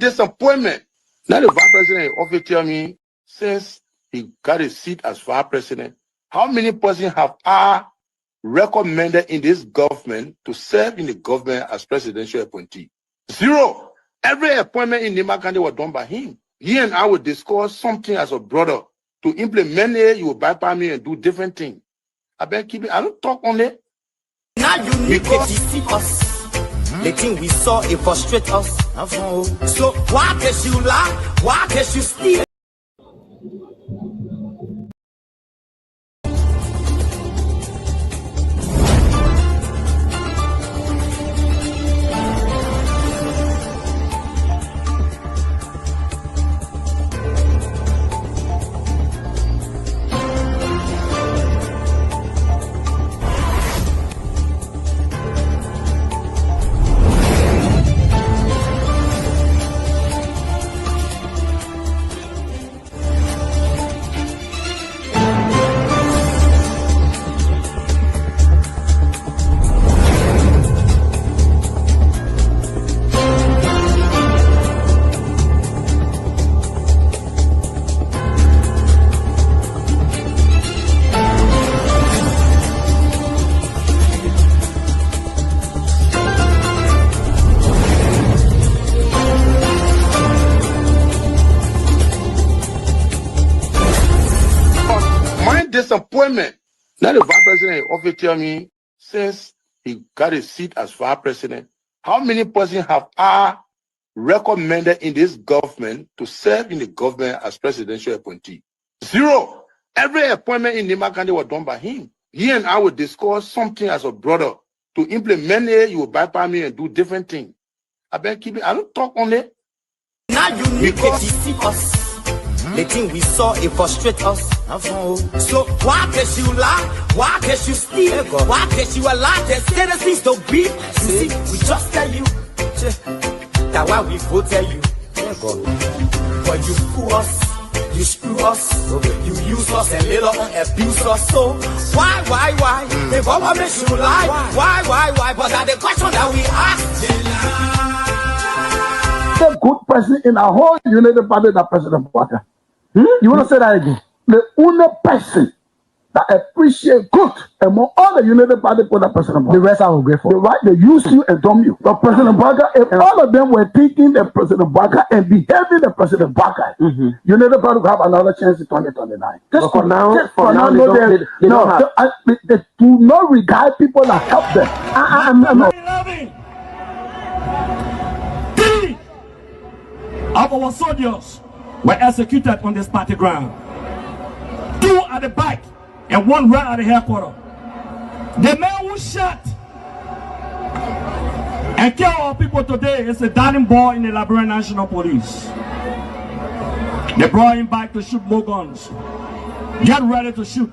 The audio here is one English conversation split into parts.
disappointment. Now the vice president often tell me since he got a seat as vice president, how many persons have I recommended in this government to serve in the government as presidential appointee? Zero. Every appointment in Nima County was done by him. He and I would discuss something as a brother. To implement it, you will bypass me and do different things. I been keep it. I don't talk on it. Now you need to see us. The thing we saw, it frustrate us. So why can't you lie? Why can't you steal? Disappointment. Now the vice president often tell me since he got a seat as vice president, how many persons have I recommended in this government to serve in the government as presidential appointee? Zero. Every appointment in Nima County was done by him. He and I would discuss something as a brother. To implement it, you will bypass me and do different things. I been keep it. I don't talk on it. Now you need to see us. The thing we saw, it frustrate us. So why can't you lie? Why can't you steal? Why can't you allow the citizens to be? See, we just tell you that's why we voted you. But you fool us, you screw us, you use us and later on abuse us. So why? The government should lie. Why? But that's the question that we ask. The good person in our whole United Party, that President Baka. You want to say that again? The only person that appreciate good among all the United Party for that President Baka. The rest are ungrateful. The right, they use you and dumb you. But President Baka, if all of them were taking the President Baka and behaving the President Baka, United Party will have another chance in 2029. Just for now, they do not regard people that help them. Of our soldiers were executed on this party ground. 2 at the back and 1 right at the headquarters. The man who shot and killed our people today is a dining boy in the Liberia National Police. They brought him back to shoot more guns. Get ready to shoot.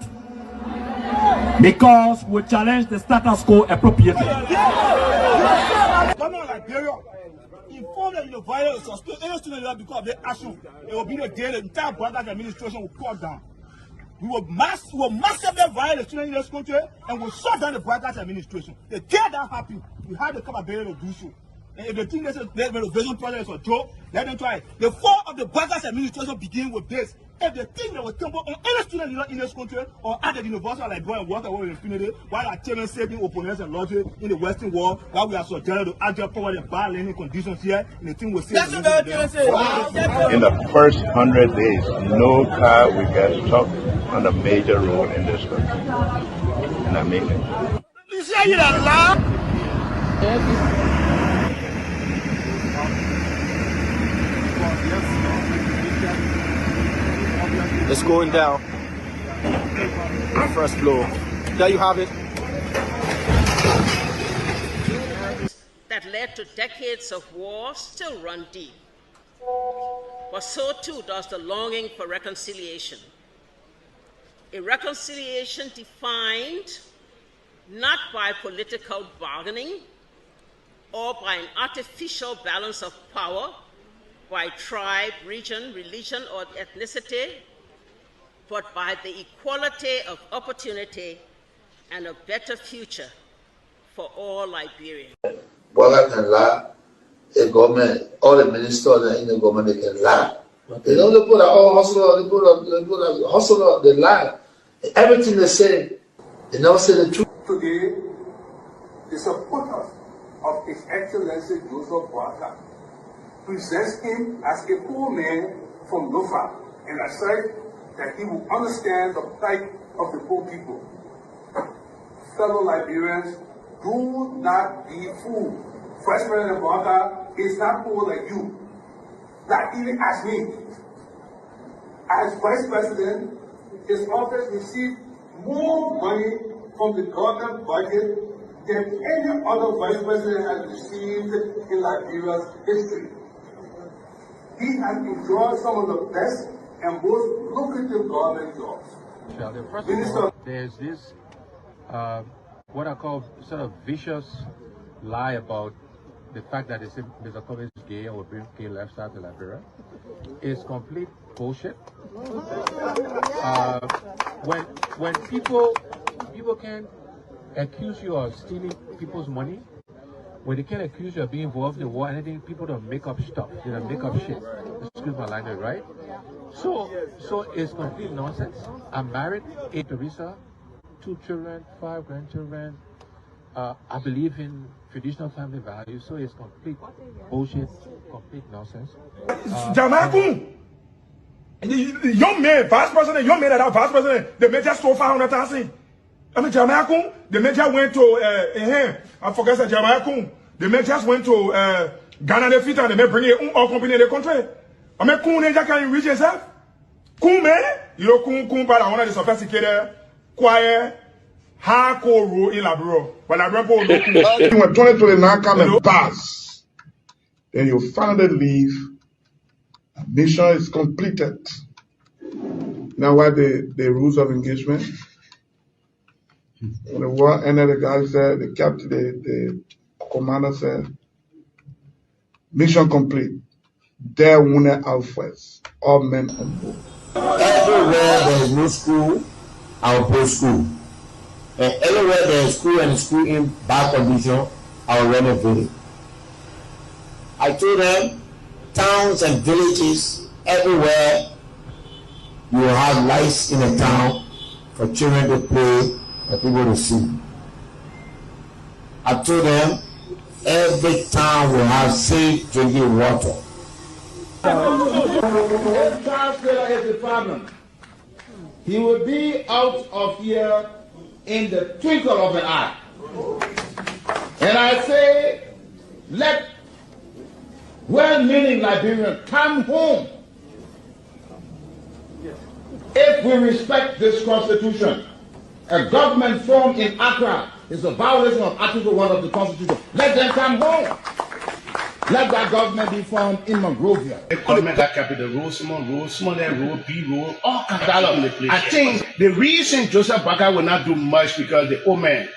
Because we challenge the status quo appropriately. Inform them in the violence, suspect any student because of their action. It will be the day the entire Garguah administration will cut down. We will massively violate the students in this country and will shut down the Garguah administration. They get that happen. We have the capability to do so. And if they think this is the renovation project is a joke, let them try. The fall of the Garguah administration begin with this. If they think they will temper on any student in this country or at the university like Liberia and walk away with impunity, while our children saving opponents and logic in the Western world, while we are subjected to agile power and bad learning conditions here, and the thing will say. In the first 100 days, no car will get stuck on a major road in this country. And I mean it. You say it out loud? It's going down. First floor. There you have it. That led to decades of war still run deep. But so too does the longing for reconciliation. A reconciliation defined not by political bargaining or by an artificial balance of power by tribe, region, religion, or ethnicity, but by the equality of opportunity and a better future for all Liberians. Bola can lie the government, all the ministers in the government, they can lie. They don't put all hustle, they put a hustle, they lie. Everything they say, they never say the truth. Today, the supporters of His Excellency Joseph Boakai presents him as a poor man from Lofa and assert that he will understand the plight of the poor people. Fellow Liberians, do not be fooled. Vice President Boakai is not poor like you, not even as me. As Vice President, his office received more money from the government budget than any other Vice President has received in Liberia's history. He has enjoyed some of the best and most lucrative government jobs. First of all, there's this, what I call sort of vicious lie about the fact that Mr. Kobe is gay or bring gay lifestyle to Liberia. It's complete bullshit. When people can accuse you of stealing people's money, when they can accuse you of being involved in the war, anything, people don't make up stuff. They don't make up shit. Excuse my language, right? So it's complete nonsense. I'm married, 8 Teresa, 2 children, 5 grandchildren. I believe in traditional family values, so it's complete bullshit, complete nonsense. Young man, vice president, young man that vice president, the major stole 500,000. I mean, Jamaica, the major went to, I forget that Jamaica, the majors went to Ghana, the fit, and they may bring it all company in the country. I mean, Kun, they can't reach yourself. Kun, man, you know, Kun, but I want to sophisticated, quiet, hardcore rule in Liberia. But Liberia, when 2029 come and pass, then you finally leave. Mission is completed. Now, what the rules of engagement? When the war ended, the guy said, the captain, the commander said, mission complete. There wounded Alphas, all men on board. Everywhere there is no school, I will put school. And everywhere there is school and school in bad condition, I will renovate it. I told them, towns and villages, everywhere you will have lights in a town for children to play, for people to see. I told them, every town will have safe drinking water. If Charles Taylor is the problem, he will be out of here in the twinkle of an eye. And I say, let well-meaning Liberians come home. If we respect this constitution, a government formed in Accra is a violation of Article 1 of the Constitution. Let them come home. Let that government be formed in Monrovia. The government that capital rule, small, then rule, B rule, all kinds of stuff in the place. I think the reason Joseph Boakai will not do much because the old man,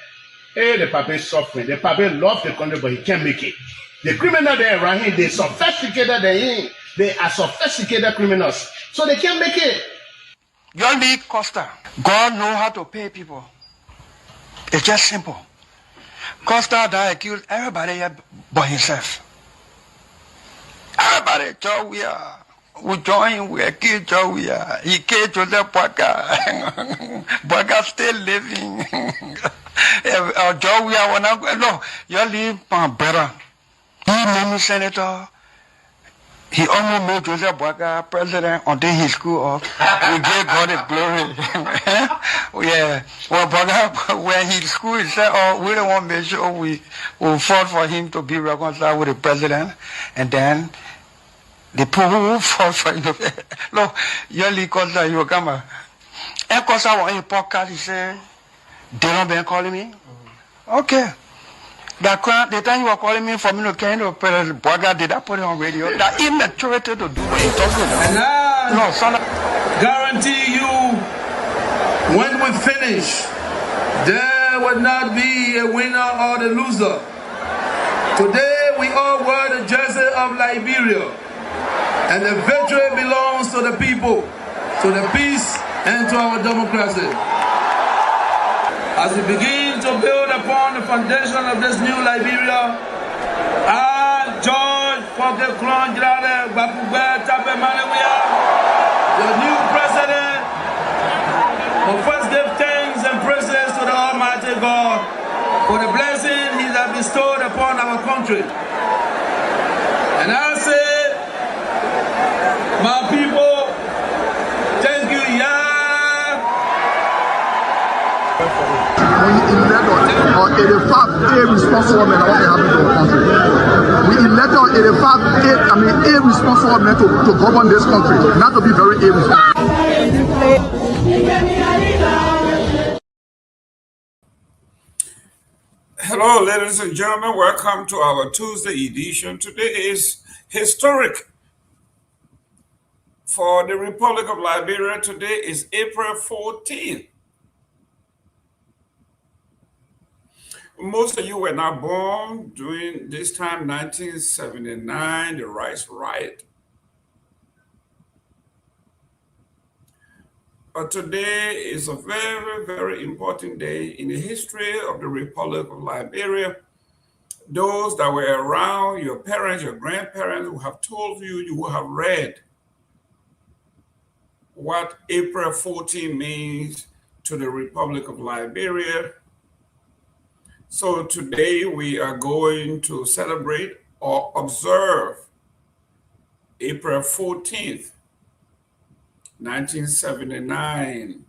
the papa is suffering. The papa loves the country, but he can't make it. The criminal there around him, they sophisticated than him. They are sophisticated criminals, so they can't make it. Your league Costa, God know how to pay people. It's just simple. Costa that accused everybody here but himself. Everybody, Joe, we join, we accuse Joe, he killed Joseph Boakai. Boakai still living. Joe, no, you leave my brother. He made me senator. He almost made Joseph Boakai president until he screwed up. We gave God the glory. Yeah. Well, Boakai, when he screwed, he said, oh, we don't want to make sure we will fought for him to be reconciled with the president. And then the people who fought for him. Look, Yoli Costa, you come. And Costa was in a podcast, he said, they don't been calling me. Okay. The time you were calling me for me to carry the president, Boakai, did I put it on radio? That immaturity to do what he talking about. And I no, son, guarantee you, when we finish, there will not be a winner or the loser. Today we all wear the jersey of Liberia, and the victory belongs to the people, to the peace, and to our democracy. As we begin to build upon the foundation of this new Liberia, I, George Seleke Kromah, the new president, will first give thanks and praises to the Almighty God for the blessing He has bestowed upon our country. And I say, my people, thank you, Yah. We elected on 85 irresponsible men what happened to our country. We elected on 85 irresponsible men to govern this country, not to be very irresponsible. Hello, ladies and gentlemen. Welcome to our Tuesday edition. Today is historic for the Republic of Liberia. Today is April 14th. Most of you were not born during this time, 1979, the Rice Riot. But today is a very, very important day in the history of the Republic of Liberia. Those that were around, your parents, your grandparents, who have told you, you will have read what April 14 means to the Republic of Liberia. So today we are going to celebrate or observe April 14th, 1979.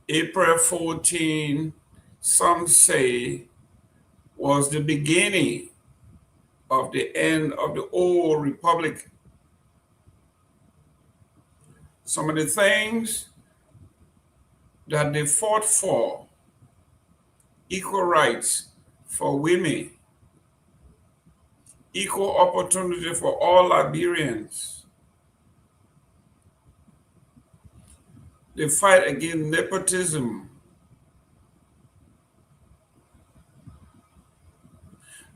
April 14, some say, was the beginning of the end of the old republic. Some of the things that they fought for: equal rights for women, equal opportunity for all Liberians, the fight against nepotism,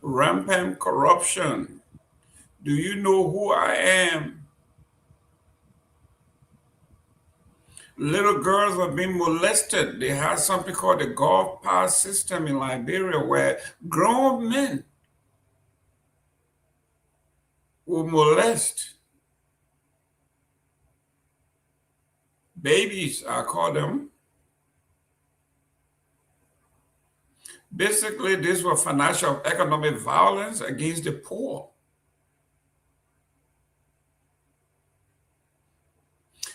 rampant corruption. Do you know who I am? Little girls are being molested. They have something called the golf pass system in Liberia, where grown men will molest babies, I call them. Basically, this was financial economic violence against the poor.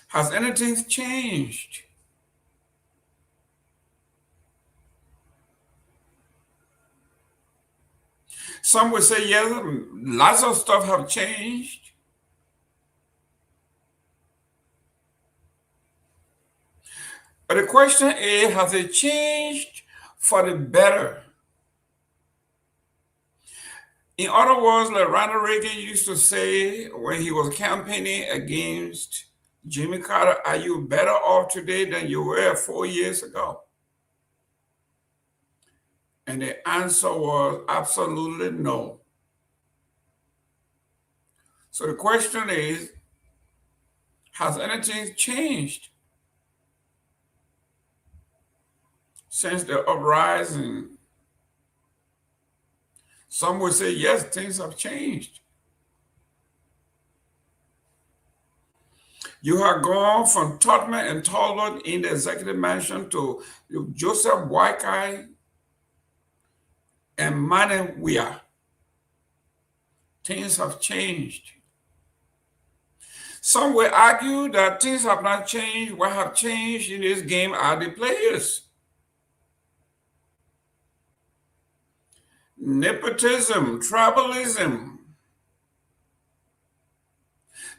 Has anything changed? Some would say, yes, lots of stuff have changed. But the question is, has it changed for the better? In other words, like Ronald Reagan used to say when he was campaigning against Jimmy Carter, are you better off today than you were 4 years ago? And the answer was absolutely no. So the question is, has anything changed since the uprising? Some would say, yes, things have changed. You have gone from Tubman and Talbot in the executive mansion to Joseph Boakai and Nyenwolo. Things have changed. Some will argue that things have not changed. What have changed in this game are the players. Nepotism, tribalism.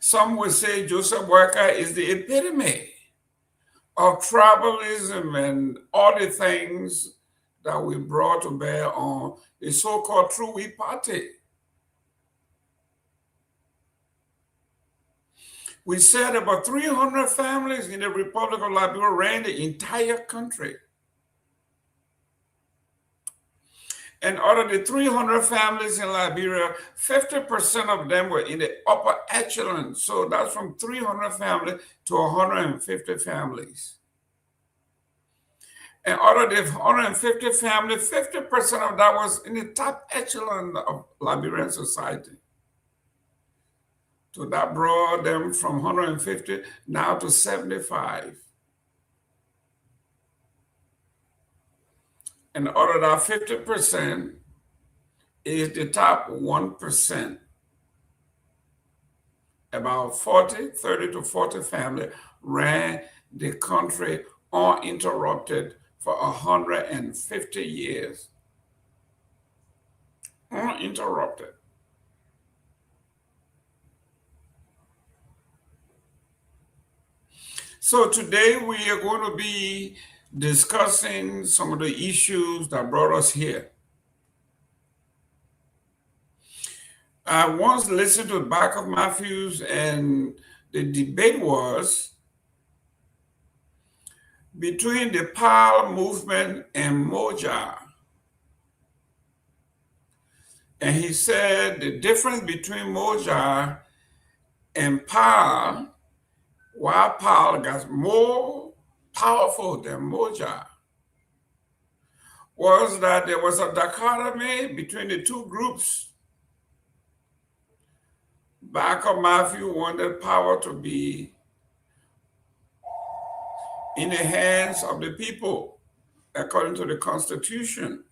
Some would say Joseph Boakai is the epitome of tribalism and all the things that we brought to bear on the so-called True We Party. We said about 300 families in the Republic of Liberia ran the entire country. And out of the 300 families in Liberia, 50% of them were in the upper echelon. So that's from 300 families to 150 families. And out of the 150 families, 50% of that was in the top echelon of Liberian society. So that brought them from 150 now to 75. And out of that 50% is the top 1%. About 30 to 40 families ran the country uninterrupted for 150 years. Uninterrupted. So today we are going to be discussing some of the issues that brought us here. I once listened to Barker Matthews, and the debate was between the PAL movement and Moja. And he said the difference between Moja and PAL, while PAL got more powerful than Moja, was that there was a dichotomy between the two groups. Barker Matthew wanted power to be in the hands of the people, according to the Constitution.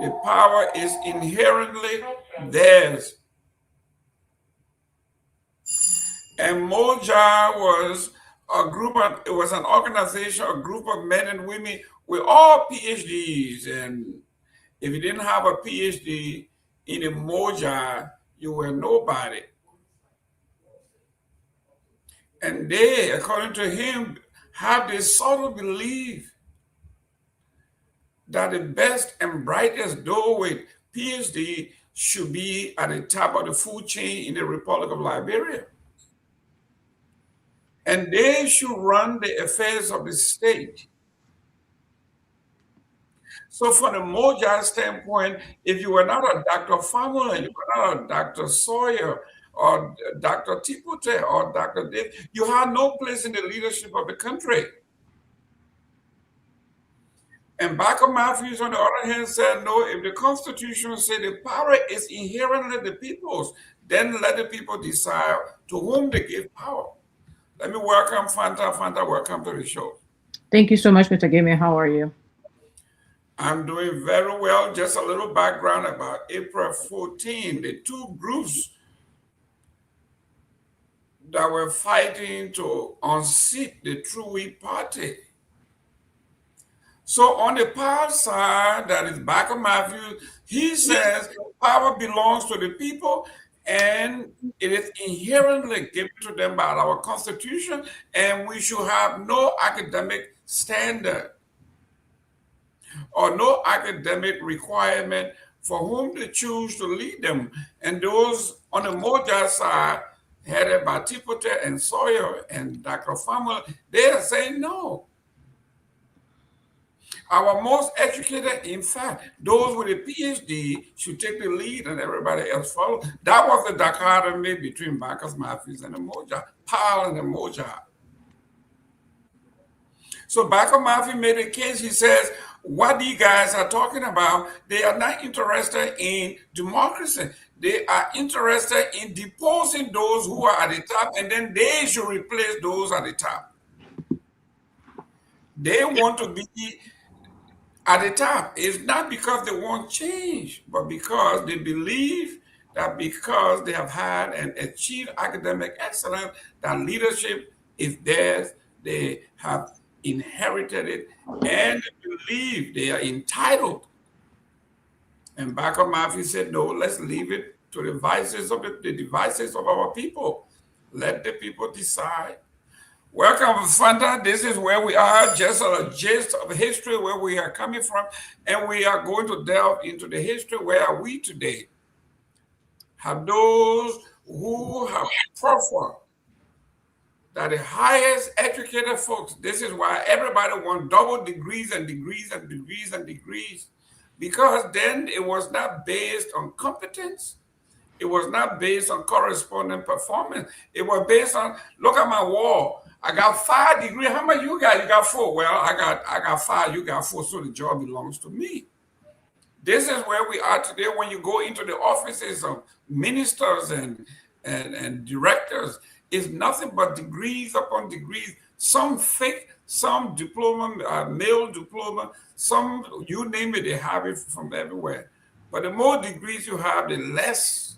The power is inherently theirs. And Moja was a group of, it was an organization, a group of men and women with all PhDs. And if you didn't have a PhD in a Moja, you were nobody. And they, according to him, have this sort of belief that the best and brightest those with PhD should be at the top of the food chain in the Republic of Liberia. And they should run the affairs of the state. So from the Moja standpoint, if you were not a Dr. Fofana, you were not a Dr. Sawyer, or Dr. Tipute, or Dr. Dave, you had no place in the leadership of the country. And Barker Matthews, on the other hand, said, no, if the Constitution said the power is inherently the people's, then let the people decide to whom they give power. Let me welcome Fanta. Fanta, welcome to the show. Thank you so much, Mr. Gayman. How are you? I'm doing very well. Just a little background about April 14. The two groups that were fighting to unseat the True Party. So on the power side, that is Barker Matthews, he says power belongs to the people and it is inherently given to them by our Constitution, and we should have no academic standard or no academic requirement for whom to choose to lead them. And those on the Moja side, headed by Tipute and Sawyer and Dr. Fofana, they are saying no. Our most educated, in fact, those with a PhD should take the lead and everybody else follow. That was the dichotomy between Barker Matthews and the Moja, PAL and the Moja. So Barker Matthews made a case. He says, what you guys are talking about, they are not interested in democracy. They are interested in deposing those who are at the top, and then they should replace those at the top. They want to be at the top. It's not because they want change, but because they believe that because they have had and achieved academic excellence, that leadership is theirs. They have inherited it, and they believe they are entitled. And Barker Matthews said, no, let's leave it to the devices of the devices of our people. Let the people decide. Welcome, Fanta. This is where we are, just a gist of history, where we are coming from, and we are going to delve into the history. Where are we today? Have those who have proffered that the highest educated folks, this is why everybody wants double degrees and degrees and degrees and degrees, because then it was not based on competence. It was not based on corresponding performance. It was based on, look at my wall. I got 5 degrees. How much you got? You got 4. Well, I got 5. You got 4. So the job belongs to me. This is where we are today. When you go into the offices of ministers and and directors is nothing but degrees upon degrees, some fake, some diploma, male diploma, some, you name it, they have it from everywhere. But the more degrees you have, the less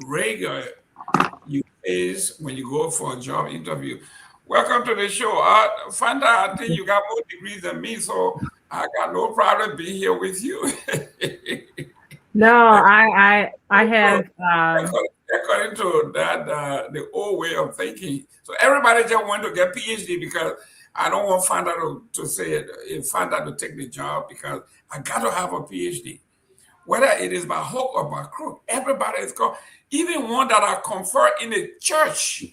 regular you is when you go for a job interview. Welcome to the show. Fanda, I think you got more degrees than me, so I got no problem being here with you. No, I have. According to that, the old way of thinking. So everybody just want to get PhD because I don't want Fanda to say it, Fanda to take the job because I got to have a PhD. Whether it is by hook or by crook, everybody is called. Even one that I confer in the church,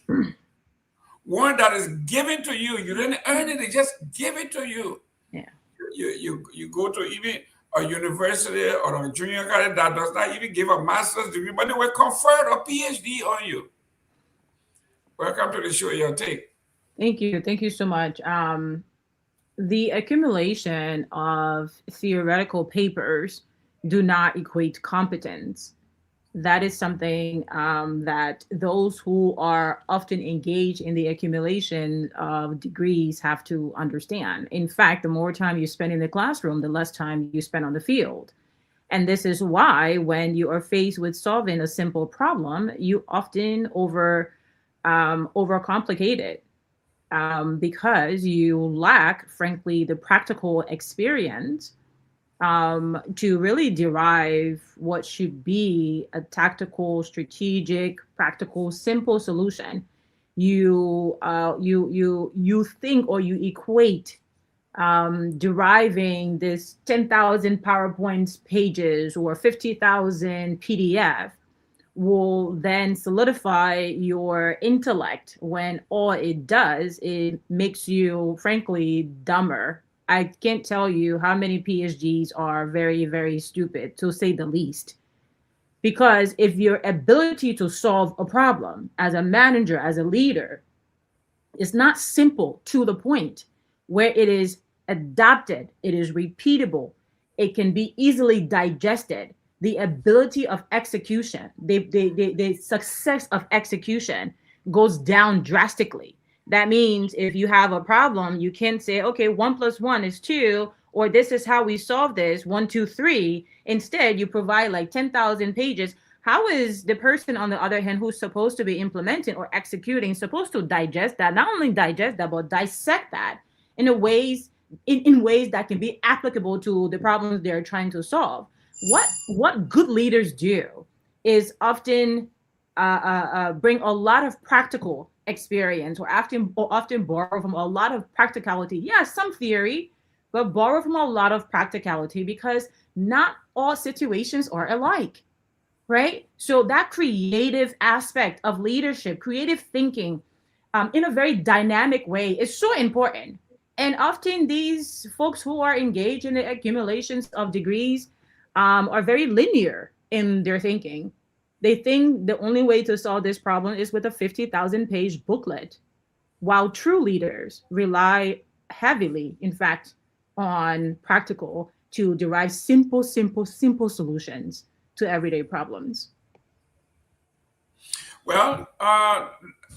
one that is given to you. You didn't earn it; they just give it to you. Yeah. You go to even a university or a junior college that does not even give a master's degree, but they will confer a PhD on you. Welcome to the show, your take. Thank you so much. The accumulation of theoretical papers do not equate competence. That is something that those who are often engaged in the accumulation of degrees have to understand. In fact, the more time you spend in the classroom, the less time you spend on the field. And this is why when you are faced with solving a simple problem, you often overcomplicate it because you lack, frankly, the practical experience to really derive what should be a tactical, strategic, practical, simple solution. You think or you equate deriving this 10,000 PowerPoint pages or 50,000 PDF will then solidify your intellect when all it does, it makes you, frankly, dumber. I can't tell you how many PhDs are very, very stupid, to say the least. Because if your ability to solve a problem as a manager, as a leader, is not simple to the point where it is adapted, it is repeatable, it can be easily digested, the ability of execution, the success of execution goes down drastically. That means if you have a problem, you can't say, okay, 1 + 1 is 2, or this is how we solve this, 1, 2, 3. Instead, you provide like 10,000 pages. How is the person, on the other hand, who's supposed to be implementing or executing, supposed to digest that, not only digest that, but dissect that in ways that can be applicable to the problems they're trying to solve? What good leaders do is often bring a lot of practical experience, or often borrow from a lot of practicality. Yes, some theory, but borrow from a lot of practicality, because not all situations are alike, right? So that creative aspect of leadership, creative thinking in a very dynamic way is so important. And often these folks who are engaged in the accumulations of degrees are very linear in their thinking. They think the only way to solve this problem is with a 50,000-page booklet, while true leaders rely heavily, in fact, on practical to derive simple solutions to everyday problems. Well,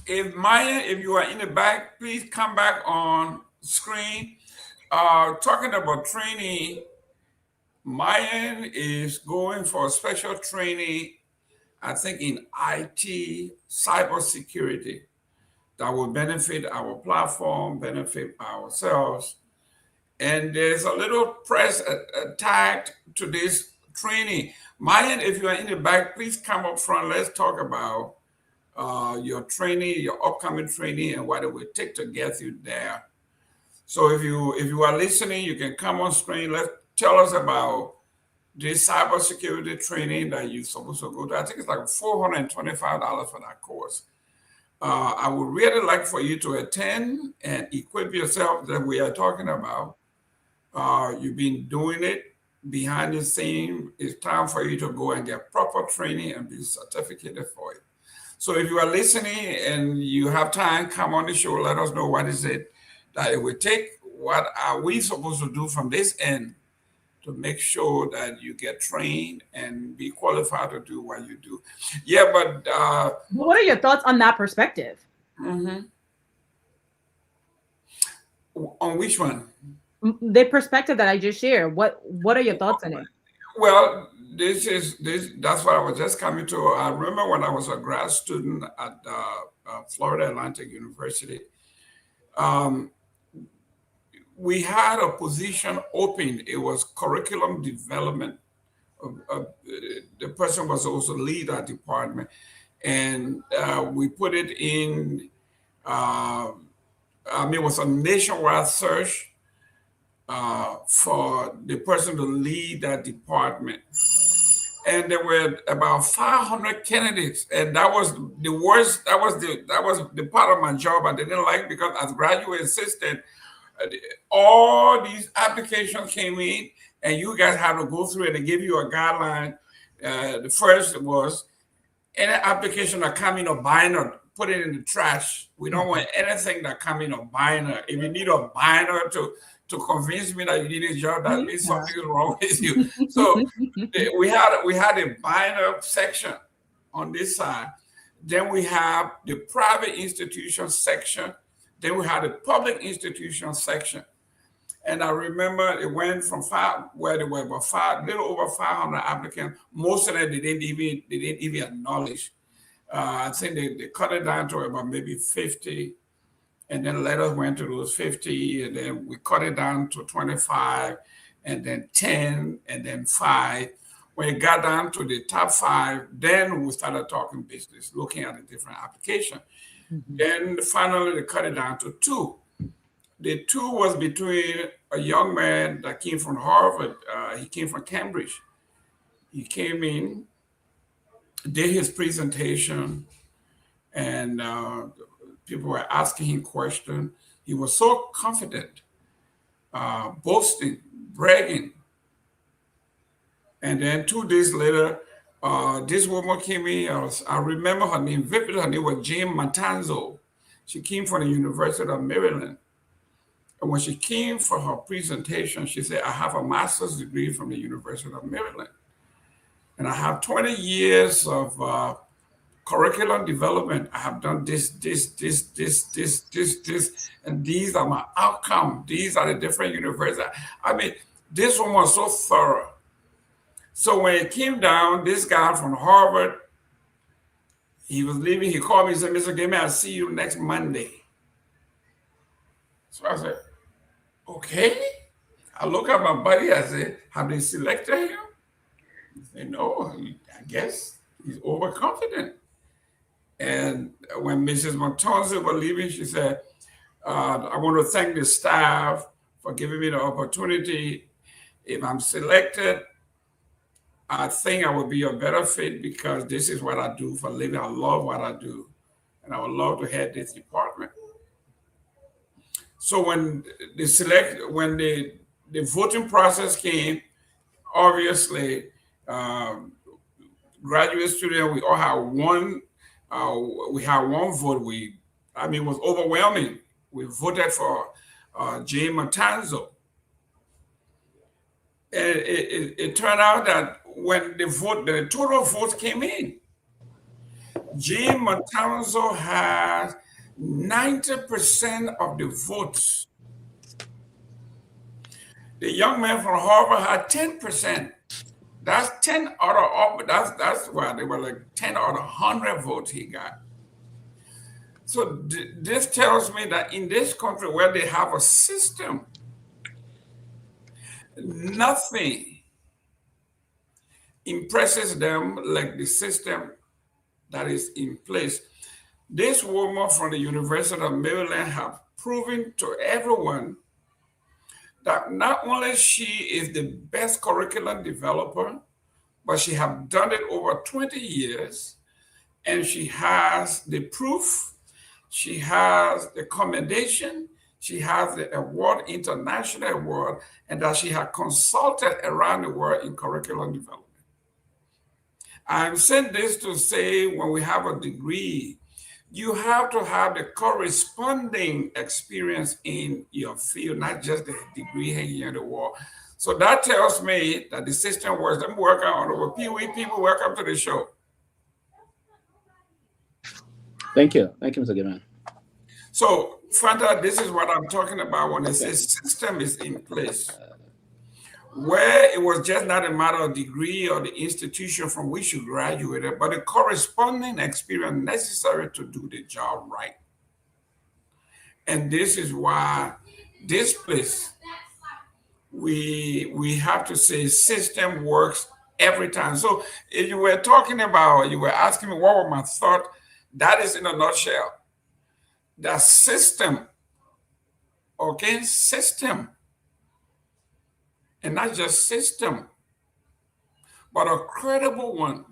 if Myean, if you are in the back, please come back on screen. Talking about training, Myean is going for special training, I think, in IT cybersecurity that will benefit our platform, benefit ourselves. And there's a little press attached to this training. Myean, if you are in the back, please come up front. Let's talk about your training, your upcoming training, and what it will take to get you there. So if you are listening, you can come on screen. Let's tell us about this cybersecurity training that you're supposed to go to. I think it's like $425 for that course. I would really like for you to attend and equip yourself that we are talking about. You've been doing it behind the scene. It's time for you to go and get proper training and be certificated for it. So if you are listening and you have time, come on the show. Let us know what is it that it would take. What are we supposed to do from this end to make sure that you get trained and be qualified to do what you do. Yeah, but what are your thoughts on that perspective? On which one? The perspective that I just shared. What are your thoughts on it? Well, that's what I was just coming to. I remember when I was a grad student at Florida Atlantic University, we had a position open. It was curriculum development. The person was also lead that department, and we put it in. It was a nationwide search for the person to lead that department. And there were about 500 candidates, and that was the worst. That was the part of my job I didn't like, because as graduate assistant, all these applications came in, and you guys had to go through it and give you a guideline. The first was any application that come in a binder, put it in the trash. We don't want anything that come in a binder. If you need a binder to convince me that you need a job, that means something is wrong with you. So we had a binder section on this side. Then we have the private institution section. Then we had a public institution section. And I remember it went from where there were about little over 500 applicants. Most of them they didn't even acknowledge. I think they cut it down to about maybe 50. And then letters went to those 50, and then we cut it down to 25, and then 10, and then 5. When it got down to the top 5, then we started talking business, looking at the different applications. Then finally, they cut it down to 2. The 2 was between a young man that came from Harvard. He came from Cambridge. He came in, did his presentation, and people were asking him questions. He was so confident, boasting, bragging. And then 2 days later, this woman came in. I remember her name vividly. Her name was Jane Matanzo. She came from the University of Maryland. And when she came for her presentation, she said, I have a master's degree from the University of Maryland. And I have 20 years of curriculum development. I have done this, and these are my outcomes. These are the different universities. I mean, this one was so thorough. So when it came down, this guy from Harvard, he was leaving. He called me and said, Mr. Gayman, I'll see you next Monday. So I said, okay. I look at my buddy. I said, have they selected him? He said, no, I guess he's overconfident. And when Mrs. Montonzo was leaving, she said, I want to thank the staff for giving me the opportunity. If I'm selected, I think I will be a better fit, because this is what I do for a living. I love what I do, and I would love to head this department. So when the voting process came, obviously, graduate student, we all had one. We had one vote. It was overwhelming. We voted for Jane Matanzo. And it turned out that when the total votes came in, Jane Matanzo had 90% of the votes. The young man from Harvard had 10%. That's 10 out of, that's why they were like 10 out of 100 votes he got. So this tells me that in this country where they have a system, nothing impresses them like the system that is in place. This woman from the University of Maryland have proven to everyone that not only she is the best curriculum developer, but she has done it over 20 years, and she has the proof, she has the commendation, she has the award, international award, and that she has consulted around the world in curriculum development. I'm saying this to say, when we have a degree, you have to have the corresponding experience in your field, not just the degree hanging on the wall. So that tells me that the system works. I'm working on over Pewee people. Welcome to the show. Thank you, Mr. Gayman. So, Fanta, this is what I'm talking about when it says system is in place, where it was just not a matter of degree or the institution from which you graduated, but the corresponding experience necessary to do the job right. And this is why this place, we have to say system works every time. So if you were talking about, you were asking me what were my thoughts, that is in a nutshell. The system, okay, system, and not just system, but a credible one,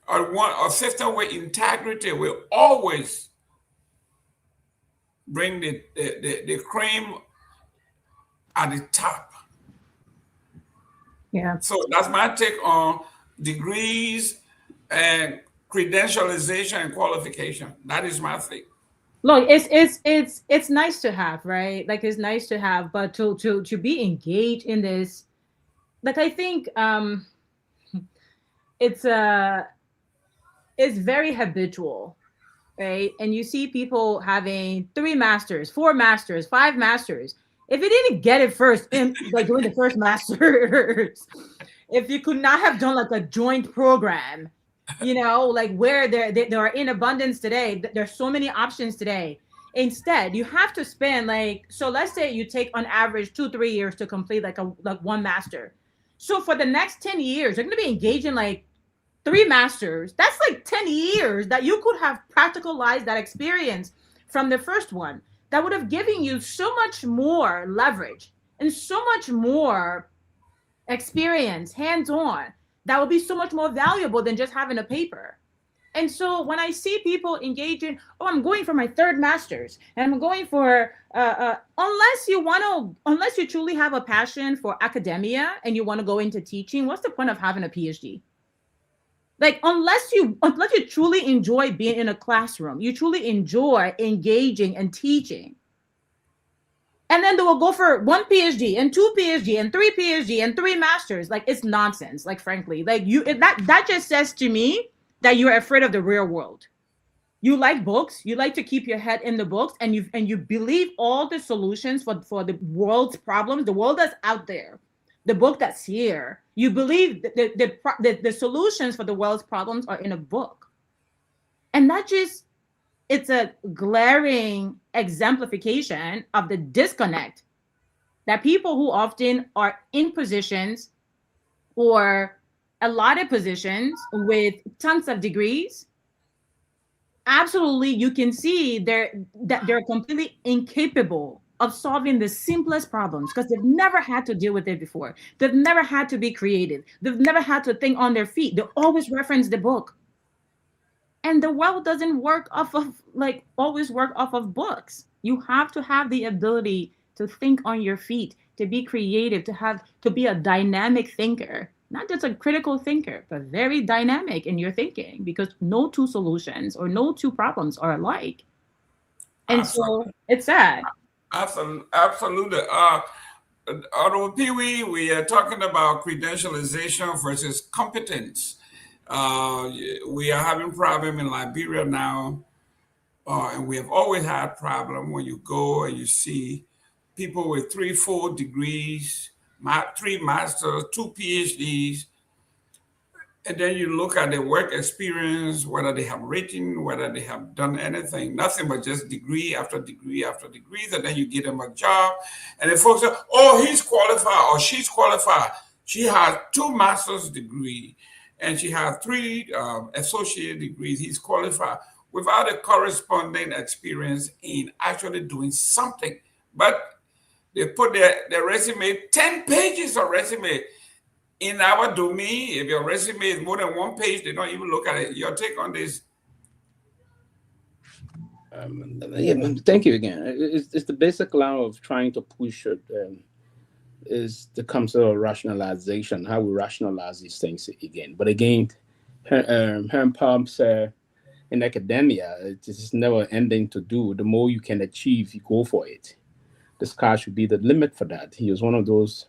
a system with integrity will always bring the cream at the top. Yeah. So that's my take on degrees and credentialization and qualification. That is my thing. Look, it's nice to have, right? Like it's nice to have, but to be engaged in this, like I think it's very habitual, right? And you see people having 3 masters, 4 masters, 5 masters. If you didn't get it first in like doing the first masters, if you could not have done like a joint program, you know, like where there are in abundance today, there's so many options today. Instead, you have to spend like, so let's say you take on average 2-3 years to complete like one master. So for the next 10 years, you're going to be engaged in like 3 masters. That's like 10 years that you could have practicalized that experience from the first one. That would have given you so much more leverage and so much more experience, hands-on, that would be so much more valuable than just having a paper. And so when I see people engaging, oh, I'm going for my 3rd master's, and I'm going for, unless you truly have a passion for academia and you want to go into teaching, what's the point of having a PhD? Like, unless you truly enjoy being in a classroom, you truly enjoy engaging and teaching, and then they will go for 1 PhD and 2 PhD and 3 PhD and 3 masters. Like, it's nonsense. Like, frankly, like that just says to me that you're afraid of the real world. You like books. You like to keep your head in the books, and you believe all the solutions for the world's problems, the world that's out there, the book that's here. You believe the solutions for the world's problems are in a book, and that just, it's a glaring exemplification of the disconnect that people who often are in positions or allotted positions with tons of degrees, absolutely you can see that they're completely incapable of solving the simplest problems because they've never had to deal with it before. They've never had to be creative. They've never had to think on their feet. They always reference the book. And the world doesn't work off of always work off of books. You have to have the ability to think on your feet, to be creative, to be a dynamic thinker, not just a critical thinker, but very dynamic in your thinking, because no 2 solutions or no 2 problems are alike. And so it's sad. Absolutely. Although Pewee, we are talking about credentialization versus competence. We are having problem in Liberia now, and we have always had problem when you go and you see people with 3-4 degrees, 3 masters, 2 PhDs, and then you look at their work experience, whether they have written, whether they have done anything, nothing but just degree after degree after degree, and then you give them a job, and the folks say, oh, he's qualified or she's qualified. She has 2 master's degree, and she has 3 associate degrees. He's qualified without a corresponding experience in actually doing something. But they put their resume, 10 pages of resume. In our domain, if your resume is more than 1 page, they don't even look at it. Your take on this? Thank you again. It's the basic law of trying to push it. Is the concept of rationalization, how we rationalize these things again. But again, Herm Palm said, in academia, it is never ending to do. The more you can achieve, you go for it. the sky should be the limit for that. He was one of those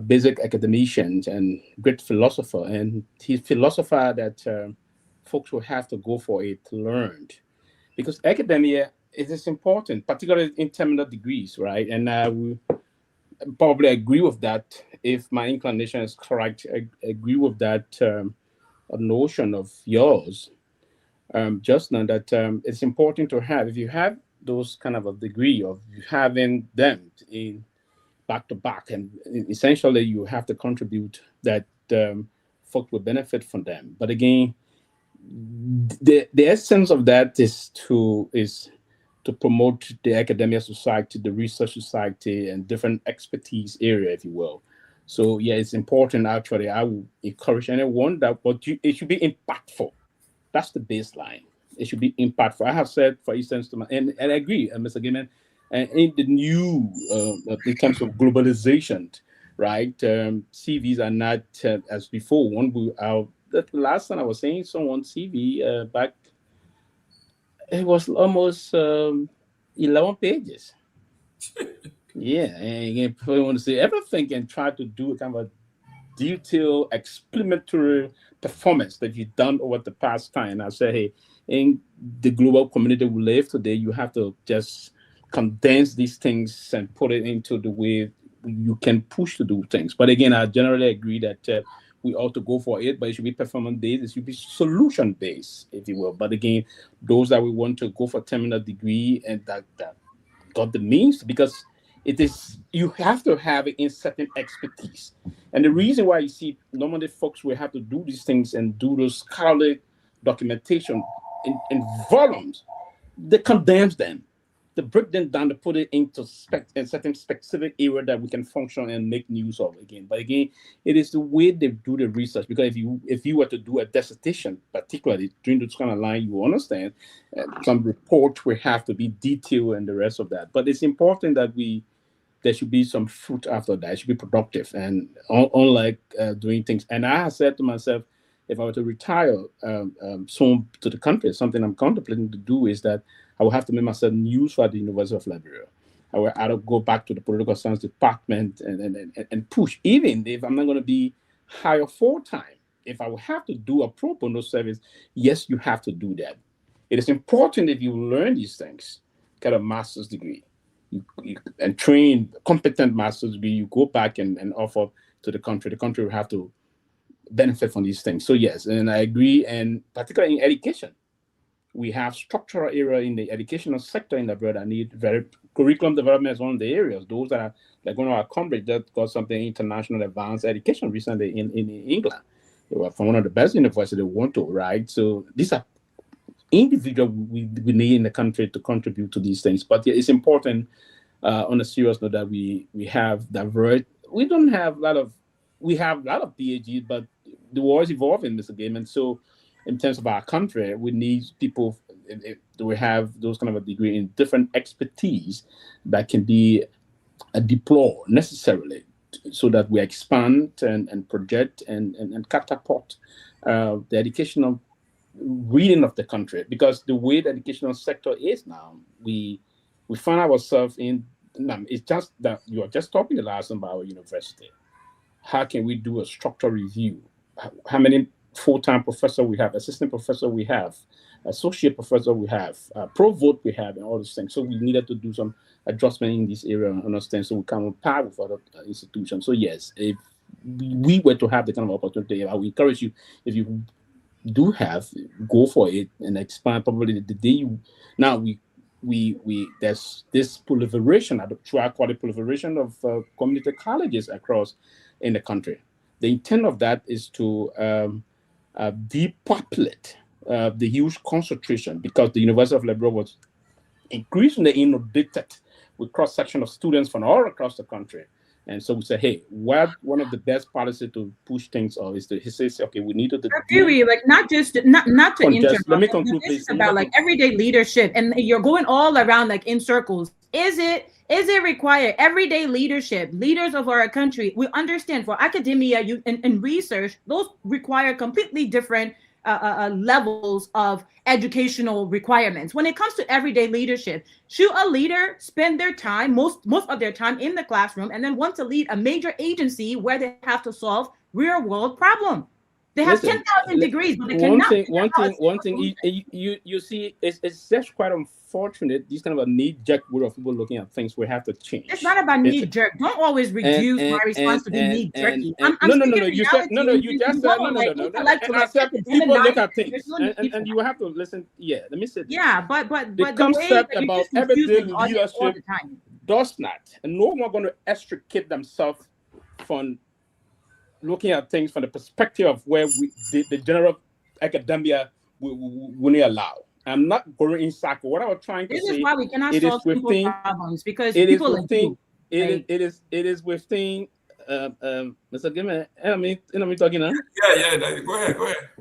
basic academicians and great philosopher, and he's philosopher that folks will have to go for it to learn, because academia is important, particularly in terminal degrees, right? And I will probably agree with that if my inclination is correct. I agree with that notion of yours just now, that it's important to have, if you have those kind of a degree of having them in back to back, and essentially you have to contribute that folks will benefit from them. But again, the essence of that is to promote the academia society, the research society, and different expertise area, if you will. So yeah, it's important. Actually, I would encourage anyone that, it should be impactful. That's the baseline. It should be impactful. I have said, for instance, and I agree, Mr. Gayman, in the new, in terms of globalization, right? CVs are not as before. The last time I was saying someone's CV back, it was almost 11 pages. Yeah, and you want to say everything and try to do kind of a detailed explanatory performance that you've done over the past time. I say, hey, in the global community we live today, you have to just condense these things and put it into the way you can push to do things. But again, I generally agree that we ought to go for it, but it should be performance-based, it should be solution-based, if you will. But again, those that we want to go for terminal degree and that got the means, because it is, you have to have it in certain expertise. And the reason why you see normally folks will have to do these things and do those scholarly documentation in volumes, they condense them, they break them down, to put it into a certain specific area that we can function and make use of again. But again, it is the way they do the research, because if you were to do a dissertation, particularly during this kind of line, you understand some report will have to be detailed and the rest of that. But it's important that there should be some fruit after that. It should be productive, and unlike doing things. And I have said to myself, if I were to retire soon to the country, something I'm contemplating to do is that I will have to make myself news for the University of Liberia. I will either go back to the political science department and push, even if I'm not going to be hired full-time. If I will have to do a pro bono service, yes, you have to do that. It is important if you learn these things, get a master's degree, and train competent master's degree, you go back and offer to the country. The country will have to benefit from these things. So yes, and I agree, and particularly in education, we have structural area in the educational sector in Liberia that need very curriculum development is one of the areas. Those that are like one of our Cambridge that got something international advanced education recently in England. They were from one of the best universities they want to, right? So these are individual we need in the country to contribute to these things. But yeah, it's important on a serious note that we have diverse. We have a lot of PhDs, but the world is evolving, Mr. Gayman. So in terms of our country, we need people we have those kind of a degree in different expertise that can be deployed necessarily so that we expand and project and catapult the educational reading of the country. Because the way the educational sector is now, we find ourselves in, it's just that you are just talking the last about our university. How can we do a structural review? How many full-time professor we have, assistant professor we have, associate professor we have, provost we have, and all those things. So we needed to do some adjustment in this area and understand so we come on par with other institutions. So yes, if we were to have the kind of opportunity, I would encourage you, if you do have, go for it and expand. Probably the day you, now we there's this proliferation, I call it proliferation of community colleges across in the country. The intent of that is to depopulate the huge concentration, because the University of Liberia was increasingly inundated with cross-section of students from all across the country. And so we say, hey, one of the best policies to push things off is to say, okay, we need to agree, like not to interrupt. Let me conclude, this please. is about like everyday leadership, and you're going all around like in circles. Is it required? Everyday leadership, leaders of our country, we understand for academia and research, those require completely different levels of educational requirements. When it comes to everyday leadership, should a leader spend their time, most of their time in the classroom, and then want to lead a major agency where they have to solve real world problem? They have 10,000 degrees, but they cannot. One thing you see, it's just quite unfortunate. These kind of a knee-jerk way of people looking at things we have to change. It's not about knee-jerk. Don't always reduce my response to be knee-jerky. No. You said no. You just said no. I said people look at things, and you have to listen. Yeah, let me say this. Yeah, but the concept about everyday leadership does not, and no one going to extricate themselves from looking at things from the perspective of where the general academia will allow. I'm not going in circle. What I was trying to say, this is why we cannot solve simple problems, because people like you. It is within Mr. Gayman. I'm talking now. Yeah. Go ahead.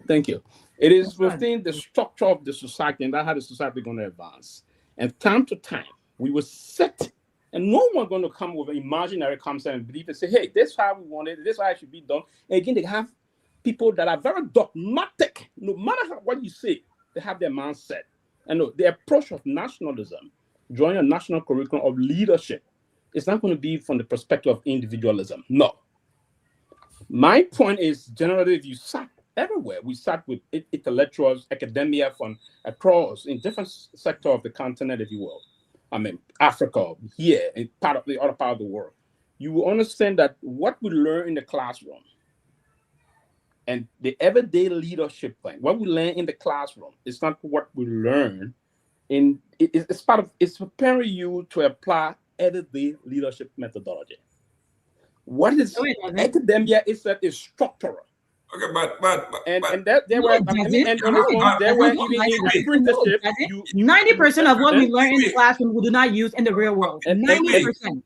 Thank you. It is within the structure of the society, and that's how the society is going to advance. And time to time, we will sit. And no one going to come with an imaginary concept and belief and say, hey, this is how we want it, this is how it should be done. And again, they have people that are very dogmatic. No matter what you say, they have their mindset. And no, the approach of nationalism, drawing a national curriculum of leadership, is not going to be from the perspective of individualism. No. My point is, generally, if you sat everywhere, we sat with intellectuals, academia from across in different sectors of the continent, if you will. I mean, Africa, here, and part of the other part of the world, you will understand that what we learn in the classroom and the everyday leadership thing, what we learn in the classroom, is not what we learn in. It's preparing you to apply everyday leadership methodology. What is academia is that is structural. Okay, but there were even in apprenticeship. 90% of what we learn in the classroom we do not use in the real world. 90%.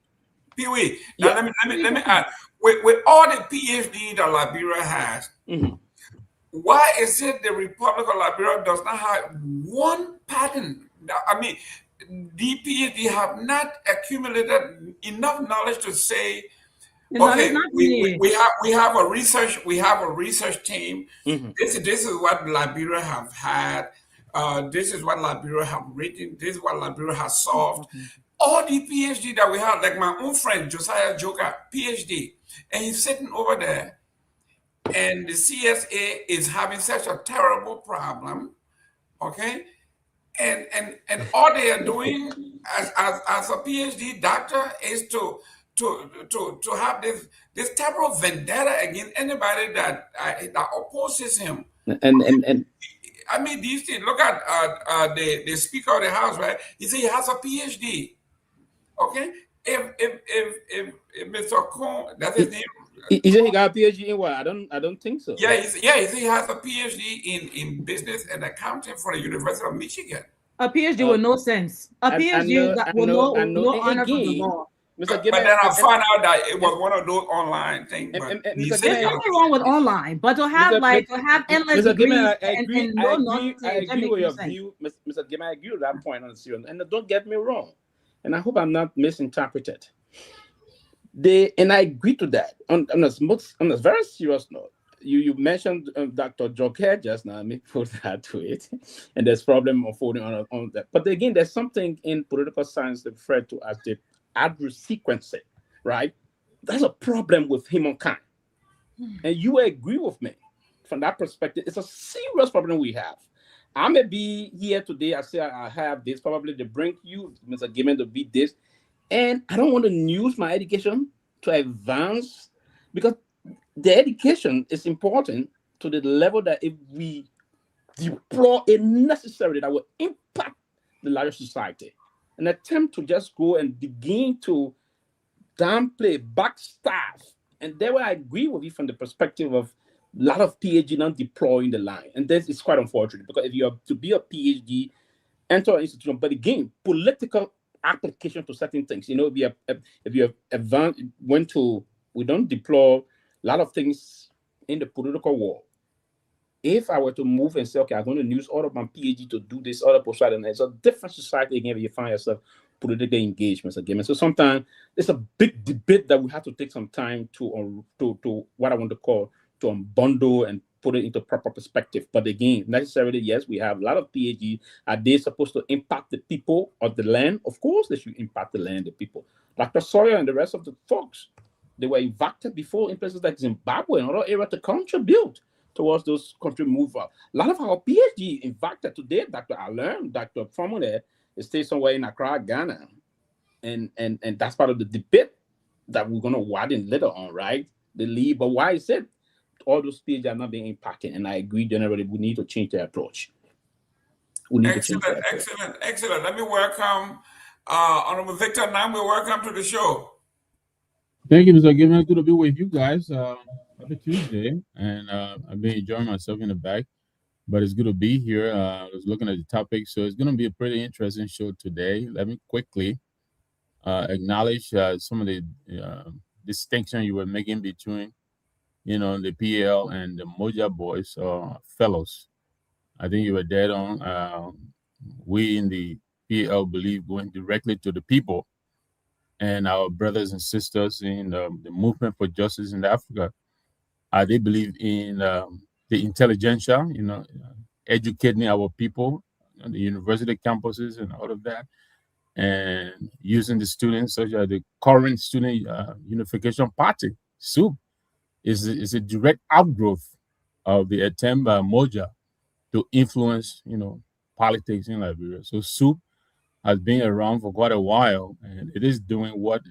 Pewee, let me ask. With all the PhD that Liberia has, why is it the Republic of Liberia does not have one patent? I mean, the PhD have not accumulated enough knowledge to say. Okay, we have a research team. This is what Liberia have had. This is what Liberia have written. This is what Liberia has solved. All the PhD that we have, like my own friend Josiah Joka, PhD, and he's sitting over there, and the CSA is having such a terrible problem. Okay, and all they are doing as a PhD doctor is to have this terrible vendetta against anybody that opposes him. And I mean, these things. Look at the Speaker of the House, right? He said he has a PhD. Okay, if Mr. Cohn, that's his name. He said he got a PhD in what? I don't think so. Yeah, he said he has a PhD in business and accounting from the University of Michigan. A PhD with no sense. A PhD that will no honor for the law. But then I found out that it was one of those online things. There's nothing wrong with online, but to have endless degrees and no nonsense. I agree with your view, Mr. Gayman. I agree with that point on the serious. And don't get me wrong, and I hope I'm not misinterpreted. And I agree to that. On a very serious note, you mentioned Dr. Joker just now. Let me put that to it. And there's problem unfolding on that. But again, there's something in political science referred to as the address sequencing, right? That's a problem with humankind. And you agree with me from that perspective. It's a serious problem we have. I may be here today. I say I have this, probably to bring you, Mr. Gayman, to be this. And I don't want to use my education to advance, because the education is important to the level that if we deploy it necessarily, that will impact the larger society. An attempt to just go and begin to downplay, backstaff. And there I agree with you from the perspective of a lot of PhD not deploying the line. And this is quite unfortunate, because if you are to be a PhD, enter an institution, but again, political application to certain things. You know, if you have advanced, we don't deploy a lot of things in the political world. If I were to move and say, okay, I'm going to use all of my PhD to do this other post, and it's a different society again, if you find yourself politically engaged, Mr. Gayman. So sometimes it's a big debate that we have to take some time to what I want to call to unbundle and put it into proper perspective. But again, necessarily, yes, we have a lot of PhD. Are they supposed to impact the people of the land? Of course, they should impact the land, the people. Dr. Sawyer and the rest of the folks, they were invited before in places like Zimbabwe and other areas to contribute towards those country mover. A lot of our PhD invited today, Dr. Alain, Dr. Formule, they stay somewhere in Accra, Ghana. And that's part of the debate that we're going to widen later on, right? The lead, but why is it all those PhD are not being impacted? And I agree generally, we need to change the approach. Excellent. Let me welcome Honorable Victor Nagbe. Welcome to the show. Thank you, Mr. Gayman. Good to be with you guys. Happy Tuesday, and I've been enjoying myself in the back, but it's good to be here. I was looking at the topic, so it's going to be a pretty interesting show today. Let me quickly acknowledge some of the distinction you were making between, the PAL and the Moja boys or fellows. I think you were dead on. We in the PAL believe going directly to the people, and our brothers and sisters in the movement for justice in Africa, they believe in the intelligentsia, educating our people on the university campuses and all of that, and using the students, such as the current Student Unification Party, SUP, is a direct outgrowth of the attempt by Moja to influence, politics in Liberia. So SUP has been around for quite a while, and it is doing what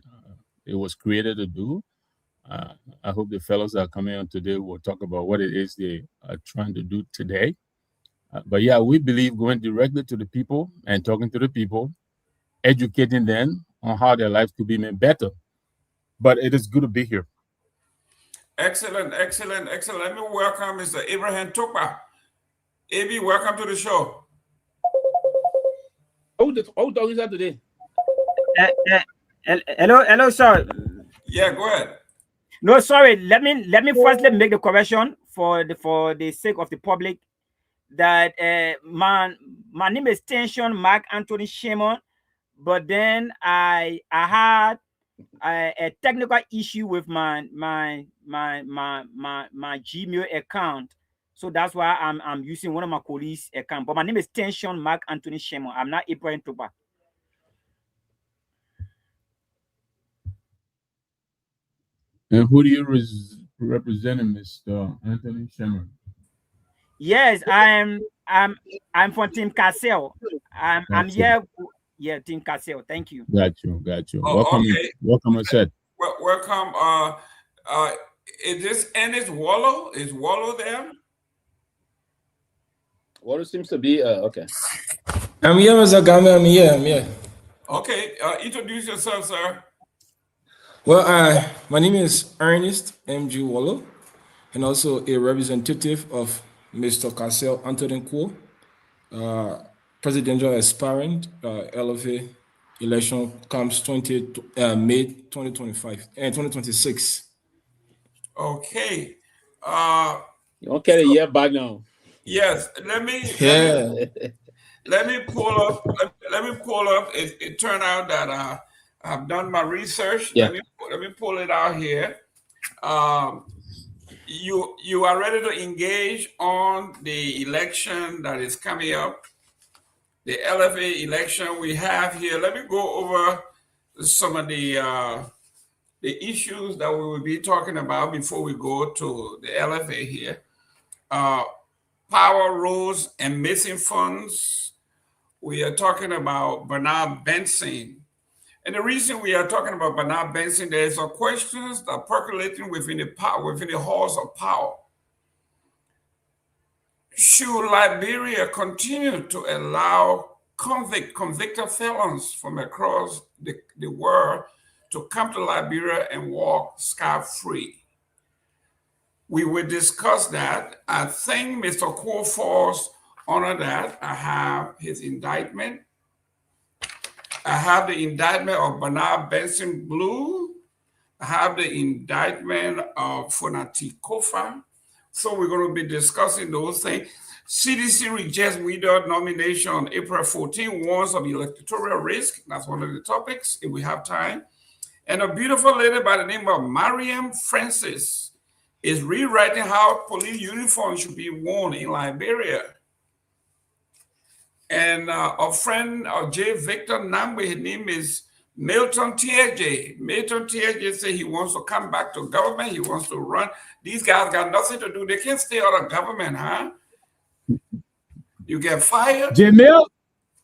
it was created to do. I hope the fellows that are coming on today will talk about what it is they are trying to do today. But yeah, we believe going directly to the people and talking to the people, educating them on how their lives could be made better. But it is good to be here. Excellent. Let me welcome Mr. Abraham Topa. AB, welcome to the show. How dog is that today? Hello, sir. Yeah, go ahead. No, sorry. Let me firstly make the correction for the sake of the public that my name is Tension Mark Anthony Shimon, but then I had a technical issue with my Gmail account. So that's why I'm using one of my colleagues' account. But my name is Tension Mark Anthony Shemo. I'm not Ibrahim Toba. And who do you represent, Mr. Anthony Shemo? Yes, I'm from Team Cassell. I'm here. Yeah, Team Cassell. Thank you. Got you. Oh, Welcome. okay. Welcome, I said. Welcome. Is this Nyenwolo? Is Wallo there? Wallo seems to be okay. I'm here, Mr. Gayman. I'm here. Okay. Introduce yourself, sir. Well, my name is Ernest M.G. Wallo, and also a representative of Mr. Cassell Anthony Kwoo, presidential aspirant. LFA election comes May 2025 and 2026. Okay. You don't carry a year back now. Yes. Let me pull up. It turned out that I've done my research. Yeah. Let me pull it out here. You are ready to engage on the election that is coming up, the LFA election we have here. Let me go over some of the issues that we will be talking about before we go to the LFA here. Power, rules, and missing funds. We are talking about Bernard Benson. And the reason we are talking about Bernard Benson, there is some questions that are percolating within the halls of power. Should Liberia continue to allow convicted felons from across the world to come to Liberia and walk scot-free? We will discuss that. I think Mr. Kwoo falls under that. I have his indictment. I have the indictment of Bernard Benson Blue. I have the indictment of Fonati Kofa. So we're going to be discussing those things. CDC rejects Widow nomination on April 14, warns of electoral risk. That's one of the topics, if we have time. And a beautiful lady by the name of Myean Francis is rewriting how police uniforms should be worn in Liberia. And a friend of J. Victor Nagbe, his name is Milton TJ. Milton TJ said he wants to come back to government. He wants to run. These guys got nothing to do. They can't stay out of government, huh? You get fired. Jamil?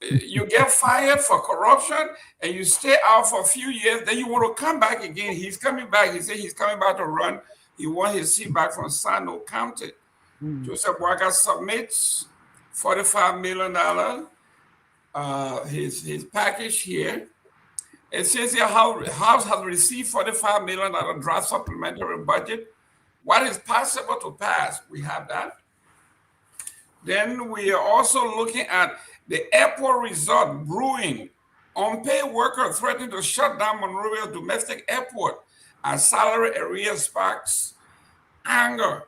You get fired for corruption and you stay out for a few years. Then you want to come back again. He's coming back. He said he's coming back to run. He wants his seat back from Sano County. Joseph Boakai submits $45 million, his package here. It says here how House has received $45 million draft supplementary budget. What is possible to pass? We have that. Then we are also looking at the airport resort brewing. Unpaid worker threatening to shut down Monrovia's domestic airport as salary arrears sparks anger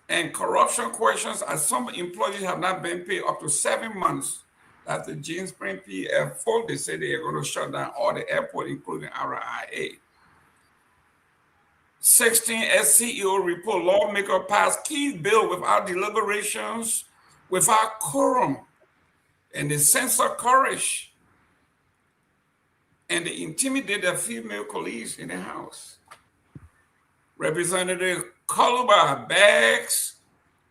and corruption questions as some employees have not been paid up to 7 months. That's the Gene Spring PF fault. They say they are going to shut down all the airport, including RIA. 16 SCEO report, lawmaker passed key bill without deliberations, without quorum, and they censor courage, and they intimidate their female colleagues in the House. Representative Kehleboe begs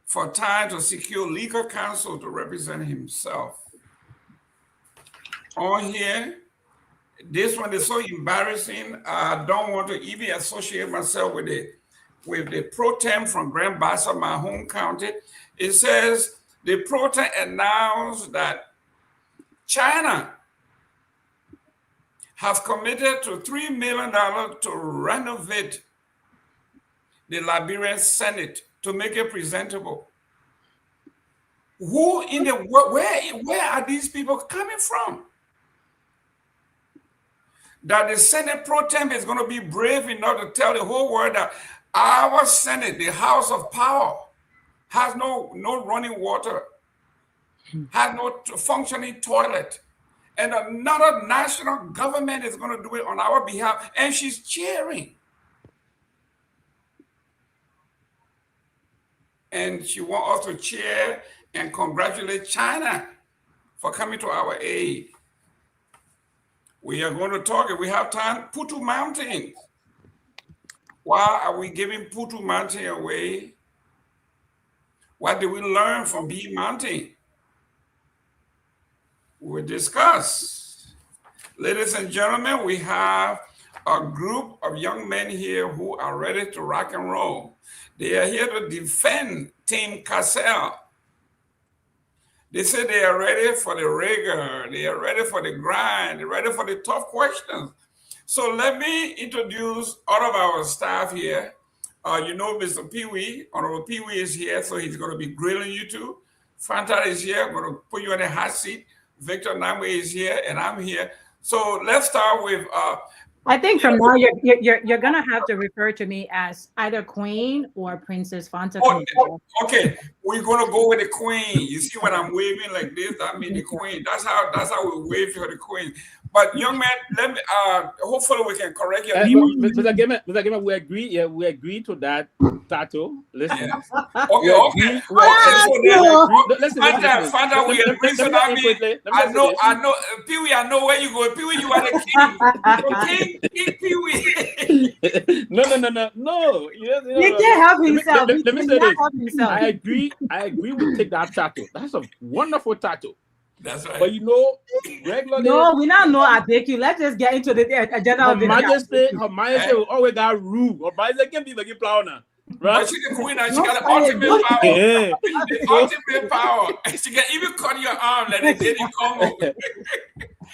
for time to secure legal counsel to represent himself. On here, this one is so embarrassing. I don't want to even associate myself with the pro tem from Grand Bassa, my home county. It says the pro tem announced that China has committed to $3 million to renovate the Liberian Senate to make it presentable. Who in the world, where are these people coming from? That the Senate pro tem is going to be brave enough to tell the whole world that our Senate, the House of Power, has no running water, has no functioning toilet, and another national government is going to do it on our behalf, and she's cheering. And she wants us to cheer and congratulate China for coming to our aid. We are going to talk, if we have time, Putu Mountain. Why are we giving Putu Mountain away? What did we learn from B Mountain? We'll discuss. Ladies and gentlemen, we have a group of young men here who are ready to rock and roll. They are here to defend Team Cassell. They say they are ready for the rigor, they are ready for the grind, they're ready for the tough questions. So let me introduce all of our staff here. You know Mr. Pewee, Honorable Pewee is here, so he's going to be grilling you too. Fanta is here, I'm going to put you in a hot seat. Victor Nagbe is here, and I'm here. So let's start with I think from now you're gonna have to refer to me as either Queen or Princess Fanta. Oh, okay, we're gonna go with the Queen. You see when I'm waving like this, that means the Queen. That's how we wave for the Queen. But young man, let me hopefully we can correct your name. Mr. Gayman, we agree. Yeah, we agree to that title. Listen. Yes. Okay. Listen. Fanta, we agree. So that means I know, Pewee. I know where you go. Pewee, you are the king. King Pewee. No. He can't help himself. Let me say this. I agree. We take that title. That's a wonderful title. That's right. But you know, regularly. No, we now know I beg you. Let's just get into the agenda of the Her Majesty will always got rule. Her Majesty can be like a plow now. Right? But she's the queen and she got the ultimate power. Yeah. The ultimate power. She can even cut your arm like they did in Congo.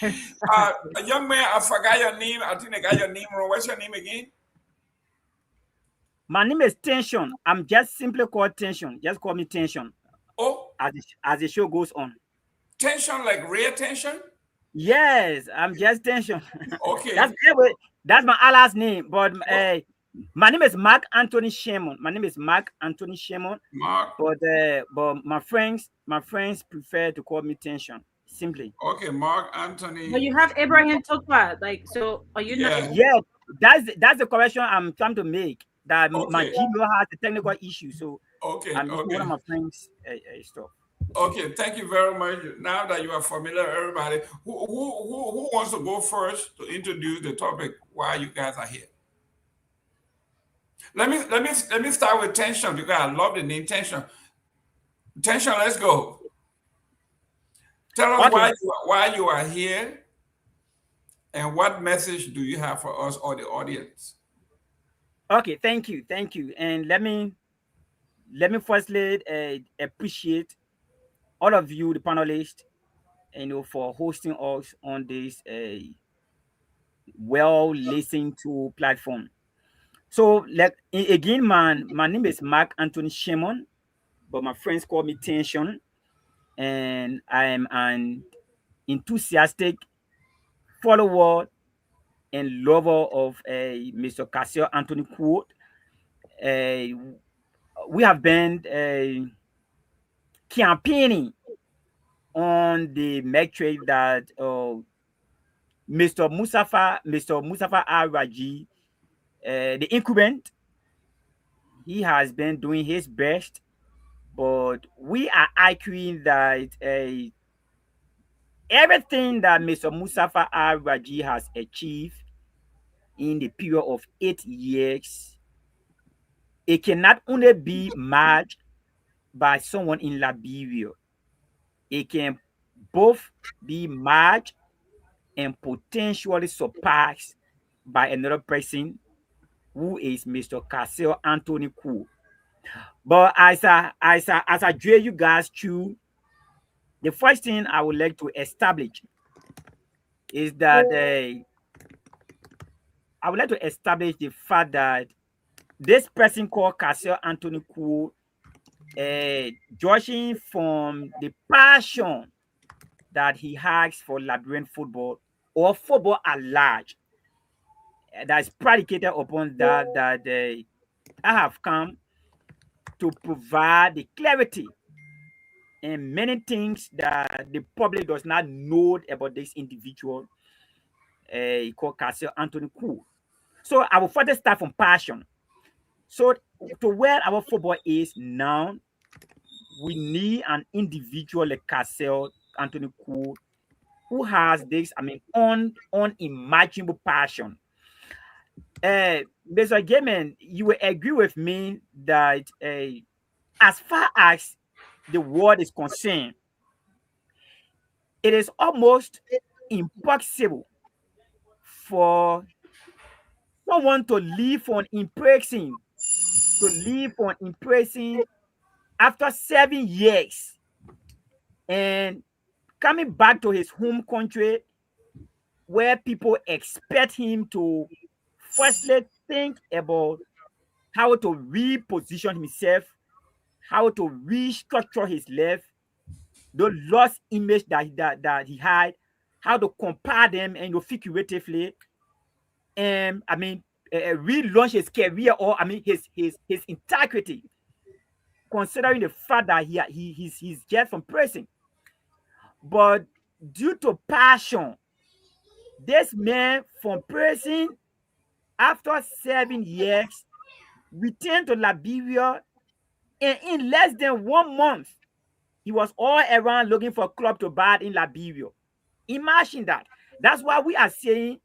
A young man, I forgot your name. I think I got your name wrong. What's your name again? My name is Tension. I'm just simply called Tension. Just call me Tension. Oh. As the show goes on. Tension, like real tension? Yes, I'm just Tension. Okay. That's my last name. But my name is Mark Anthony Shemon. Mark. But my friends prefer to call me Tension. Simply. Okay, Mark Anthony. But you have Abraham Tokwa. Like, so are you not? Yeah, that's the correction I'm trying to make. that my Okay. Gmail has a technical issue. So Okay. I'm using one of Okay. my friends' stuff. Okay. Thank you very much. Now that you are familiar, everybody, who wants to go first to introduce the topic while you guys are here? Let me start with tension because I love the name tension. Tension, let's go. Tell us Okay. why you are here and what message do you have for us or the audience? Okay, thank you, and let me firstly appreciate all of you, the panelists, for hosting us on this well listened to platform. So, again, my name is Mark Anthony Shimon, but my friends call me Tension, and I am an enthusiastic follower and lover of Mr. Cassio Anthony Quote. We have been campaigning on the metric that Mr. Mustafa Al-Raji, the incumbent, he has been doing his best, but we are arguing that everything that Mr. Mustafa Al-Raji has achieved in the period of 8 years, it cannot only be matched by someone in Liberia. It can both be matched and potentially surpassed by another person who is Mr. Cassio Anthony Quo. But as I drill you guys through, the first thing I would like to establish is that I would like to establish the fact that this person called Cassio Anthony Quo, judging from the passion that he has for Liberian football or football at large, that is predicated upon that I have come to provide the clarity and many things that the public does not know about this individual called Cassio Anthony Quo. So I will further start from passion. So to where our football is now, we need an individual like Cassio Anthony Quo who has this, unimaginable passion. Mr. Gayman, you will agree with me that as far as the world is concerned, it is almost impossible for someone to leave on impressing, after 7 years and coming back to his home country where people expect him to firstly think about how to reposition himself, how to restructure his life, the lost image that he had, how to compare them and figuratively, and relaunch his career or his integrity, considering the fact that he's just from prison. But due to passion, this man from prison, after 7 years, returned to Liberia, and in less than 1 month, he was all around looking for a club to buy in Liberia. Imagine that. That's why we are saying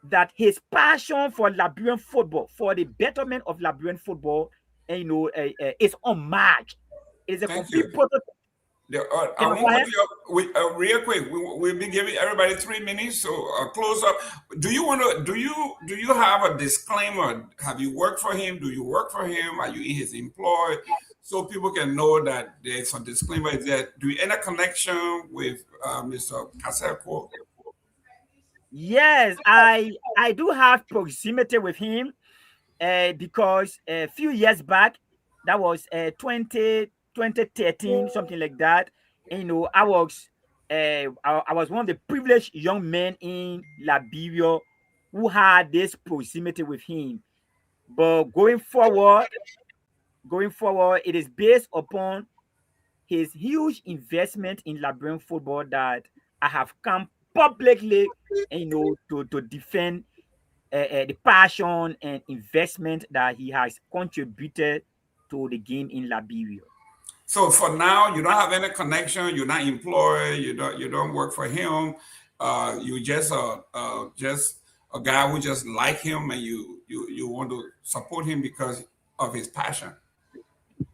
that his passion for Liberian football, for the betterment of Liberian football, is unmatched. It is a complete prototype. I want to real quick. We'll be giving everybody 3 minutes, so close up. Do you have a disclaimer? Have you worked for him? Do you work for him? Are you in his employ? So people can know that there's a disclaimer. Is that do you any connection with Mr. Cassio? Yes, I do have proximity with him because a few years back, that was 2013, something like that. And, I was one of the privileged young men in Liberia who had this proximity with him. But going forward, it is based upon his huge investment in Liberian football that I have come publicly, to defend the passion and investment that he has contributed to the game in Liberia. So for now, you don't have any connection. You're not employed. You don't work for him. You just a guy who just like him, and you want to support him because of his passion.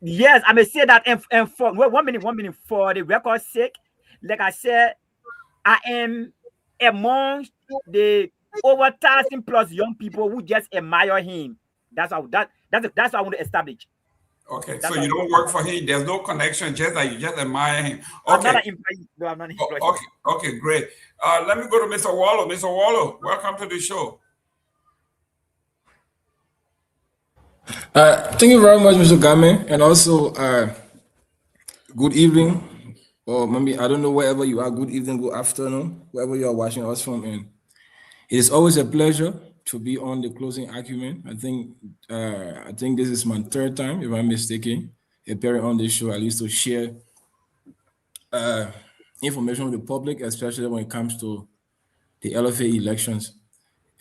Yes, I may say that. And for 1 minute, for the record's sake, like I said, I am among the over 1,000 plus young people who just admire him. That's how what I want to establish. Okay, so you don't work for him. There's no connection. Just that you just admire him. Okay. I'm not an employee. No, I'm not an employee. Okay, great. Let me go to Mr. Wallo. Mr. Wallo, welcome to the show. Thank you very much, Mr. Gayman, and also good evening, or maybe I don't know wherever you are. Good evening, good afternoon, wherever you are watching us from. And it is always a pleasure to be on the closing argument. I think this is my third time, if I'm mistaken, appearing on this show, at least to share information with the public, especially when it comes to the LFA elections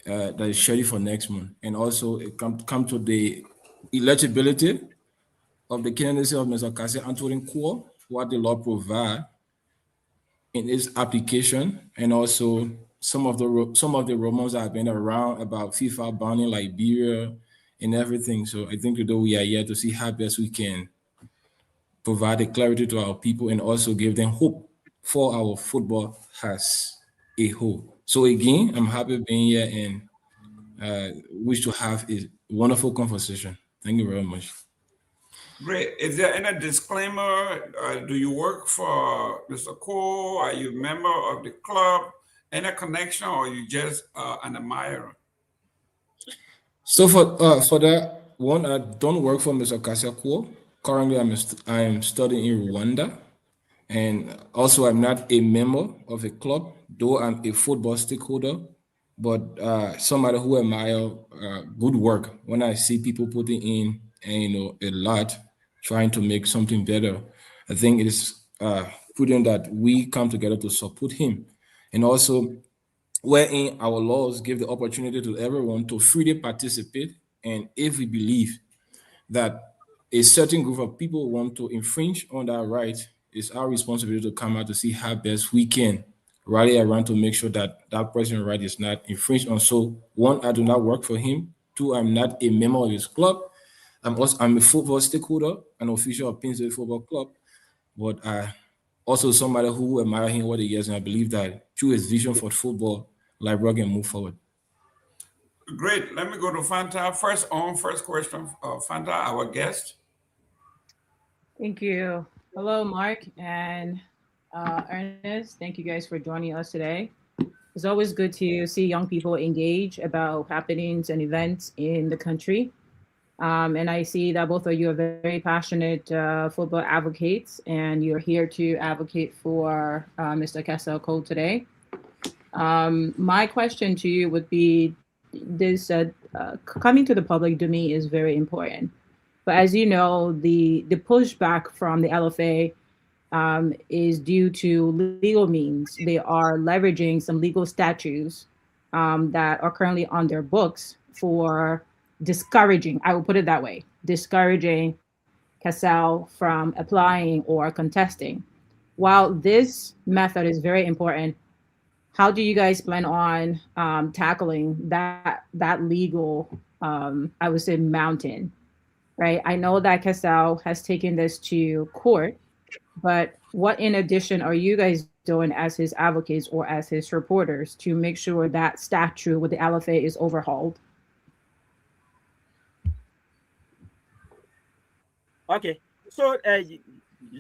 that is scheduled for next month, and also it come to the eligibility of the candidacy of Mr. Kasel Antonin Quo, what the law provide in its application, and also some of the rumors that have been around about FIFA banning Liberia and everything. So I think today we are here to see how best we can provide the clarity to our people and also give them hope for our football as a whole. So again, I'm happy being here and wish to have a wonderful conversation. Thank you very much. Great. Is there any disclaimer? Do you work for Mr. Cole? Are you a member of the club? Any connection, or you just an admirer? So for that one, I don't work for Mr. Kasel Quo. Currently, I am studying in Rwanda, and also I'm not a member of a club, though I'm a football stakeholder. But somebody who admire good work. When I see people putting in, a lot, trying to make something better, I think it is prudent that we come together to support him, and also wherein our laws give the opportunity to everyone to freely participate. And if we believe that a certain group of people want to infringe on that right, it's our responsibility to come out to see how best we can rally around to make sure that that person's right is not infringed on. So one, I do not work for him. Two, I'm not a member of his club. I'm a football stakeholder, an official of Painsville Football Club, but I also somebody who admire him over the years, and I believe that through his vision for football, Liberia can move forward. Great. Let me go to Fanta. First question, Fanta, our guest. Thank you. Hello, Mark and Ernest. Thank you guys for joining us today. It's always good to see young people engage about happenings and events in the country. And I see that both of you are very passionate football advocates, and you're here to advocate for Mr. Kasel Cole today. My question to you would be this, coming to the public domain is very important. But as you know, the pushback from the LFA is due to legal means. They are leveraging some legal statutes that are currently on their books for discouraging, I will put it that way, discouraging Kasel from applying or contesting. While this method is very important, how do you guys plan on tackling that legal, I would say, mountain, right? I know that Kasel has taken this to court, but what in addition are you guys doing as his advocates or as his reporters to make sure that statute with the LFA is overhauled? Okay, so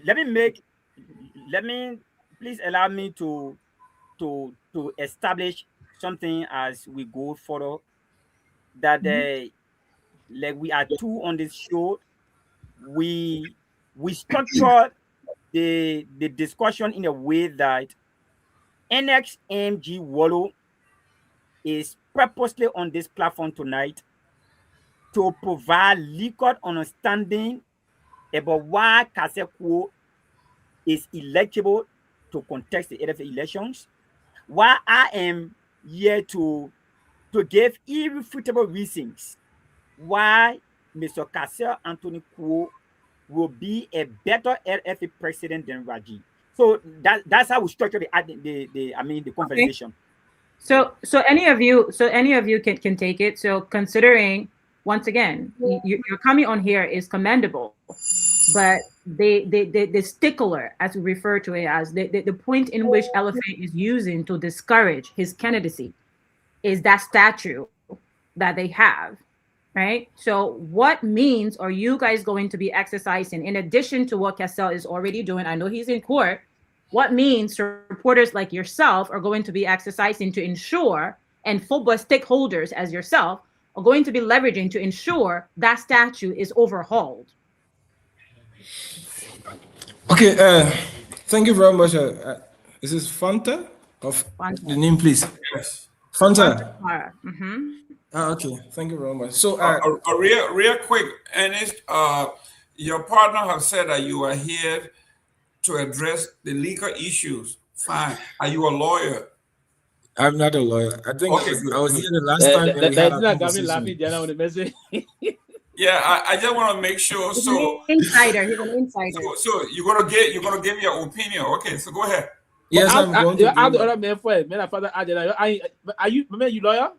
let me please allow me to establish something as we go further, that like we are two on this show, we structure the discussion in a way that Nyenwolo is purposely on this platform tonight to provide legal understanding about why Kasel Quo is eligible to contest the LFA elections, why I am here to to give irrefutable reasons why Mr. Cassel Anthony Kuo will be a better LFA president than Raji. So that's how we structure the conversation. Okay. So any of you can take it. So considering, once again, your coming on here is commendable, but the stickler, as we refer to it as, the point in which LFA is using to discourage his candidacy is that statue that they have, right? So what means are you guys going to be exercising in addition to what Cassel is already doing? I know he's in court. What means reporters like yourself are going to be exercising to ensure, and football stakeholders as yourself are going to be leveraging to ensure that statue is overhauled? Okay, thank you very much. Is this Fanta? Fanta. The name, please. Yes. Fanta. Mm-hmm. Okay, thank you very much. So, real quick, Ernest, your partner has said that you are here to address the legal issues. Fine. Are you a lawyer? I'm not a lawyer. I think okay, I was here the last time. Yeah, I just want to make sure. He's so an insider. He's an insider. So you're gonna give me your opinion. Okay, so go ahead. Yes, I'm going to. Are you lawyer?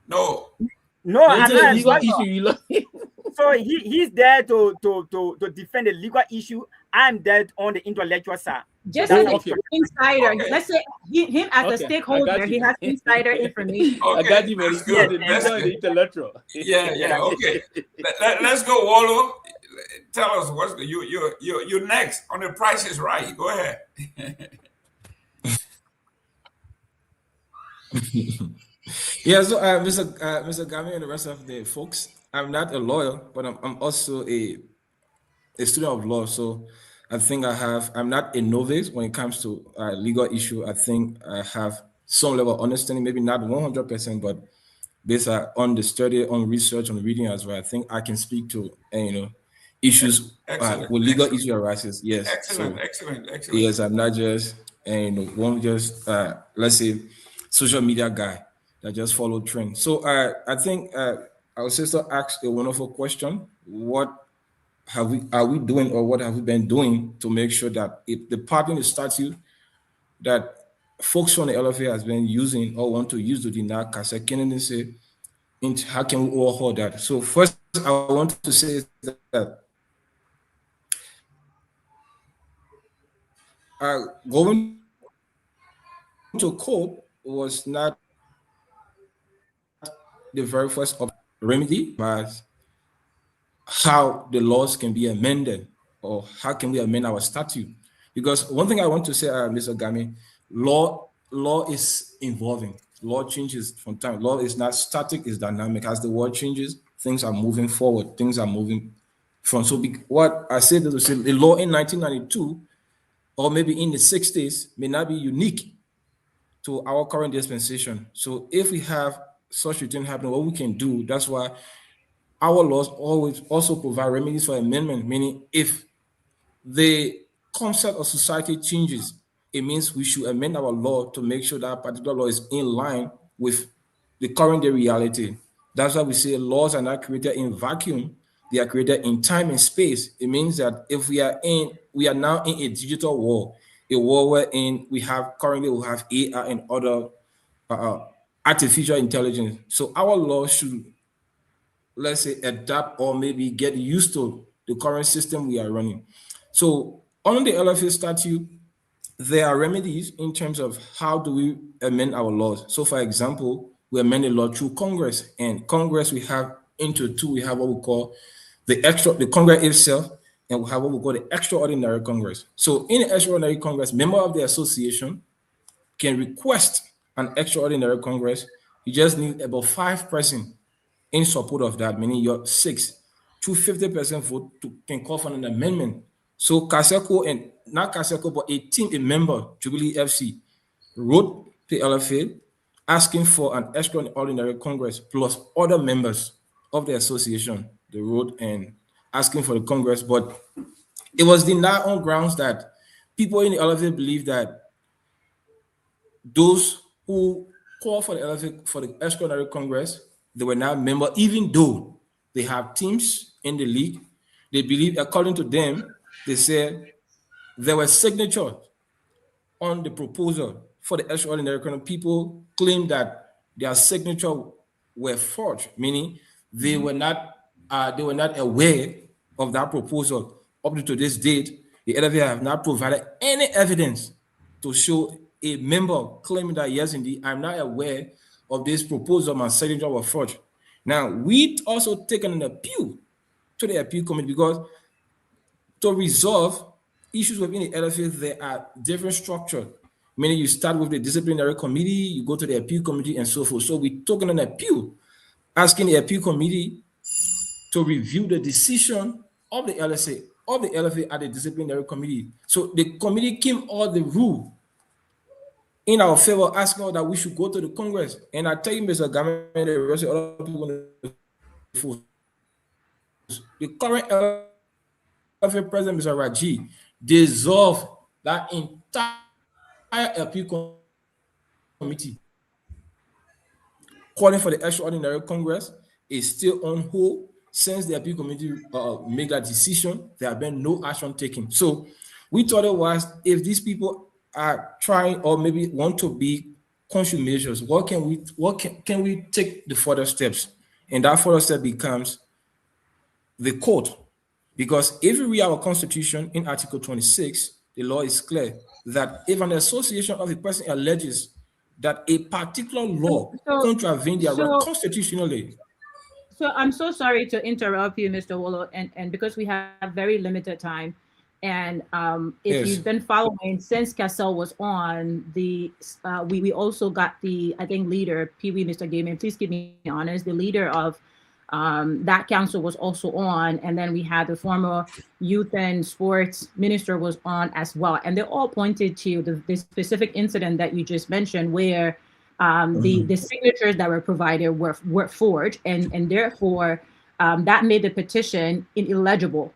No. No, I'm not. Legal issue. So he's there to defend the legal issue. I'm there on the intellectual side. Just an insider. Okay. Let's say him as a stakeholder, he has insider information. I got you, man. That's good. The intellectual. Yeah. Okay. Let's go, Wallo. Tell us what's you're next on The Price is Right. Go ahead. Yeah. So, Mr. Gayman and the rest of the folks, I'm not a lawyer, but I'm also a student of law. So I think I'm not a novice when it comes to legal issue. I think I have some level of understanding, maybe not 100%, but based on the study, on research, on reading as well, I think I can speak to, issues with legal issue arises. Yes. Excellent. Yes, I'm not just, let's say, social media guy that just follow trends. So I think our sister asked a wonderful question. What are we doing, or what have we been doing to make sure that if the part in the statute that folks from the LFA has been using or want to use to deny Cassel candidacy, how can we overhaul that? So first, I want to say that going to court was not the very first remedy, but how the laws can be amended, or how can we amend our statute. Because one thing I want to say, Mr. Gayman, law is evolving. Law changes from time. Law is not static, it's dynamic. As the world changes, things are moving forward, things are moving from. So what I said is the law in 1992, or maybe in the 60s, may not be unique to our current dispensation. So if we have such a thing happening, what we can do, that's why our laws always also provide remedies for amendment, meaning if the concept of society changes, it means we should amend our law to make sure that particular law is in line with the current day reality. That's why we say laws are not created in vacuum, they are created in time and space. It means that if we are now in a digital world, a world wherein we have AI and other artificial intelligence. So our law should, let's say, adapt or maybe get used to the current system we are running. So on the LFA statute, there are remedies in terms of how do we amend our laws. So for example, we amend the law through Congress, and Congress we have into two. We have what we call the Congress itself, and we have what we call the extraordinary Congress. So in the extraordinary Congress, member of the association can request an extraordinary Congress. You just need about 5% in support of that, meaning you're 6 to 50% vote can call for an amendment. So Kaseko, and not Kaseko, but a member, Jubilee FC, wrote the LFA asking for an extraordinary Congress plus other members of the association. They wrote and asking for the Congress, but it was denied on grounds that people in the LFA believe that those who call for the LFA for the extraordinary Congress. They were not member, even though they have teams in the league. They believe, according to them, they said there were signatures on the proposal for the extraordinary Congress. People claim that their signature were forged, meaning they were not aware of that proposal. Up to this date, the LFA have not provided any evidence to show a member claiming that, yes, indeed, I'm not aware of this proposal, my signature was forged. Now, we also taken an appeal to the appeal committee because to resolve issues within the LFA, there are different structures. Meaning you start with the disciplinary committee, you go to the appeal committee and so forth. So we took an appeal, asking the appeal committee to review the decision of the LFA at the disciplinary committee. So the committee came all the rule in our favor, asking us that we should go to the Congress. And I tell you, Mr. Gayman, the rest of other people, the current LFA president, Mr. Raji, dissolved that entire appeal committee. Calling for the extraordinary Congress is still on hold. Since the appeal committee made that decision, there have been no action taken. So we thought it was, if these people are trying or maybe want to be consummations, what can we take the further steps? And that further step becomes the court. Because if we read our constitution in Article 26, the law is clear that if an association of a person alleges that a particular law contravenes their right constitutionally. So I'm so sorry to interrupt you, Mr. Wolo, and because we have very limited time, and if you've been following since Cassell was on, we also got the, I think, leader, Pewee, Mr. Gayman, please keep me honest, the leader of that council was also on, and then we had the former youth and sports minister was on as well, and they all pointed to the specific incident that you just mentioned where the signatures that were provided were forged, and therefore that made the petition illegible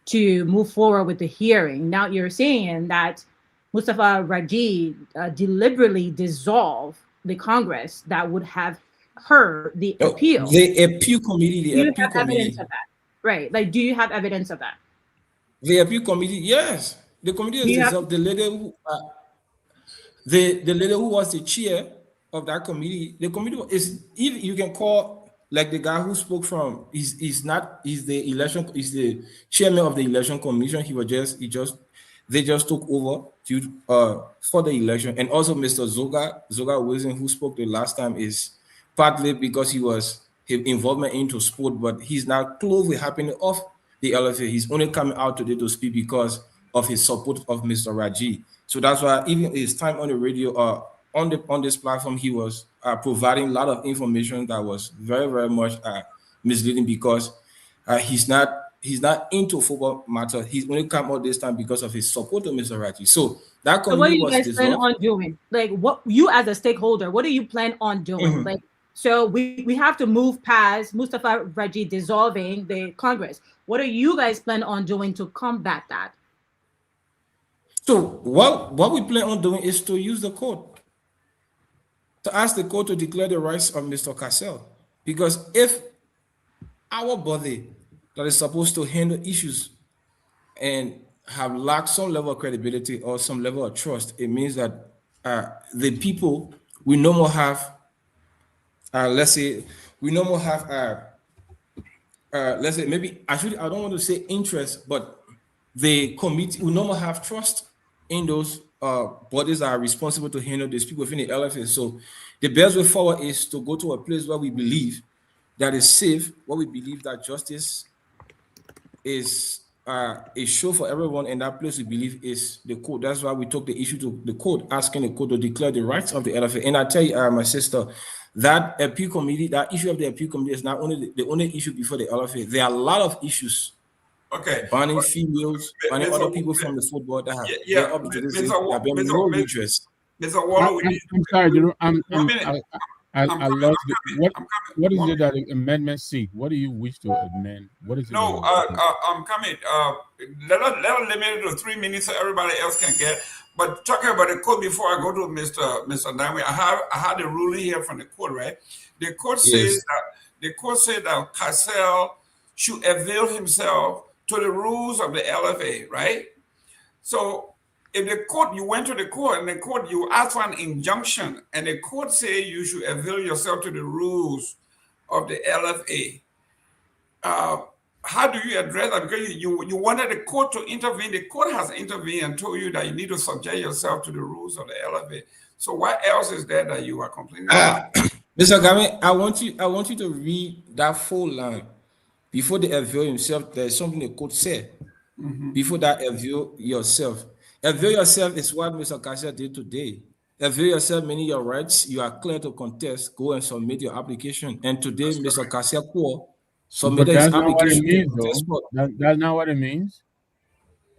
to move forward with the hearing. Now you're saying that Mustafa Raji deliberately dissolved the Congress that would have heard the appeal. The appeal committee. Do you have evidence of that? Right. Like, do you have evidence of that? The appeal committee, yes. The committee is dissolved. The lady who was the chair of that committee, the committee is, if you can call, like the guy who spoke from, he's the chairman of the election commission. They just took over for the election. And also Mr. Zoga Wilson, who spoke the last time, is partly because his involvement into sport, but he's not close with happening of the LFA. He's only coming out today to speak because of his support of Mr. Raji. So that's why even his time on the radio, on this platform, he was providing a lot of information that was very, very much misleading because he's not into football matter. He's only come out this time because of his support of Mr. Raji. So that committee, so what do you guys plan on doing? Like, what you as a stakeholder, what do you plan on doing? Like, so we have to move past Mustafa Raji dissolving the Congress. What do you guys plan on doing to combat that? So what we plan on doing is to use the court, to ask the court to declare the rights of Mr. Cassell. Because if our body that is supposed to handle issues and have lacked some level of credibility or some level of trust, it means that the people we no more have, let's say maybe I don't want to say interest, but the committee will no more have trust in those bodies that are responsible to handle these people within the LFA. So the best way forward is to go to a place where we believe that is safe, where we believe that justice is a show for everyone, and that place we believe is the court. That's why we took the issue to the court, asking the court to declare the rights of the LFA. And I tell you, my sister, that appeal committee, that issue of the appeal committee is not only the only issue before the LFA. There are a lot of issues. Okay. Banning females, banning other people from the football that have been no interest. Mr. Wolo, I'm sorry, Jerome. I lost it. What is it that amendment seek? What do you wish to amend? What is it? No, I'm coming. Let us limit it to 3 minutes so everybody else can get. But talking about the court before I go to Mr. Nagbe, I had a ruling here from the court, right? The court says that Cassell should avail himself to the rules of the LFA, right? So if the court, you went to the court and the court, you asked for an injunction and the court say you should avail yourself to the rules of the LFA. How do you address that? Because you wanted the court to intervene. The court has intervened and told you that you need to subject yourself to the rules of the LFA. So what else is there that you are complaining about? Mr. Gayman, I want you to read that full line. Before they avail himself, there is something the court said. Before that, avail yourself. Avail yourself is what Mr. Kasia did today. Avail yourself, meaning your rights, you are clear to contest, go and submit your application. And today, Mr. Kasia submitted his application. That's not what it means.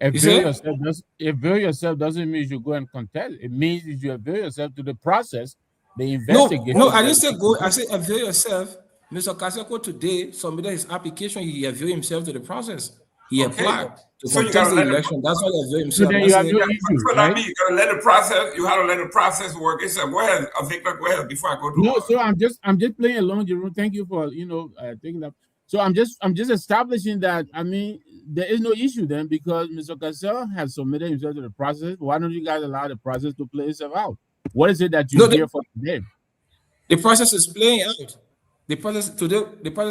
Avail yourself doesn't mean you go and contest. It means you avail yourself to the process, the investigation. No, I didn't say go. I said avail yourself. Mr. Kaseko today submitted his application. He availed himself to the process. He applied to contest the election. That's why he availed himself. So then you have no issue, so that means you gotta let the process. You have to let the process work. It's go ahead, Victor. Go ahead before I go to. No, so I'm just playing along, Jerome. Thank you for taking that. So I'm just establishing that. I mean, there is no issue then because Mr. Cassell has submitted himself to the process. Why don't you guys allow the process to play itself out? What is it that you hear for today? The process is playing out. The process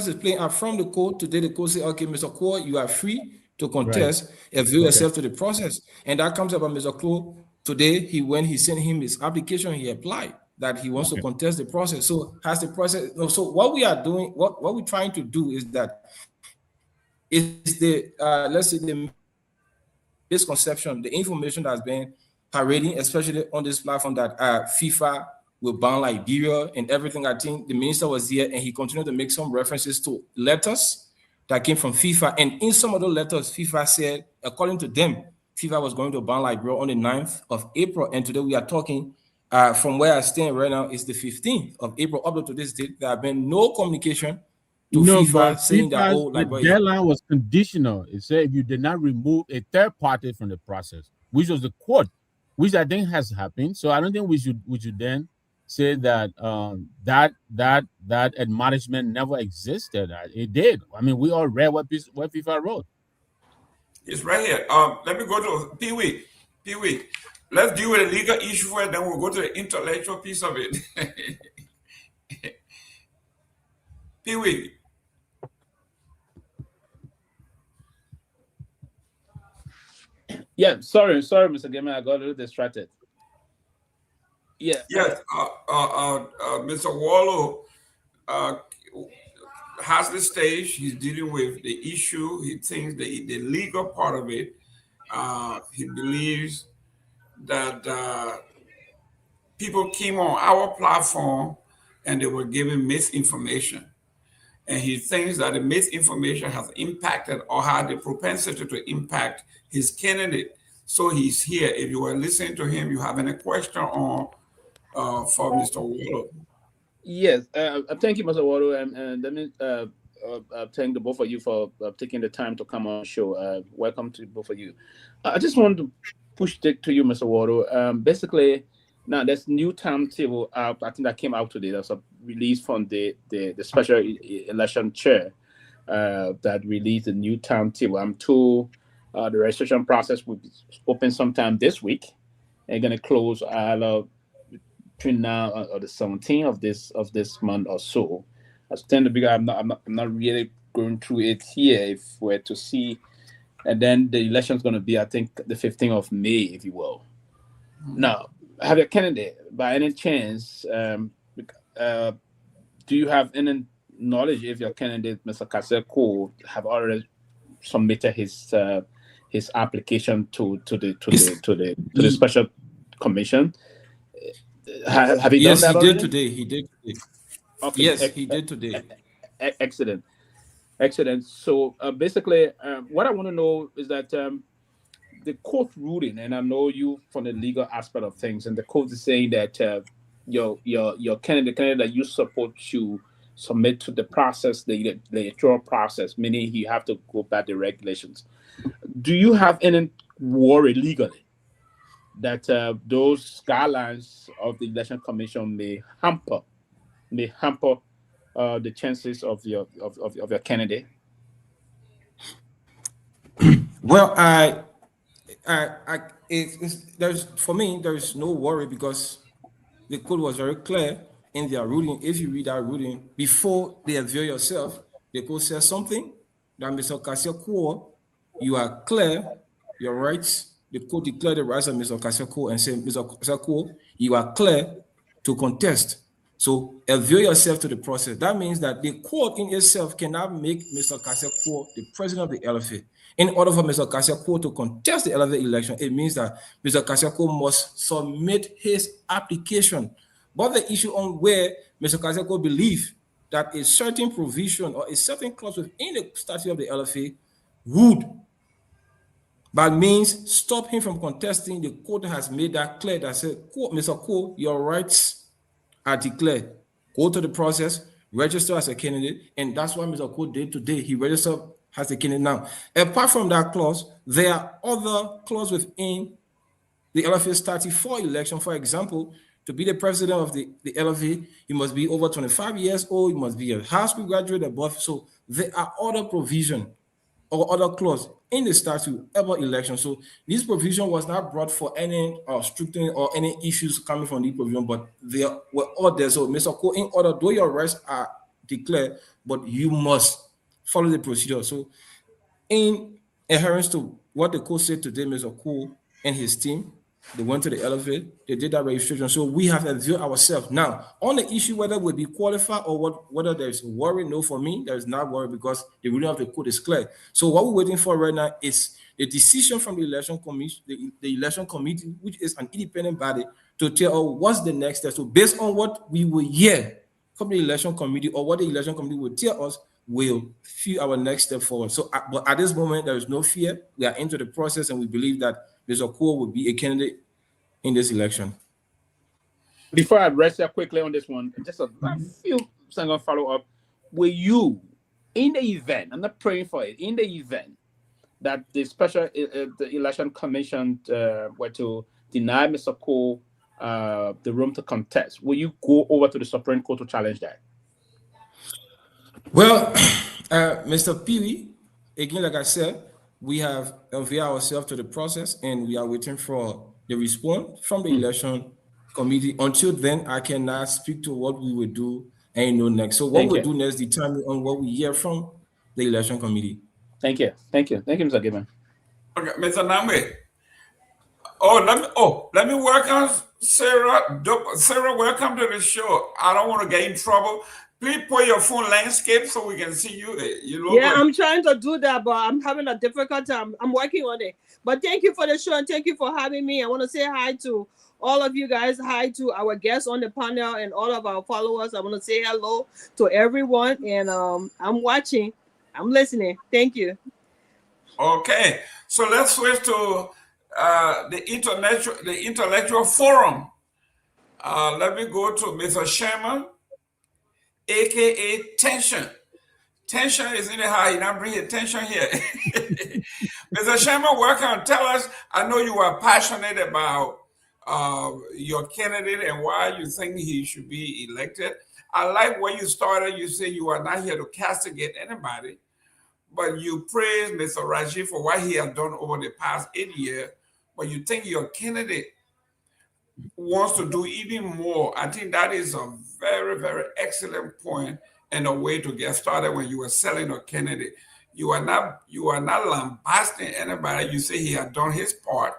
is playing out from the court. Today, the court said, okay, Mr. Kwo, you are free to contest, avail yourself to the process. And that comes about Mr. Kwo. Today, when he sent him his application, he applied that he wants to contest the process. So has the process, so what we are doing, what we're trying to do is that is the, let's say the misconception, the information that's been parading, especially on this platform that FIFA will ban Liberia and everything. I think the minister was here and he continued to make some references to letters that came from FIFA. And in some of those letters, FIFA said, according to them, FIFA was going to ban Liberia on the 9th of April. And today we are talking from where I stand right now is the 15th of April. Up to this date, there have been no communication to FIFA saying that the deadline was conditional. It said if you did not remove a third party from the process, which was the court, which I think has happened. So I don't think we should then say that that admonishment never existed. It did. I mean, we all read what FIFA wrote. It's right here. Let me go to Pewee. Pewee, let's deal with the legal issue first, then we'll go to the intellectual piece of it. Pewee. Yeah, sorry, Mr. Gayman, I got a little distracted. Yeah. Yes, Mr. Nyenwolo has the stage. He's dealing with the issue. He thinks the legal part of it. He believes that people came on our platform and they were given misinformation. And he thinks that the misinformation has impacted or had the propensity to impact his candidate. So he's here. If you are listening to him, you have any question on for Mr. Nyenwolo? Yes, thank you, Mr. Nyenwolo, and let me thank the both of you for taking the time to come on the show. Welcome to both of you. I just want to push it to you, Mr. Nyenwolo. Basically, now there's new timetable out. I think that came out today. There's a release from the special election chair that released a new timetable. I'm told the registration process will be open sometime this week and going to close between now or the 17th of this month or so. I tend to be. I'm not really going through it here. If we're to see, and then the election is going to be, I think, the 15th of May, if you will. Now, have a candidate by any chance? Do you have any knowledge if your candidate, Mr. Kaseko, have already submitted his application to the special commission? Have you done that already? He did today. Okay. Yes, he did today. Excellent. So basically, what I want to know is that the court ruling, and I know you from the legal aspect of things, and the court is saying that your candidate that you support to submit to the process, the electoral process, meaning you have to go by the regulations. Do you have any worry legally that those guidelines of the election commission may hamper the chances of your candidate? Well, for me, there's no worry because the code was very clear in their ruling. If you read that ruling before they avail yourself, the code says something that Mr. Kehleboe, you are clear your rights. The code declared the rights of Mr. Kehleboe and said, Mr. Kehleboe, you are clear to contest. So avail yourself to the process. That means that the court in itself cannot make Mr. Kehleboe the president of the LFA. In order for Mr. Kehleboe to contest the LFA election, it means that Mr. Kehleboe must submit his application. But the issue on where Mr. Kehleboe believes that a certain provision or a certain clause within the statute of the LFA would, by means, stop him from contesting, the court has made that clear that said, Mr. Kehleboe, your rights are declared. Go to the process, register as a candidate, and that's what Mr. Kehleboe did today. He registered as a candidate now. Apart from that clause, there are other clauses within the LFA 34 election. For example, to be the president of the LFA, you must be over 25 years old, you must be a high school graduate above. So there are other provisions or other clause in the statute about election. So this provision was not brought for any restricting or any issues coming from the provision, but they were all there. So Mr. Kehleboe, in order, though your rights are declared, but you must follow the procedure. So in adherence to what the court said today, Mr. Kehleboe and his team, they went to the LFA, they did that registration. So we have availed ourselves. Now, on the issue whether we'll be qualified or whether there's worry, no, for me, there's not worry because the ruling of the court is clear. So what we're waiting for right now is the decision from the election commission, the election committee, which is an independent body, to tell us what's the next step. So based on what we will hear from the election committee or what the election committee will tell us, will feel our next step forward. So, but at this moment, there is no fear. We are into the process, and we believe that Mr. Kehleboe will be a candidate in this election. Before I rest quickly on this one, just a few seconds follow up. Will you, in the event, I'm not praying for it, in the event that the the election commission were to deny Mr. Kehleboe the room to contest, will you go over to the Supreme Court to challenge that? Well, Mr. Pewee, again, like I said, we have availed ourselves to the process and we are waiting for the response from the election committee. Until then, I cannot speak to what we will do and next. So what we'll do next determine on what we hear from the election committee. Thank you. Thank you. Thank you, Mr. Gayman. Okay, Mr. Nagbe. Let me welcome Sarah. Sarah, welcome to the show. I don't want to get in trouble. Please put your phone landscape so we can see you. Yeah, I'm trying to do that, but I'm having a difficult time. I'm working on it. But thank you for the show and thank you for having me. I want to say hi to all of you guys. Hi to our guests on the panel and all of our followers. I want to say hello to everyone. And I'm watching. I'm listening. Thank you. Okay. So let's switch to the intellectual forum. Let me go to Mr. Sherman, aka Tension. Tension is in the high, and I'm bringing tension here. Mr. Sherman, welcome. Tell us, I know you are passionate about your candidate and why you think he should be elected. I like where you started. You say you are not here to castigate anybody, but you praise Mr. Rajiv for what he has done over the past 8 years, but you think your candidate wants to do even more. I think that is a very, very excellent point and a way to get started when you are selling a candidate. You are not lambasting anybody. You say he has done his part,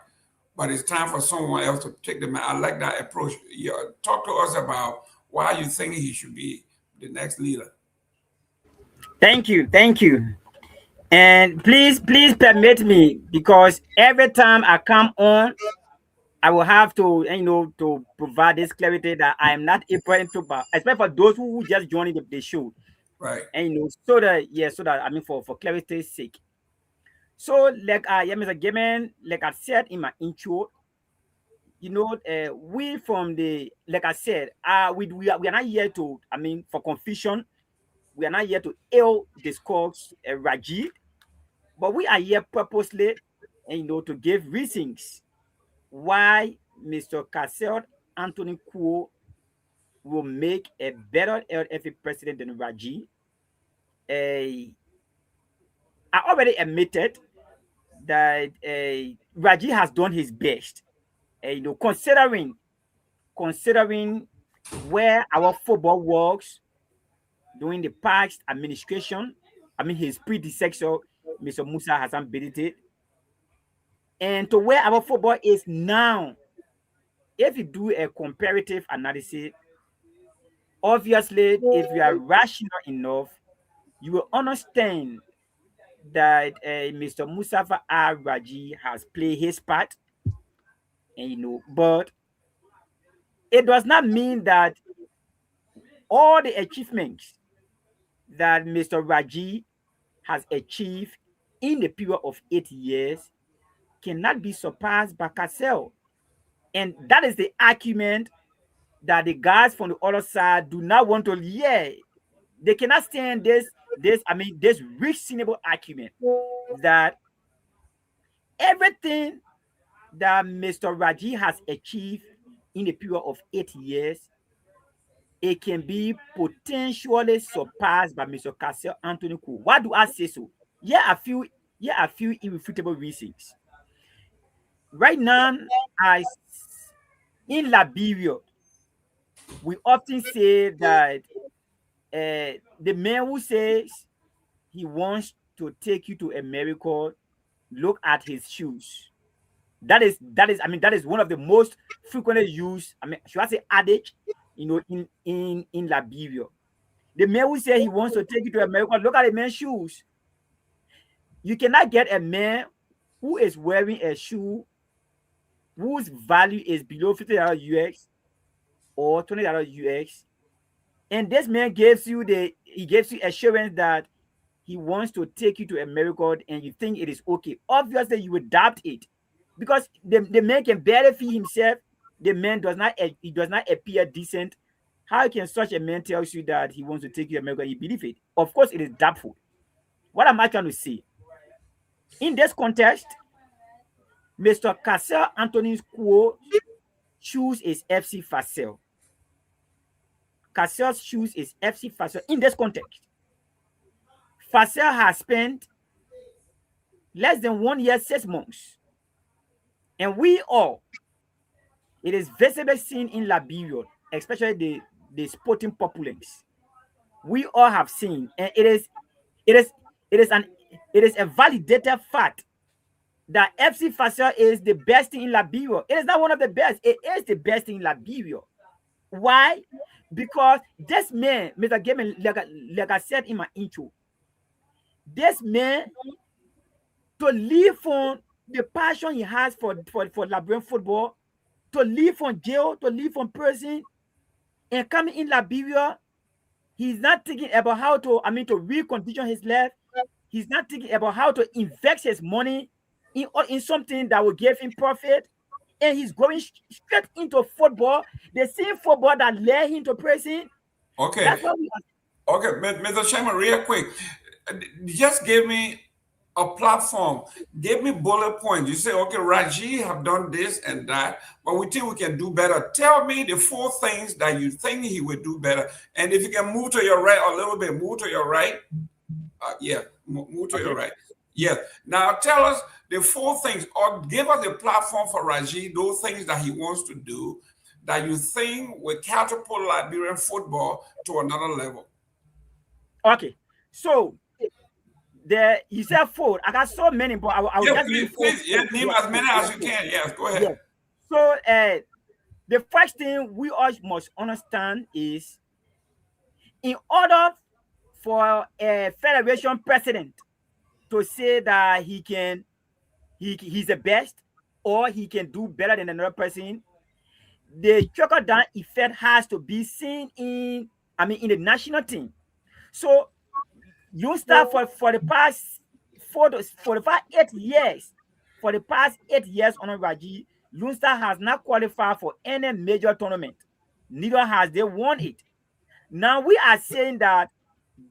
but it's time for someone else to take the man. I like that approach. Talk to us about why you think he should be the next leader. Thank you. Thank you. And please permit me, because every time I come on, I will have to, to provide this clarity that I am not able to, especially for those who just joined the show. Right. And so that for clarity's sake. So like Mr. Gayman, like I said in my intro, we from the, like I said, we are not here to, for confusion. We are not here to ill discourse Raji, but we are here purposely, and to give reasons why Mr. Cassel Anthony Kuo will make a better LFA president than Raji. I already admitted that Raji has done his best. Considering where our football works during the past administration, his predecessor, Mr. Musa Hassan Bedite, and to where our football is now. If you do a comparative analysis, obviously, if you are rational enough, you will understand that Mr. Mustafa Raji has played his part, and but it does not mean that all the achievements that Mr. Raji has achieved in the period of 8 years cannot be surpassed by Cassel. And that is the argument that the guys from the other side do not want to hear. They cannot stand this reasonable argument that everything that Mr. Raji has achieved in the period of 8 years, it can be potentially surpassed by Mr. Cassel Anthony Kuo. Why do I say so? Here are a few irrefutable reasons. Right now, in Liberia, we often say that the man who says he wants to take you to America, look at his shoes. That is one of the most frequently used, should I say adage, in Liberia. The man who says he wants to take you to America, look at the man's shoes. You cannot get a man who is wearing a shoe whose value is below $50 US or $20 US, and this man gives you assurance that he wants to take you to America, and you think it is okay. Obviously, you would doubt it because the man can barely feed himself. The man does not appear decent. How can such a man tell you that he wants to take you to America and you believe it? Of course, it is doubtful. What am I trying to say? In this context, Mr. Cassel Anthony Kuo shoes is FC Facel. Cassel's shoes is FC Facel. In this context, Facel has spent less than 1 year, 6 months. And it is visibly seen in Liberia, especially the sporting populace. We all have seen, and it is a validated fact that FC Facel is the best thing in Liberia. It is not one of the best. It is the best thing in Liberia. Why? Because this man, Mr. Gayman, like I said in my intro, this man, to live from the passion he has for Liberian football, to leave from jail, to leave from prison, and coming in Liberia, he's not thinking about how to recondition his life. He's not thinking about how to invest his money in something that will give him profit. And he's going straight into football, the same football that led him to prison. Okay. That's what we are. Okay, Mr. Chairman, real quick, just give me a platform. Give me bullet points. You say, okay, Raji have done this and that, but we think we can do better. Tell me the 4 things that you think he would do better. And if you can move to your right a little bit, move to your right. Move to your right. Yes. Now tell us the 4 things, or give us a platform for Raji, those things that he wants to do that you think will catapult Liberian football to another level. Okay. So you said 4. I got so many, but I will just name 4. Please, name as many as you can. Yes, go ahead. Yeah. So the first thing we all must understand is, in order for a federation president to say that he's the best or he can do better than another person, the trickle-down effect has to be seen in the national team. So you start for the past 8 years. For the past 8 years on Raji, Lone Star has not qualified for any major tournament. Neither has they won it. Now we are saying that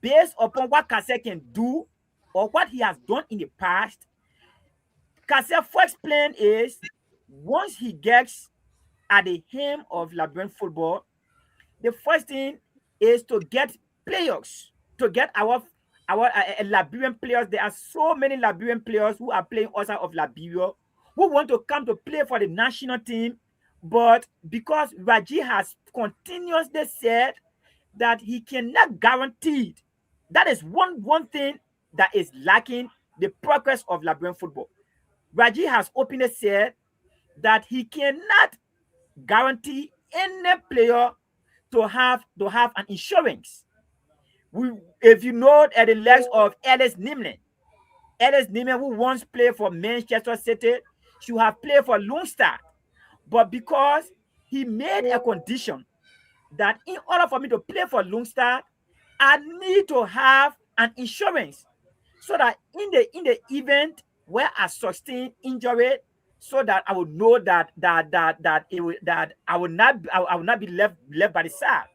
based upon what Kase can do or what he has done in the past, Kase first plan is once he gets at the helm of Liberian football, the first thing is to get players, to get our Liberian players. There are so many Liberian players who are playing outside of Liberia who want to come to play for the national team, but because Raji has continuously said that he cannot guarantee it, that is one thing that is lacking the progress of Liberian football. Raji has openly said that he cannot guarantee any player to have an insurance. If you know at the legs of Ellis Nimlin, who once played for Manchester City, should have played for Lone Star, but because he made a condition that in order for me to play for Lone Star, I need to have an insurance, so that in the event where I sustain injury, so that I will know that I will not be left by the side.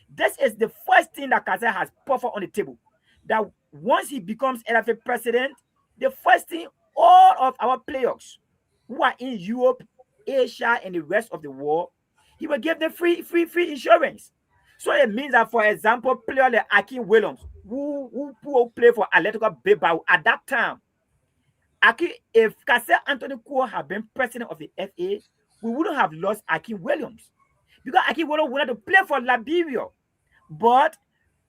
This is the first thing that Kase has put on the table. That once he becomes LFA president, the first thing all of our players who are in Europe, Asia, and the rest of the world, he will give them free insurance. So it means that, for example, players like Akin Williams, who play for Atletico Bilbao at that time, if Kase Anthony Kuo had been president of the FA, we wouldn't have lost Akin Williams, because Akin Williams wanted to play for Liberia. But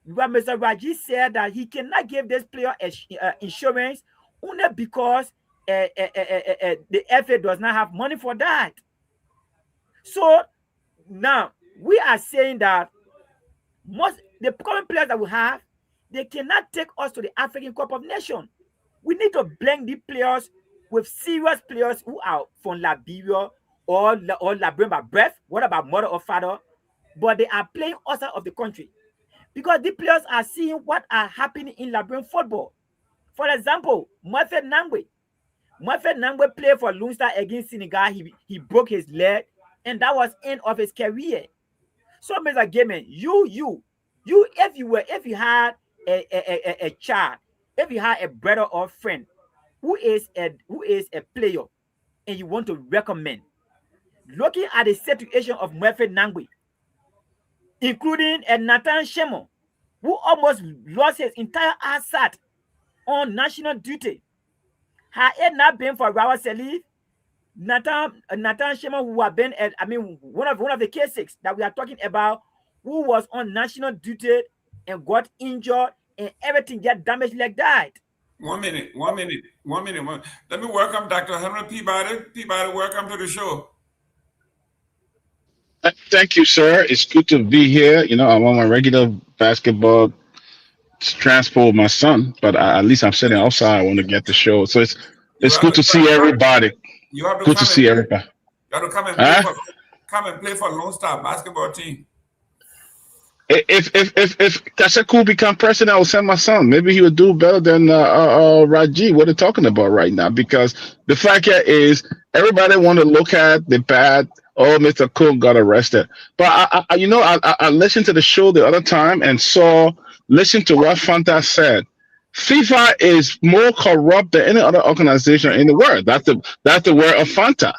Mr. Raji said that he cannot give this player insurance only because the FA does not have money for that. So now we are saying that the current players that we have, they cannot take us to the African Cup of Nations. We need to blend these players with serious players who are from Liberia or Liberian by birth, what about mother or father, but they are playing outside of the country. Because the players are seeing what are happening in Liberian football. For example, Myean Nagbe played for Lone Star against Senegal. He broke his leg, and that was end of his career. So, Mr. Gayman, you, if you had a child, if you had a brother or friend who is a player, and you want to recommend, looking at the situation of Myean Nagbe, including Nathan Shemo, who almost lost his entire asset on national duty, had it not been for Rawa Salif, Nathan Shemo, who have been, one of the cases that we are talking about, who was on national duty and got injured and everything get damaged like that. One minute. Let me welcome Dr. Henry Peabody. Peabody, welcome to the show. Thank you, sir. It's good to be here. You know, I'm on my regular basketball transport with my son, but at least I'm sitting outside. I want to get the show. So it's good to see everybody. You have to good to see everybody. You have to come and play for Lone Star basketball team. If Kaseku become president, I will send my son. Maybe he would do better than Raji. What they're talking about right now, because the fact here is everybody want to look at the bad. Oh, Mr. Cook got arrested. But I listened to the show the other time and listened to what Fanta said. FIFA is more corrupt than any other organization in the world. That's the word of Fanta.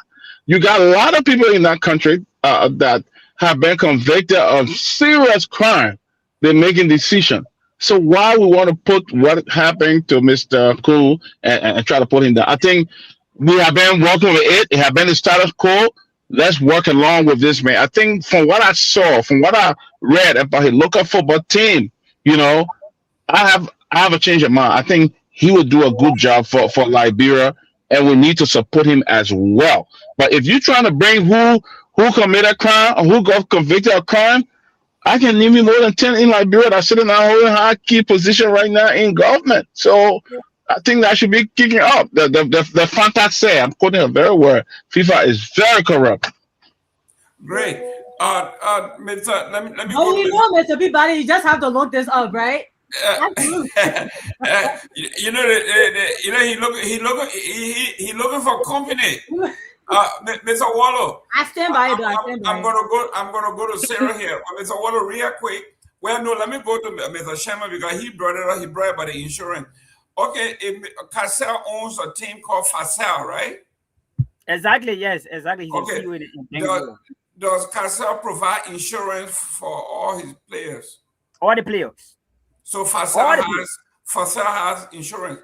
You got a lot of people in that country that have been convicted of serious crime. They're making decisions. So why we want to put what happened to Mr. Cool and try to put him down? I think we have been working with it. It has been the status quo. Let's work along with this, man. I think from what I saw, from what I read about his local football team, I have a change of mind. I think he would do a good job for Liberia, and we need to support him as well. But if you're trying to bring who committed a crime or who got convicted of crime, I can name you more than 10 in Liberia that are sitting in holding high key position right now in government. So I think that should be kicking up. The Fanta say, I'm quoting a very word, FIFA is very corrupt. Great. Mr. Let me oh, you know, Mr. Peabody, you just have to look this up, right? He looking for company. Mr. Wallo. I stand by it. I stand by I'm gonna go to Sarah here. Mr. Wallo, real quick. Well, no, let me go to Mr. Sherman because he brought it up. He brought it about the insurance. Okay, Cassell owns a team called Facel, right? Exactly. Yes. Exactly. He's Okay. a CEO in Does Cassell provide insurance for all his players? All the players. So Facel has insurance.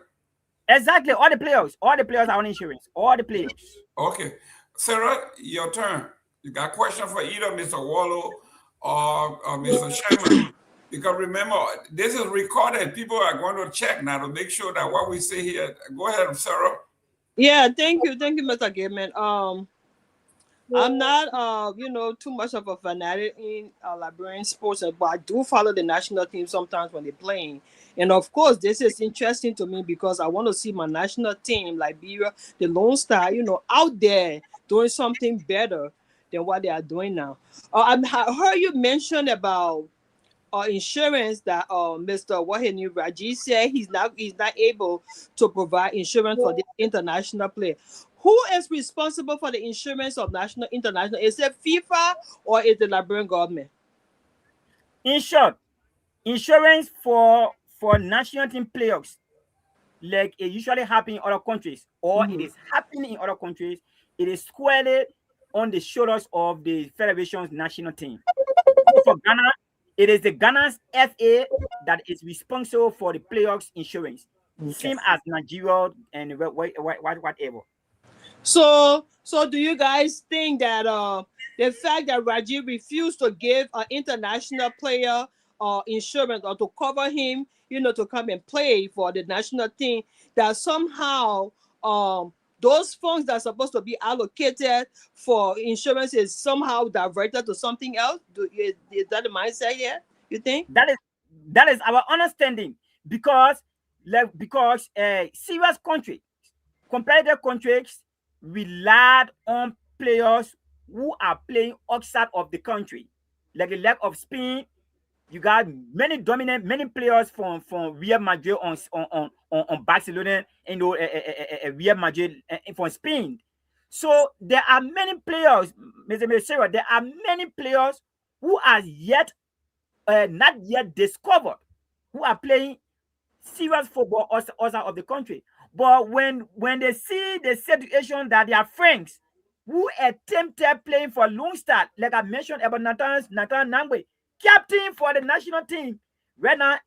Exactly. All the players are on insurance. All the players. Okay. Sarah, your turn. You got a question for either Mr. Wallo or Mr. Sherman. Because remember, this is recorded. People are going to check now to make sure that what we say here. Go ahead, Sarah. Yeah, thank you, Mr. Gayman. I'm not, too much of a fanatic in Liberian sports, but I do follow the national team sometimes when they're playing. And of course, this is interesting to me because I want to see my national team, Liberia, the Lone Star, out there doing something better than what they are doing now. I heard you mention about insurance that Mr. Waheni Raji said he's not able to provide insurance for this international player. Who is responsible for the insurance of international? Is it FIFA or is it the Liberian government? In short, insurance for national team players, like it usually happens in other countries, or it is happening in other countries, it is squarely on the shoulders of the federation's national team. So for Ghana, it is the Ghana's FA that is responsible for the players' insurance, same as Nigeria and whatever. So do you guys think that the fact that Rajiv refused to give an international player insurance or to cover him, to come and play for the national team, that somehow those funds that are supposed to be allocated for insurance is somehow diverted to something else? Is that the mindset here, you think? That is our understanding, because serious country, competitive countries, relied on players who are playing outside of the country. Like the lack of Spain, you got many players from Real Madrid on Barcelona, Real Madrid from Spain. So there are many players, Mr. Sarah, there are many players who are not yet discovered, who are playing serious football outside of the country. But when they see the situation that their friends who attempted playing for Lone Star, like I mentioned about Nathan Nagbe, captain for the national team, right now,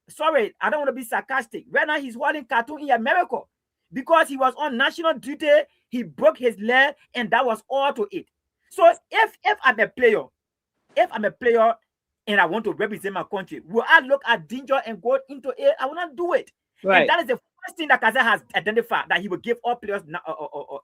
sorry, I don't want to be sarcastic. Right now, he's holding cartoon in America because he was on national duty. He broke his leg, and that was all to it. So if I'm a player, and I want to represent my country, will I look at danger and go into it? I will not do it. Right. And that is the first thing that Kaza has identified, that he will give all players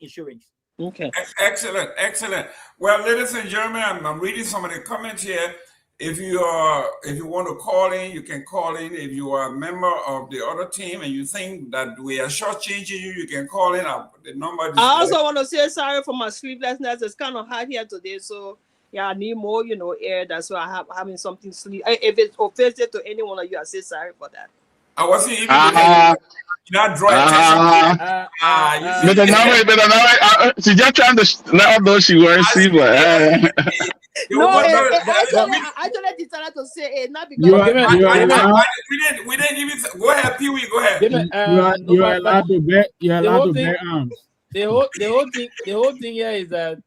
insurance. Okay. Excellent. Well, ladies and gentlemen, I'm reading some of the comments here. If you want to call in, you can call in. If you are a member of the other team and you think that we are shortchanging you, you can call in. The number is I also want to say sorry for my sleeplessness. It's kind of hot here today, so yeah, I need more, air. That's why I'm having something to sleep. If it's offensive to any one of you, I say sorry for that. I wasn't even not drawing attention. She's just trying to let her know she weren't sleeping. No, I just decided to say it, not because we didn't even. Go ahead, Pewee. Go ahead. You are allowed to bear. You are allowed to bear arms. The whole thing here is that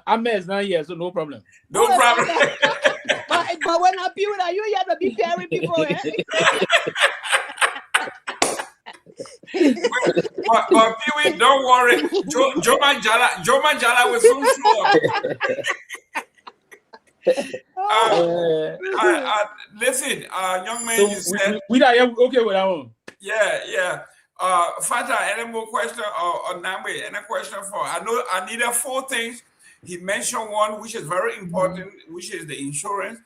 Ahmed is not here, so no problem. No problem. But when I Pewee, are you here to be pairing people? But Pewee, don't worry. Joe Manjala was so sure. Listen, young man, so you said we are okay with that one. Yeah. Fata, any more question or Nagbe? Any question for? I needed 4 things. He mentioned one which is very important, which is the insurance.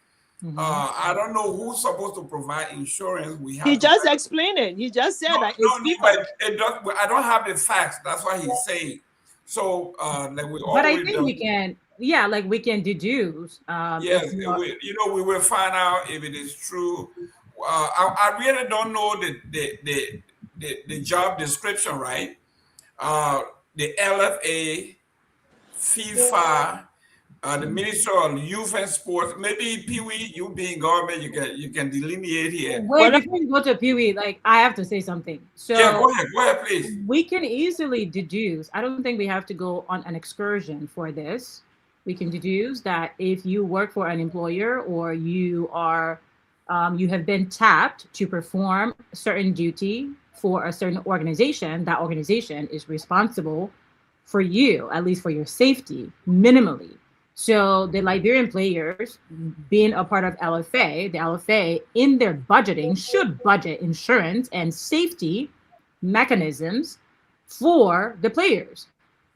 I don't know who's supposed to provide insurance. He just explained it. He just said that it's but I don't have the facts. That's what he's saying. So, but I think we can. Yeah, like we can deduce. Yes, we will find out if it is true. I really don't know the job description, right? The LFA FIFA, the Minister of Youth and Sports. Maybe Pewee, you being government, you can delineate here. Wait, before you go to Pewee, like I have to say something. So yeah, go ahead, please. We can easily deduce. I don't think we have to go on an excursion for this. We can deduce that if you work for an employer or you are, you have been tapped to perform a certain duty for a certain organization, that organization is responsible for you, at least for your safety, minimally. So the Liberian players, being a part of LFA, the LFA in their budgeting should budget insurance and safety mechanisms for the players.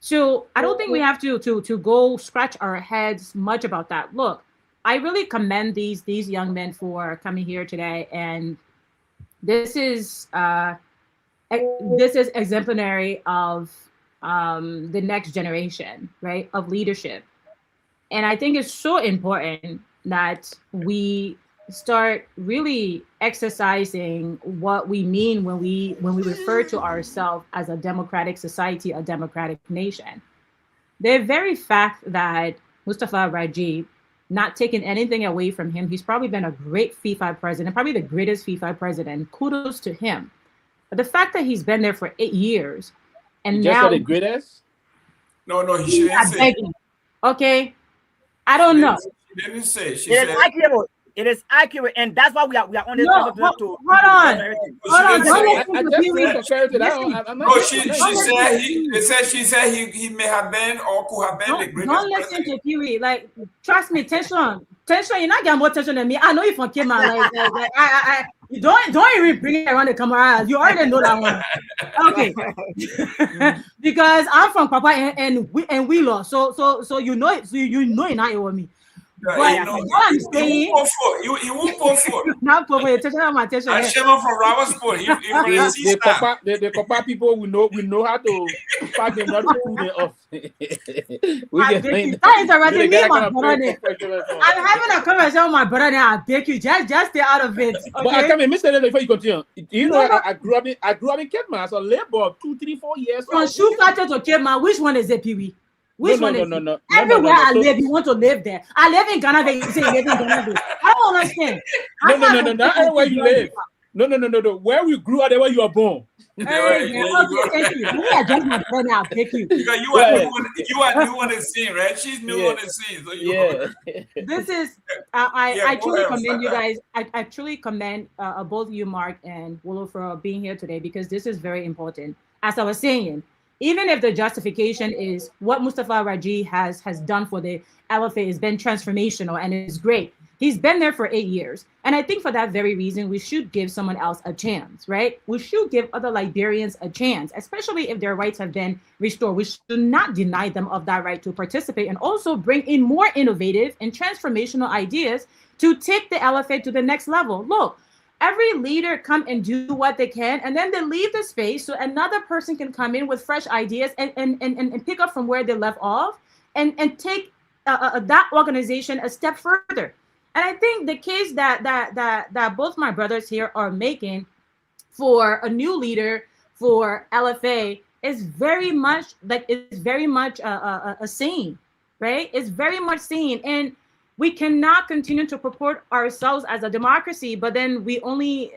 So I don't think we have to go scratch our heads much about that. Look, I really commend these young men for coming here today, and this is exemplary of the next generation, right, of leadership. And I think it's so important that we start really exercising what we mean when we refer to ourselves as a democratic society, a democratic nation. The very fact that Mustafa Raji, not taking anything away from him, he's probably been a great FIFA president, probably the greatest FIFA president. Kudos to him. But the fact that he's been there for 8 years, and you now just said the greatest? No, he shouldn't say. Okay, I don't know. She didn't say. She It said. is accurate. It is accurate, and that's why we are on this. No, hold on. She said he may have been or could have been the greatest. Don't listen to Pewee. Like, trust me, tension. You're not getting more tension than me. I know you from Kamara. Like, you don't even bring it around the Kamara. You already know that one. Okay. Because I'm from Papa and we lost. So you know it. So you know you're not with me. But what I'm saying, you won't go for it. Not for my attention. I'm Shema from Robertsport. The Papa people we know how to pack them, not to cool them off. I'm having a conversation with my brother now. I beg you, just stay out of it. Okay? But I come in, Mr. Before you continue, you know, I grew up in Kidman as a labor 2, 3, 4 years. From Shoe Factory to Kidman, which one is it, Pewee? Which one is no. Everywhere I live, you want to live there. I live in Ghana, you say you live in Ghana. I don't understand. No, not everywhere you live. No. Where we grew up, where you are born. Hey, thank you. I just my friend now, thank you. Because you are new on the scene, right? She's new on the scene. So This is I truly commend you guys. I truly commend both you, Mark and Wolo, for being here today, because this is very important. As I was saying, even if the justification is what Mustafa Raji has done for the LFA has been transformational and is great. He's been there for 8 years. And I think for that very reason, we should give someone else a chance, right? We should give other Liberians a chance, especially if their rights have been restored. We should not deny them of that right to participate, and also bring in more innovative and transformational ideas to take the LFA to the next level. Look, every leader come and do what they can, and then they leave the space so another person can come in with fresh ideas and pick up from where they left off and take that organization a step further. And I think the case that both my brothers here are making for a new leader for LFA is very much a scene, right? It's very much seen. And we cannot continue to purport ourselves as a democracy, but then we only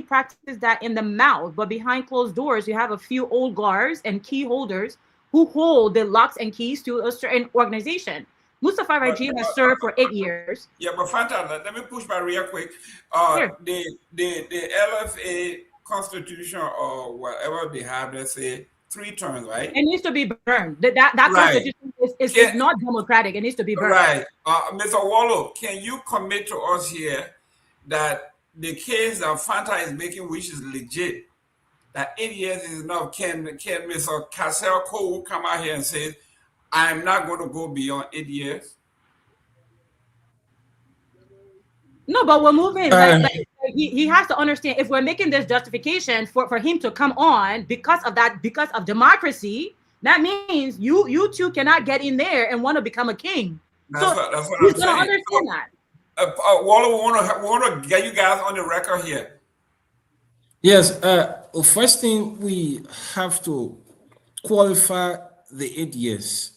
practice that in the mouth. But behind closed doors, you have a few old guards and key holders who hold the locks and keys to a certain organization. Mustafa Raji has served for 8 years. Yeah, but Fanta, let me push back real quick. Sure. The LFA constitution or whatever they have, let's say 3 terms, right? It needs to be burned. That Right. constitution is not democratic. It needs to be burned. Right. Mr. Wallo, can you commit to us here that the case that Fanta is making, which is legit, that 8 years is enough? Can Mr. Kehleboe come out here and say, I'm not going to go beyond 8 years? No, but we're moving. He has to understand, if we're making this justification for him to come on because of democracy, that means you two cannot get in there and want to become a king. That's what he's I'm gonna saying. understand that. Wallo, we want to get you guys on the record here. Yes. First thing, we have to qualify the 8 years.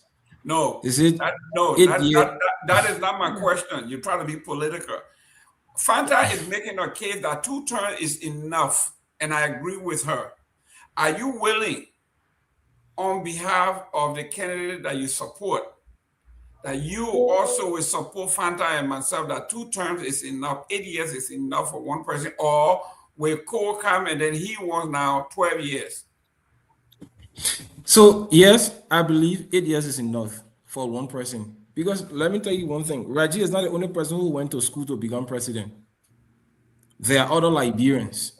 No, Is it that is not my question. You're trying to be political. Fanta is making a case that 2 terms is enough, and I agree with her. Are you willing, on behalf of the candidate that you support, that you also will support Fanta and myself that 2 terms is enough, 8 years is enough for one person, or will Cole come and then he wants now 12 years? So yes, I believe 8 years is enough for one person. Because let me tell you one thing, Raji is not the only person who went to school to become president. There are other Liberians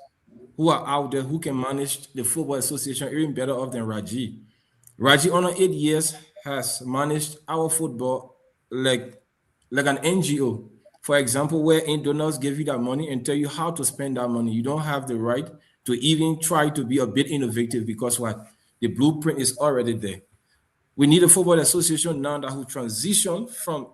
who are out there who can manage the Football Association even better off than Raji. Raji, on 8 years, has managed our football like an NGO. For example, where donors give you that money and tell you how to spend that money. You don't have the right to even try to be a bit innovative because what? The blueprint is already there. We need a Football Association now that will transition from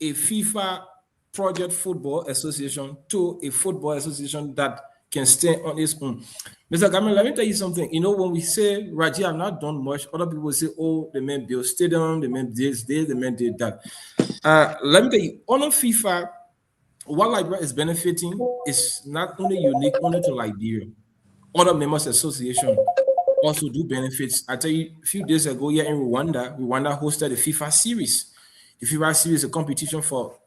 a FIFA project football association to a football association that can stand on its own. Mr. Gayman, let me tell you something. You know, when we say Raji have not done much, other people say, oh, the man built stadium, the man did this, the man did that. Let me tell you, on FIFA, what Liberia is benefiting is not only unique only to Liberia. Other members association also do benefits. I tell you, a few days ago here in Rwanda hosted the FIFA series. The FIFA series is a competition for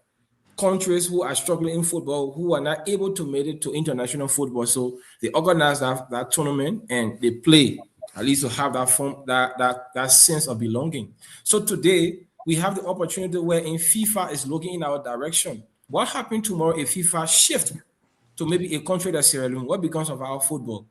countries who are struggling in football, who are not able to make it to international football. So they organize that tournament and they play, at least to have that form, that sense of belonging. So today we have the opportunity where in FIFA is looking in our direction. What happened tomorrow if FIFA shift to maybe a country like Sierra Leone? What becomes of our football?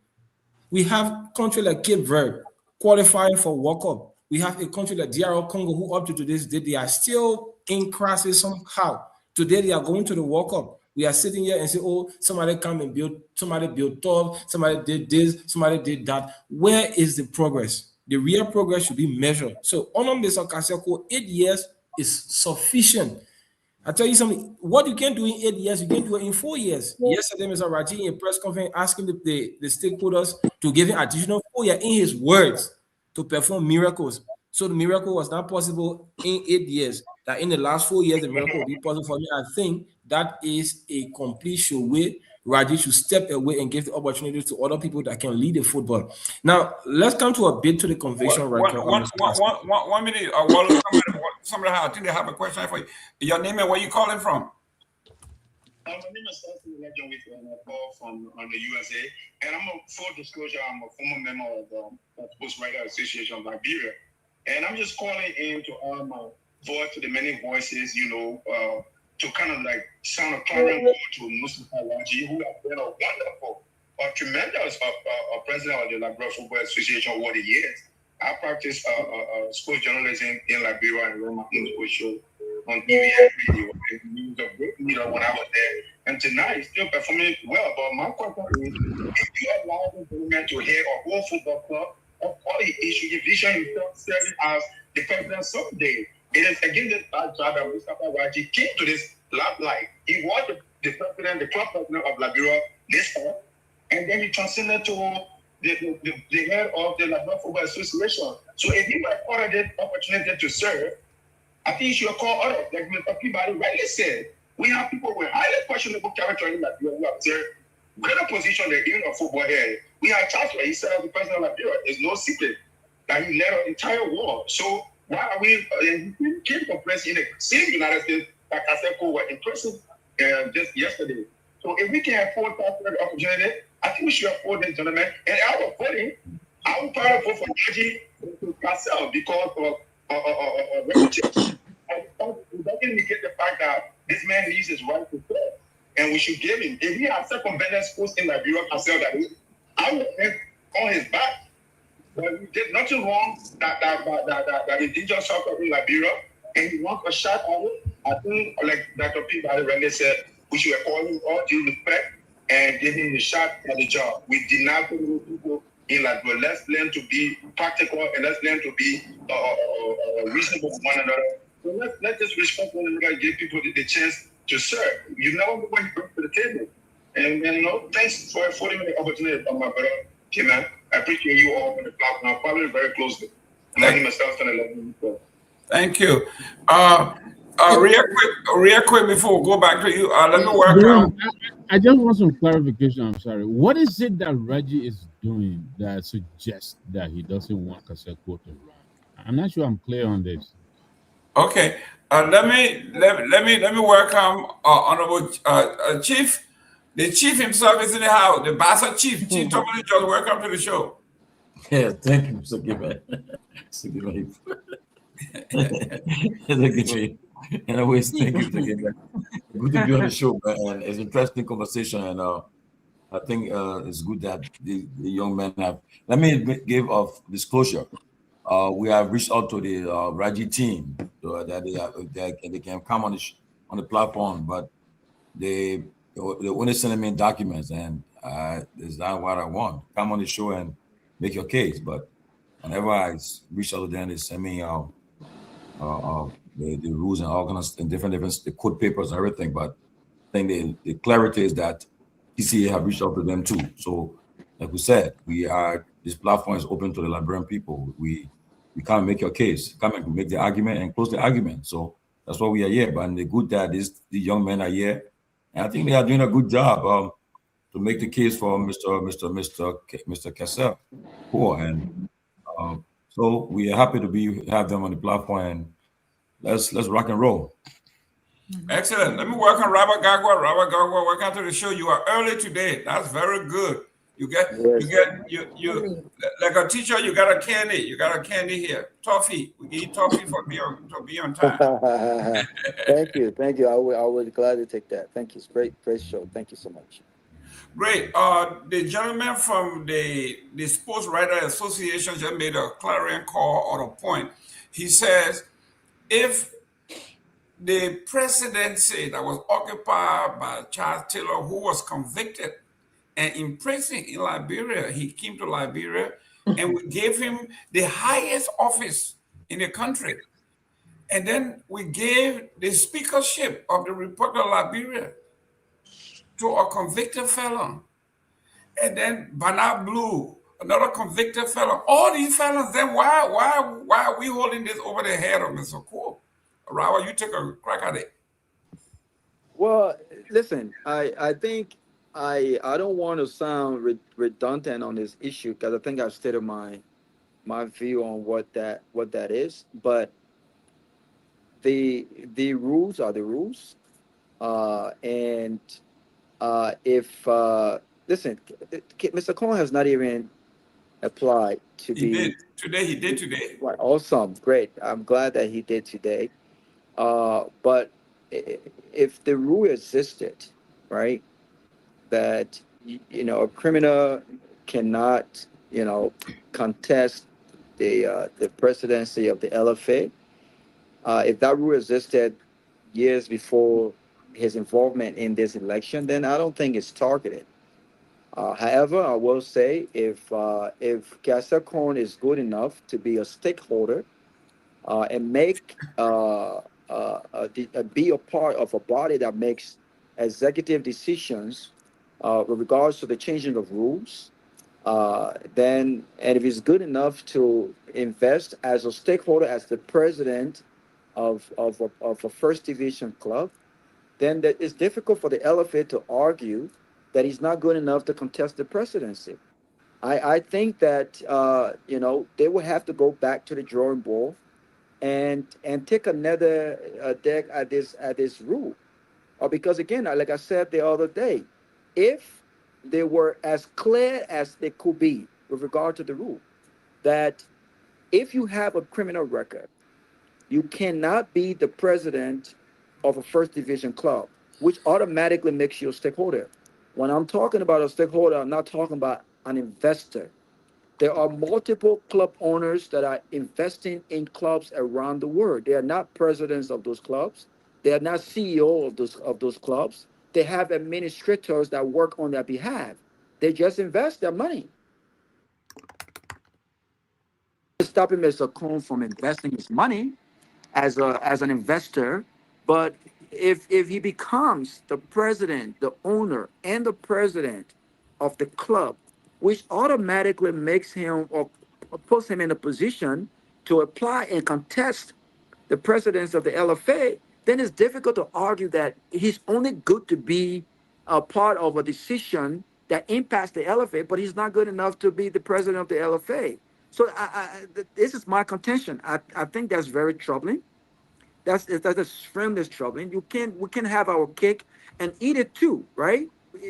We have country like Cape Verde qualifying for World Cup. We have a country like DR Congo who up to today's day, they are still in crisis somehow. Today they are going to the World Cup. We are sitting here and say, oh, somebody come and build, somebody built top, somebody did this, somebody did that. Where is the progress? The real progress should be measured. So on Mr. Kaseko, 8 years is sufficient. I tell you something, what you can do in 8 years, you can do it in 4 years. Yesterday, Mr. Raji in a press conference asking the stakeholders to give him additional 4 years in his words to perform miracles. So the miracle was not possible in 8 years. That in the last 4 years, the miracle will be possible for me. I think that is a complete way Raji should step away and give the opportunity to other people that can lead the football. Now, let's come to a bit to the convention right now. 1 minute. Somebody, I think they have a question for you. Your name and where you calling from? My name is Sylvester Pewee, and I call from the USA. And I'm a full disclosure, I'm a former member of the Sports Writer Association of Liberia. And I'm just calling in to add my voice to the many voices, to kind of like sound a clarion call to Mustafa Raji, who has been a wonderful, tremendous president of the Liberia Football Association over the years. I practice sports journalism in Liberia and run my own sports show on TV radio. He was a great leader when I was there. And tonight he's still performing well. But my question is, if you allow the government to head a whole football club, of course he should envision himself serving as the president someday. It is again this backdrop that Mustafa Raji came to this limelight. He was the president, the club president of Liberia this time, and then he transcended to the head of the Liberia Football Association. So if you were afforded the opportunity to serve, I think you should call others. Like Mr. Peabody rightly said, we have people with highly questionable character in Liberia who have served greater position than even a football here. We have Chancellor, he said, the president of Liberia. There's no secret that he led an entire war. So why are we, he came from president in the same United States that Kaseko were imprisoned just yesterday. So if we can afford that opportunity, I think we should afford this gentleman. And out of voting, I would probably vote for Raji myself because of reputation. It doesn't indicate the fact that this man needs his right to play, and we should give him. If he has circumvented schools in Liberia myself, that I would have on his back. But he did nothing wrong that he did just soccer in Liberia, and he wants a shot at it. I think, like Dr. Peabody really said, we should call him all due respect and give him a shot at the job. We did not put people in Liberia. Let's learn to be practical and let's learn to be reasonable for one another. So let's just respect one another and give people the chance to serve. You never know when you bring to the table. And thanks for affording me the opportunity from my brother, Kehleboe. I appreciate you all on the platform. I'm probably very closely. I'm not myself going to let you go. Thank you. Real quick before we go back to you, let me welcome. I just want some clarification. I'm sorry. What is it that Reggie is doing that suggests that he doesn't want Kaseko to run? I'm not sure I'm clear on this. Okay. Let me welcome Honorable Chief. The chief himself is in the house. The Bassa Chief, Chief Tomalin, just welcome to the show. Yeah, thank you, Mr. Gayman. Mr. Gayman. Mr. Gayman. And always thank you, Mr. Gayman. Good to be on the show, man. It's an interesting conversation, and I think it's good that the young men have. Let me give a disclosure. We have reached out to the Raji team that they can come on the platform, but they only send me documents, and it's not what I want. Come on the show and make your case. But whenever I reach out to them, they send me the rules and all kinds of different the code papers and everything. But I think the clarity is that TCA have reached out to them too. So, like we said, this platform is open to the Liberian people. We can't make your case, come and make the argument and close the argument. So that's why we are here. But the good that the young men are here, and I think they are doing a good job to make the case for Mr. Kessel. And so we are happy to have them on the platform, and let's rock and roll. Excellent. Let me welcome Robert Garguah. Robert Garguah, welcome to the show. You are early today. That's very good. You like a teacher. You got a candy. You got a candy here. Toffee. We give you toffee to be on time. Thank you. I will be glad to take that. Thank you. It's great show. Thank you so much. Great. The gentleman from the Sports Writer Association just made a clarion call on a point. He says, if the presidency that was occupied by Charles Taylor, who was convicted and imprisoned in Liberia, he came to Liberia and we gave him the highest office in the country. And then we gave the speakership of the Republic of Liberia to a convicted felon. And then Bernard Blue, another convicted felon. All these felons, then why are we holding this over the head of Mr. Cole? Robert, you take a crack at it. Well, listen, I think I don't want to sound redundant on this issue because I think I've stated my view on what that is. But the rules are the rules, and if listen, Mr. Cohen has not even applied to be. He did today. Right, awesome, great. I'm glad that he did today. But if the rule existed, right, that a criminal cannot contest the presidency of the LFA, if that rule existed years before his involvement in this election, then I don't think it's targeted. However, I will say if Kasser Korn is good enough to be a stakeholder and make be a part of a body that makes executive decisions with regards to the changing of rules, then, and if he's good enough to invest as a stakeholder, as the president of a first division club, then it's difficult for the LFA to argue that he's not good enough to contest the presidency. I think that they will have to go back to the drawing board and take another deck at this rule, because again, like I said the other day, if they were as clear as they could be with regard to the rule, that if you have a criminal record, you cannot be the president of a first division club, which automatically makes you a stakeholder. When I'm talking about a stakeholder, I'm not talking about an investor. There are multiple club owners that are investing in clubs around the world. They are not presidents of those clubs. They are not CEO of those clubs. They have administrators that work on their behalf. They just invest their money. Stopping Mr. Cohn from investing his money as an investor, but if he becomes the president, the owner, and the president of the club, which automatically makes him or puts him in a position to apply and contest the presidents of the LFA, then it's difficult to argue that he's only good to be a part of a decision that impacts the LFA, but he's not good enough to be the president of the LFA. So this is my contention. I think that's very troubling. That's extremely troubling. We can have our cake and eat it too, right?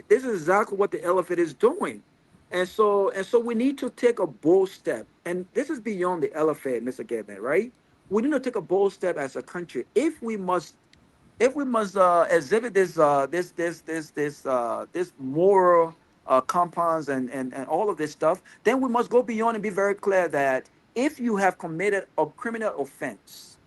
This is exactly what the elephant is doing. And so we need to take a bold step. And this is beyond the elephant, Mr. Gayman, right? We need to take a bold step as a country. If we must exhibit this moral compounds and all of this stuff, then we must go beyond and be very clear that if you have committed a criminal offense,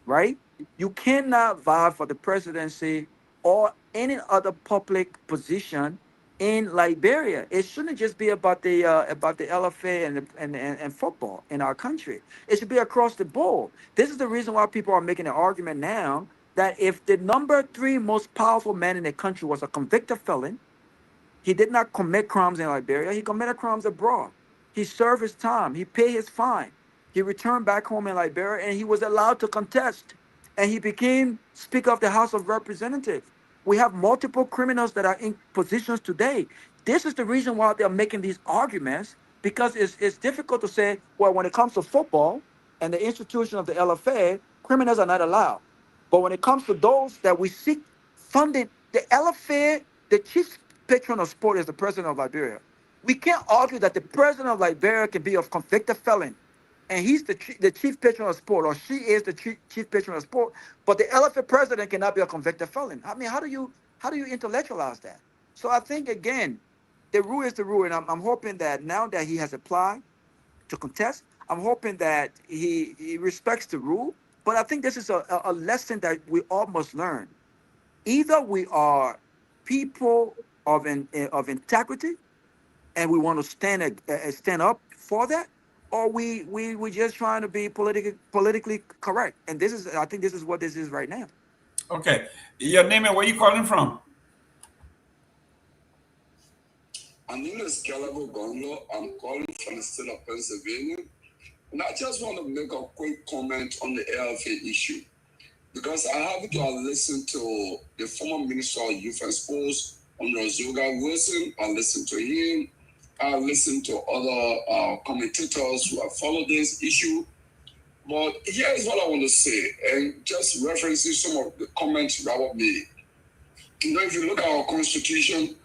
right, you cannot vie for the presidency or any other public position in Liberia. It shouldn't just be about the LFA and football in our country. It should be across the board. This is the reason why people are making an argument now that if the number 3 most powerful man in the country was a convicted felon, he did not commit crimes in Liberia, he committed crimes abroad. He served his time, he paid his fine, he returned back home in Liberia, and he was allowed to contest. And he became Speaker of the House of Representatives. We have multiple criminals that are in positions today. This is the reason why they're making these arguments, because it's difficult to say, well, when it comes to football and the institution of the LFA, criminals are not allowed. But when it comes to those that we seek funding, the LFA, the chief patron of sport is the president of Liberia. We can't argue that the president of Liberia can be a convicted felon, and he's the chief patron of sport, or she is the chief patron of sport, but the LFA president cannot be a convicted felon. I mean, how do you intellectualize that? So I think, again, the rule is the rule, and I'm hoping that now that he has applied to contest, I'm hoping that he respects the rule. But I think this is a lesson that we all must learn. Either we are people of integrity, and we want to stand up for that, or we're just trying to be politically correct. And I think this is what this is right now. Okay. Your name and where you calling from? My name is Kehleboe Gongloe. I'm calling from the state of Pennsylvania. And I just want to make a quick comment on the LFA issue, because I have to listen to the former Minister of Youth and Sports, Zoga Wilson. I listened to him. I listened to other commentators who have followed this issue. But here is what I want to say, and just referencing some of the comments Robert made. You know, if you look at our constitution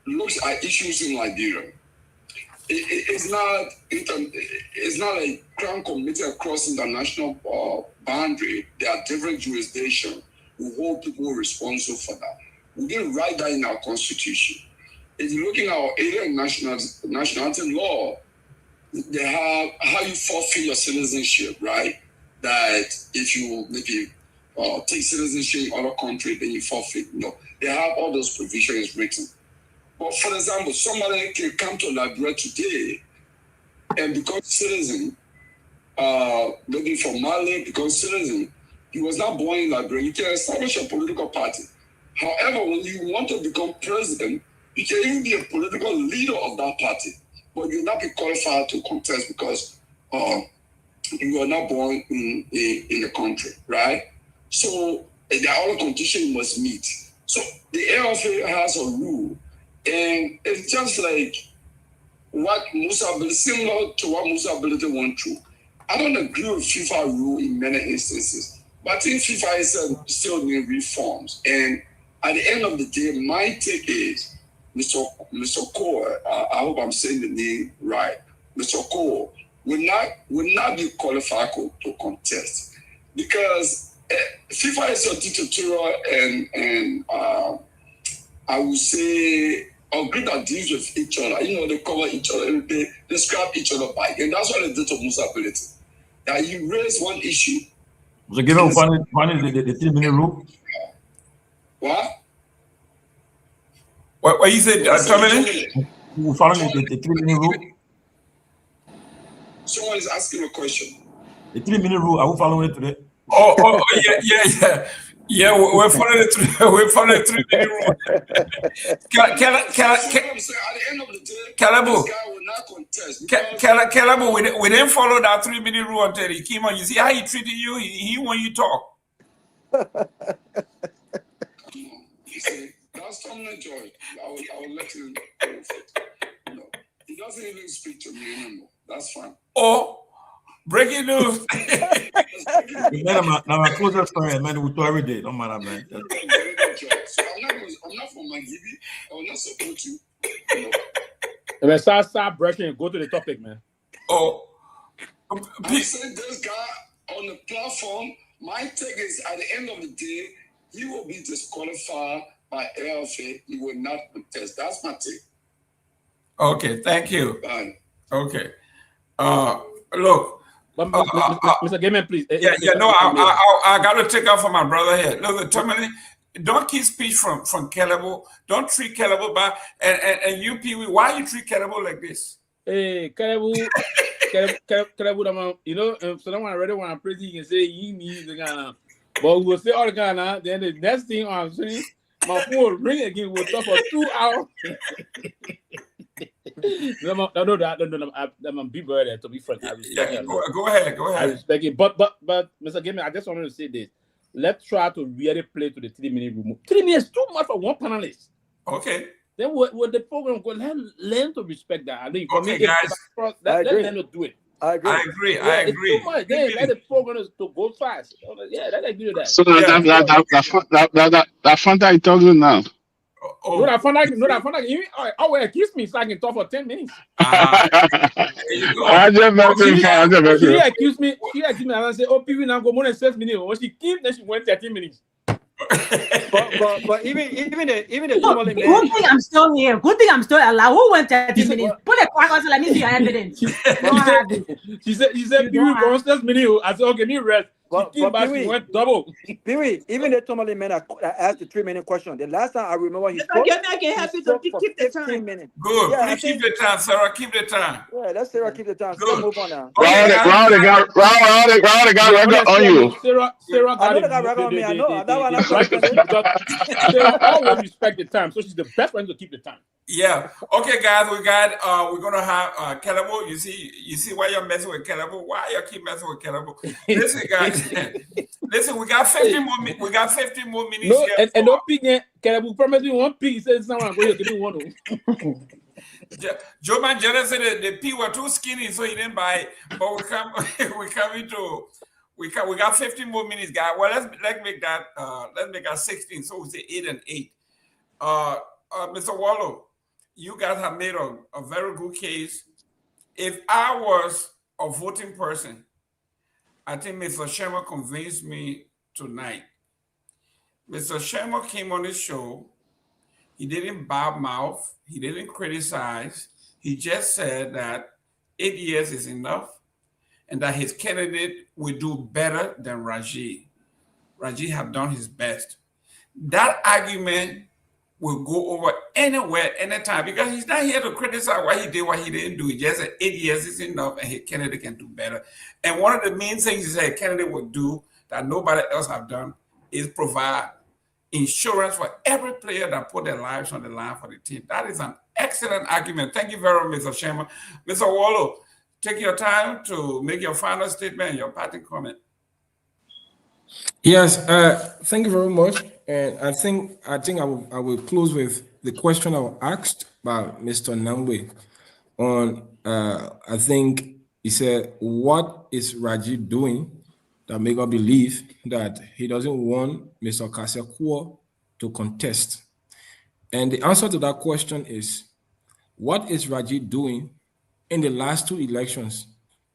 looks at issues in Liberia. It's not a crime committed across international boundary. There are different jurisdictions who hold people responsible for that. We didn't write that in our constitution. If you look in our alien nationality law, they have how you forfeit your citizenship, right? That if you maybe take citizenship in other country, then you forfeit. They have all those provisions written. But for example, somebody can come to Liberia today and become citizen, maybe from Mali, become citizen. He was not born in Liberia. You can establish a political party. However, when you want to become president, you can even be a political leader of that party, but you'll not be qualified to contest because you are not born in the country, right? So there are all the conditions you must meet. So the LFA has a rule, and it's just like what similar to what Musa Ability went through. I don't agree with FIFA rule in many instances, but I think FIFA is still need reforms. And at the end of the day, my take is Mr. Cole, I hope I'm saying the name right. Mr. Cole will not be qualified to contest because FIFA is so dictatorial and I would say a group that deals with each other. They cover each other, they scrap each other back, and that's what they did to Musa Ability. That you raise one issue. So give us the 3-minute rule. What? What you said, Tomalin? You following the 3-minute rule? Someone is asking a question. The 3-minute rule, are we following it today? Yeah. Yeah, we're following the three-minute rule. Kehleboe, we didn't follow that 3-minute rule until he came on. You see how he treated you? He when you talk. You see, that's Tomalin Joy. I will let him go with it. No, he doesn't even speak to me anymore. That's fine. Oh, breaking news. Man, I'm a closer friend, man. We talk every day. Don't matter, man. So I'm not from Magidi. I will not support you. If I start brushing and go to the topic, man. Oh, I said this guy on the platform. My take is at the end of the day, he will be disqualified by LFA. He will not contest. That's my take. Okay, thank you. Bye. Okay. Look. Mr. Gayman, please. No, I got to take off for my brother here. Look, Tomalin, don't keep speech from Kehleboe. Don't treat Kehleboe bad. And you, Pewee, why you treat Kehleboe like this? Hey, Kehleboe, you know, so then when I read it, when I'm pretty, you can say, you need the Ghana. But we will say all the Ghana, then the next thing I'm saying, my phone will ring again, we'll talk for 2 hours. No, I'm big brother, to be frank. I respect him. Go ahead. I respect it. But Mr. Gayman, I just wanted to say this. Let's try to really play to the 3-minute rule. 3 minutes too much for one panelist. Okay. Then what the program go learn to respect that. I think okay, guys. Let them do it. I agree. I agree. Too much. Then let the program to go fast. Yeah, let them do that. So that fun that you're talking now. No, that fun. You always accuse me so I can talk for 10 minutes. She accused me and I say, oh, people now go more than 6 minutes. When she came, then she went 13 minutes. but even the Good thing I'm still here. Good thing I'm still alive. Who went 30 minutes? Put a crack on, let me see your evidence. She said, Pewee go 6 minutes. I said, okay, me rest. But Pewee went double. Pewee, even the Tomalin man asked the 3-minute question. The last time I remember he spoke, happy to keep the time. Minutes. Good. Yeah, please keep the time, Sarah. Keep the time. Yeah, let's Sarah keep the time. Good. Move on now. Round got record on you. Sarah I know they got record on me. I know. That one Sarah always respect the time, so she's the best one to keep the time. Yeah. Okay, guys, we're gonna have Kehleboe. You see why you're messing with Kehleboe? Why you keep messing with Kehleboe? Listen, guys. Listen, we got 15 more minutes. No, here. And don't pick Kehleboe promised me one pick. He said someone going to give me one. Joe Manjera said the P were too skinny, so he didn't buy it. But we got 15 more minutes, guys. Well, let's make that 16. So we say 8 and 8. Mr. Wallo, you guys have made a very good case. If I was a voting person, I think Mr. Sherman convinced me tonight. Mr. Sherman came on the show. He didn't bad mouth. He didn't criticize. He just said that 8 years is enough and that his candidate will do better than Raji. Raji have done his best. That argument will go over anywhere, anytime, because he's not here to criticize what he did, what he didn't do. He just said 8 years is enough and his candidate can do better. And one of the main things he said a candidate will do that nobody else have done is provide insurance for every player that put their lives on the line for the team. That is an excellent argument. Thank you very much, Mr. Sherman. Mr. Wallo, take your time to make your final statement and your parting comment. Yes, thank you very much. And I think I will close with the question I was asked by Mr. Nagbe on I think he said, what is Raji doing that make us believe that he doesn't want Mr. Kehleboe to contest? And the answer to that question is, what is Raji doing in the last 2 elections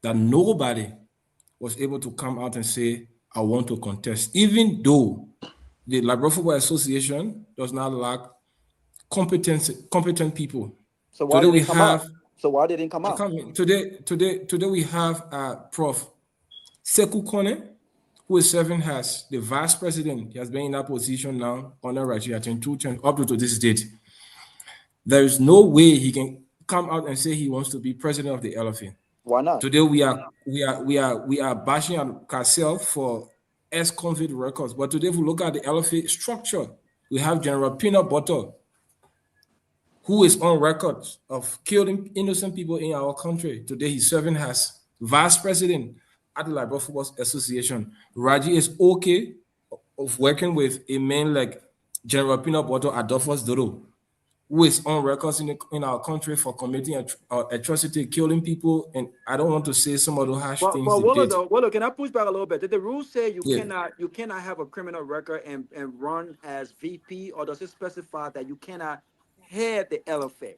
that nobody was able to come out and say, I want to contest, even though the Liberia Football Association does not lack competent people. So why did it come out? So why did it come out? Today we have Prof. Seleke Kromah, who is serving as the vice president. He has been in that position now under Raji up to this date. There is no way he can come out and say he wants to be president of the LFA. Why not? Today we are bashing on Kehleboe for ex-convict records. But today, if we look at the LFA structure, we have General Peanut Butter, who is on record of killing innocent people in our country. Today, he's serving as vice president at the Liberia Football Association. Raji is okay of working with a man like General Peanut Butter Adolphus Dodo, who is on records in our country for committing atrocity, killing people, and I don't want to say some of the harsh things But they did. Wallo, can I push back a little bit? Did the rules say you Yeah. cannot have a criminal record and run as VP, or does it specify that you cannot head the LFA?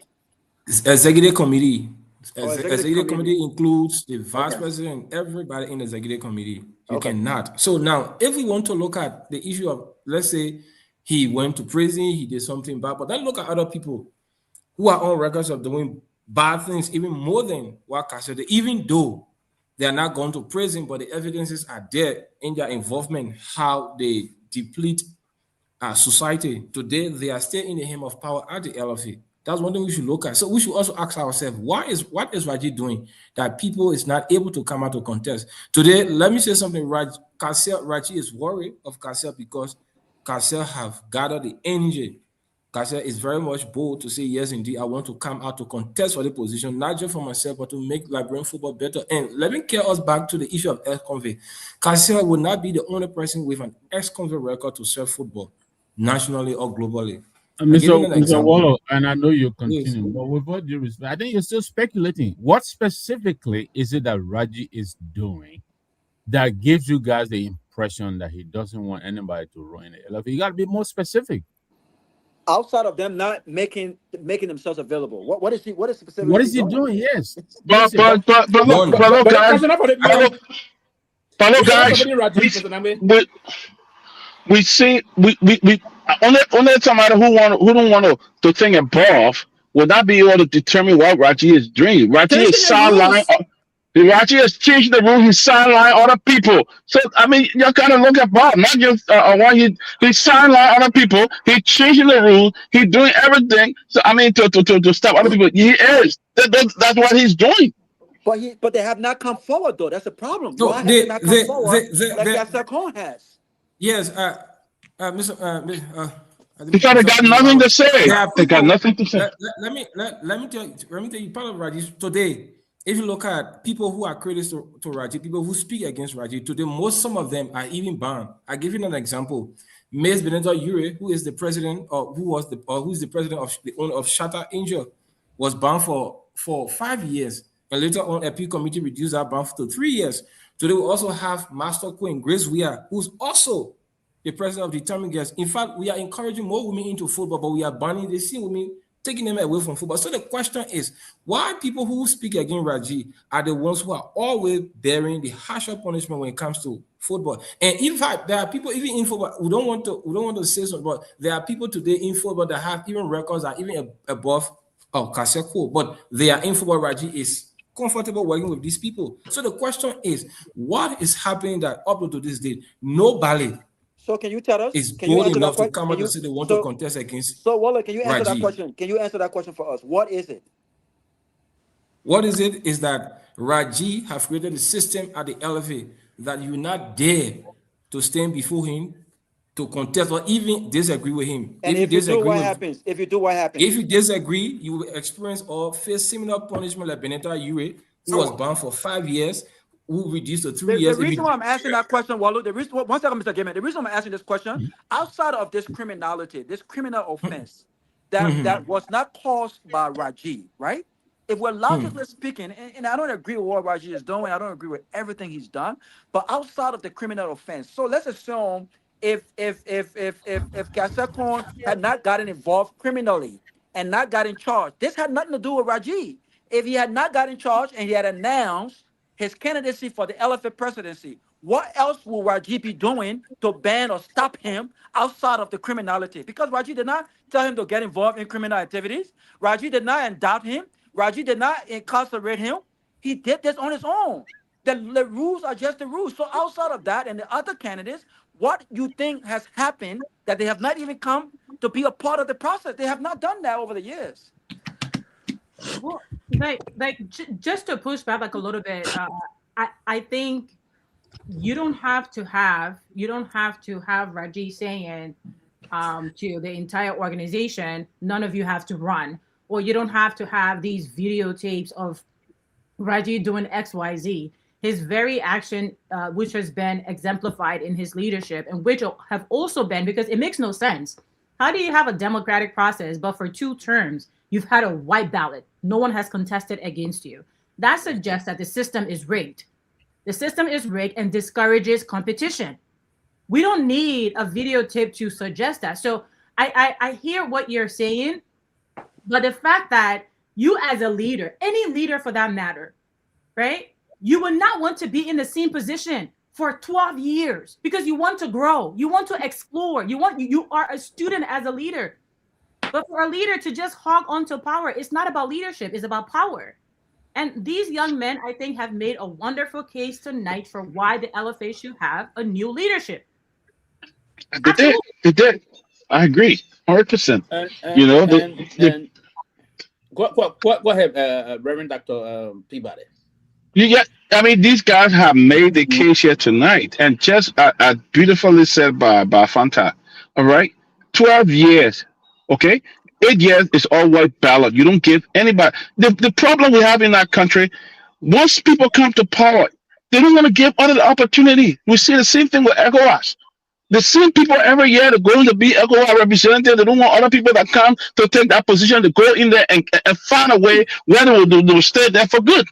Executive committee. Executive Executive committee. committee includes the vice Okay. president, everybody in the executive committee. You Okay. cannot. So now, if we want to look at the issue of, let's say, he went to prison, he did something bad, but then look at other people who are on records of doing bad things, even more than what Kassia did, even though they are not going to prison, but the evidences are there in their involvement, how they deplete society. Today, they are still in the hem of power at the LFA. That's one thing we should look at. So we should also ask ourselves, what is Raji doing that people is not able to come out to contest? Today, let me say something. Raji is worried of Kassia because Kassia have gathered the energy. Kassia is very much bold to say, yes, indeed, I want to come out to contest for the position, not just for myself, but to make Liberian football better. And let me carry us back to the issue of ex-convict. Kassia will not be the only person with an ex-convict record to serve football, nationally or globally. Mr. Wallo, and I know you continue, but with all due respect, I think you're still speculating. What specifically is it that Raji is doing that gives you guys the impression that he doesn't want anybody to run in the LFA? You got to be more specific. Outside of them not making themselves available, what is he specifically? What is he doing? Yes. But look, guys, we see only somebody who don't want to think above will not be able to determine what Raji is doing. Raji is sideline. Raji has changed the rule. He's sideline other people. So I mean, you gotta look at Bob, not just why he's sideline other people. He's changing the rule. He's doing everything. So I mean, to stop other people. He is. That's what he's doing. But they have not come forward though. That's the problem. No, Why have they not come forward like Sarkon has? Yes, Because they got nothing to say. They got nothing to say. Let me tell you part of Raji today. If you look at people who are critics to Raji, people who speak against Raji today, some of them are even banned. I give you an example. Mace Benito Ure, who is the president, who's the president of the owner of Shatter Angel, was banned for 5 years, and later on, a P committee reduced that ban to 3 years. Today, we also have Master Queen Grace Weir, who's also the president of the Determined Girls. In fact, we are encouraging more women into football, but we are banning the same women, taking them away from football. So the question is, why people who speak against Raji are the ones who are always bearing the harsher punishment when it comes to football? And in fact, there are people even in football we don't want to say something, but there are people today in football that have even records that are even above Kassia, but they are in football. Raji is comfortable working with these people. So the question is, what is happening that up to this day, nobody? So can you tell us? Is bold enough to come out and say they want to contest against? So Wallo, can you answer Raji? that question? Can you answer that question for us? What is it? What is it? Is that Raji have created a system at the LFA that you not dare to stand before him to contest or even disagree with him. And if you do, what happens? If you do, what happens? If you disagree, you will experience or face similar punishment like Benita Ure, who was banned for 5 years, who reduced to 3 years. The reason why I'm asking that question, Wallo, one second, Mr. Gayman. The reason I'm asking this question, outside of this criminality, this criminal offense that was not caused by Raji, right? If we're logically speaking, and I don't agree with what Raji is doing, I don't agree with everything he's done, but outside of the criminal offense, so let's assume if Kassia had not gotten involved criminally and not gotten charged, this had nothing to do with Raji. If he had not gotten charged and he had announced his candidacy for the LFA presidency, what else will Raji be doing to ban or stop him outside of the criminality? Because Raji did not tell him to get involved in criminal activities. Raji did not indict him. Raji did not incarcerate him. He did this on his own. The rules are just the rules. So outside of that and the other candidates, what you think has happened that they have not even come to be a part of the process? They have not done that over the years. Well, just to push back like a little bit, I think you don't have to have Raji saying to the entire organization, none of you have to run, or you don't have to have these videotapes of Raji doing XYZ. His very action, which has been exemplified in his leadership, and which have also been, because it makes no sense. How do you have a democratic process, but for 2 terms, you've had a white ballot? No one has contested against you. That suggests that the system is rigged. The system is rigged and discourages competition. We don't need a videotape to suggest that. So I hear what you're saying, but the fact that you as a leader, any leader for that matter, right? You would not want to be in the same position for 12 years because you want to grow, you want to explore, you are a student as a leader. But for a leader to just hog onto power, it's not about leadership, it's about power. And these young men, I think, have made a wonderful case tonight for why the LFA should have a new leadership. They did. I agree, 100%. You know, go ahead, Reverend Dr. Peabody. Yeah, I mean, these guys have made the case here tonight, and just as beautifully said by Fanta. All right, 12 years. Okay, 8 years is all white ballot. You don't give anybody. The problem we have in our country, once people come to power, they don't want to give other the opportunity. We see the same thing with ECOWAS. The same people every year that going to be ECOWAS representatives. They don't want other people that come to take that position to go in there and find a way where they will stay there for good.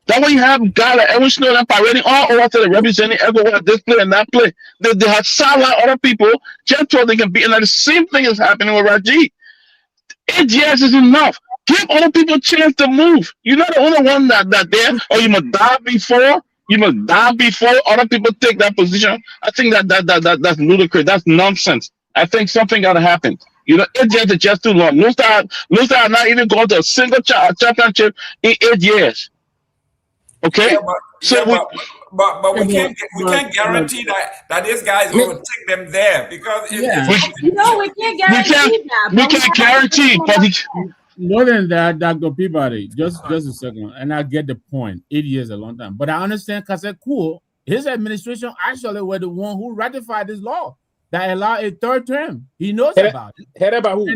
That way you have guys like Edwin Snowden parading all over to the representing ECOWAS, this play and that play. They have sidelined other people just so they can be. And the same thing is happening with Raji. 8 years is enough. Give other people a chance to move. You're not the only one that there, or you must die before. You must die before other people take that position. I think that's ludicrous. That's nonsense. I think something got to happen. You know, 8 years is just too long. Most are not even going to a single championship in 8 years. Okay, but we can't guarantee that this guy is going to take them there because we can't guarantee that. We can't guarantee, but more than that, Dr. Peabody, just a second, and I get the point. 8 years is a long time, but I understand because cool. His administration actually were the one who ratified this law that allowed a 3rd term. He knows about it. Heard about who?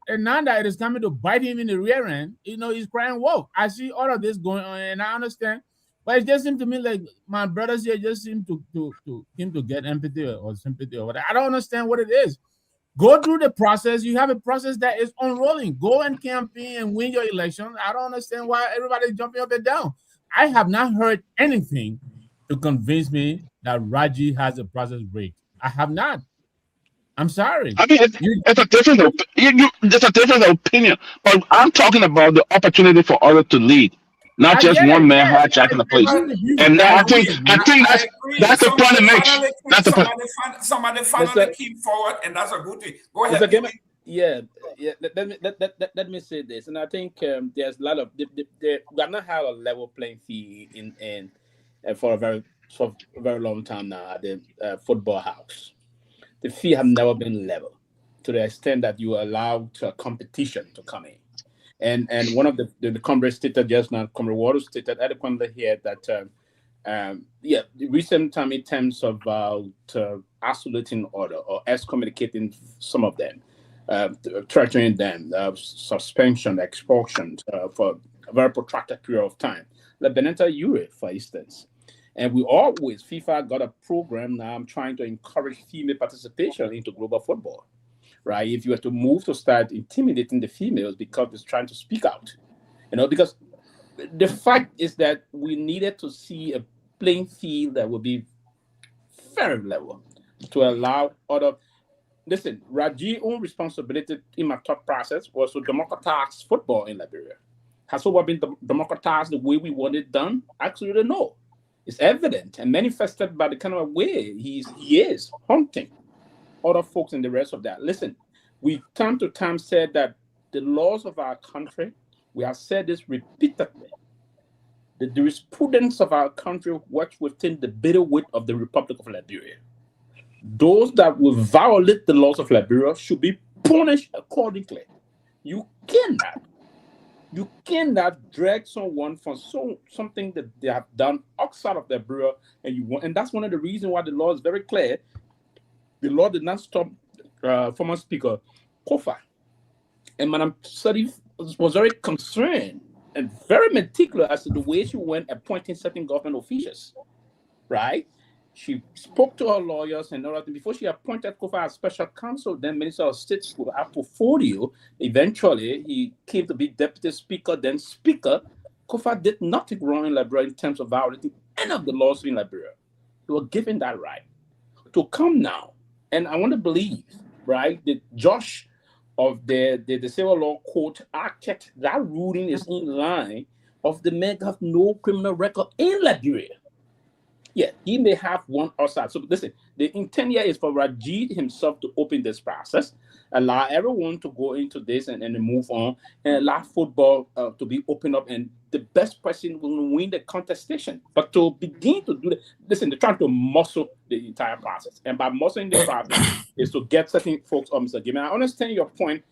And now that it is coming to bite him in the rear end, you know, he's crying wolf. I see all of this going on, and I understand. But it just seems to me like my brothers here just seem to get empathy or sympathy or whatever. I don't understand what it is. Go through the process. You have a process that is unrolling. Go and campaign and win your election. I don't understand why everybody's jumping up and down. I have not heard anything to convince me that Raji has a process rigged. I have not. I'm sorry. I mean, it's a different opinion. But I'm talking about the opportunity for others to lead, not just one man hijacking the place. And I think that's the point it makes. That's the point. Somebody finally keep forward, and that's a good thing. Go ahead. Let me say this, and I think there's a lot of we have not had a level playing field in for a very long time now at the football house. The fee have never been level to the extent that you allow competition to come in. And one of the comrades stated just now, Comrade Waters stated eloquently here that recent time in terms of isolating order or excommunicating some of them, threatening them, suspension, expulsion for a very protracted period of time. Like Beneta Ure, for instance. And we always, FIFA got a program now trying to encourage female participation into global football, right? If you were to move to start intimidating the females because it's trying to speak out, you know, because the fact is that we needed to see a playing field that would be very level to allow other. Listen, Raji's own responsibility in my thought process was to democratize football in Liberia. Has football been democratized the way we want it done? Absolutely no. It's evident and manifested by the kind of way he is hunting other folks and the rest of that. Listen, we time to time said that the laws of our country, we have said this repeatedly, the jurisprudence of our country works within the bailiwick of the Republic of Liberia. Those that will violate the laws of Liberia should be punished accordingly. You cannot You cannot drag someone for something that they have done outside of their bureau, and that's one of the reasons why the law is very clear. The law did not stop former Speaker Kofa, and Madam Sadi was very concerned and very meticulous as to the way she went appointing certain government officials, right? She spoke to her lawyers and all that. Before she appointed Kofa as special counsel, then Minister of State with her portfolio. Eventually, he came to be deputy speaker, then speaker. Kofa did nothing wrong in Liberia in terms of violating any of the laws in Liberia. They were given that right to come now. And I want to believe, right, the judge of the civil law court acted that ruling is in line of the man have no criminal record in Liberia. Yeah, he may have one outside. So listen, the intent here is for Rajid himself to open this process, allow everyone to go into this and move on, and allow football to be opened up, and the best person will win the contestation. But to begin to do that, listen, they're trying to muscle the entire process. And by muscling the process is to get certain folks on Mr. Gayman. I understand your point.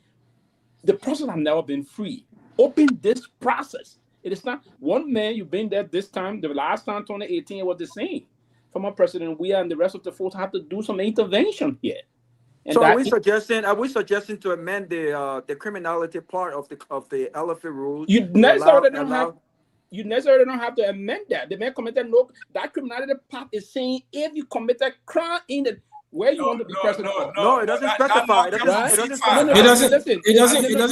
The process has never been free. Open this process. It is not one man, you've been there this time. The last time, 2018, it was the same. Former President Weah and the rest of the folks have to do some intervention here. And so are we suggesting to amend the criminality part of the LFA rules? You necessarily don't have to amend that. The man committed that criminality part is saying if you commit a crime in the where you want to be president. No, it doesn't specify. It doesn't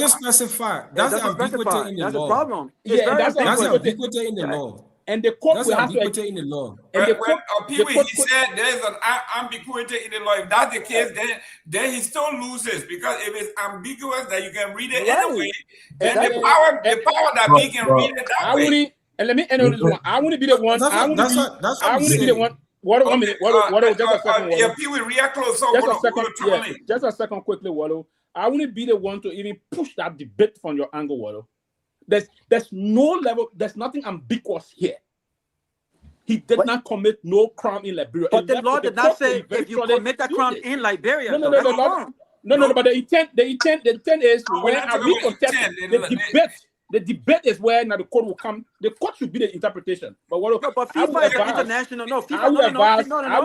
specify. That's the ambiguity in the law. That's the problem. That's the ambiguity in the law. And the court will have to in the law. Pewee, he said there's an ambiguity in the law. If that's the case, then he still loses, because if it's ambiguous that you can read it anyway, then the power that we can read it that way. And let me end on this one. I want to be the one. I want to be the one. Waldo, 1 minute. Waldo, just a second. Yeah, Pewee, real close. Just a second, quickly, Waldo. I want to be the one to even push that debate from your angle, Waldo. There's no level. There's nothing ambiguous here. He did not commit no crime in Liberia. But the law did not say if you commit a crime in Liberia. No. But the intent is when we contest the debate is where now the court will come. The court should be the interpretation. But FIFA is international. I will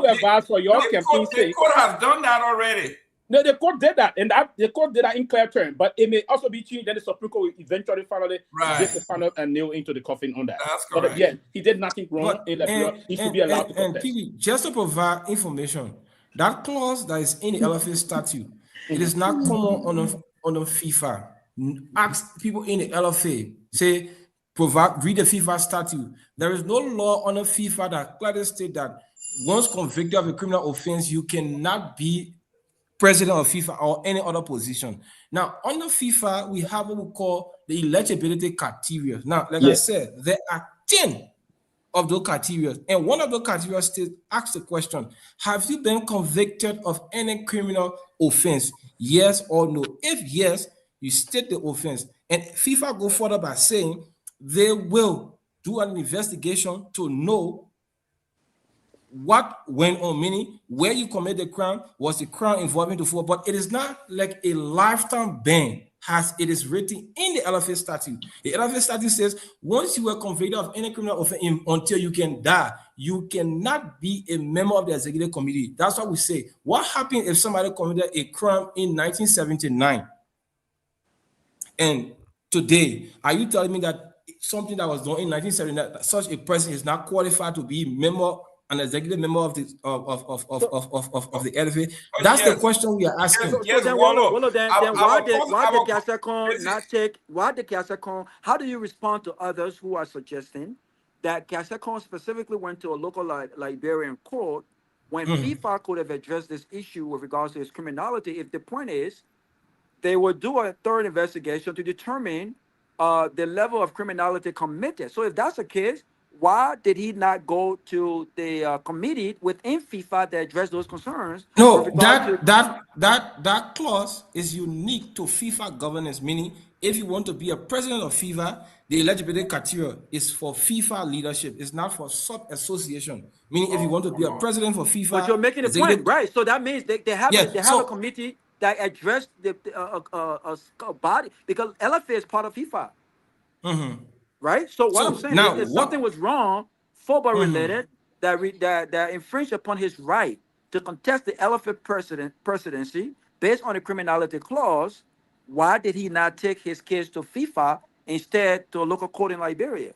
advise for your campaign sake. The court has done that already. No, the court did that, and the court did that in clear terms. But it may also be changed. Then the Supreme Court will eventually finally get the final and nail into the coffin on that. That's correct. But yeah, he did nothing wrong in Liberia. He should be allowed to contest. And just to provide information, that clause that is in the LFA statute, it is not common on the FIFA. Ask people in the LFA, say, read the FIFA statute. There is no law on the FIFA that clearly states that once convicted of a criminal offense, you cannot be president of FIFA or any other position. Now, under FIFA, we have what we call the eligibility criteria. Now, like I said, there are 10 of those criteria. And one of those criteria asks the question, have you been convicted of any criminal offense? Yes or no? If yes, you state the offense. And FIFA go further by saying they will do an investigation to know what went on, meaning where you commit the crime, was the crime involving the football, but it is not like a lifetime ban as it is written in the LFA statute. The LFA statute says once you were convicted of any criminal offense until you can die, you cannot be a member of the executive committee. That's what we say. What happened if somebody committed a crime in 1979? And today, are you telling me that something that was done in 1979, such a person is not qualified to be an executive member of the LFA? That's the question we are asking. Why did Kasekon, how do you respond to others who are suggesting that Kasekon specifically went to a local Liberian court when FIFA could have addressed this issue with regards to his criminality if the point is they would do a third investigation to determine the level of criminality committed? So if that's the case, why did he not go to the committee within FIFA that address those concerns? No, that clause is unique to FIFA governance, meaning if you want to be a president of FIFA, the eligibility criteria is for FIFA leadership. It's not for sub-association. Meaning if you want to be a president for FIFA... But you're making a point, right? So that means they have a committee that addressed the body, because LFA is part of FIFA. Right? So what I'm saying now, is, if something was wrong, football related, that infringed upon his right to contest the LFA presidency based on the criminality clause, why did he not take his case to FIFA instead to a local court in Liberia?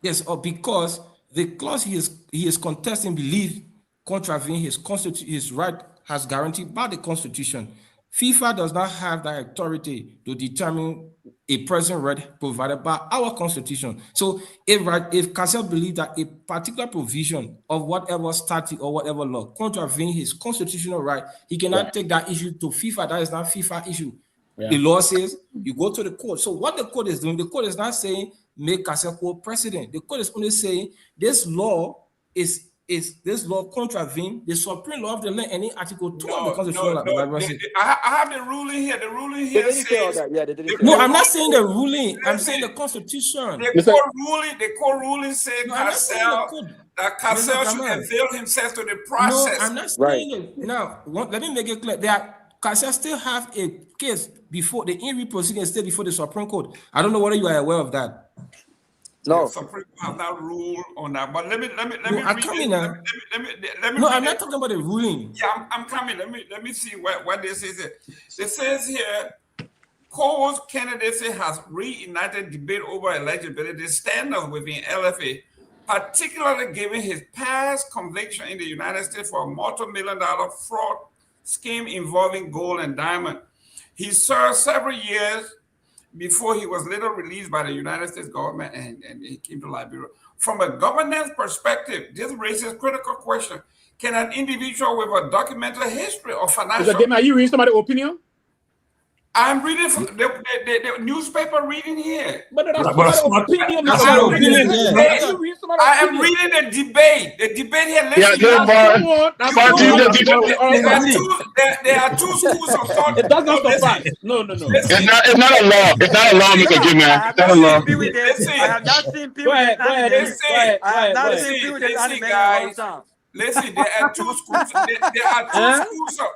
Yes, or because the clause he is contesting believe contravene his right as guaranteed by the Constitution. FIFA does not have the authority to determine a present right provided by our Constitution. So if Cassell believes that a particular provision of whatever statute or whatever law contravene his constitutional right, he cannot take that issue to FIFA. That is not FIFA issue. The law says you go to the court. So what the court is doing, the court is not saying make Cassell president. The court is only saying this law this law contravene the supreme law of the land, any article 2 of the Constitution. I have the ruling here. The ruling here says. I'm not saying the ruling. I'm saying the Constitution. The court ruling said that Cassell should avail himself to the process. No, I'm not saying it. Now, let me make it clear. Cassell still have a case before the in-rem proceeding still before the Supreme Court. I don't know whether you are aware of that. No, the Supreme Court has not ruled on that. But let me I'm coming now. No, I'm not talking about the ruling. Yeah, I'm coming. Let me see what this is. It says here, Cole's candidacy has reignited debate over eligibility standards within LFA, particularly given his past conviction in the United States for a multi-million-dollar fraud scheme involving gold and diamond. He served several years before he was later released by the United States government and he came to Liberia. From a governance perspective, this raises critical question. Can an individual with a documented history of financial... Are you reading somebody's opinion? I'm reading from the newspaper reading here. But that's opinion. I am reading the debate. The debate here. There are two schools of thought. It does not suffice. No. It's not a law. It's not a law, Mr. Gayman. It's not a law. I have not seen people. Listen, guys. Listen, there are two schools. There are two schools of.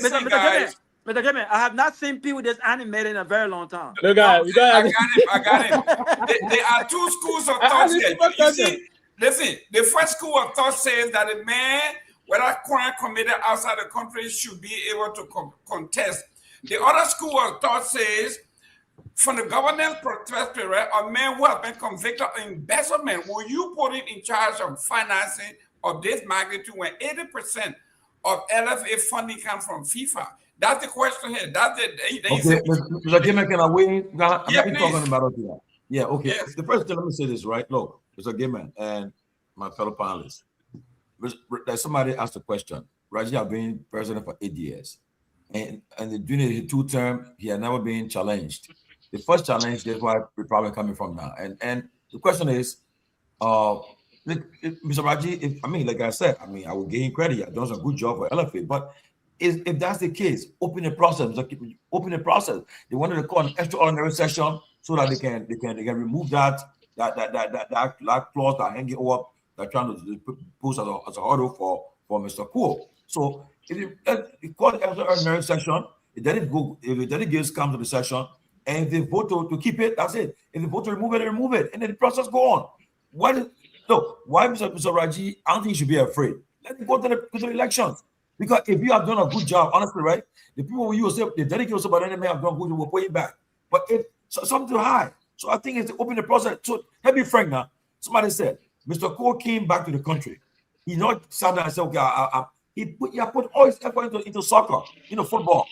Listen, guys. Mr. Gayman, I have not seen people this animated in a very long time. Look, I got him. There are two schools of thought here. You see, listen, the first school of thought says that a man, whether crime committed outside the country, should be able to contest. The other school of thought says, from the governance perspective, a man who has been convicted of embezzlement, will you put him in charge of financing of this magnitude when 80% of LFA funding comes from FIFA? That's the question here. That's it. Okay, Mr. Gayman, can I wait? Yeah, please. Talking about it. Yeah, okay. Yes. The first thing, let me say this, right? Look, Mr. Gayman and my fellow panelists, there's somebody asked a question. Raji has been president for 8 years. And during his 2 terms, he had never been challenged. The first challenge is why we're probably coming from now. And the question is, Mr. Raji, like I said, I will give him credit. I've done a good job for LFA, but if that's the case, open the process. They wanted to call an extraordinary session so that they can remove that clause that hanging over that trying to post as a hurdle for Mr. Kuo. So if you call an extraordinary session, if the delegates come to the session and if they vote to keep it, that's it. If they vote to remove it, and then the process go on. Why Mr. Raji? I don't think you should be afraid. Let them go to the elections. Because if you have done a good job, honestly, right, the people you will say, the delegates about any may have done good, will pay you back. But if something high, so I think it's to open the process. So let me frank now. Somebody said, Mr. Cole came back to the country. He not sat down and said, okay, he put all his effort into soccer, football.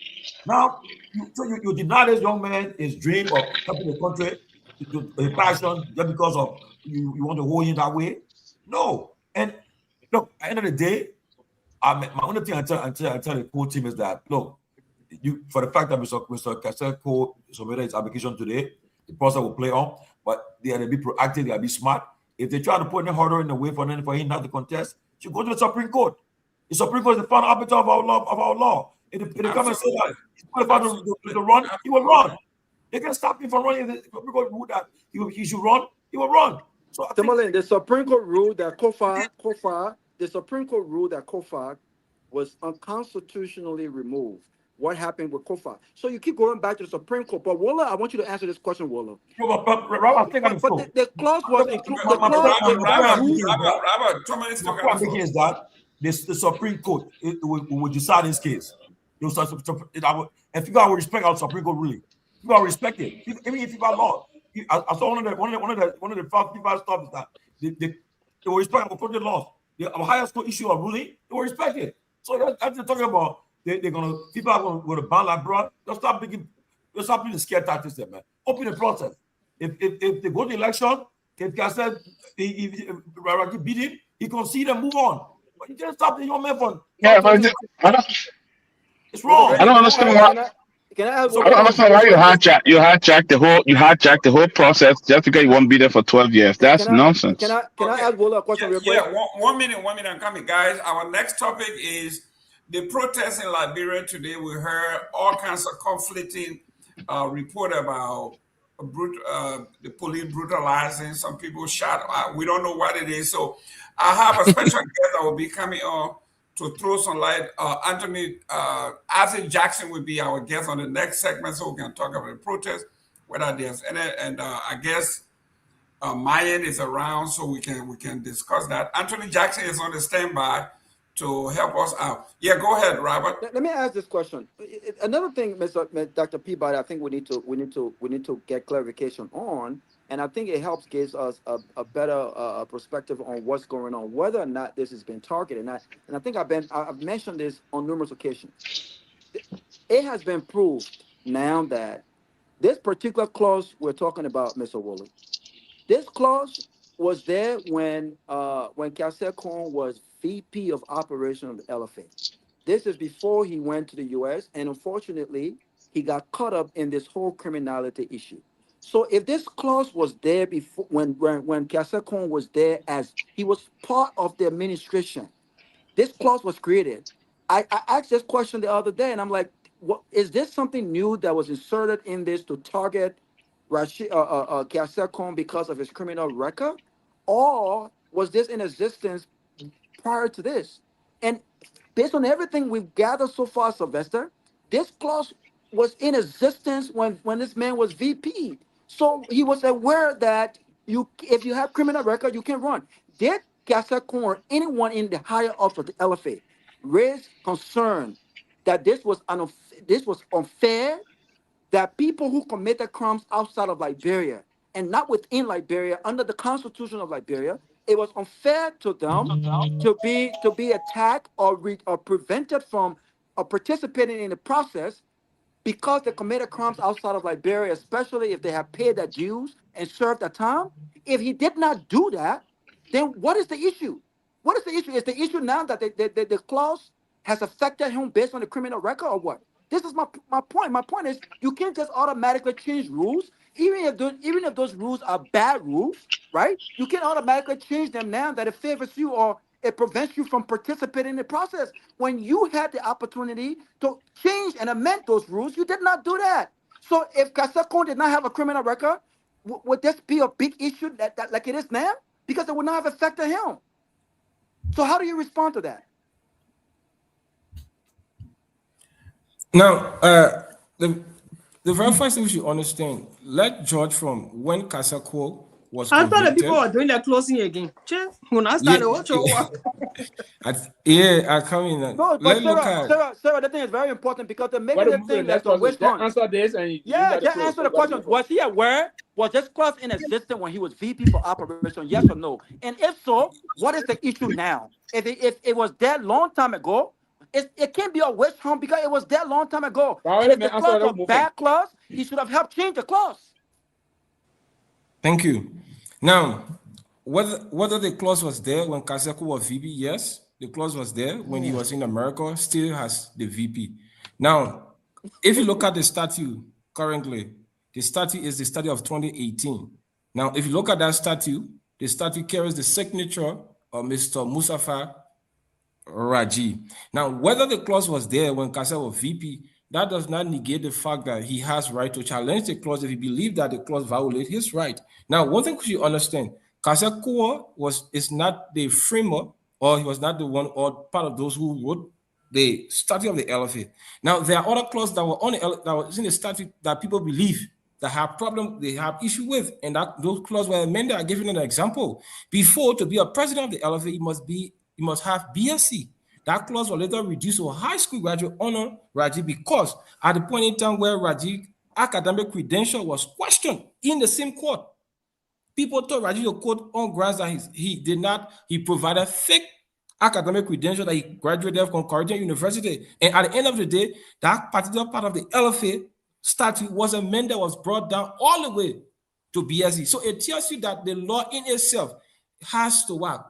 Now, you deny this young man his dream of helping the country, his passion, just because of you want to hold him that way? No. And look, at the end of the day, my only thing I tell the core team is that, look, for the fact that Mr. Cassell submitted his application today, the process will play on, but they gotta be proactive, they gotta be smart. If they try to put any harder in the way for him not to contest, you go to the Supreme Court. The Supreme Court is the final arbiter of our law. If the government says that he's qualified to run, he will run. They can stop him from running. If the Supreme Court ruled that he should run, he will run. So Tomalin, the Supreme Court ruled that the Supreme Court ruled that COFAG was unconstitutionally removed what happened with Kofa. So you keep going back to the Supreme Court. But Walla, I want you to answer this question, Walla. But the clause was included. The clause my point is that the Supreme Court will decide this case. If you will respect our Supreme Court ruling, you will respect it. Even if you got law, I saw one of the first people stuff is that they will respect our laws. The highest court issue a ruling, they will respect it. So that's talking about. They're gonna people are going to ban like bro. They'll stop being scared tactics there, man. Open the process. If they go to election, if Kasset if beat him, he concede and move on. But you can't stop the young man from. Yeah, but it's wrong. I don't understand why. I don't understand why you hijack the whole process just because you won't be there for 12 years. That's nonsense. Can I ask Walla a question real quick? Yeah, 1 minute, I'm coming, guys. Our next topic is the protests in Liberia today. We heard all kinds of conflicting report about the police brutalizing some people shot. We don't know what it is. So I have a special guest that will be coming on to throw some light. Anthony Isaac Jackson will be our guest on the next segment, so we can talk about the protest, whether there's any, and I guess Myean is around, so we can discuss that. Anthony Jackson is on the standby to help us out. Yeah, go ahead, Robert. Let me ask this question. Another thing, Dr. Peabody, I think we need to get clarification on, and I think it helps gives us a better perspective on what's going on, whether or not this has been targeted. And I think I've mentioned this on numerous occasions. It has been proved now that this particular clause we're talking about, Mr. Woolley, this clause was there when Kehleboe Gongloe was VP of Operation of the LFA. This is before he went to the U.S., and unfortunately, he got caught up in this whole criminality issue. So if this clause was there before, when Kehleboe Gongloe was there as he was part of the administration, this clause was created. I asked this question the other day, and I'm like, what is this something new that was inserted in this to target Kehleboe Gongloe because of his criminal record, or was this in existence prior to this? And based on everything we've gathered so far, Sylvester, this clause was in existence when this man was VP. So he was aware that if you have criminal record, you can run. Did Kehleboe Gongloe or anyone in the higher ups of the LFA raise concern that this was unfair, that people who committed crimes outside of Liberia and not within Liberia, under the Constitution of Liberia, it was unfair to them to be attacked or prevented from participating in the process because they committed crimes outside of Liberia, especially if they have paid their dues and served their time? If he did not do that, then what is the issue? What is the issue? Is the issue now that the clause has affected him based on the criminal record, or what? This is my point. My point is you can't just automatically change rules, even if those rules are bad rules, right? You can't automatically change them now that it favors you or it prevents you from participating in the process. When you had the opportunity to change and amend those rules, you did not do that. So if Kehleboe Gongloe did not have a criminal record, would this be a big issue that like it is now? Because it would not have affected him. So how do you respond to that? Now, the very first thing we should understand, let George from when Kehleboe Gongloe was I thought the convicted. people were doing their closing again. When I started watching, I come in. No, but Sarah, the thing is very important because they're making the thing that's a waste time. Answer this and just answer the question. Was he aware? Was this clause in existence when he was VP for operation? Yes or no? And if so, what is the issue now? If it was that long time ago, it can't be a waste time because it was that long time ago. And if the clause was a bad clause, he should have helped change the clause. Thank you. Now, whether the clause was there when Kehleboe Gongloe was VP, yes, the clause was there when he was in America, still has the VP. Now, if you look at the statute currently, the statute is the statute of 2018. Now, if you look at that statute, the statute carries the signature of Mr. Mustafa Raji. Now, whether the clause was there when Kehleboe Gongloe was VP, that does not negate the fact that he has right to challenge the clause if he believes that the clause violates his right. Now, one thing you understand, Kehleboe Gongloe is not the framer, or he was not the one or part of those who wrote the statute of the LFA. Now, there are other clauses that were on that was in the statute that people believe that have problem, they have issue with, and that those clauses were amended. I'm giving an example. Before, to be a president of the LFA, you must have BSc. That clause was later reduced to a high school graduate honor Raji, because at the point in time where Raji's academic credential was questioned in the same court, people told Raji to quote on grounds that he provided fake academic credential that he graduated from Carleton University. And at the end of the day, that particular part of the LFA statute was amended, was brought down all the way to BSc. So it tells you that the law in itself has to work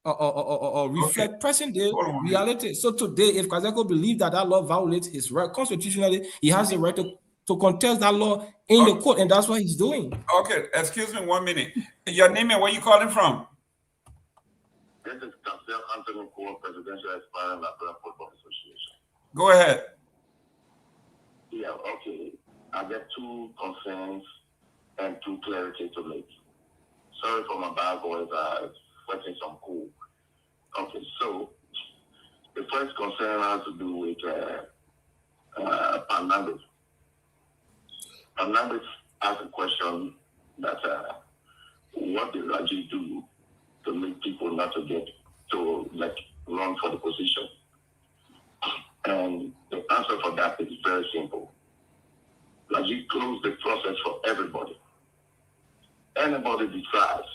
or reflect present day reality. So today, if Kazako believes that law violates his right constitutionally, he has the right to contest that law in the court, and that's what he's doing. Okay, excuse me 1 minute. Your name and where you calling from? This is Captain Anthony Cole, Presidential Aspirant Liberia Football Association. Go ahead. Yeah, okay. I get two concerns and two clarity to make. Sorry for my bad voice, I'm sweating some cool. Okay, so the first concern has to do with PANELISTS. PANELISTS asked a question that what did Raji do to make people not to get to run for the position? And the answer for that is very simple. Raji closed the process for everybody. Anybody decides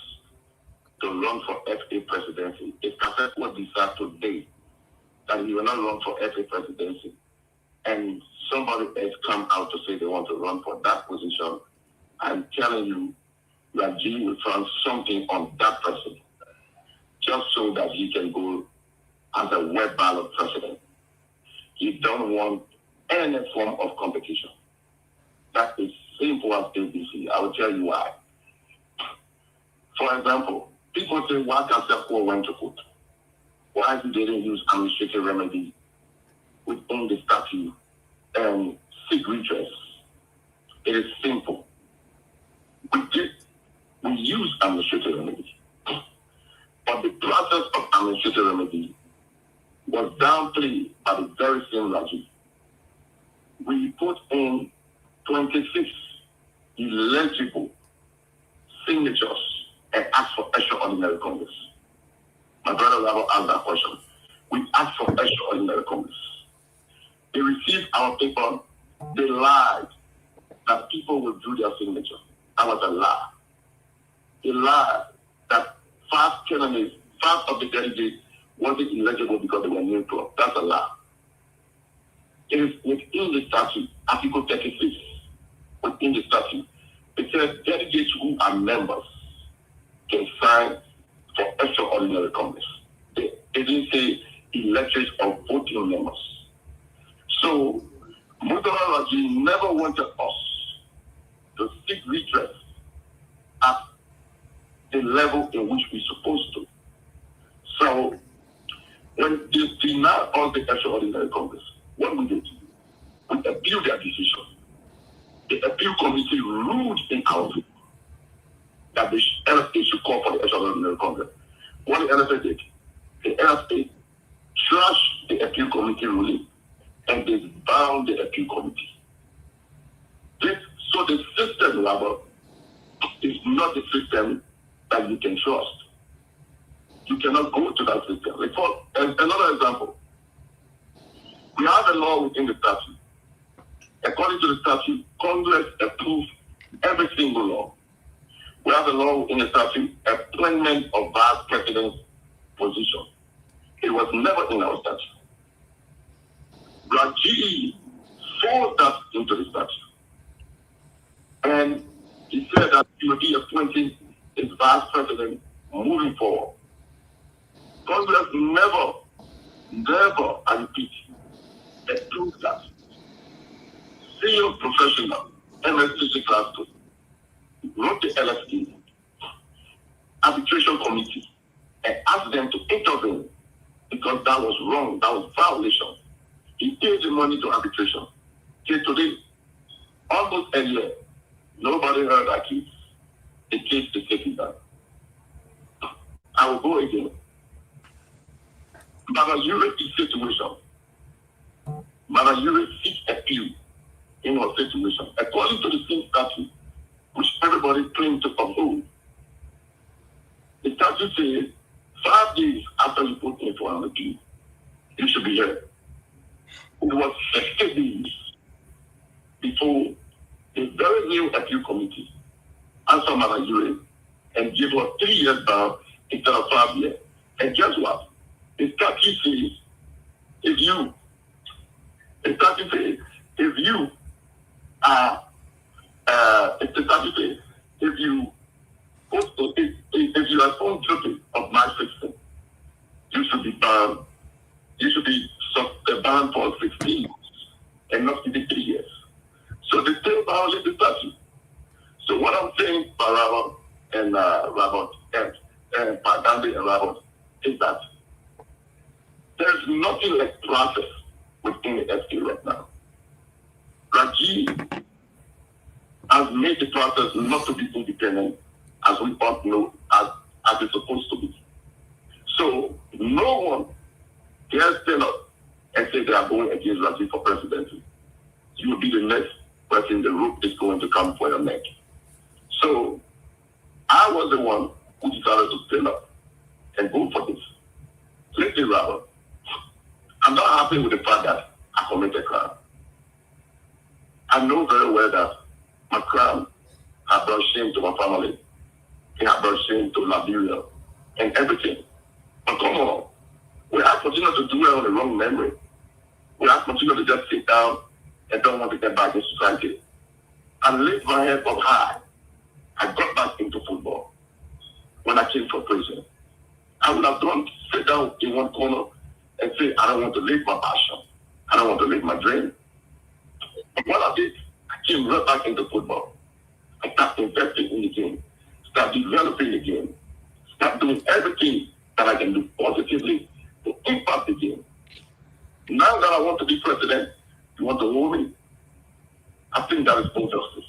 to run for FA presidency, if Kaseko decides today that he will not run for FA presidency, and somebody else come out to say they want to run for that position, I'm telling you, Raji will find something on that person just so that he can go as a web ballot president. He don't want any form of competition. That is simple as ABC. I will tell you why. For example, people say, why Kaseko went to court? Why he didn't use administrative remedy within the statute and seek redress? It is simple. We use administrative remedy. But the process of administrative remedy was downplayed by the very same Raji. We put in 26 illegible signatures and asked for extraordinary Congress. My brother Lavo asked that question. We asked for extraordinary Congress. They received our paper. They lied that people withdrew their signature. That was a lie. They lied that 5 of the delegates wasn't eligible because they were neutral. That's a lie. It is within the statute, Article 36, within the statute, it says delegates who are members can sign for extraordinary Congress. They didn't say electors or voting members. So, Murtala Raji never wanted us to seek redress at the level in which we're supposed to. So, when they denied all the extraordinary Congress, what we did? We appealed their decision. The appeal committee ruled in our favor that the LFA should call for the extraordinary Congress. What the LFA did, the LFA trashed the appeal committee ruling and they bound the appeal committee. So the system, Robert, is not the system that you can trust. You cannot go to that system. Like for another example, we have a law within the statute. According to the statute, Congress approves every single law. We have a law in the statute, appointment of vice president's position. It was never in our statute. Raji forced that into the statute. And he said that he would be appointing his vice president moving forward. Congress never, I repeat, approved that. Senior professional, MSCC class 2, wrote the LFA arbitration committee and asked them to intervene because that was wrong, that was violation. He paid the money to arbitration. Till today, almost a year, nobody heard that case. The case is taken down. I will go again. But a European situation, Managerial seek appeal in our situation, according to the same statute, which everybody claims to uphold. The statute says 5 days after you put in for an appeal, you should be here. It was 60 days before the very new appeal committee answered Managerial and gave us 3 years down instead of 5 years. And guess what? The statute says if you are found guilty of match fixing, you should be banned. You should be banned for 16 and not 3 years. So they still violate the statute. So what I'm saying, Barabot and Rabot and Pagande and Rabot, is that there's nothing like process within the FK right now. Raji has made the process not to be independent, as we all know, as it's supposed to be. So no one can stand up and say they are going against Raji for presidency. You will be the next person the rope is going to come for your neck. So I was the one who decided to stand up and vote for this. Listen, Robert, I'm not happy with the fact that I committed a crime. I know very well that my crime had brought shame to my family. It had brought shame to Liberia and everything. But come on, we have continued to do it on the wrong memory. We have continued to just sit down and don't want to get back in society. I lift my head up high. I got back into football when I came from prison. I would have gone sit down in one corner and say, I don't want to live my passion. I don't want to live my dream. But what I did, I came right back into football. I started investing in the game, start developing the game, start doing everything that I can do positively to impact the game. Now that I want to be president, you want to hold me? I think that is injustice.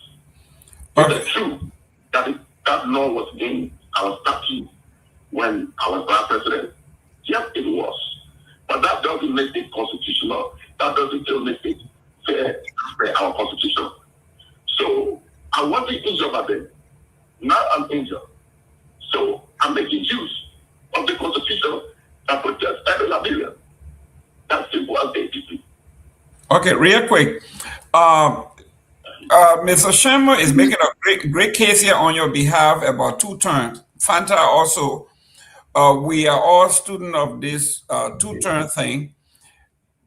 Okay. It's true that law was in our statute when I was vice president. Yes, it was. But that doesn't make it constitutional. That doesn't still make it fair our constitution. So I want to injure my baby. Now I'm injured. So I'm making use of the constitution that protects every Liberian. That's simple as APC. Okay, real quick. Mr. Sherman is making a great case here on your behalf about 2 terms. Fanta also, we are all students of this 2-term thing.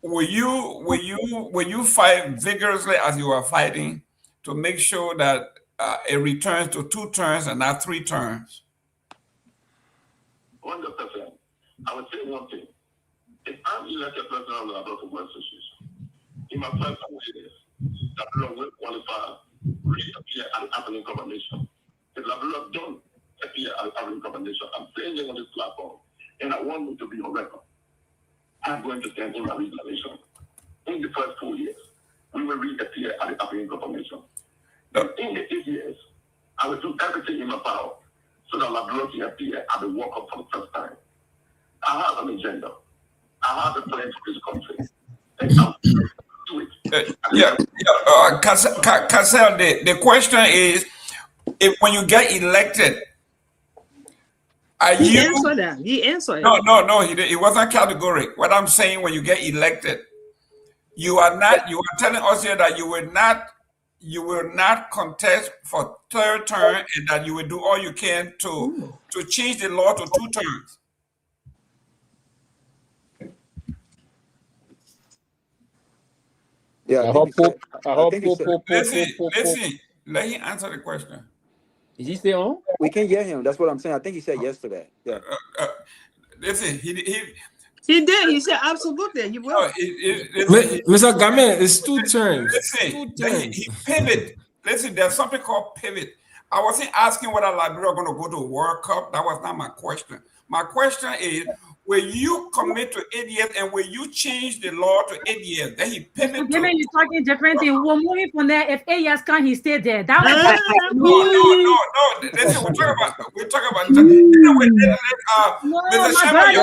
Will you fight vigorously as you are fighting to make sure that it returns to 2 terms and not 3 terms? 100%. I would say one thing. If I'm elected president of the Liberia Football Association, in my first 4 years, Liberia will qualify, reappear at the African combination. If Liberia don't appear at the African combination, I'm saying it on this platform, and I want it to be on record. I'm going to stand in my resignation. In the first 4 years, we will reappear at the African combination. But in the 8 years, I will do everything in my power so that Liberia can appear at the World Cup for the first time. I have an agenda. I have a plan for this country. And I'll do it. Cassell, the question is, if when you get elected, He answered that. He answered. No, it wasn't categorical. What I'm saying, when you get elected, you are telling us here that you will not contest for 3rd term, and that you will do all you can to change the law to 2 terms. Yeah, Listen, let him answer the question. Is he still on? We can hear him. That's what I'm saying. I think he said yes to that. Yeah. Listen, he did. He said absolutely. You will. Mr. Gayman, it's 2 terms. Listen, he pivot. Listen, there's something called pivot. I wasn't asking whether Liberia are going to go to World Cup. That was not my question. My question is, will you commit to 8 years and will you change the law to 8 years? Then he pivoted to... You're talking different thing. We're moving from there. If 8 years can't, he stay there. That was No. Listen, we're talking about. No, Mr. my Sherman,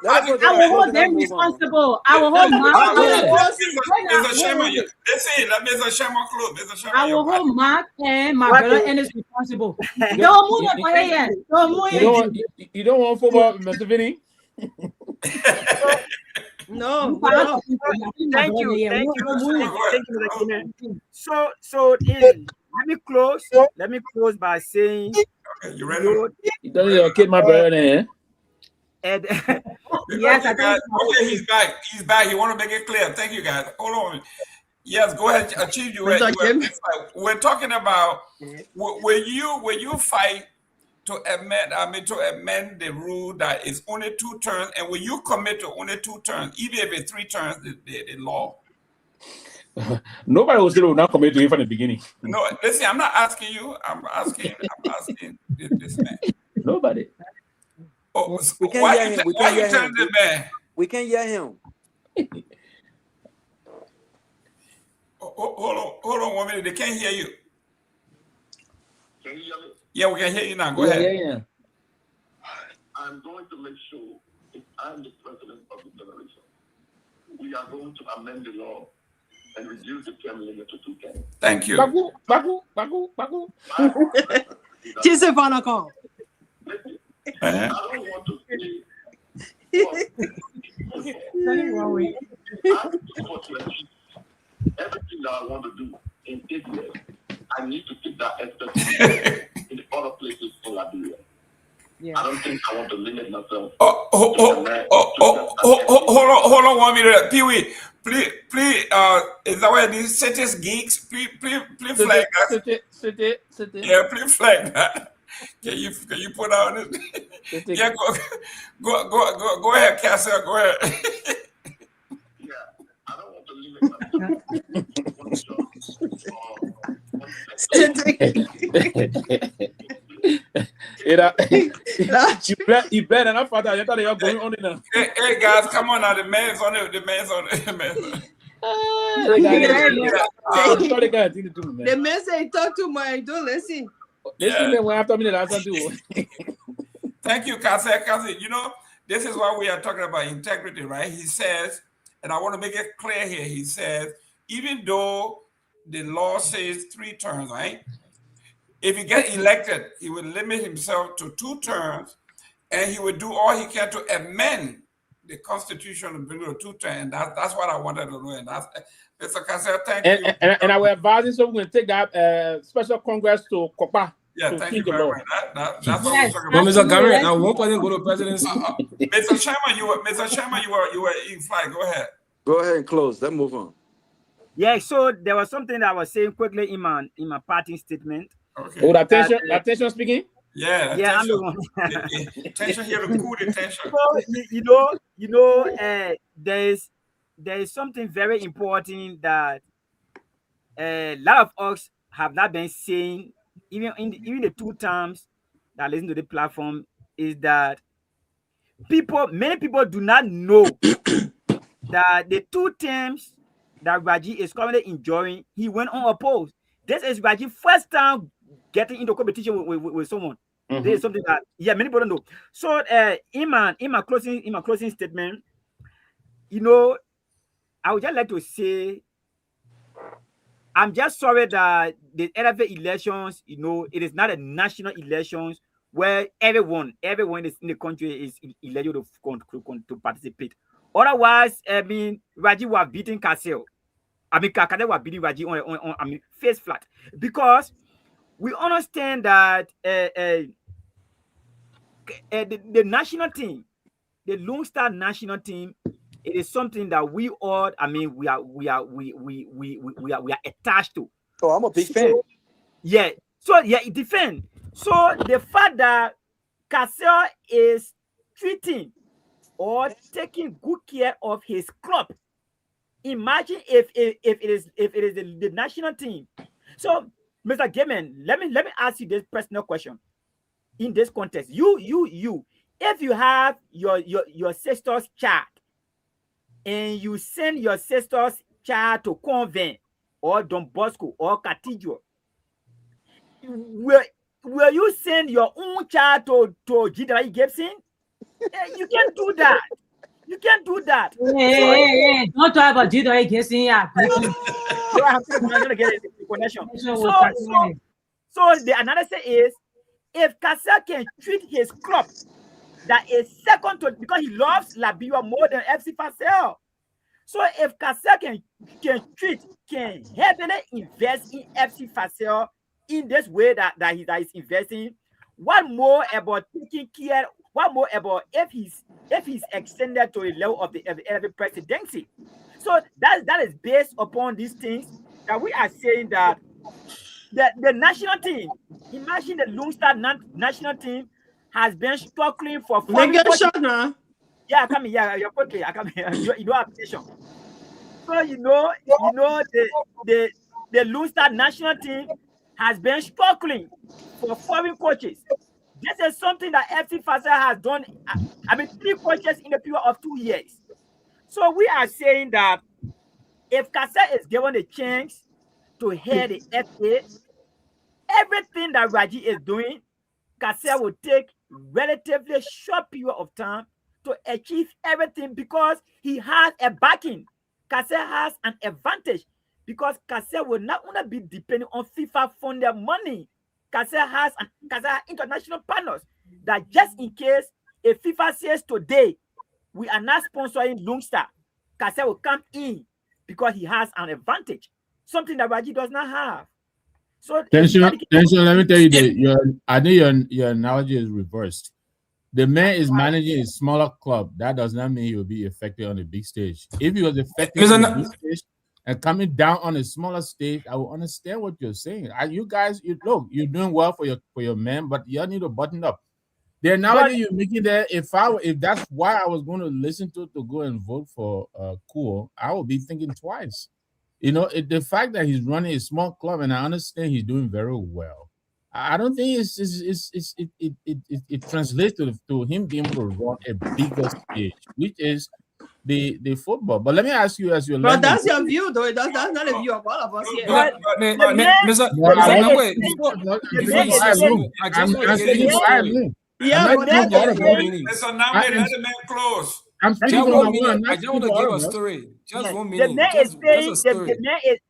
brother, you I will hold them responsible. I will hold Mark. Mr. Sherman, listen, let Mr. Sherman close. Mr. Sherman, I will hold Mark and my brother and is responsible. Don't move it for 8 years. Don't move it. You don't want football, Mr. Vinny? No. Thank you. So let me close. Let me close by saying, okay, you ready? You don't need to kid my brother there. And yes, okay, he's back. He's back. He want to make it clear. Thank you, guys. Hold on. Yes, go ahead. Achieve you. We're talking about will you fight to amend the rule that is only 2 terms, and will you commit to only 2 terms, even if it's 3 terms, the law? Nobody will say will not commit to it from the beginning. No, listen, I'm not asking you. I'm asking this man. Nobody. Oh, we can't why hear him. We why can't you hear telling him. the man? We can't hear him. Hold on 1 minute. They can't hear you. Can you hear me? Yeah, we can hear you now. Go ahead. Yeah. I'm going to make sure, if I'm the president of the generation, we are going to amend the law and reduce the term limit to 2 terms. Thank you. Bagu. I don't want to see everything that I want to do in 8 years. I need to keep that expertise in other places in Liberia. Yeah. I don't think I want to limit myself. Hold on 1 minute, Pewee. Please, is that why these cities geeks? Please flag that. Yeah, please flag that. Can you put out it? Yeah, go ahead, Cassie. Go ahead. Yeah, I don't want to limit You better and I thought that you thought you were going on in there. Hey guys, come on now. The man's on it. The man say talk too much. Don't listen. Thank you, Kasi. You know, this is why we are talking about integrity, right? He says, and I want to make it clear here. He says, even though the law says 3 terms, right? If he gets elected, he will limit himself to 2 terms, and he will do all he can to amend the Constitution and bring it to 2 terms. And that's what I wanted to know. And that's Mr. Cassell, thank you. And I will advise so we're going to take that special congress to Kopa. Yeah, thank you very much. That's what we're talking But about. Mr. Gayman, I won't go to presidency. Mr. Sherman, you were in flight. Go ahead. Go ahead and close. Let's move on. Yeah, so there was something that I was saying quickly in my parting statement. Okay. Oh, attention speaking? Yeah, yeah, I'm the one. Attention here to cool attention. So, there is something very important that a lot of us have not been saying, even the 2 terms that listen to the platform, is that many people do not know that the 2 terms that Raji is currently enjoying, he went unopposed. This is Raji's first time getting into competition with someone. Mm-hmm. This is something that many people don't know. So in my closing statement, I would just like to say, I'm just sorry that the LFA elections, it is not a national elections where everyone in the country is eligible to participate. Otherwise, Raji was beating Cassell. Kakade was beating Raji on face flat, because we understand that the national team, the Lone Star national team, it is something that we all, we are attached to. Oh, I'm a big fan. Yeah. So it defends. So the fact that Cassell is treating or taking good care of his club, imagine if it is the national team. So, Mr. Gayman, let me ask you this personal question. In this context, you, if you have your sister's child and you send your sister's child to convent or Don Bosco or Cathedral, will you send your own child to G.W. Gibson? You can't do that. You can't do that. Hey, don't talk about G.W. Gibson. Yeah, So I have to get a connection. So the analysis is, if Cassell can treat his club that is second to, because he loves Liberia more than FC Facel. So if Cassell can heavily invest in FC Facel in this way that he's investing, what more about taking care? What more about if he's extended to the level of the presidency? So that is based upon these things that we are saying that the national team, imagine the Lone Star national team has been struggling for now. Yeah, come here. Yeah, you're okay. I come here. You don't have patience. So you know the Lone Star national team has been struggling for foreign coaches. This is something that FC Facel has done. I mean, 3 coaches in the period of 2 years. So we are saying that if Cassell is given a chance to head the FA, everything that Raji is doing, Cassell will take relatively short period of time to achieve everything because he has a backing. Cassell has an advantage because Cassell will not only be depending on FIFA funded money. Cassell has international partners that just in case if FIFA says today we are not sponsoring Lone Star, Cassell will come in because he has an advantage, something that Raji does not have. So tension. Let me tell you that I think your analogy is reversed. The man is managing a smaller club. That does not mean he will be effective on the big stage. If he was effective on the big stage and coming down on a smaller stage, I will understand what you're saying. You guys, look, you're doing well for your man, but you need to button up. The analogy you're making there, if that's why I was going to listen to go and vote for Cool, I would be thinking twice. The fact that he's running a small club, and I understand he's doing very well. I don't think it translates to him being able to run a bigger stage, which is the football. But let me ask you, as you're But that's your view, though. That's not a view of all of us here. I'm speaking from I just want to give a story. Just 1 minute.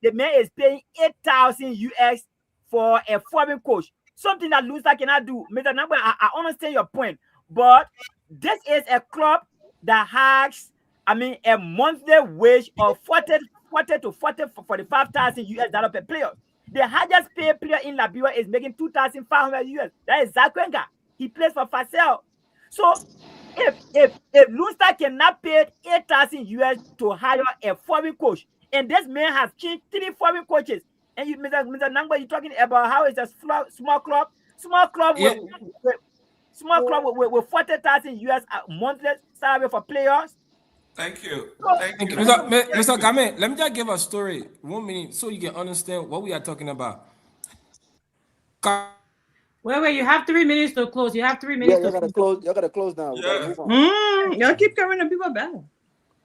The man is paying $8,000 for a foreign coach. Something that Lusa cannot do. Mr. Nagbe, I understand your point, but this is a club that has, a monthly wage of $40,000 to $45,000 per player. The highest paid player in Liberia is making $2,500. That is Zakwenga. He plays for Facel. So if Lusa cannot pay $8,000 to hire a foreign coach, and this man has changed 3 foreign coaches, and you, Mr. Nangba, you're talking about how it's a small club with $40,000 monthly salary for players. Thank you. Mr. Gayman, let me just give a story. 1 minute, so you can understand what we are talking about. Wait, you have 3 minutes to close. You have 3 minutes to close. You gotta close now. Y'all keep covering the people back.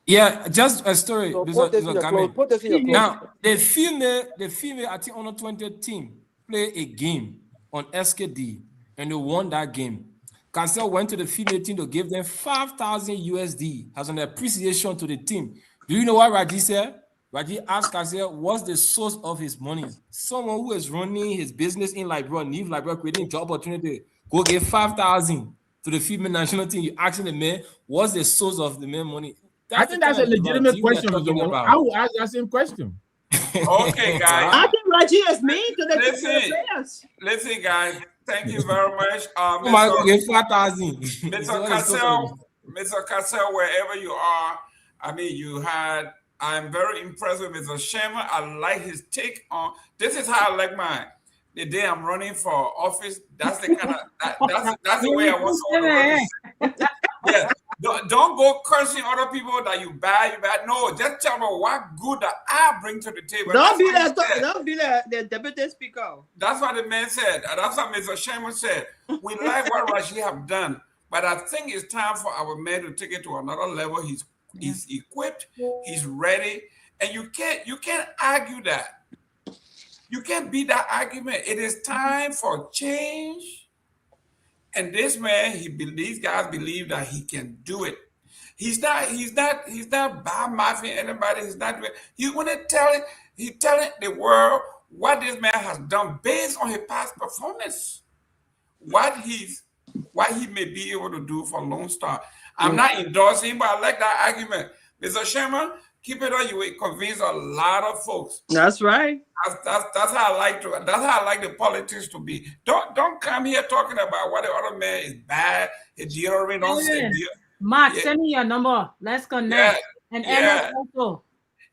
Yeah, just a story. So put this in your close. Now, the female, I think, under 20 team play a game on SKD, and they won that game. Cassell went to the female team to give them $5,000 as an appreciation to the team. Do you know what Raji said? Raji asked Cassell, what's the source of his money? Someone who is running his business in Liberia, leave Liberia, creating job opportunity, go give $5,000 to the female national team. You asking the man, what's the source of the man money? I think that's a legitimate question. I will ask that same question. Okay, guys. I think Raji is mean to the players. Listen, guys. Thank you very much. Mr. Cassell, wherever you are, I'm very impressed with Mr. Sherman. I like his take on this. Is how I like mine. The day I'm running for office, that's the kind of that's the way I want to run. Yeah. Don't go cursing other people that you bad. No, just tell me what good that I bring to the table. Don't be the deputy speaker. That's what the man said. That's what Mr. Sherman said. We like what Raji have done, But I think it's time for our men to take it to another level. He's equipped, he's ready, and you can't argue that. You can't beat that argument. It is time for change. And this man, these guys believe that he can do it. He's not bad-mouthing anybody. He's telling the world what this man has done based on his past performance. What he may be able to do for Lone Star. I'm not endorsing, but I like that argument. Mr. Sherman, keep it on. You will convince a lot of folks. That's right. That's how I like to. That's how I like the politics to be. Don't come here talking about what the other man is bad. His deodorant don't say. Mark, send me your number. Let's connect. And Emma also.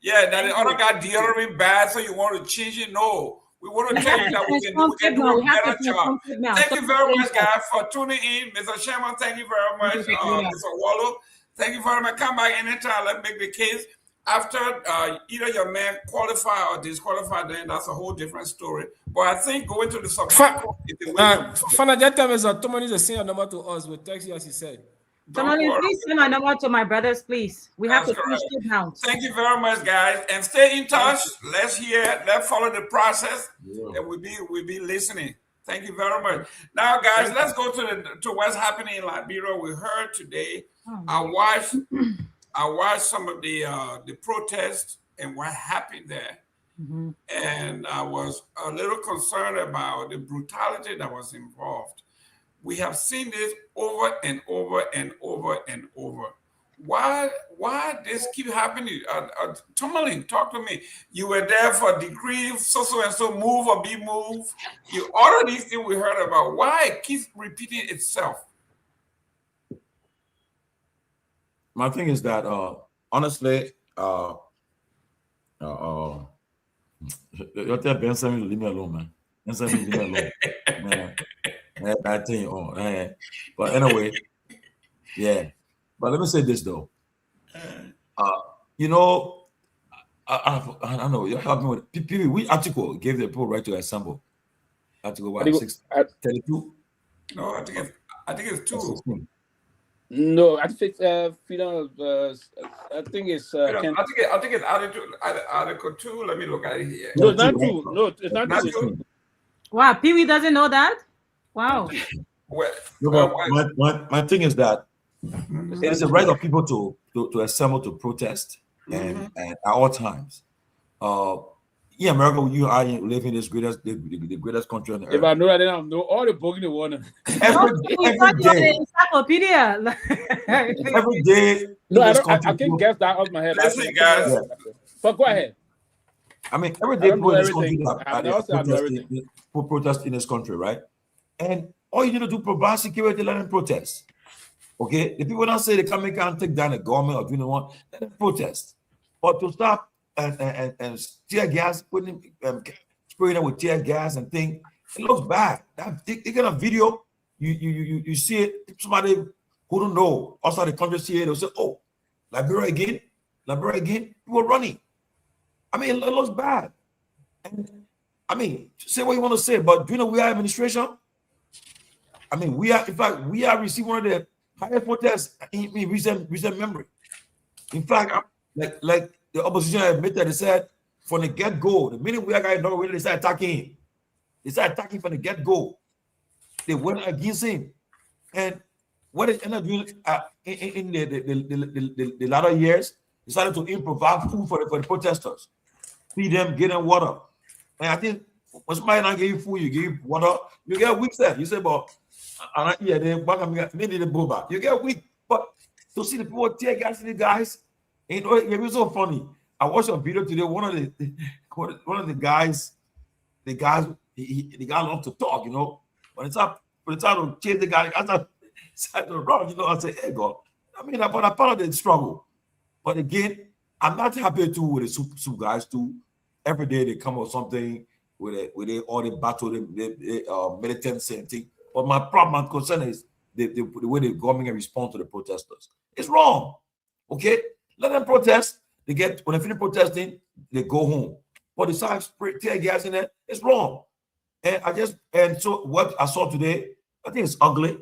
Yeah, that the other guy deodorant bad, so you want to change it? No. We want to tell you that we can do a better job. Thank you very much, guys, for tuning in. Mr. Sherman, thank you very much. Mr. Wallow, thank you very much. Come back anytime. Let's make the case. After either your man qualify or disqualify, then that's a whole different story. But I think going to the Supreme Court is the way. Fana, that time is Tomalin is send your number to us. We'll text you as he said. Tomalin, please send my number to my brothers, please. We have to finish it now. Thank you very much, guys, and stay in touch. Let's follow the process, and we'll be listening. Thank you very much. Now, guys, let's go to what's happening in Liberia. We heard today. I watched some of the protests and what happened there, and I was a little concerned about the brutality that was involved. We have seen this over and over and over and over. Why this keep happening? Tomalin, talk to me. You were there for decree, so and so, move or be moved. All of these things we heard about. Why it keeps repeating itself? My thing is that honestly, you tell Ben Sanvee to leave me alone, man. Ben Sanvee, leave me alone. Man. Bad thing. But anyway, yeah. But let me say this though. I don't know. You help me with Pewee. Which article gave the people right to assemble? Article 132. No, I think it's 2. No, I think freedom of. I think it's. I think it's Article 2. Let me look at it here. No, it's not 2. No, it's not 2. Wow, Pewee doesn't know that. Wow. My thing is that it is the right of people to assemble, to protest, and at all times. In America, you are living in the greatest country on the earth. If I know that, then I know all the bug in the water. Every day. Encyclopedia. Every day. No, I can't guess that off my head. Listen, guys. But go ahead. I mean, every day people in this country protest in this country, right? And all you need to do, provide security, let them protest. Okay? The people don't say they can't take down the government or doing one, let them protest. But to stop and tear gas, spraying them with tear gas and things, it looks bad. They get a video, you see it, somebody who don't know outside the country see it, they'll say, oh, Liberia again, people are running. I mean, it looks bad. And I mean, say what you want to say, but do you know we are administration? I mean, we are receiving one of the highest protests in recent memory. In fact, like the opposition admitted, they said from the get-go, the minute we are going to they started attacking him. They started attacking from the get-go. They went against him. And what they ended up doing in the latter years, they started to improvise food for the protesters. Feed them, get them water. And I think when somebody not give you food, you give water, you get weak set. You say, but you get weak. But to see the people tear gas to the guys, it was so funny. I watched a video today. One of the guys, the guy loves to talk, you know. When it's time to chase the guy, I start to run, you know. I say, hey God. I mean, but I part of the struggle. But again, I'm not happy too with the soup guys too. Every day they come up with something with all the battle, the militants and thing. But my concern is the way the government respond to the protesters. It's wrong. Okay? Let them protest. When they finish protesting, they go home. But the side spray tear gas in there, it's wrong. And so what I saw today, I think it's ugly.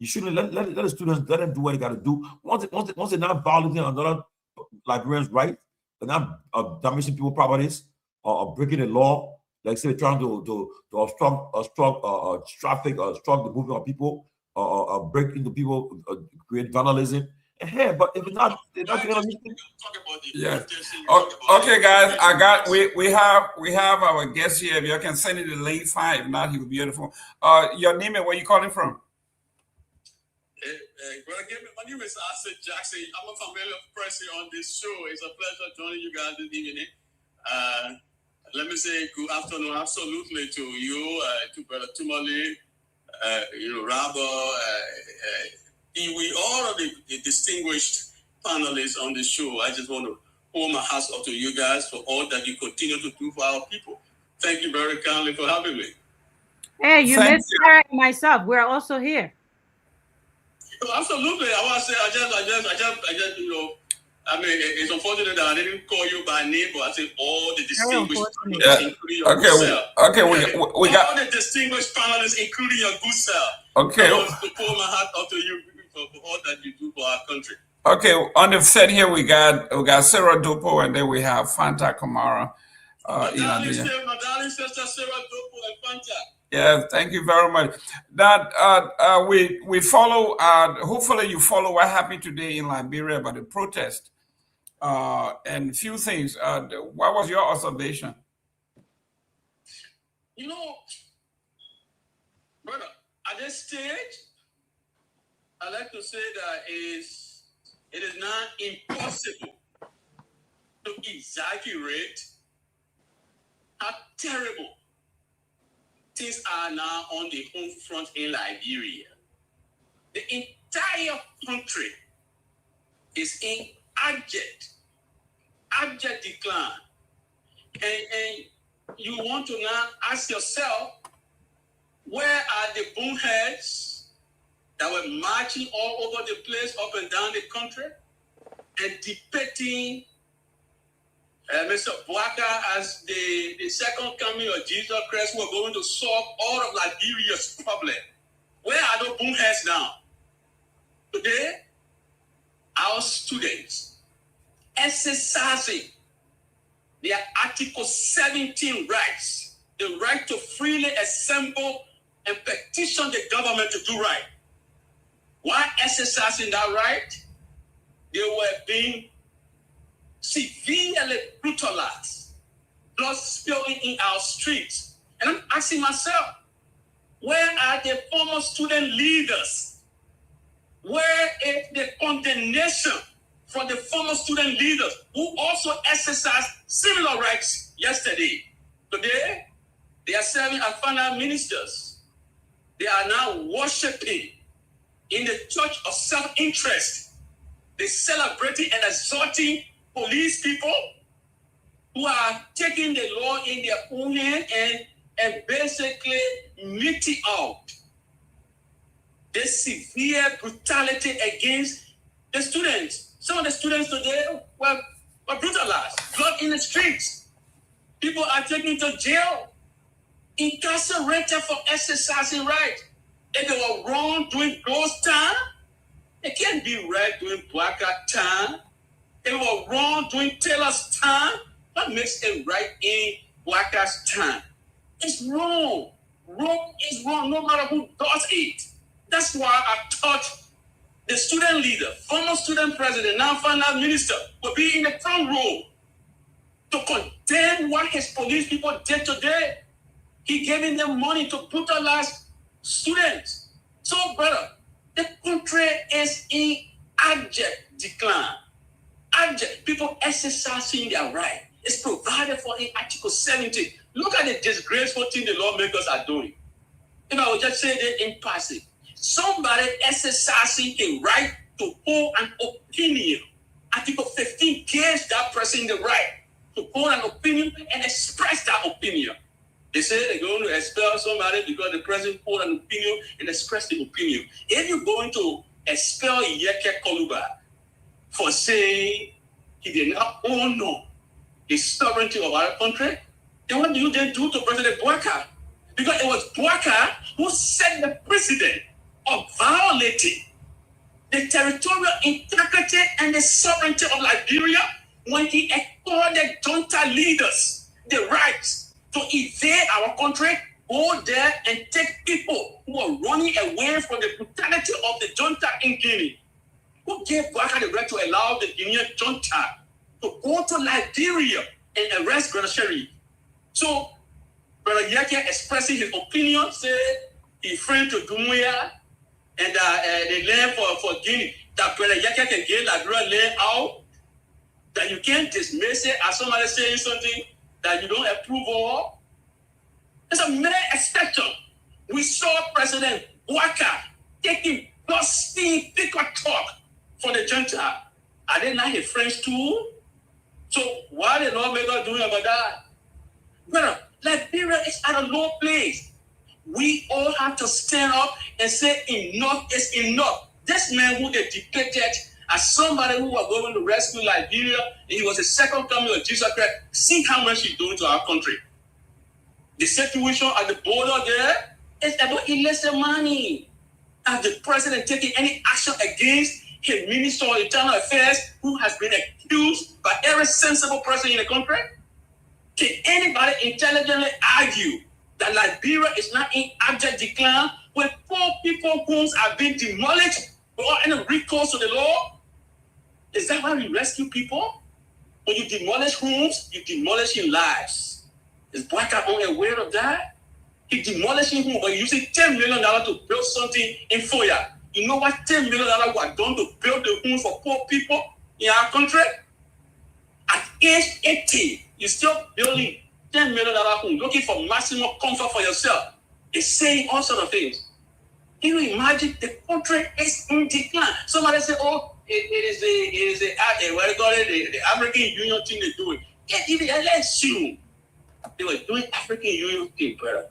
You shouldn't let the students, let them do what they got to do. Once they're not violating another Liberian's right, they're not damaging people's properties or breaking the law, like say trying to obstruct traffic, obstruct the movement of people, break into people, create vandalism. Hey, but if it's not, they're not going to yeah. Okay, guys, we have our guest here. If you can send it the link, fine. If not, he will be beautiful. Your name and where you calling from? My name is Asset Jackson. I'm a familiar person on this show. It's a pleasure joining you guys this evening. Let me say good afternoon, absolutely, to you, to Brother Tomalin, Rabba, Pewee, all of the distinguished panelists on the show. I just want to hold my hats up to you guys for all that you continue to do for our people. Thank you very kindly for having me. Hey, you missed Sarah and myself. We're also here. Absolutely. I want to say, I just, I mean, it's unfortunate that I didn't call you by name, but I said all the distinguished panelists, including your good self. We got all the distinguished panelists, including your good self. Okay. I want to pour my hat up to you for all that you do for our country. Okay, on the set here we got Sarah Dopoh, and then we have Fanta Kamara. My darling sister Sarah Dopoh and Fanta. Yeah, thank you very much. That we follow. Hopefully, you follow what happened today in Liberia about the protest, and a few things. What was your observation? Brother, at this stage, I like to say that it is not impossible to exaggerate how terrible things are now on the home front in Liberia. The entire country is in abject decline. And you want to now ask yourself, where are the boneheads that were marching all over the place, up and down the country, and depicting Mr. Bwaka as the second coming of Jesus Christ, who are going to solve all of Liberia's problem? Where are those boneheads now? Today, our students exercising their Article 17 rights, the right to freely assemble and petition the government to do right. While exercising that right, they were being severely brutalized, blood spilling in our streets. And I'm asking myself, where are the former student leaders? Where is the condemnation from the former student leaders who also exercised similar rights yesterday? Today, they are serving as final ministers. They are now worshiping in the church of self-interest. They're celebrating and exalting police people who are taking the law in their own hand and basically meting out the severe brutality against the students. Some of the students today were brutalized, blood in the streets. People are taken to jail, incarcerated for exercising rights. If they were wrong doing those time, they can't be right doing Bwaka time. If they were wrong doing Taylor's time, what makes it right in Bwaka's time? It's wrong. Wrong is wrong, no matter who does it. That's why I thought the student leader, former student president, now final minister, will be in the front row to condemn what his police people did today. He gave them money to brutalize students. So, brother, the country is in abject decline. Abject. People exercising their right. It's provided for in Article 17. Look at the disgraceful thing the lawmakers are doing. If I would just say that in passing, somebody exercising a right to hold an opinion. Article 15 gives that person the right to hold an opinion and express that opinion. They say they're going to expel somebody because the president hold an opinion and express the opinion. If you're going to expel Yeke Koluba for saying he did not honor the sovereignty of our country, then what do you then do to President Bwaka? Because it was Bwaka who set the precedent of violating the territorial integrity and the sovereignty of Liberia when he accorded junta leaders the right to invade our country, go there and take people who are running away from the brutality of the junta in Guinea. Who gave Bouaka the right to allow the Guinean junta to go to Liberia and arrest Brother Sherry? So, Brother Yeke expressing his opinion, said he friend to Dumuya and the land for Guinea, that Brother Yeke can get Liberia land out, that you can't dismiss it as somebody saying something that you don't approve of. It's a mere exception. We saw President Bouaka taking busting picker talk for the junta. Are they not his friends too? So what are the lawmakers doing about that? Well, Liberia is at a low place. We all have to stand up and say enough is enough. This man who they depicted as somebody who was going to rescue Liberia, and he was the second coming of Jesus Christ. See how much he's doing to our country. The situation at the border there is about illicit money. Has the president taken any action against his Minister of Internal Affairs, who has been accused by every sensible person in the country? Can anybody intelligently argue that Liberia is not in abject decline when poor people's homes are being demolished without any recourse to the law? Is that why we rescue people? When you demolish homes, you demolish lives. Is Bouaka unaware of that? He demolishing homes, but using $10 million to build something in Foya. You know what $10 million was done to build the homes for poor people in our country? At age 80, you're still building $10 million home, looking for maximum comfort for yourself. It's saying all sorts of things. Can you imagine the country is in decline? Somebody say, oh, it is the African Union thing they're doing. Get even LSU. They were doing African Union thing, brother.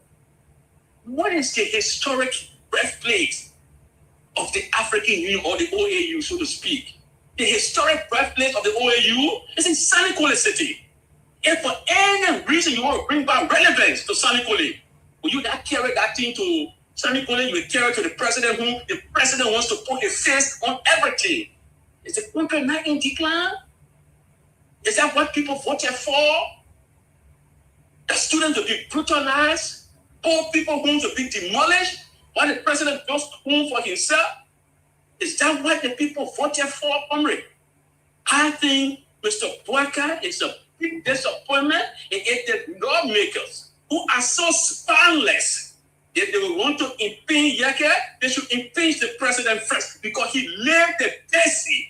What is the historic birthplace of the African Union or the OAU, so to speak? The historic birthplace of the OAU is in Sanikole City. If for any reason you want to bring back relevance to Sanikole, will you not carry that thing to Sanikole? You will carry it to the president, whom the president wants to put his face on everything. Is the country not in decline? Is that what people voted for? The students to be brutalized, poor people homes to be demolished, while the president goes home for himself? Is that what the people voted for, Comrade? I think Mr. Bouaka is a big disappointment, and if the lawmakers who are so spineless, if they will want to impeach Yeke, they should impeach the president first, because he laid the basis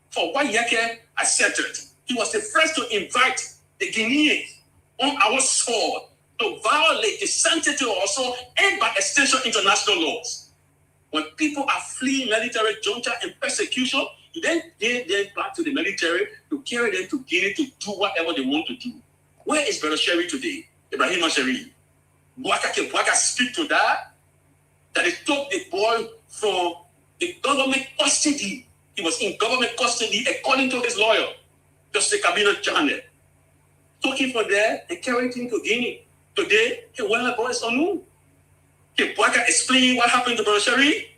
for what Yeke accepted. He was the first to invite the Guineans on our soil to violate the sanctity of our soil and by extension international laws. When people are fleeing military junta and persecution, you then get them back to the military to carry them to Guinea to do whatever they want to do. Where is Brother Sherry today? Ibrahim Sherry. Bouaka speak to that? That they took the boy from the government custody. He was in government custody according to his lawyer, Justice Kabina Chane. Took him from there and carried him to Guinea. Today, he went about his own. Can Bouaka explain what happened to Brother Sherry?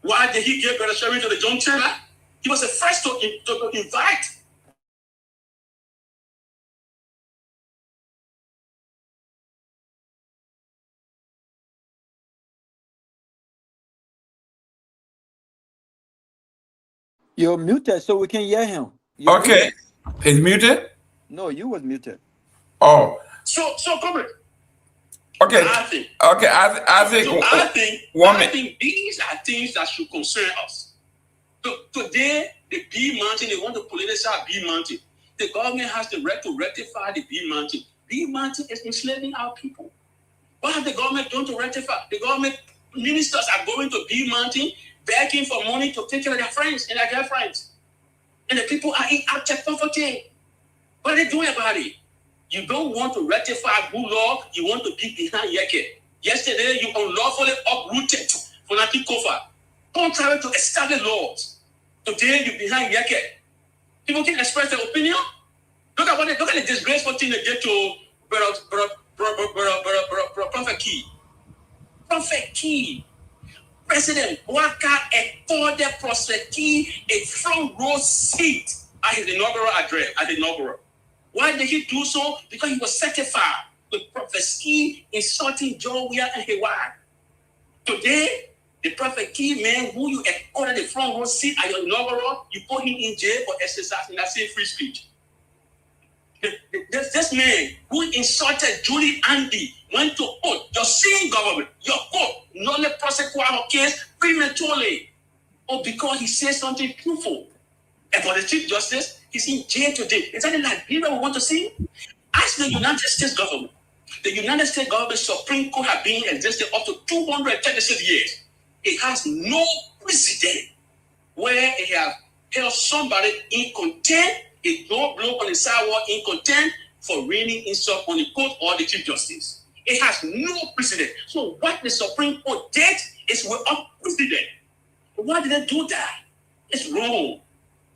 Why did he give Brother Sherry to the junta? He was the first to invite. You're muted, so we can hear him. Okay. He's muted? No, you was muted. Oh. So come on. Okay. I think these are things that should concern us. Today, the B mountain, they want to politicize B mountain. The government has the right to rectify the B mountain. B mountain is enslaving our people. What have the government done to rectify? The government ministers are going to B mountain, begging for money to take care of their friends and their girlfriends. And the people are in abject poverty. What are they doing about it? You don't want to rectify good law, you want to be behind Yeke. Yesterday, you unlawfully uprooted Fonati Kofa, contrary to established laws. Today, you're behind Yeke. People can express their opinion. Look at the disgraceful thing they did to Prophet Key. Prophet Key. President Bouaka accorded Prophet Key a front row seat at his inaugural address. Why did he do so? Because he was certified with Prophet Key insulting Georgia and Hawaii. Today, the Prophet Key man who you accorded the front row seat at your inaugural, you put him in jail for exercising that same free speech. This man who insulted Julie Andy went to court, your same government, your court, not let prosecute our case prematurely. Or because he said something truthful about the Chief Justice, he's in jail today. Is that the Liberia we want to see? Ask the United States government. The United States government Supreme Court has been existed up to 236 years. It has no precedent where it has held somebody in contempt. It don't blow on the sidewalk in contempt for raining insult on the court or the Chief Justice. It has no precedent. So what the Supreme Court did is without precedent. Why did they do that? It's wrong.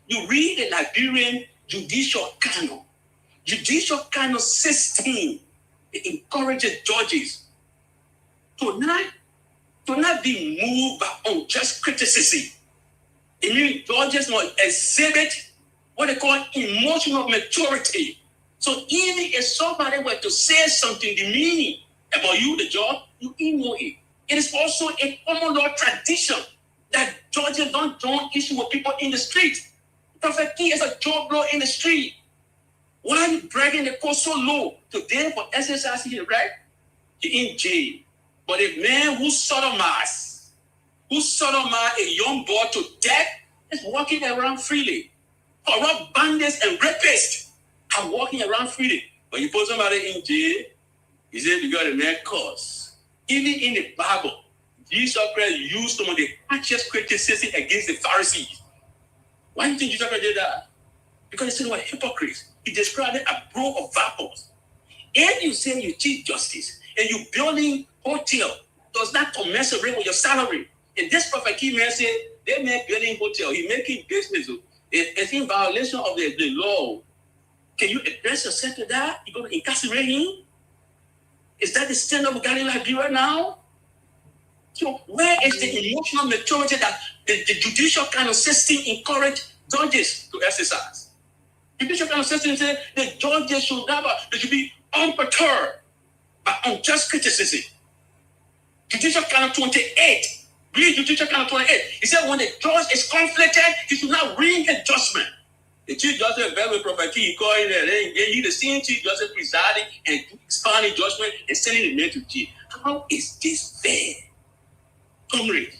You read the Liberian judicial canon. Judicial canon 16. It encourages judges to not be moved by unjust criticism. It means judges must exhibit what they call emotional maturity. So even if somebody were to say something demeaning about you, the judge, you ignore it. It is also a common law tradition that judges don't join issue with people in the street. Prophet Key is a job law in the street. Why are you dragging the court so low? Today, for exercising his right, you're in jail. But a man who sodomized a young boy to death is walking around freely. Corrupt bandits and rapists are walking around freely. When you put somebody in jail, you say because the man cursed. Even in the Bible, Jesus Christ used some of the harshest criticism against the Pharisees. Why do you think Jesus Christ did that? Because he said they were hypocrites. He described it as brood of vipers. If you say you Chief Justice and you building hotel, does not commensurate with your salary. And this Prophet Key man said, they make building hotel, he making business. It's in violation of the law. Can you address yourself to that? You're going to incarcerate him? Is that the standard we got in Liberia now? So where is the emotional maturity that the judicial kind of system encourage judges to exercise? Judicial kind of system says the judges should be unperturbed by unjust criticism. Judicial kind of 28. Read Judicial kind of 28. He said when the judge is conflicted, he should not bring a judgment. The Chief Justice, very Prophet Key, call in there. Then you the same Chief Justice presiding and expounding judgment and sending the man to jail. How is this fair? Comrade.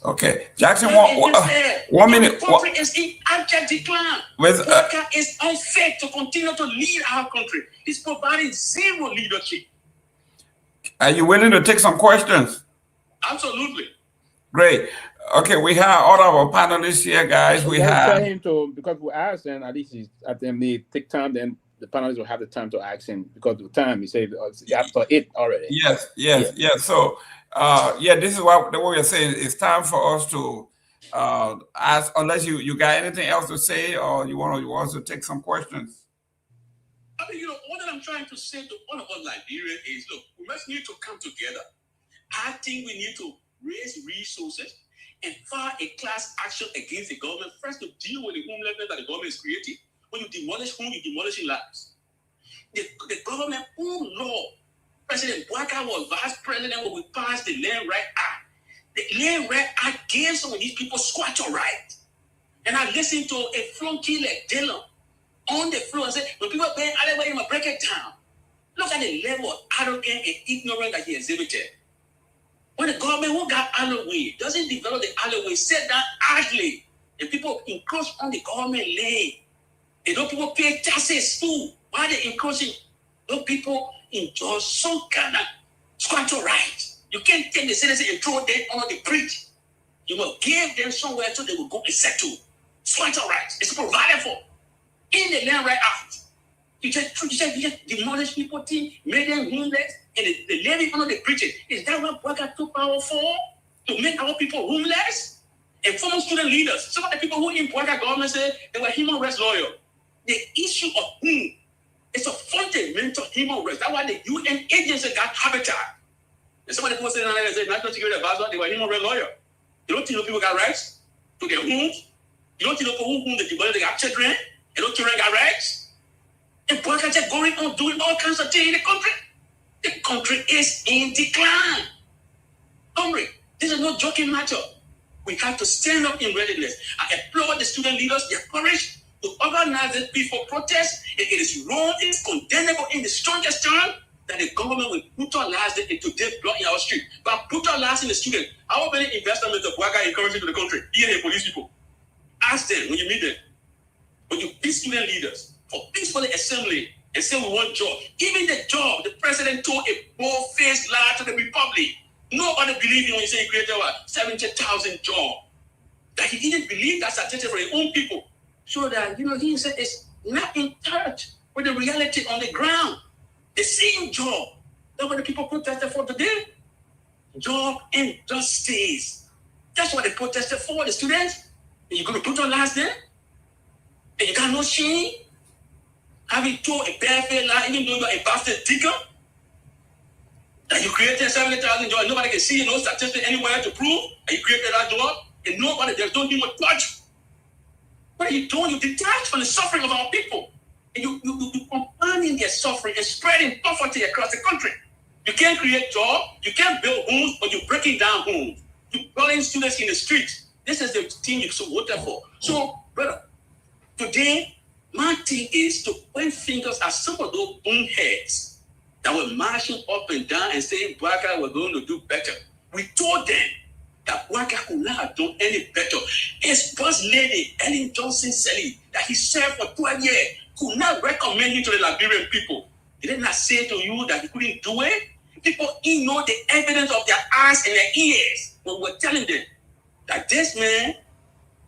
Okay, Jackson, one minute. The country is in abject decline. It's unfair to continue to lead our country. It's providing zero leadership. Are you willing to take some questions? Absolutely. Great. Okay, we have all of our panelists here, guys. We have him to, because we asked him, at least at them they take time, then the panelists will have the time to ask him because of the time. He said after it already. Yes. So this is what we're saying. It's time for us to ask, unless you got anything else to say or you want us to take some questions. I mean, what I'm trying to say to all of us Liberians is, look, we must need to come together. I think we need to raise resources and file a class action against the government. First, to deal with the homelessness that the government is creating. When you demolish home, you're demolishing lives. The government own law. President Bouaka was vice president when we passed the Land Right Act. The Land Right Act gave some of these people squatter rights. And I listened to a flunky like Dylan on the floor and said, when people are paying alleyway, you must break it down. Look at the level of arrogance and ignorance that he exhibited. When the government who got alleyway doesn't develop the alleyway, sit down idly, and people encroach on the government lane. And those people pay taxes too. Why they encroaching? Those people enjoy some kind of squatter rights. You can't take the citizens and throw them on the bridge. You must give them somewhere so they will go and settle. Squatter rights. It's provided for in the Land Right Act. You just demolish people, made them homeless, and they levy under the bridges. Is that what Bouaka took power for? To make our people homeless? And former student leaders, some of the people who in Bouaka government said they were human rights loyal. The issue of whom is a fundamental human rights. That's why the UN agency got habitat. And some of the people sitting down there and say, national security advisor, they were human rights lawyer. You don't think those people got rights to their homes? You don't think those people who they got children and those children got rights? And Bouaka just going on doing all kinds of things in the country. The country is in decline. Hungry. This is no joking matter. We have to stand up in readiness. I applaud the student leaders, their courage to organize this peaceful protest. And it is wrong, it is condemnable in the strongest term that the government will brutalize it into death blood in our street. But brutalizing the student, how many investments the Bouaka encouraging to the country? Here, the police people. Ask them when you meet them. When you beat student leaders for peaceful assembly and say we want job. Even the job, the president told a bold-faced lie to the republic. Nobody believed him when he said he created what? 70,000 jobs. That he didn't believe that statistic for his own people. So that, he said it's not in touch with the reality on the ground. The same job that what the people protested for today. Job and justice. That's what they protested for, the students. And you're going to brutalize them? And you got no shame? Having told a bad lie, even though you're a bastard digger? That you created 70,000 jobs, nobody can see no statistic anywhere to prove that you created that job, and nobody, there's no human touch. What are you doing? You detach from the suffering of our people. And you compounding their suffering and spreading poverty across the country. You can't create jobs, you can't build homes, but you're breaking down homes. You're putting students in the streets. This is the thing you voted for. So, brother, today, my thing is to point fingers at some of those boneheads that were marching up and down and saying Bouaka were going to do better. We told them that Bouaka could not have done any better. His boss lady, Ellen Johnson Sally, that he served for 12 years, could not recommend you to the Liberian people. He did not say to you that he couldn't do it. People know the evidence of their eyes and their ears when we're telling them that this man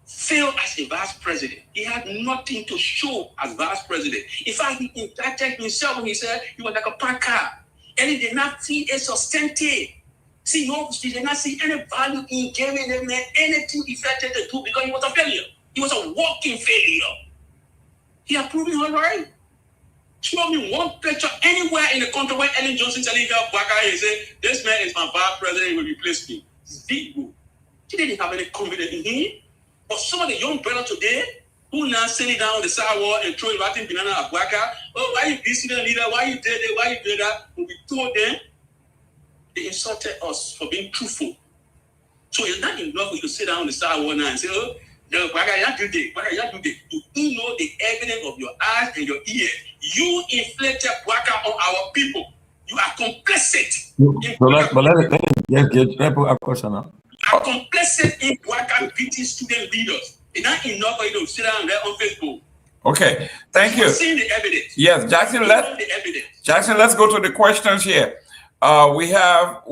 failed as a vice president. He had nothing to show as vice president. In fact, he indicted himself when he said he was like a packer. And he did not see a substantive. See, he did not see any value in giving them anything effective to do because he was a failure. He was a walking failure. He had proven her right. Show me one picture anywhere in the country where Ellen Johnson telling her Bouaka and say, this man is my vice president, he will replace me. Zero. She didn't have any confidence in him. But some of the young brothers today who now sitting down on the sidewalk and throwing rotten banana at Bouaka, oh, why you this student leader? Why you did it? Why you did that? When we told them, they insulted us for being truthful. So it's not enough we could sit down on the sidewalk now and say, oh, Bouaka, you do this. Bouaka, you do this. You know the evidence of your eyes and your ears. You inflicted Bouaka on our people. You are complicit. But let me put a question now. Are complicit in Bouaka beating student leaders. It's not enough for you to sit down there on Facebook. Okay, thank you. Seeing the evidence. Yes, Jackson. Let's go to the questions here. We have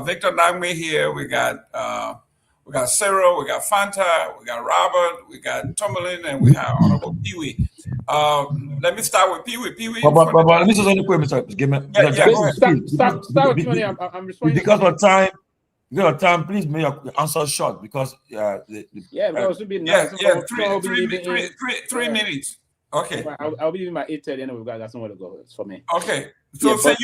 Victor Nagbe here. We got Cyril. We got Fanta. We got Robert. We got Tomalin, and we have Honorable Pewee. Let me start with Pewee. Pewee. But let me just only quick, Mr. Gayman. Start with me. I'm responding. Because of time. Please make your answer short because because it would be nice. 3 minutes. Okay. I'll be leaving by 8:30 and we've got somewhere to go. It's for me. Okay. So say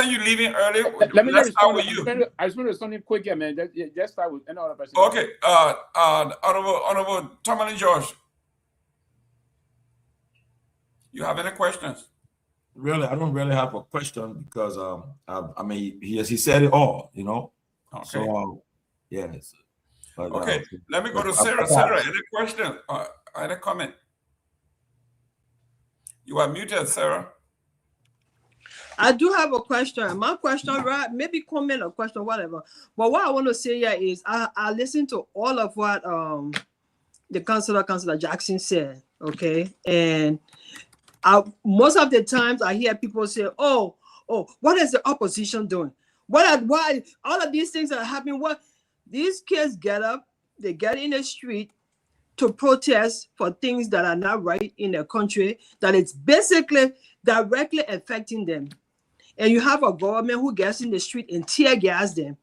you leaving early. Let's start with you. I just want to respond quick here, man. Just start with another person. Okay. Honorable Tomalin George. You have any questions? Really, I don't really have a question because I mean he said it all, Okay. So yes. But, okay. Let me go to Sarah. Sarah, any question? Any comment? You are muted, Sarah. I do have a question. My question, right? Maybe comment or question, whatever. But what I want to say here is I listened to all of what the Councillor Jackson said. Okay. And most of the times I hear people say, oh, what is the opposition doing? Why all of these things are happening? What these kids get up, they get in the street to protest for things that are not right in their country, that it's basically directly affecting them. And you have a government who gets in the street and tear gas them.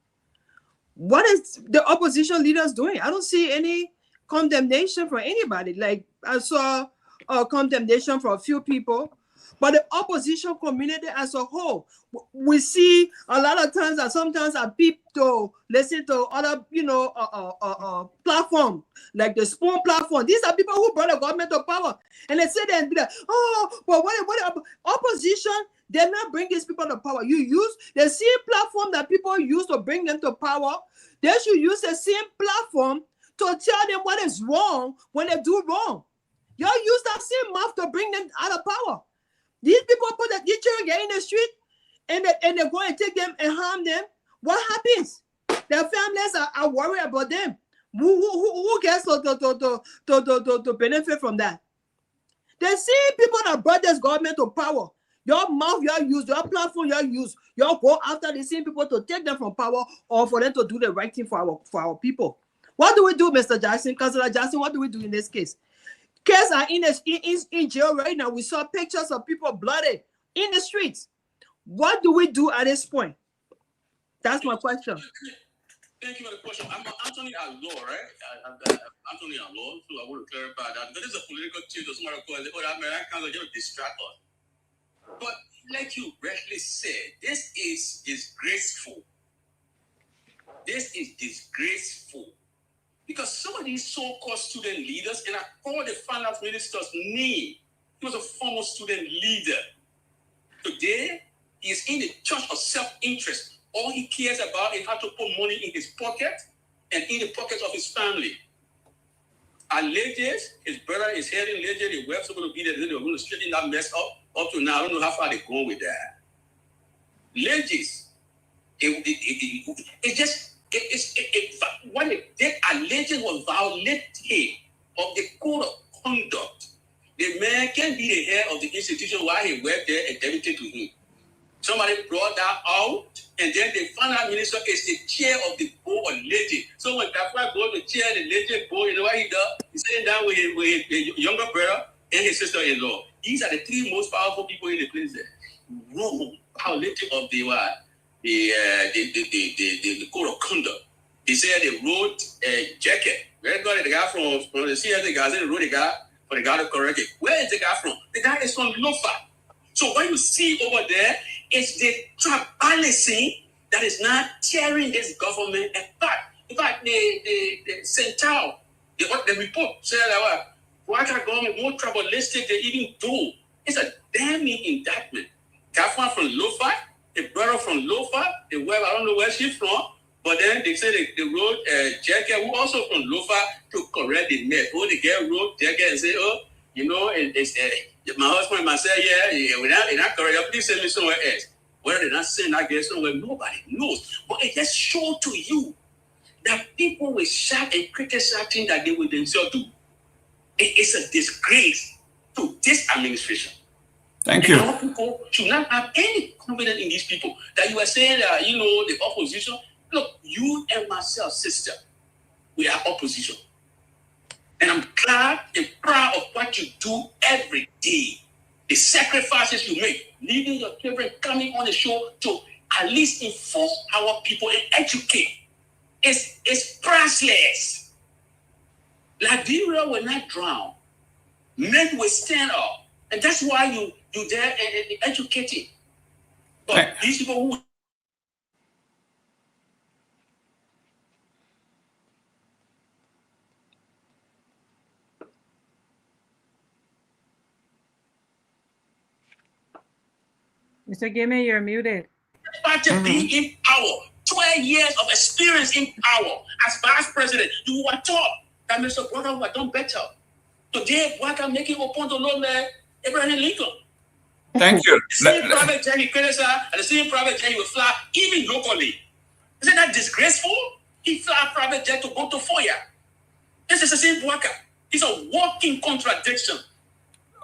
What is the opposition leaders doing? I don't see any condemnation from anybody. Like I saw a condemnation from a few people. but the opposition community as a whole. We see a lot of times that sometimes I peep to listen to other, platform, like the Spoon platform. These are people who brought the government to power. And they say and be like, oh, but what opposition, they're not bring these people to power. You use the same platform that people use to bring them to power. They should use the same platform to tell them what is wrong when they do wrong. Y'all use that same mouth to bring them out of power. These people put these children get in the street and they're going to take them and harm them. What happens? Their families are worried about them. Who gets to benefit from that? The same people that brought this government to power. Your mouth y'all use, your platform y'all use, y'all go after the same people to take them from power or for them to do the right thing for our people. What do we do, Mr. Jackson? Councillor Jackson, what do we do in this case? Kids are in jail right now. We saw pictures of people bloody in the streets. What do we do at this point? That's my question. Thank you for the question. I'm Anthony Allo, right? I'm Anthony Allo, so I want to clarify that. This is a political change. Somebody calls it, the American Council just distract us. But like you rightly said, this is disgraceful. This is disgraceful. Because some of these so-called student leaders, and I call the finance minister's name, he was a former student leader. Today, he is in the church of self-interest. All he cares about is how to put money in his pocket and in the pockets of his family. At Leges, his brother is heading Leges, the web's going to be there, they're going to straighten that mess up. Up to now, I don't know how far they're going with that. Leges, what they did at Leges was violating of the code of conduct. The man can be the head of the institution while he worked there and debited to him. Somebody brought that out, and then the finance minister is the chair of the board of Leges. So when Garguah goes to chair the Leges board, you know what he does? He's sitting down with his younger brother and his sister-in-law. These are the three most powerful people in the place there. Wrong violating of the code of conduct. They said they wrote a jacket. Where got the guy from the CSA guys? They wrote the guy for the guy to correct it. Where is the guy from? The guy is from Lofa. So what you see over there is the tribalism that is not tearing this government apart. In fact, the Centaur, the report said that what government more tribalistic than even do. It's a damning indictment. Garguah from Lofa, the brother from Lofa, the wife, I don't know where she's from, but then they said they wrote Jacket, who also from Lofa, to correct the mess. Oh, the girl wrote Jacket and said, oh, you know, it's my husband and myself, we're not correct. Please send me somewhere else. Whether they're not sending that girl somewhere, nobody knows. But it just shows to you that people will shout and criticize things that they will themselves do. It's a disgrace to this administration. Thank you. Our people should not have any confidence in these people. That you are saying that, the opposition. Look, you and myself, sister, we are opposition. And I'm glad and proud of what you do every day. The sacrifices you make, leaving your children, coming on the show to at least inform our people and educate. It's priceless. Liberia will not drown. Men will stand up. And that's why you there and educating. But these people who Mr. Gayman, you're muted. to be in power, 12 years of experience in power as vice president, you were taught that Mr. Brother would have done better. Today, what I'm making a point to know that Abraham Lincoln. Thank you. The same private jet he criticized, and the same private jet he will fly, even locally. Isn't that disgraceful? He fly a private jet to go to Foya. This is the same worker. It's a walking contradiction.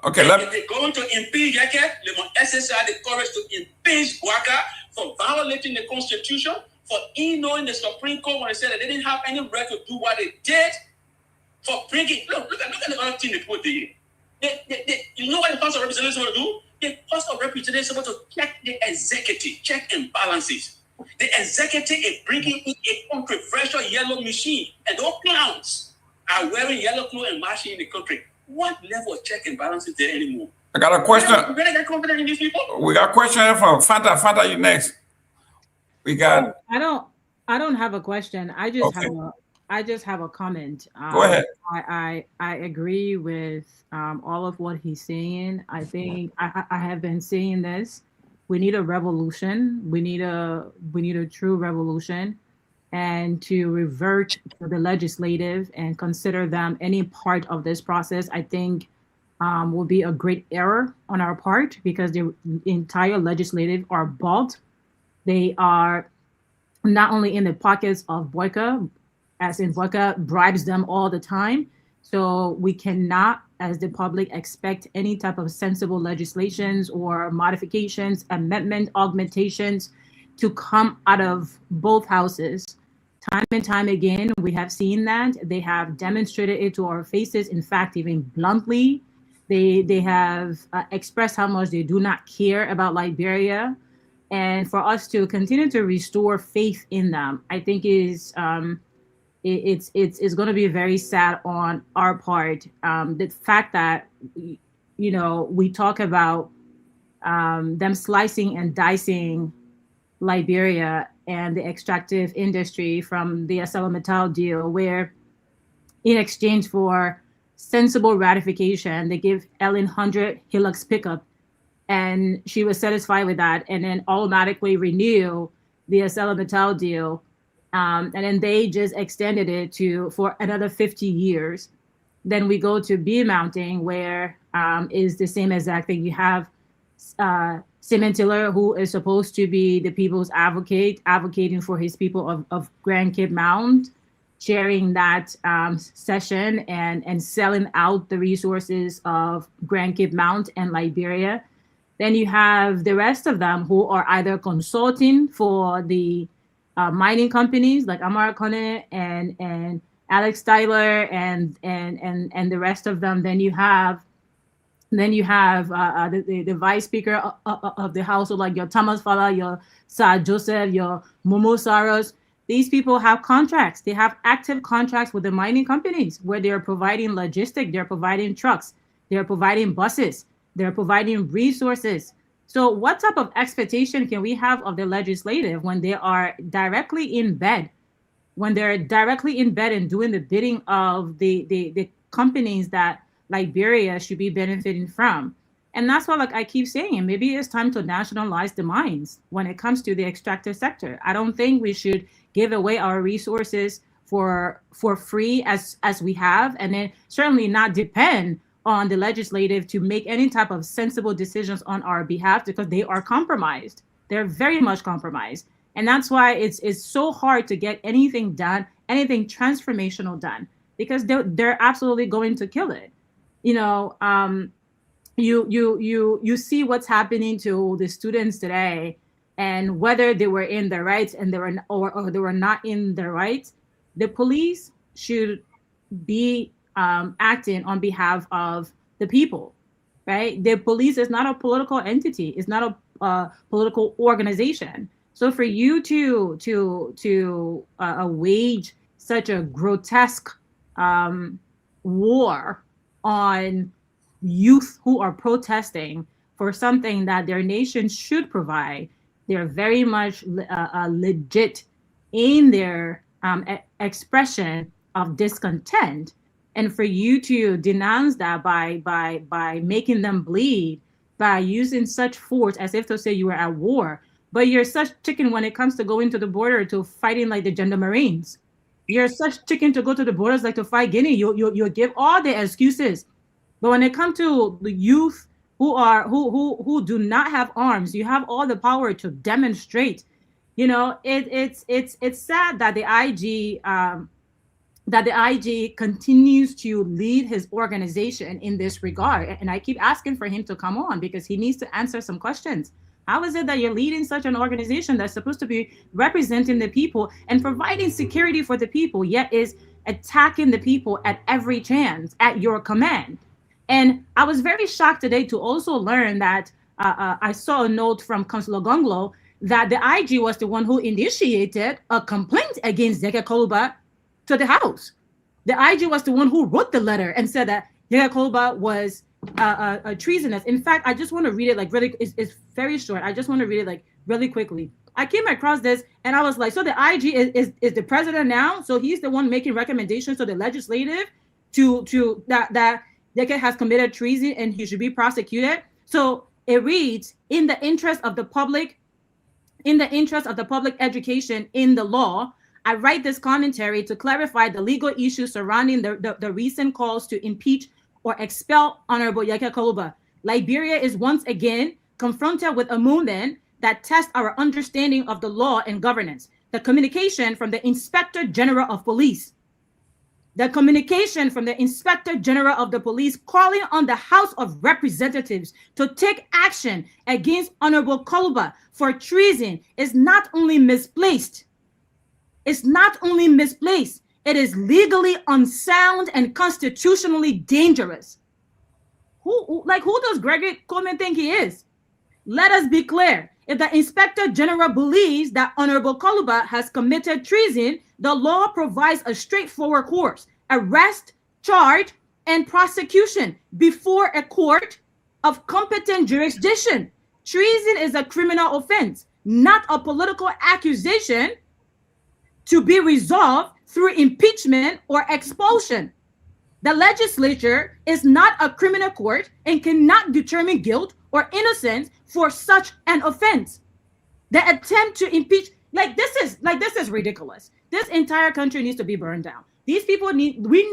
Okay, if they're going to impeach Yeke, they must exercise the courage to impeach Garguah for violating the Constitution, for ignoring the Supreme Court when they said that they didn't have any right to do what they did, for bringing. Look at the other thing they put there. You know what the House of Representatives want to do? The House of Representatives is supposed to check the executive, check and balances. The executive is bringing in a controversial yellow machine, and those clowns are wearing yellow clothes and marching in the country. What level of check and balance is there anymore? I got a question. You really got confidence in these people? We got a question here from Fanta. Fanta, you next. We got. I don't have a question. I just have a comment. Go ahead. I agree with all of what he's saying. I think I have been saying this. We need a revolution. We need a true revolution, and to revert to the legislative and consider them any part of this process, I think will be a great error on our part, because the entire legislative are bought. They are not only in the pockets of Boyka, as in Boyka bribes them all the time. So we cannot, as the public, expect any type of sensible legislations or modifications, amendment, augmentations to come out of both houses. Time and time again, we have seen that. They have demonstrated it to our faces. In fact, even bluntly, they have expressed how much they do not care about Liberia. And for us to continue to restore faith in them, I think it's going to be very sad on our part. The fact that, you know, we talk about them slicing and dicing Liberia and the extractive industry from the ArcelorMittal deal, where in exchange for sensible ratification, they give Ellen 100 Hilux pickup, and she was satisfied with that, and then automatically renew the ArcelorMittal deal. And then they just extended it for another 50 years. Then we go to beer mounting, where is the same exact thing. You have Simon Tiller, who is supposed to be the people's advocate, advocating for his people of Grand Cape Mount, sharing that session and selling out the resources of Grand Cape Mount and Liberia. Then you have the rest of them who are either consulting for the mining companies like Kamara and Alex Tyler and the rest of them. Then you have the vice speaker of the household, like your Thomas Fala, your Sir Joseph, your Momo Saros. These people have contracts. They have active contracts with the mining companies where they are providing logistics, they're providing trucks, they're providing buses, they're providing resources. So what type of expectation can we have of the legislative when they are directly in bed, when they're directly in bed and doing the bidding of the companies that Liberia should be benefiting from? And that's why, like I keep saying, maybe it's time to nationalize the mines when it comes to the extractive sector. I don't think we should give away our resources for free as we have, and then certainly not depend on the legislative to make any type of sensible decisions on our behalf, because they are compromised. They're very much compromised. And that's why it's so hard to get anything done, anything transformational done, because they're absolutely going to kill it. You know, you see what's happening to the students today, and whether they were in their rights and they were or they were not in their rights, the police should be acting on behalf of the people, right? The police is not a political entity. It's not a political organization. So for you to wage such a grotesque war on youth who are protesting for something that their nation should provide, they're very much legit in their expression of discontent. And for you to denounce that by making them bleed, by using such force as if to say you were at war, but you're such chicken when it comes to going to the border to fighting like the gendarmeries. You're such chicken to go to the borders like to fight Guinea. You give all the excuses, but when it comes to the youth who do not have arms, you have all the power to demonstrate. You know, it's sad that the IG continues to lead his organization in this regard. And I keep asking for him to come on, because he needs to answer some questions. How is it that you're leading such an organization that's supposed to be representing the people and providing security for the people, yet is attacking the people at every chance at your command? And I was very shocked today to also learn that I saw a note from Councillor Gongloe that the IG was the one who initiated a complaint against Seleke Kromah to the House. The IG was the one who wrote the letter and said that Seleke Kromah was treasonous. In fact, I just want to read it like really. It's very short. I just want to read it like really quickly. I came across this and I was like, so the IG is the president now, so he's the one making recommendations to the legislative to that Yeke has committed treason and he should be prosecuted. So it reads, in the interest of the public education in the law, I write this commentary to clarify the legal issues surrounding the recent calls to impeach or expel Honorable Yeke Kromah. Liberia is once again confronted with a movement that tests our understanding of the law and governance. The communication from the Inspector General of Police calling on the House of Representatives to take action against Honorable Kromah for treason is not only misplaced, it is legally unsound and constitutionally dangerous. Who does Gregory Coleman think he is? Let us be clear. If the Inspector General believes that Honorable Kromah has committed treason, the law provides a straightforward course: arrest, charge, and prosecution before a court of competent jurisdiction. Treason is a criminal offense, not a political accusation to be resolved through impeachment or expulsion. The legislature is not a criminal court and cannot determine guilt or innocence for such an offense. The attempt to impeach, this is ridiculous. This entire country needs to be burned down. These people we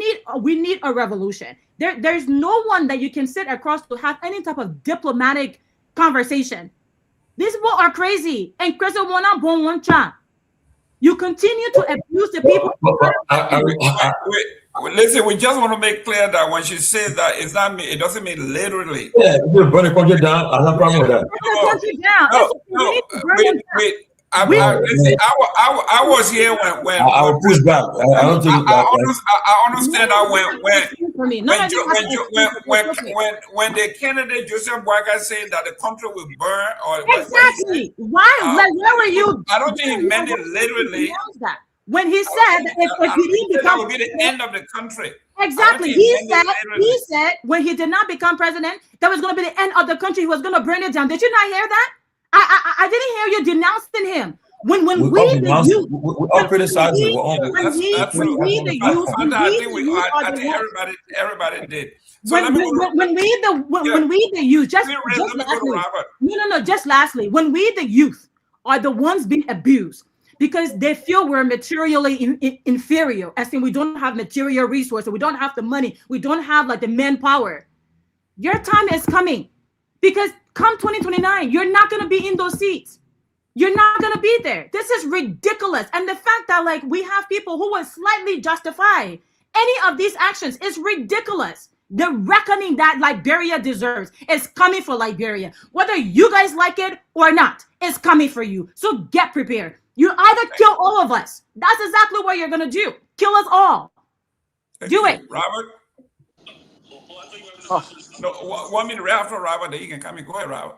need a revolution. There's no one that you can sit across to have any type of diplomatic conversation. These people are crazy. And you continue to abuse the people. Listen, we just want to make clear that when she says that, it's not me. It doesn't mean literally. Yeah, you burn the country down. I have no problem with that. Wait. I was here when I will push back. I don't think I understand that when the candidate Joseph Boakai said that the country will burn, or exactly. Why? Where were you? I don't think he meant it literally. When he said that if he didn't become, that would be the end of the country. Exactly. He said when he did not become president, that was going to be the end of the country. He was going to burn it down. Did you not hear that? I didn't hear you denouncing him. When we all criticize him. I think everybody did. So when we the youth, just lastly, when we the youth are the ones being abused because they feel we're materially inferior, as in we don't have material resources, we don't have the money, we don't have like the manpower. Your time is coming, because come 2029, you're not going to be in those seats. You're not going to be there. This is ridiculous. And the fact that like we have people who will slightly justify any of these actions is ridiculous. The reckoning that Liberia deserves is coming for Liberia. Whether you guys like it or not, it's coming for you. So get prepared. You either kill all of us. That's exactly what you're going to do. Kill us all. Do it. Robert? No, 1 minute right after Robert, then you can come in. Go ahead, Robert.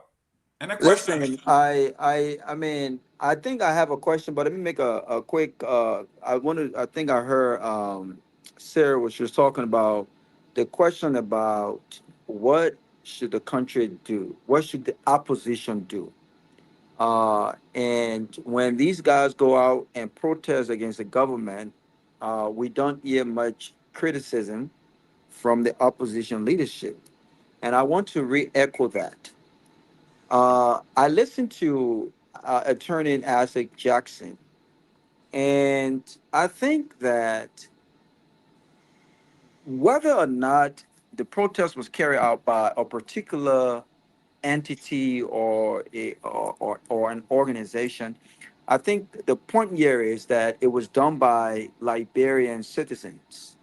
Listen, I mean, I think I have a question, but let me make a quick. I think I heard Sarah was just talking about the question about what should the country do? What should the opposition do? And when these guys go out and protest against the government, we don't hear much criticism from the opposition leadership. And I want to re-echo that. I listened to Attorney Isaac Jackson, and I think that whether or not the protest was carried out by a particular entity or an organization, I think the point here is that it was done by Liberian citizens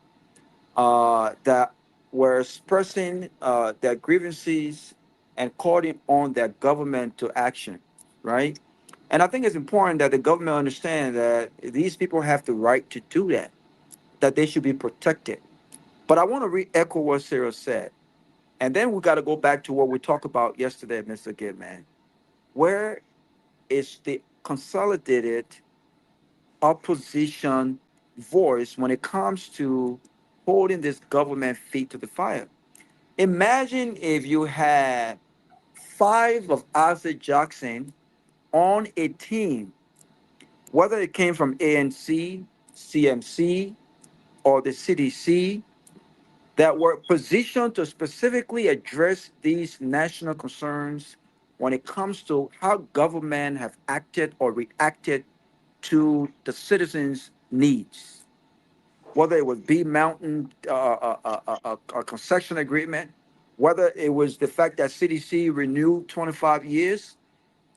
that were expressing their grievances and calling on their government to action, right? And I think it's important that the government understand that these people have the right to do that they should be protected. But I want to re-echo what Sarah said. And then we got to go back to what we talked about yesterday, Mr. Gayman. Where is the consolidated opposition voice when it comes to holding this government feet to the fire? Imagine if you had 5 of Isaac Jackson on a team, whether it came from ANC, CMC, or the CDC, that were positioned to specifically address these national concerns when it comes to how government have acted or reacted to the citizens' needs. Whether it was B Mountain a concession agreement, whether it was the fact that CDC renewed 25 years,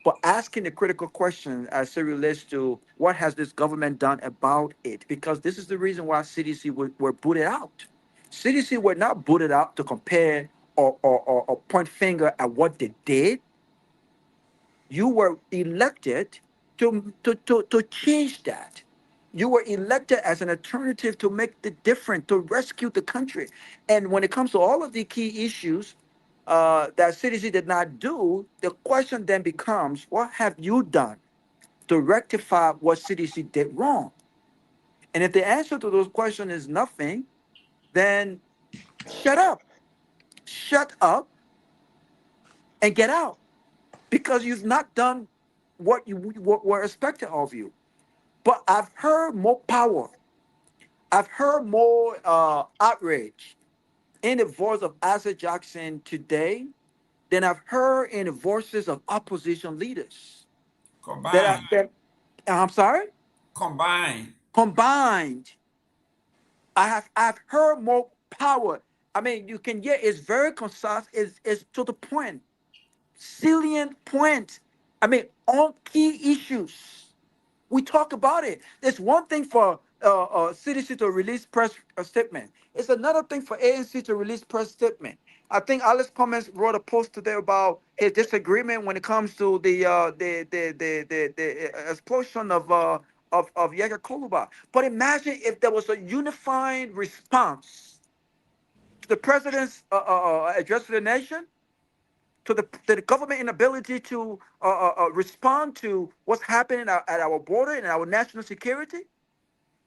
but asking the critical question as it relates to what has this government done about it? Because this is the reason why CDC were booted out. CDC were not booted out to compare or point finger at what they did. You were elected to change that. You were elected as an alternative to make the difference, to rescue the country. And when it comes to all of the key issues that CDC did not do, the question then becomes, what have you done to rectify what CDC did wrong? And if the answer to those questions is nothing, then shut up. Shut up and get out, because you've not done what were expected of you. But I've heard more power. I've heard more outrage in the voice of Isaac Jackson today than I've heard in the voices of opposition leaders. Combined. I'm sorry? Combined. Combined. I've heard more power. I mean, you can get it's very concise, it's to the point, salient point. I mean, on key issues. We talk about it. It's one thing for CDC to release press statement. It's another thing for ANC to release press statement. I think Alex Cummins wrote a post today about his disagreement when it comes to the explosion of Yaga Koluba. But imagine if there was a unified response to the president's address to the nation, to the government inability to respond to what's happening at our border and our national security,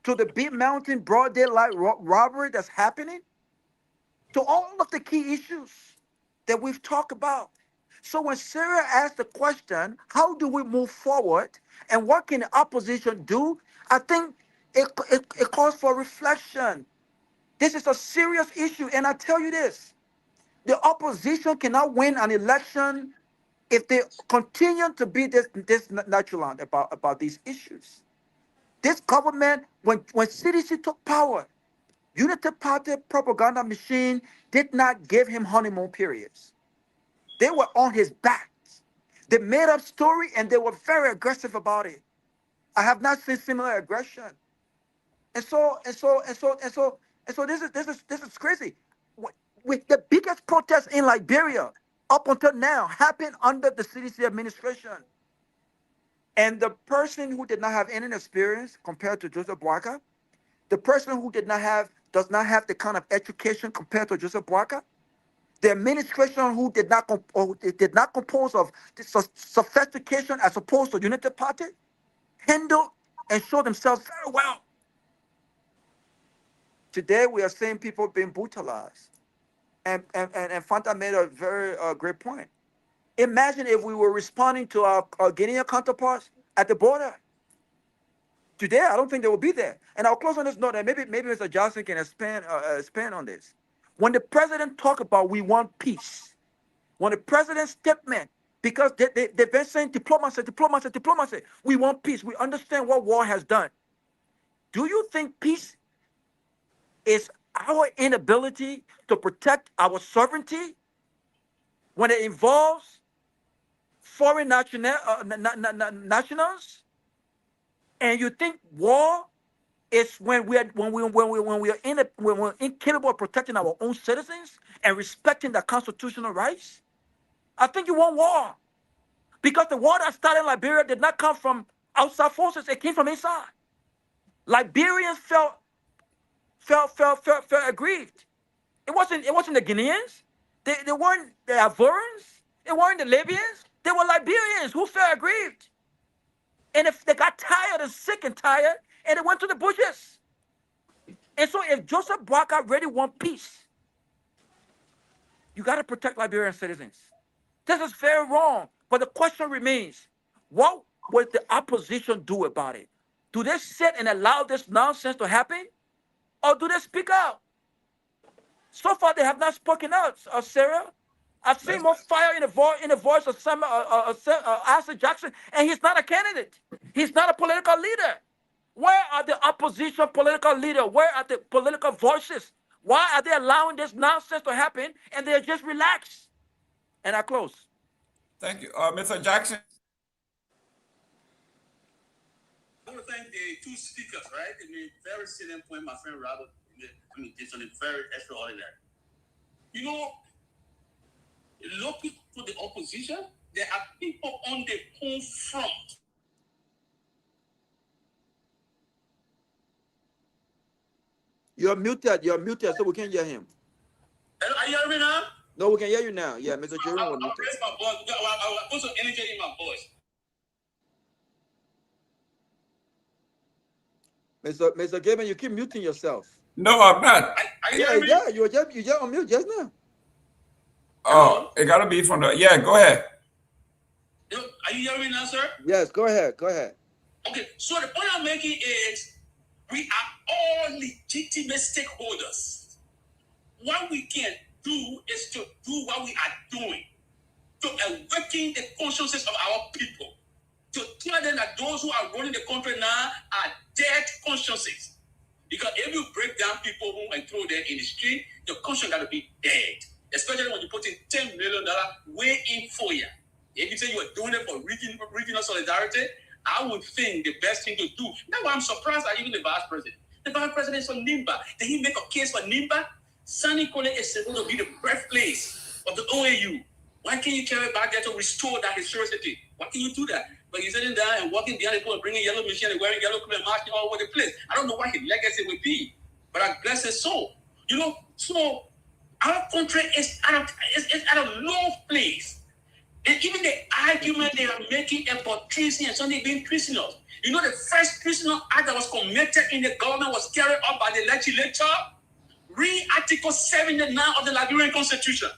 to the Big Mountain broad daylight robbery that's happening, to all of the key issues that we've talked about. So when Sarah asked the question, how do we move forward and what can the opposition do? I think it calls for reflection. This is a serious issue. And I tell you this, the opposition cannot win an election if they continue to be this nonchalant about these issues. This government, when CDC took power, Unity Party propaganda machine did not give him honeymoon periods. They were on his back. They made up story and they were very aggressive about it. I have not seen similar aggression. And so this is crazy. With the biggest protest in Liberia up until now happened under the CDC administration. And the person who did not have any experience compared to Joseph Boakai, the person who does not have the kind of education compared to Joseph Boakai, the administration who did not compose of sophistication as opposed to Unity Party, handled and showed themselves very well. Today we are seeing people being brutalized. And Fanta made a very great point. Imagine if we were responding to our Guinean counterparts at the border. Today, I don't think they will be there. And I'll close on this note, and maybe Mr. Johnson can expand on this. When the president talked about we want peace, when the president's statement, because they've been saying diplomacy, we want peace. We understand what war has done. Do you think peace is our inability to protect our sovereignty when it involves foreign nationals? And you think war is when we're incapable of protecting our own citizens and respecting their constitutional rights? I think you want war, because the war that started in Liberia did not come from outside forces; it came from inside. Liberians felt aggrieved. It wasn't the Guineans. They weren't the Ivorians. They weren't the Libyans. They were Liberians who felt aggrieved. And if they got tired and sick and tired, and they went to the bushes. And so if Joseph Boakai really want peace, You got to protect Liberian citizens. This is very wrong. But the question remains, what would the opposition do about it? Do they sit and allow this nonsense to happen? Or do they speak out? So far, they have not spoken out, Sarah. I've seen more fire in the voice of Asa Jackson, and he's not a candidate. He's not a political leader. Where are the opposition political leaders? Where are the political voices? Why are they allowing this nonsense to happen and they're just relaxed? And I close. Thank you. Mr. Jackson. I want to thank the two speakers, right? I mean, very salient point, my friend Robert. I mean, it's something very extraordinary. You know, looking to the opposition, there are people on the home front. You're muted, so we can't hear him. Are you hearing me now? No, we can hear you now. Yeah, Mr. Jerome was I'll muted. raise my voice. I'll put some energy in my voice. Mr. Gayman, you keep muting yourself. No, I'm not. Yeah, you just on mute just now. Oh, it gotta be from the. Yeah, go ahead. Are you hearing me now, sir? Yes, go ahead. Go ahead. Okay, so the point I'm making is we are all legitimate stakeholders. What we can do is to do what we are doing, to awaken the consciences of our people, to tell them that those who are running the country now are dead consciences. Because if you break down people who and throw them in the street, the conscience got to be dead. Especially when you put in $10 million way in for you. If you say you are doing it for regional solidarity, I would think the best thing to do. Now I'm surprised at even the vice president. The vice president is from Nimba. Did he make a case for Nimba? Sani Kone is supposed to be the birthplace of the OAU. Why can't you carry it back there to restore that historicity? Why can't you do that? But he's sitting there and walking behind people and bringing yellow machine and wearing yellow clothes and marching all over the place. I don't know what his legacy would be, but I bless his soul. You know, so our country is at a low place. And even the argument they are making about treason and something being prisoners. You know, the first prisoner act that was committed in the government was carried out by the legislature. Read Article 79 of the Liberian Constitution.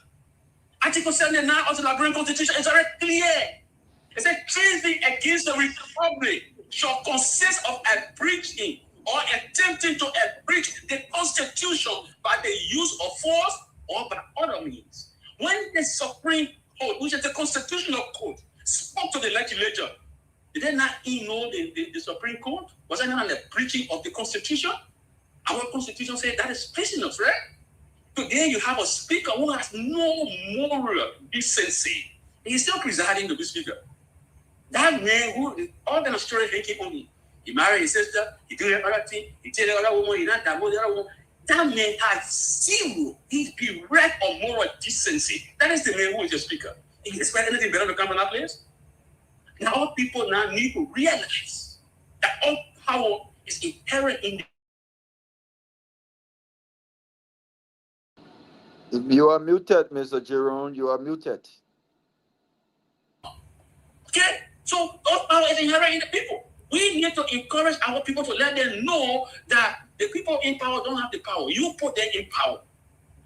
Article 79 of the Liberian Constitution is very clear. It says treason against the Republic shall consist of abridging or attempting to abridge the Constitution by the use of force or by other means. When the Supreme Court, which is the constitutional court, spoke to the legislature, did they not know the Supreme Court? Was that not a breaching of the Constitution? Our Constitution said that is prisoners, right? Today you have a speaker who has no moral decency. He's still presiding to be speaker. That man who all the story making only. He married his sister, he did the other thing, he did the other woman, he not that the other woman. That man has zero. He's bereft of moral decency. That is the man who is your speaker. Do you expect anything better to come from that place? Now all people now need to realize that all power is inherent in You are muted, Mr. Jerome. You are muted. Okay, so all power is inherent in the people. We need to encourage our people to let them know that the people in power don't have the power. You put them in power.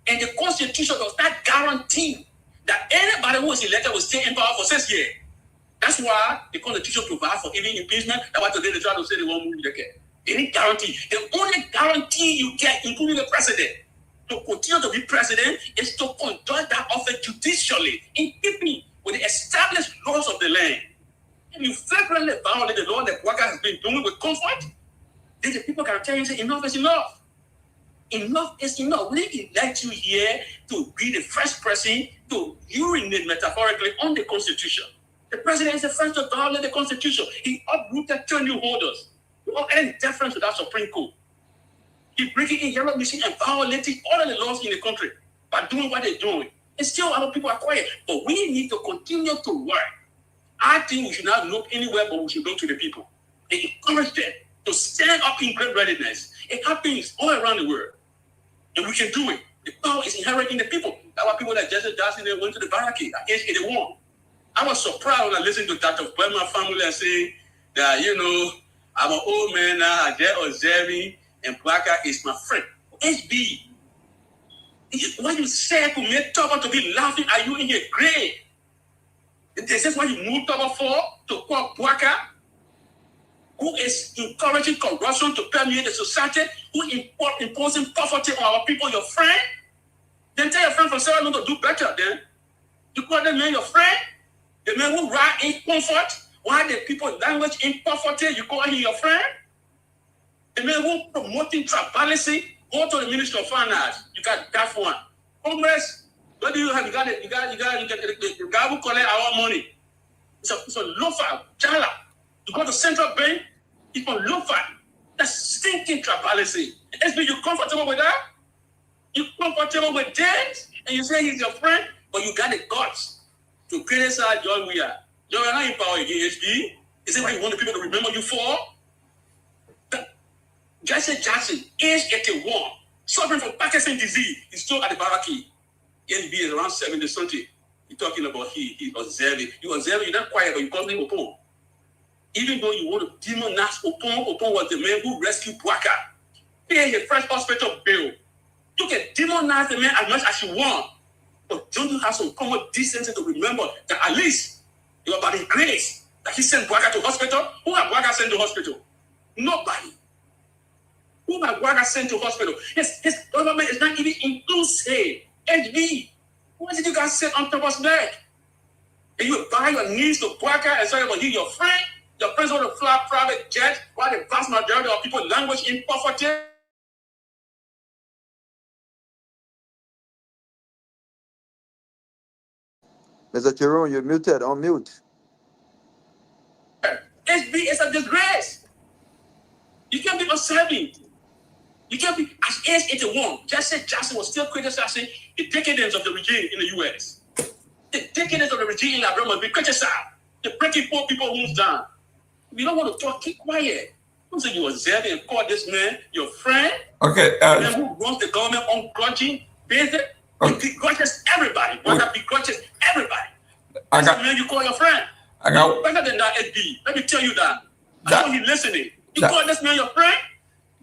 And the Constitution does not guarantee that anybody who is elected will stay in power for 6 years. That's why the Constitution provides for even impeachment. That's why today they try to say they won't move the case. Any guarantee. The only guarantee you get, including the president, to continue to be president is to conduct that office judicially in keeping with the established laws of the land. If you frequently violate the law that Garguah has been doing with comfort, then the people can tell you, say, enough is enough. Enough is enough. We elect you here to be the first person to urinate metaphorically on the Constitution. The president is the first to violate the Constitution. He uprooted 10 new holders. You are any deference to that Supreme Court. He breaking in yellow machine and violating all of the laws in the country by doing what they're doing. And still our people are quiet. But we need to continue to work. I think we should not look anywhere, but we should look to the people and encourage them to stand up in great readiness. It happens all around the world. And we can do it. The power is inherent in the people. That's why people like Jesse Darcy went to the barricade at age 81. I was surprised when I listened to Dr. Belma family and say that, you know, I'm an old man now, I get observing, and Garguah is my friend. HB. When you say to make Topoh to be laughing at you in your grave, this is what you moved Topoh for, to call Bwaka, who is encouraging corruption to permeate the society, who imposing poverty on our people, your friend. Then tell your friend from Sarah not to do better then. You call the man your friend, the man who ride in comfort, why the people language in poverty, you call him your friend? The man who promoting tribalism, go to the Ministry of Finance, you got that one. Congress, what do you have? You got the guy who collect our money. It's a loafer, jala. You go to central bank, it's a loafer. That's stinking tribalism. SB, you comfortable with that? You comfortable with that? And you say he's your friend, but you got the guts to criticize John Weah. John, you're not in power again, SB. Is that what you want the people to remember you for? Jackson, age 81, suffering from Parkinson's disease. He's still at the barricade. NB is around 70 something. You're talking about he observing. You observe, you're not quiet, but you call him Opon. Even though you want to demonize Opon was the man who rescued Bwaka. Pay his first hospital bill. You can demonize the man as much as you want, but don't you have some common decency to remember that at least you are by the grace that he sent Bwaka to hospital? Who have Bwaka sent to hospital? Nobody. Who have Bwaka sent to hospital? His government is not even inclusive. HB, what did you guys sit on top of neck? And you buy your knees to Bwaka and say, well, he's your friend. Your friends want to fly private jet, while the vast majority of people language in poverty. Mr. Jerome, you're muted. Unmute. HB is a disgrace. You can't be observing. You can't be, at age 81, Jesse Jackson was still criticizing the decadence of the regime in the U.S. The decadence of the regime in Liberia must be criticized. They're breaking poor people homes down. If you don't want to talk, keep quiet. Don't say you observing and call this man your friend. Okay. The man who runs the government on grudging basis. He begrudges everybody. Bwaka begrudges everybody. That's the man you call your friend. I got better than that, HB. Let me tell you that. I know he's listening. You call this man your friend?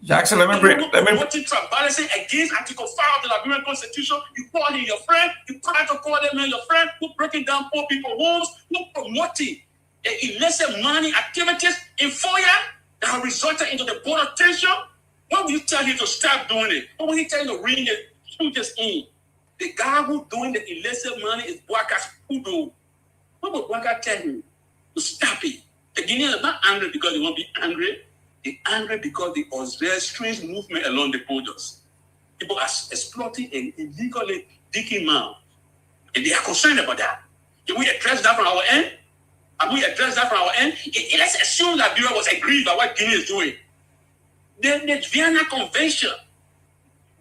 Jackson, let me bring. Promoting tribalism against Article 5 of the Liberian Constitution. You call him your friend. You try to call that man your friend. Who breaking down poor people's homes? Who promoting illicit money activities in FOIA that have resulted into the border tension? When will you tell him to stop doing it? When will he tell you to ring it? Shoot this in. The guy who's doing the illicit money is Bwaka's kudo. What would Bwaka tell him to stop it? The Guineans are not angry because they want to be angry. They're angry because there is strange movement along the borders. People are exploiting and illegally digging mouth. And they are concerned about that. Can we address that from our end? Have we addressed that from our end? Let's assume that Liberia was aggrieved by what Guinea is doing. The Vienna Convention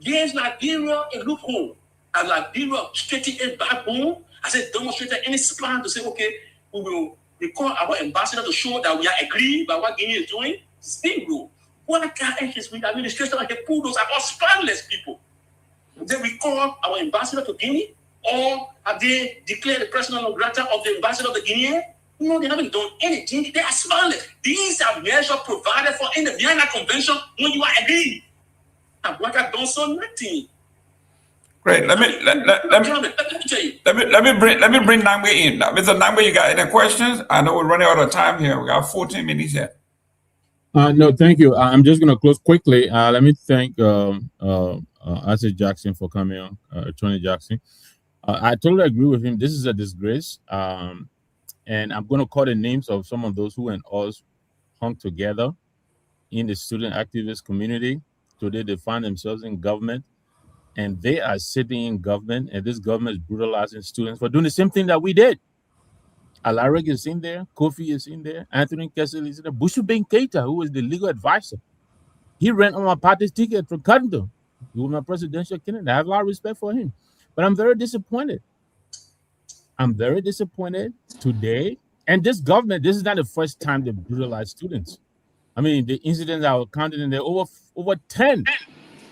gives Liberia a loophole. And Liberia straightened it back home. I said, demonstrated any plan to say, okay, we will recall our ambassador to show that we are aggrieved by what Guinea is doing. Same rule. Bwaka and his administration and the Kudos are all spineless people. They recall our ambassador to Guinea, or have they declared the persona non grata of the ambassador of the Guinea? No, they haven't done anything. They are spineless. These are measures provided for in the Vienna Convention when you are aggrieved. And Bwaka done so nothing. Great. Let me bring Nagbe in. Mr. Nagbe, you got any questions? I know we're running out of time here. We got 14 minutes here. No, thank you. I'm just going to close quickly. Let me thank Asset Jackson for coming on, Attorney Jackson. I totally agree with him. This is a disgrace. And I'm going to call the names of some of those who and us hung together in the student activist community. Today, they find themselves in government, and they are sitting in government, and this government is brutalizing students for doing the same thing that we did. Alaric is in there, Kofi is in there, Anthony Kessel is in there, Bushu Ben Keita, who was the legal advisor. He ran on my party's ticket from Cottonville. He was my presidential candidate. I have a lot of respect for him. But I'm very disappointed. I'm very disappointed today. And this government, this is not the first time they brutalized students. I mean, the incidents I was counting in there, over 10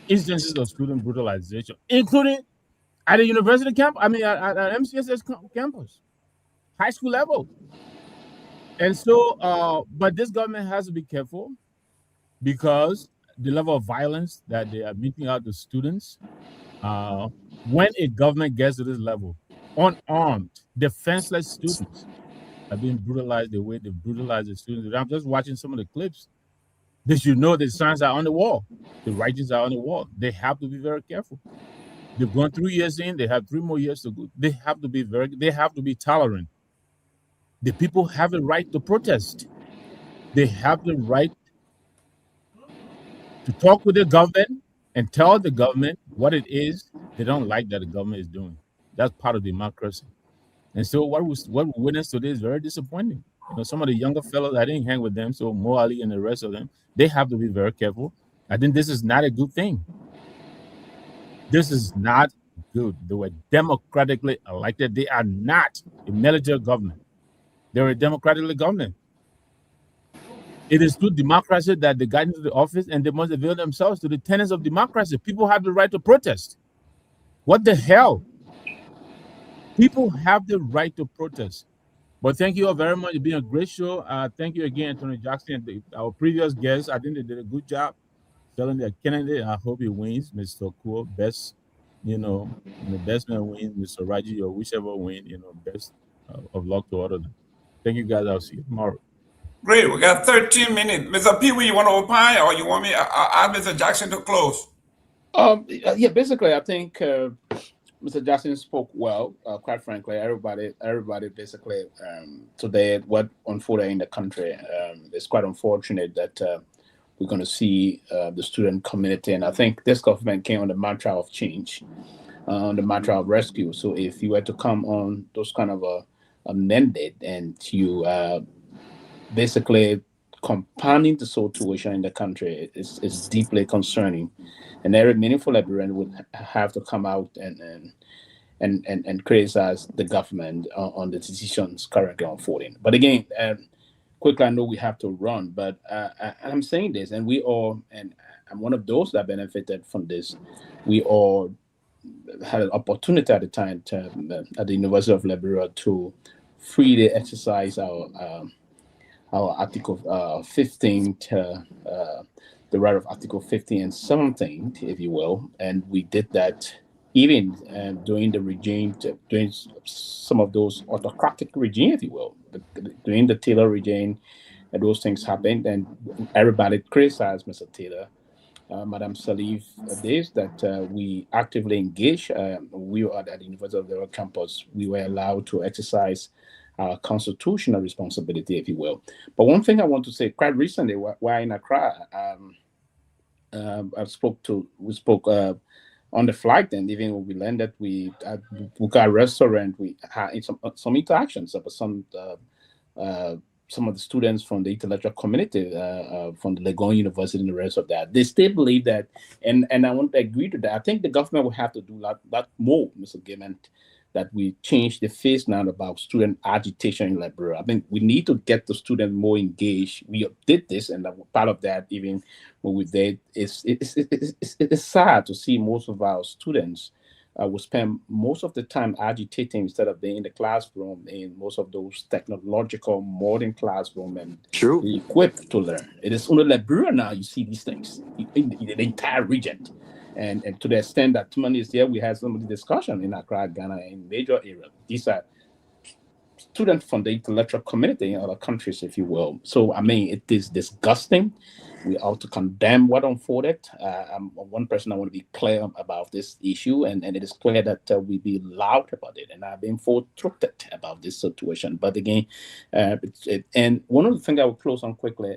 instances of student brutalization, including at a university campus, at MCSS campus. High school level. And so, but this government has to be careful because the level of violence that they are meting out to students When a government gets to this level, unarmed, defenseless students are being brutalized the way they brutalize the students. I'm just watching some of the clips. They should know the signs are on the wall. The writings are on the wall. They have to be very careful. They've gone 3 years in. They have 3 more years to go. They have to be tolerant. The people have a right to protest. They have the right to talk with the government and tell the government what it is they don't like that the government is doing. That's part of democracy. And so what we witnessed today is very disappointing. Some of the younger fellows, I didn't hang with them, so Mo Ali and the rest of them, they have to be very careful. I think this is not a good thing. This is not good. They were democratically elected. They are not a military government. They're a democratically government. It is through democracy that they got into the office, and they must avail themselves to the tenets of democracy. People have the right to protest. What the hell? People have the right to protest. But thank you all very much. It's been a great show. Thank you again, Anthony Jackson, our previous guests. I think they did a good job telling their candidate. I hope he wins, Mr. Cool. Best, the best man wins, Mr. Raji, or whichever win, best of luck to all of them. Thank you, guys. I'll see you tomorrow. Great. We got 13 minutes. Mr. Pewee, you want to opine, or you want me? I'll Mr. Jackson to close. Yeah, basically, I think Mr. Jackson spoke well. Quite frankly, everybody basically today, what unfolded in the country is quite unfortunate that we're going to see the student community. And I think this government came on the mantra of change, on the mantra of rescue. So if you were to come on those kind of a mandate and you basically compounding the situation in the country is deeply concerning, and every meaningful Liberian would have to come out and criticize the government on the decisions currently unfolding. But again, quickly, I know we have to run, but I'm saying this, and we all, and I'm one of those that benefited from this. We all had an opportunity at the time at the University of Liberia to freely exercise our Article 15, the right of Article 15 and 17, if you will, and we did that even during the regime, during some of those autocratic regime, if you will, during the Taylor regime, and those things happened, and everybody criticized Mr. Taylor. Madam Salif, this that we actively engaged. We were at the University of the campus. We were allowed to exercise our constitutional responsibility, if you will. But one thing I want to say, quite recently, while in Accra, we spoke on the flight, and even when we landed, we booked a restaurant. We had some interactions about some of the students from the intellectual community from the Legon University and the rest of that. They still believe that, and I want to agree to that. I think the government will have to do that more, Mr. Gayman, that we change the face now about student agitation in Liberia. I think we need to get the students more engaged. We did this, and part of that, even when we did, it's sad to see most of our students will spend most of the time agitating instead of being in the classroom in most of those technological modern classroom and equipped to learn. It is only Liberia now you see these things in the entire region. And to the extent that Tomalin is here, we had some of the discussion in Accra, Ghana, in major areas. These are students from the intellectual community in other countries, if you will. So, I mean, it is disgusting. We ought to condemn what unfolded. I'm one person I want to be clear about this issue, and it is clear that we be loud about it. And I've been full-throated about this situation. But again, and one of the things I will close on quickly,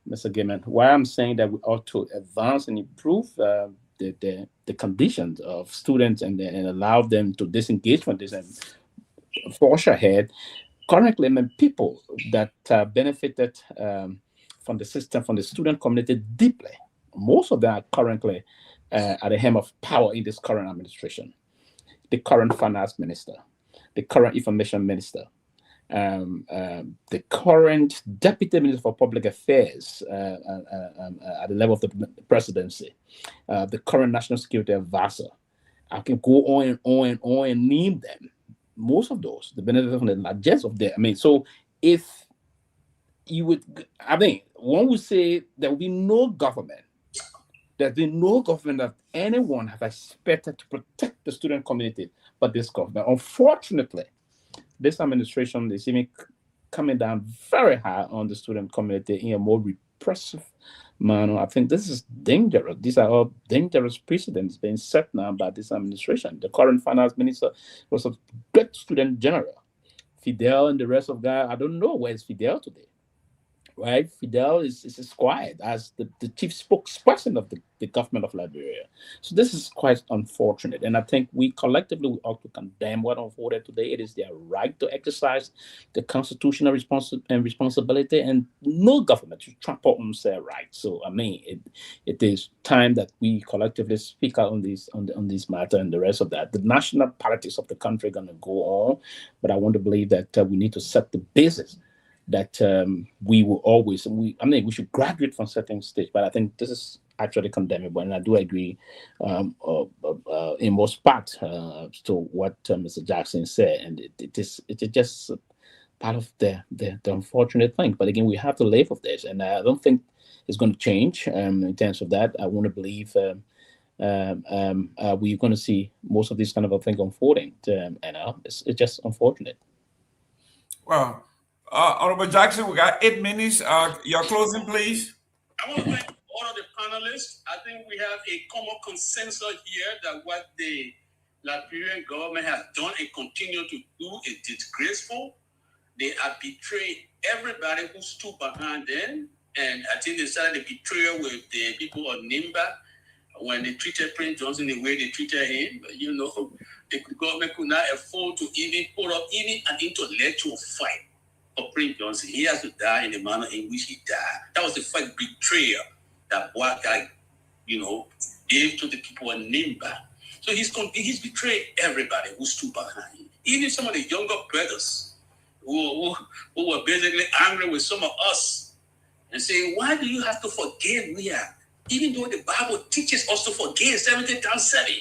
Mr. Gayman, why I'm saying that we ought to advance and improve the conditions of students and allow them to disengage from this and forge ahead. Currently, people that benefited from the system, from the student community deeply, most of them are currently at the helm of power in this current administration. The current finance minister, the current information minister, the current deputy minister for public affairs at the level of the presidency, the current national security advisor. I can go on and on and on and name them. Most of those, the benefit from the largest of them. I mean, so if you would, I mean, one would say there will be no government There's been no government that anyone has expected to protect the student community but this government. Unfortunately, this administration is even coming down very high on the student community in a more repressive manner. I think this is dangerous. These are all dangerous precedents being set now by this administration. The current finance minister was a great student general. Fidel and the rest of that, I don't know where's Fidel today. Right? Fidel is quiet as the chief spokesperson of the government of Liberia. So this is quite unfortunate. And I think we collectively we ought to condemn what unfolded today. It is their right to exercise the constitutional responsibility, and no government should trample on their rights. So I mean, it is time that we collectively speak out on this matter and the rest of that. The national politics of the country are going to go on, but I want to believe that we need to set the basis that we will always, we should graduate from certain stage, but I think this is actually condemnable, and I do agree in most part to what Mr. Jackson said, and it is just part of the unfortunate thing. But again, we have to live with this, and I don't think it's going to change in terms of that. I want to believe we're going to see most of this kind of a thing unfolding, and it's just unfortunate. Well. Honorable Jackson, we got 8 minutes. Your closing, please. I want to thank all of the panelists. I think we have a common consensus here that what the Liberian government has done and continue to do is disgraceful. They have betrayed everybody who stood behind them. And I think they started the betrayal with the people of Nimba when they treated Prince Johnson the way they treated him. You know, the government could not afford to even put up even an intellectual fight. Prince Johnson, he has to die in the manner in which he died. That was the first betrayal that black guy, gave to the people of Nimba. So he's betrayed everybody who stood behind him. Even some of the younger brothers who were basically angry with some of us and saying, why do you have to forgive me? Even though the Bible teaches us to forgive 70 times 7.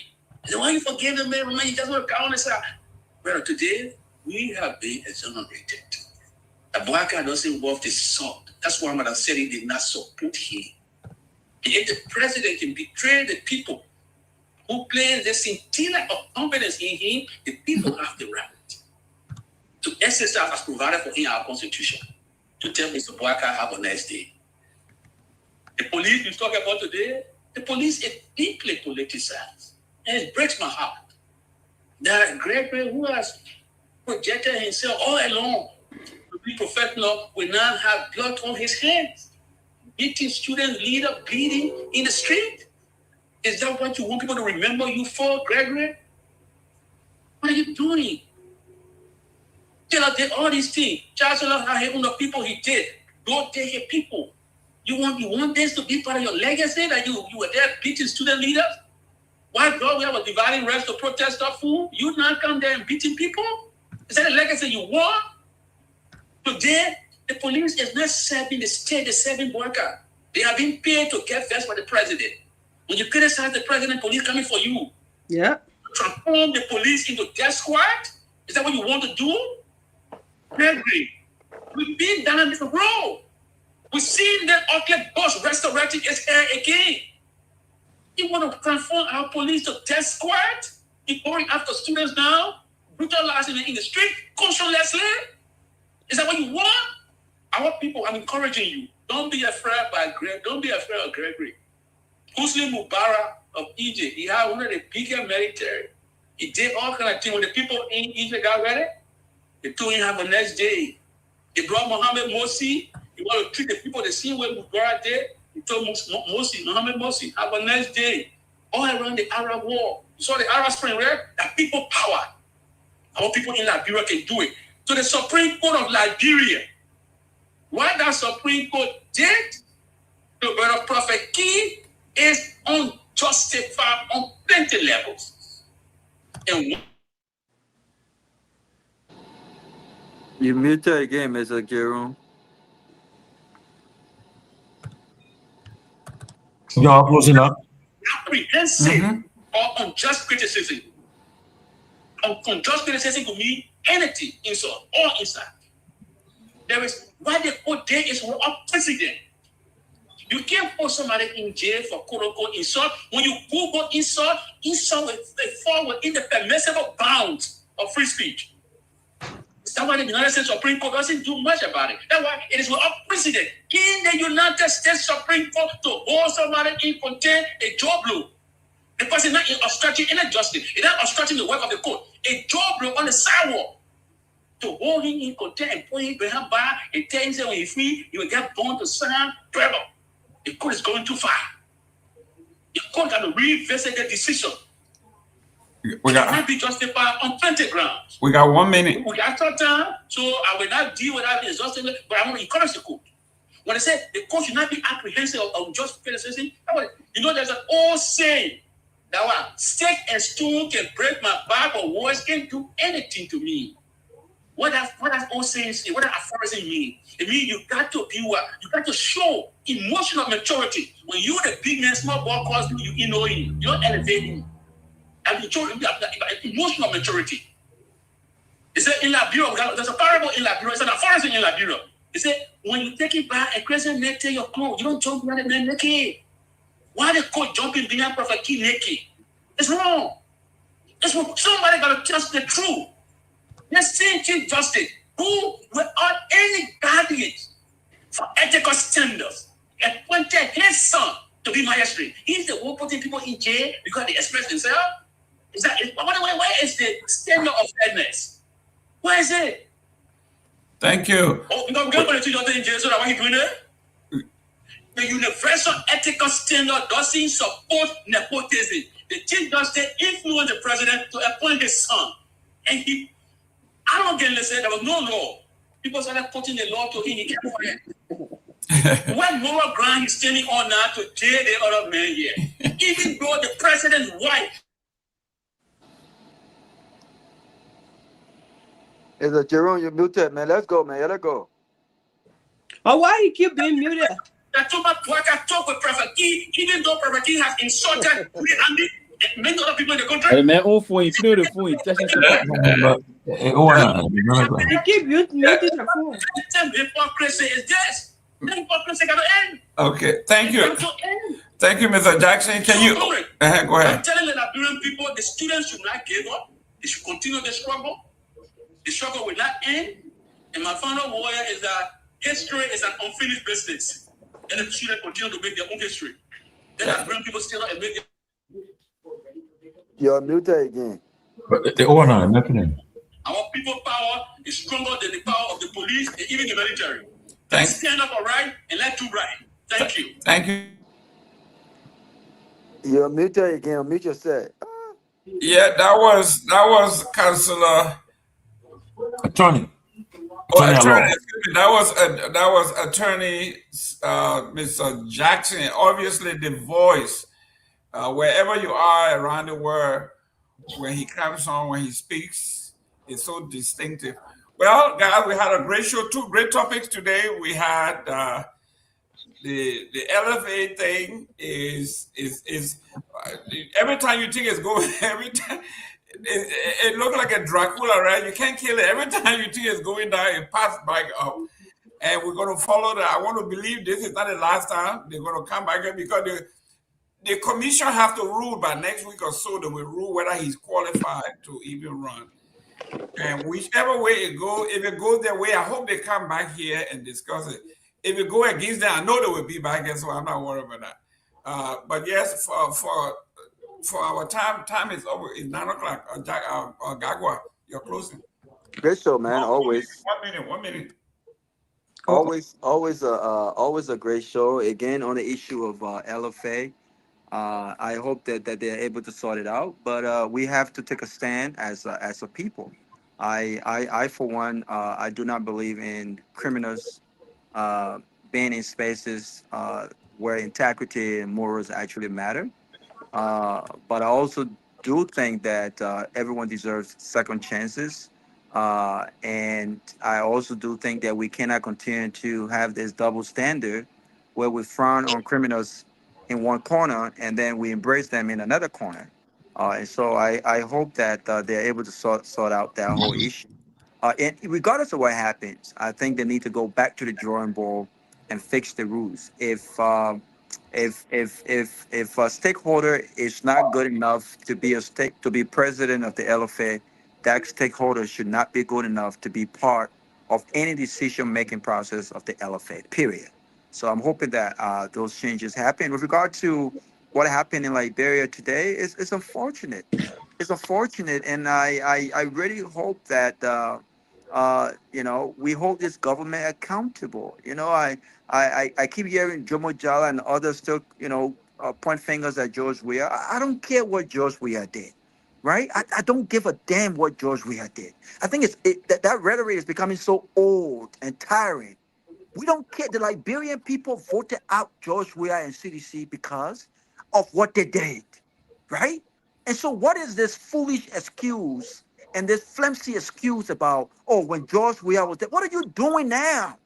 Why are you forgiving me? Man, you just want to count and say, brother, today we have been exonerated. A black guy doesn't worth the salt. That's why Madam said he did not support him. If the president can betray the people who place the scintilla of confidence in him, the people have the right to exercise as provided for in our constitution to tell Mr. Black guy have a nice day. The police you talk about today, the police is deeply politicized. And it breaks my heart that Gregory, who has projected himself all along to be professional, will now have blood on his hands, beating student leader, bleeding in the street. Is that what you want people to remember you for, Gregory? What are you doing? Tell us did all these things. Chancellor had even the people he did. Don't take your people. You want this to be part of your legacy that you were there beating student leaders? Why God we have a dividing rest to protest our food? You not come there and beating people? Is that a legacy you want? Today, the police is not serving the state, they're serving worker. They have been paid to get vexed by the president. When you criticize the president, police coming for you. Yeah. Transform the police into death squad? Is that what you want to do? Gregory, we've been down this road. We've seen that ugly boss resurrecting its hair again. You want to transform our police to death squad? You're going after students now, brutalizing them in the street, consciencelessly? Is that what you want? Our people, I'm encouraging you. Don't be afraid Don't be afraid of Gregory. Husni Mubarak of Egypt, he had one of the biggest military. He did all kind of things. When the people in Egypt got ready, they told him have a next day. They brought Mohammed Morsi. He wanted to treat the people the same way Mubarak did. He told Mohammed Morsi, have a nice day. All around the Arab war. You saw the Arab Spring, right? That people power. Our people in Liberia can do it. So the Supreme Court of Liberia, what that Supreme Court did to Brother Prophet Key is unjustified on plenty levels. And you muted again, Mr. Jerome. You're closing up. Apprehensive or unjust criticism. Unjust criticism could mean anything inside or inside. There is why the whole day is for our president. You can't put somebody in jail for quote-unquote insult. When you Google insult will fall within the permissible bounds of free speech. Somebody in the United States Supreme Court doesn't do much about it. That's why it is without precedent in the United States Supreme Court to hold somebody in contempt a job blow. The person not obstructing any justice. It's not obstructing the work of the court. A job blow on the sidewalk. To hold him in contempt and put him behind bar and tell him that when he's free, he will get born to sign forever. The court is going too far. The court got to revisit the decision. We got, it cannot be justified on 20 grounds. We got 1 minute. We got time, so I will not deal with that exhaustively, but I want to encourage the court. When I say the court should not be apprehensive of just criticism, you know, there's an old saying that what stick and stone can break my back, but words can't do anything to me. What does old saying say? What does aphorism mean? It means you got to be what? You got to show emotional maturity. When you're the big man, small ball calls you know him. You don't elevate him. And emotional maturity. He said in Liberia, there's a parable in Liberia, it's an aphorism in Liberia. He said, when you take it back, a crazy man take your clothes, you don't jump behind the man naked. Why the court jumping behind Prophet Key naked? It's wrong. It's wrong. Somebody got to tell the truth. Let's say Chief Justice, who without any guardians for ethical standards, appointed his son to be magistrate. He's the one putting people in jail because they express themselves. Where is the standard of fairness? Where is it? Thank you. Oh, we're going to put the Chief Justice in jail so that what he's doing there? The universal ethical standard doesn't support nepotism. The Chief Justice influenced the president to appoint his son. And I don't get listened, there was no law. People started putting the law to him. He can't find it. What moral ground he's standing on now to jail the other man here? Even though the president's wife. Is it Jerome? You're muted, man. Let's go, man. Let's go. Oh, why he keep being muted? I talk with Prophet Key, even though Prophet Key has insulted many other people in the country. Hey, man, on phone, you know the phone. He keep muting the phone. Hypocrisy is this. Hypocrisy got to end. Okay, thank you. Thank you, Mr. Jackson. Can you go ahead? I'm telling the Liberian people, the students should not give up. They should continue the struggle. The struggle will not end. And my final word is that history is an unfinished business. And the students continue to make their own history. Then Liberian people stand up and make their. You're muted again. But the owner, nothing. Our people power is stronger than the power of the police and even the military. Let's stand up all right and let's do right. Thank you. Thank you. You're muted again. Mute yourself. Yeah, that was Councilor Attorney. Attorney. That was Attorney Mr. Jackson. Obviously, the voice. Wherever you are around the world, when he comes on, when he speaks, it's so distinctive. Well, guys, we had a great show. 2 great topics today. We had the LFA thing is every time you think it's going, every time it looks like a Dracula, right? You can't kill it. Every time you think it's going down, it passes back up. And we're going to follow that. I want to believe this is not the last time they're going to come back here because the commission have to rule by next week or so. They will rule whether he's qualified to even run. And whichever way it goes, if it goes their way, I hope they come back here and discuss it. If it go against them, I know they will be back here, so I'm not worried about that. But yes, for our time is over. It's 9 o'clock. Garguah, you're closing. Great show, man. Always. 1 minute. Always a great show. Again, on the issue of LFA. I hope that they're able to sort it out, but we have to take a stand as a people. I for one, I do not believe in criminals being in spaces where integrity and morals actually matter. But I also do think that everyone deserves second chances, and I also do think that we cannot continue to have this double standard where we frown on criminals in one corner and then we embrace them in another corner. And so I hope that they're able to sort out that whole issue. And regardless of what happens, I think they need to go back to the drawing board and fix the rules. If a stakeholder is not good enough to be to be president of the LFA, that stakeholder should not be good enough to be part of any decision-making process of the LFA, period. So I'm hoping that those changes happen. With regard to what happened in Liberia today, it's unfortunate. It's unfortunate, and I really hope that we hold this government accountable. I keep hearing Jomo Jala and others still point fingers at George Weah. I don't care what George Weah did, right? I don't give a damn what George Weah did. I think that rhetoric is becoming so old and tiring. We don't care. The Liberian people voted out George Weah and CDC because of what they did, right? And so what is this foolish excuse and this flimsy excuse about, oh, when George Weah was there? What are you doing now?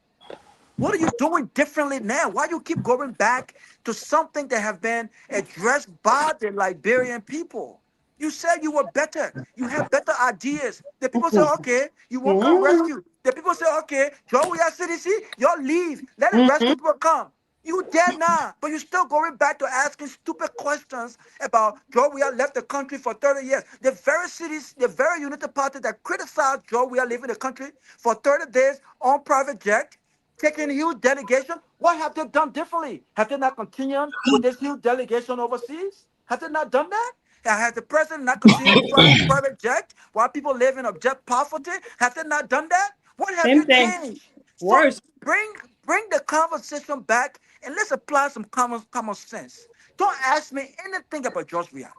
What are you doing differently now? Why do you keep going back to something that have been addressed by the Liberian people? You said you were better. You had better ideas. The people say, okay, you won't come rescue. The people say, okay, George Weah CDC, y'all leave. Let the rescue people come. You dead now, but you're still going back to asking stupid questions about George Weah left the country for 30 years. The very cities, the very United Party that criticized George Weah leaving the country for 30 days on private jet, taking a huge delegation, what have they done differently? Have they not continued with this huge delegation overseas? Have they not done that? Has the president not continued to fly on private jet while people live in abject poverty? Have they not done that? What have you changed? Worse. So bring the conversation back and let's apply some common sense. Don't ask me anything about George Weah.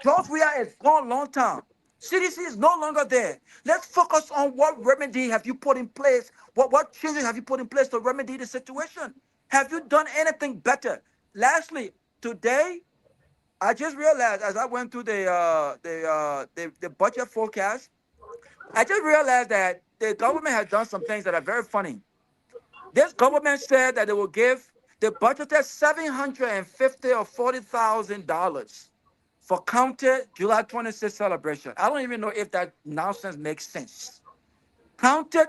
George Weah is gone long time. CDC is no longer there. Let's focus on what remedy have you put in place. What changes have you put in place to remedy the situation? Have you done anything better? Lastly, today, I just realized as I went through the budget forecast, I just realized that the government has done some things that are very funny. This government said that they will give the budgeted $750,000 or $40,000 for counted July 26th celebration. I don't even know if that nonsense makes sense. Counted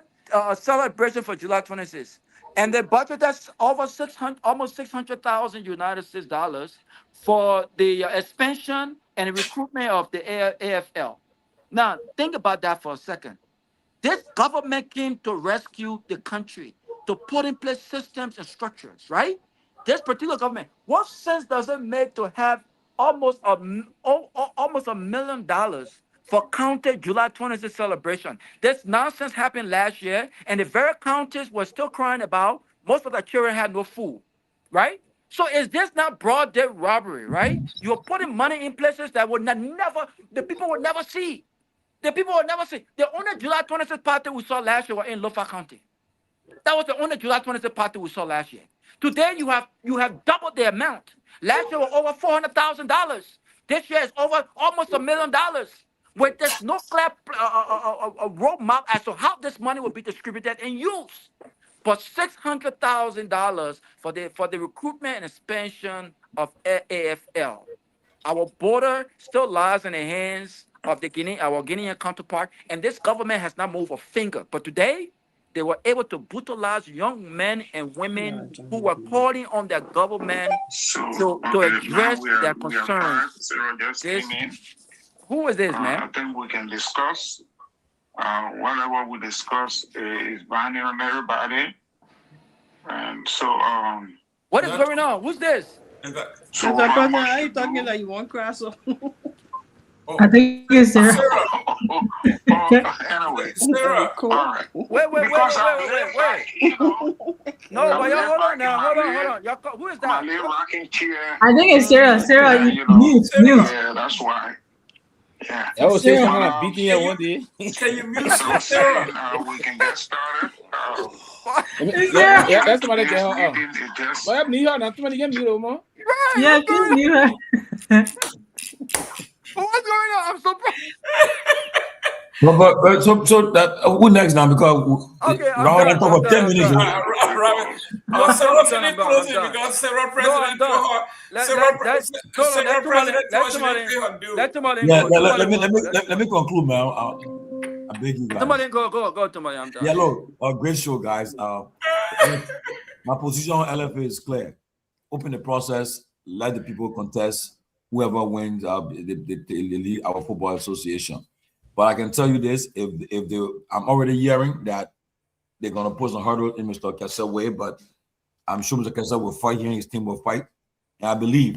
celebration for July 26th. And the budget that's over almost 600,000 United States dollars for the expansion and recruitment of the AFL. Now, think about that for a second. This government came to rescue the country, to put in place systems and structures, right? This particular government, what sense does it make to have almost $1 million for counted July 26th celebration? This nonsense happened last year, and the very counties were still crying about most of the children had no food, right? So is this not broad day robbery, right? You're putting money in places that the people would never see. The people will never see. The only July 26th party we saw last year was in Lofa County. That was the only July 26th party we saw last year. Today you have doubled the amount. Last year was over $400,000. This year is over almost $1 million. With there's no clear roadmap as to how this money will be distributed and used. But $600,000 for the recruitment and expansion of AFL. Our border still lies in the hands of our Guinean counterpart, and this government has not moved a finger. But today, they were able to brutalize young men and women who were calling on their government to address their concerns. Who is this, man? I think we can discuss. Whatever we discuss is binding on everybody. And so, what is going on? Who's this? So are you talking like you want crash? I think it's Sarah. Anyway, Sarah. All right. Wait. No, but y'all hold on now. Hold on. Y'all, who is that? Rocking chair. I think it's Sarah. Sarah, mute. Yeah, that's why. Yeah. That was Sarah kind of beating you one day. Can you mute Sarah? We can get started. Yeah, that's somebody get her up. What happened to her? Now somebody get mute, Omar. Yeah, please mute her. What's going on? I'm so proud. But so that who next now? Because Robert and talk about 10 minutes. Robert, Sarah finished closing because Sarah president Let me conclude, man. I beg you guys. Tomalin, go, Tomalin. I'm done. Yeah, look, great show, guys. My position on LFA is clear. Open the process, let the people contest. Whoever wins, they lead our football association. But I can tell you this: if they, I'm already hearing that they're gonna pose a hurdle in Mr. Kessel's way, but I'm sure Mr. Kessel will fight here, his team will fight. And I believe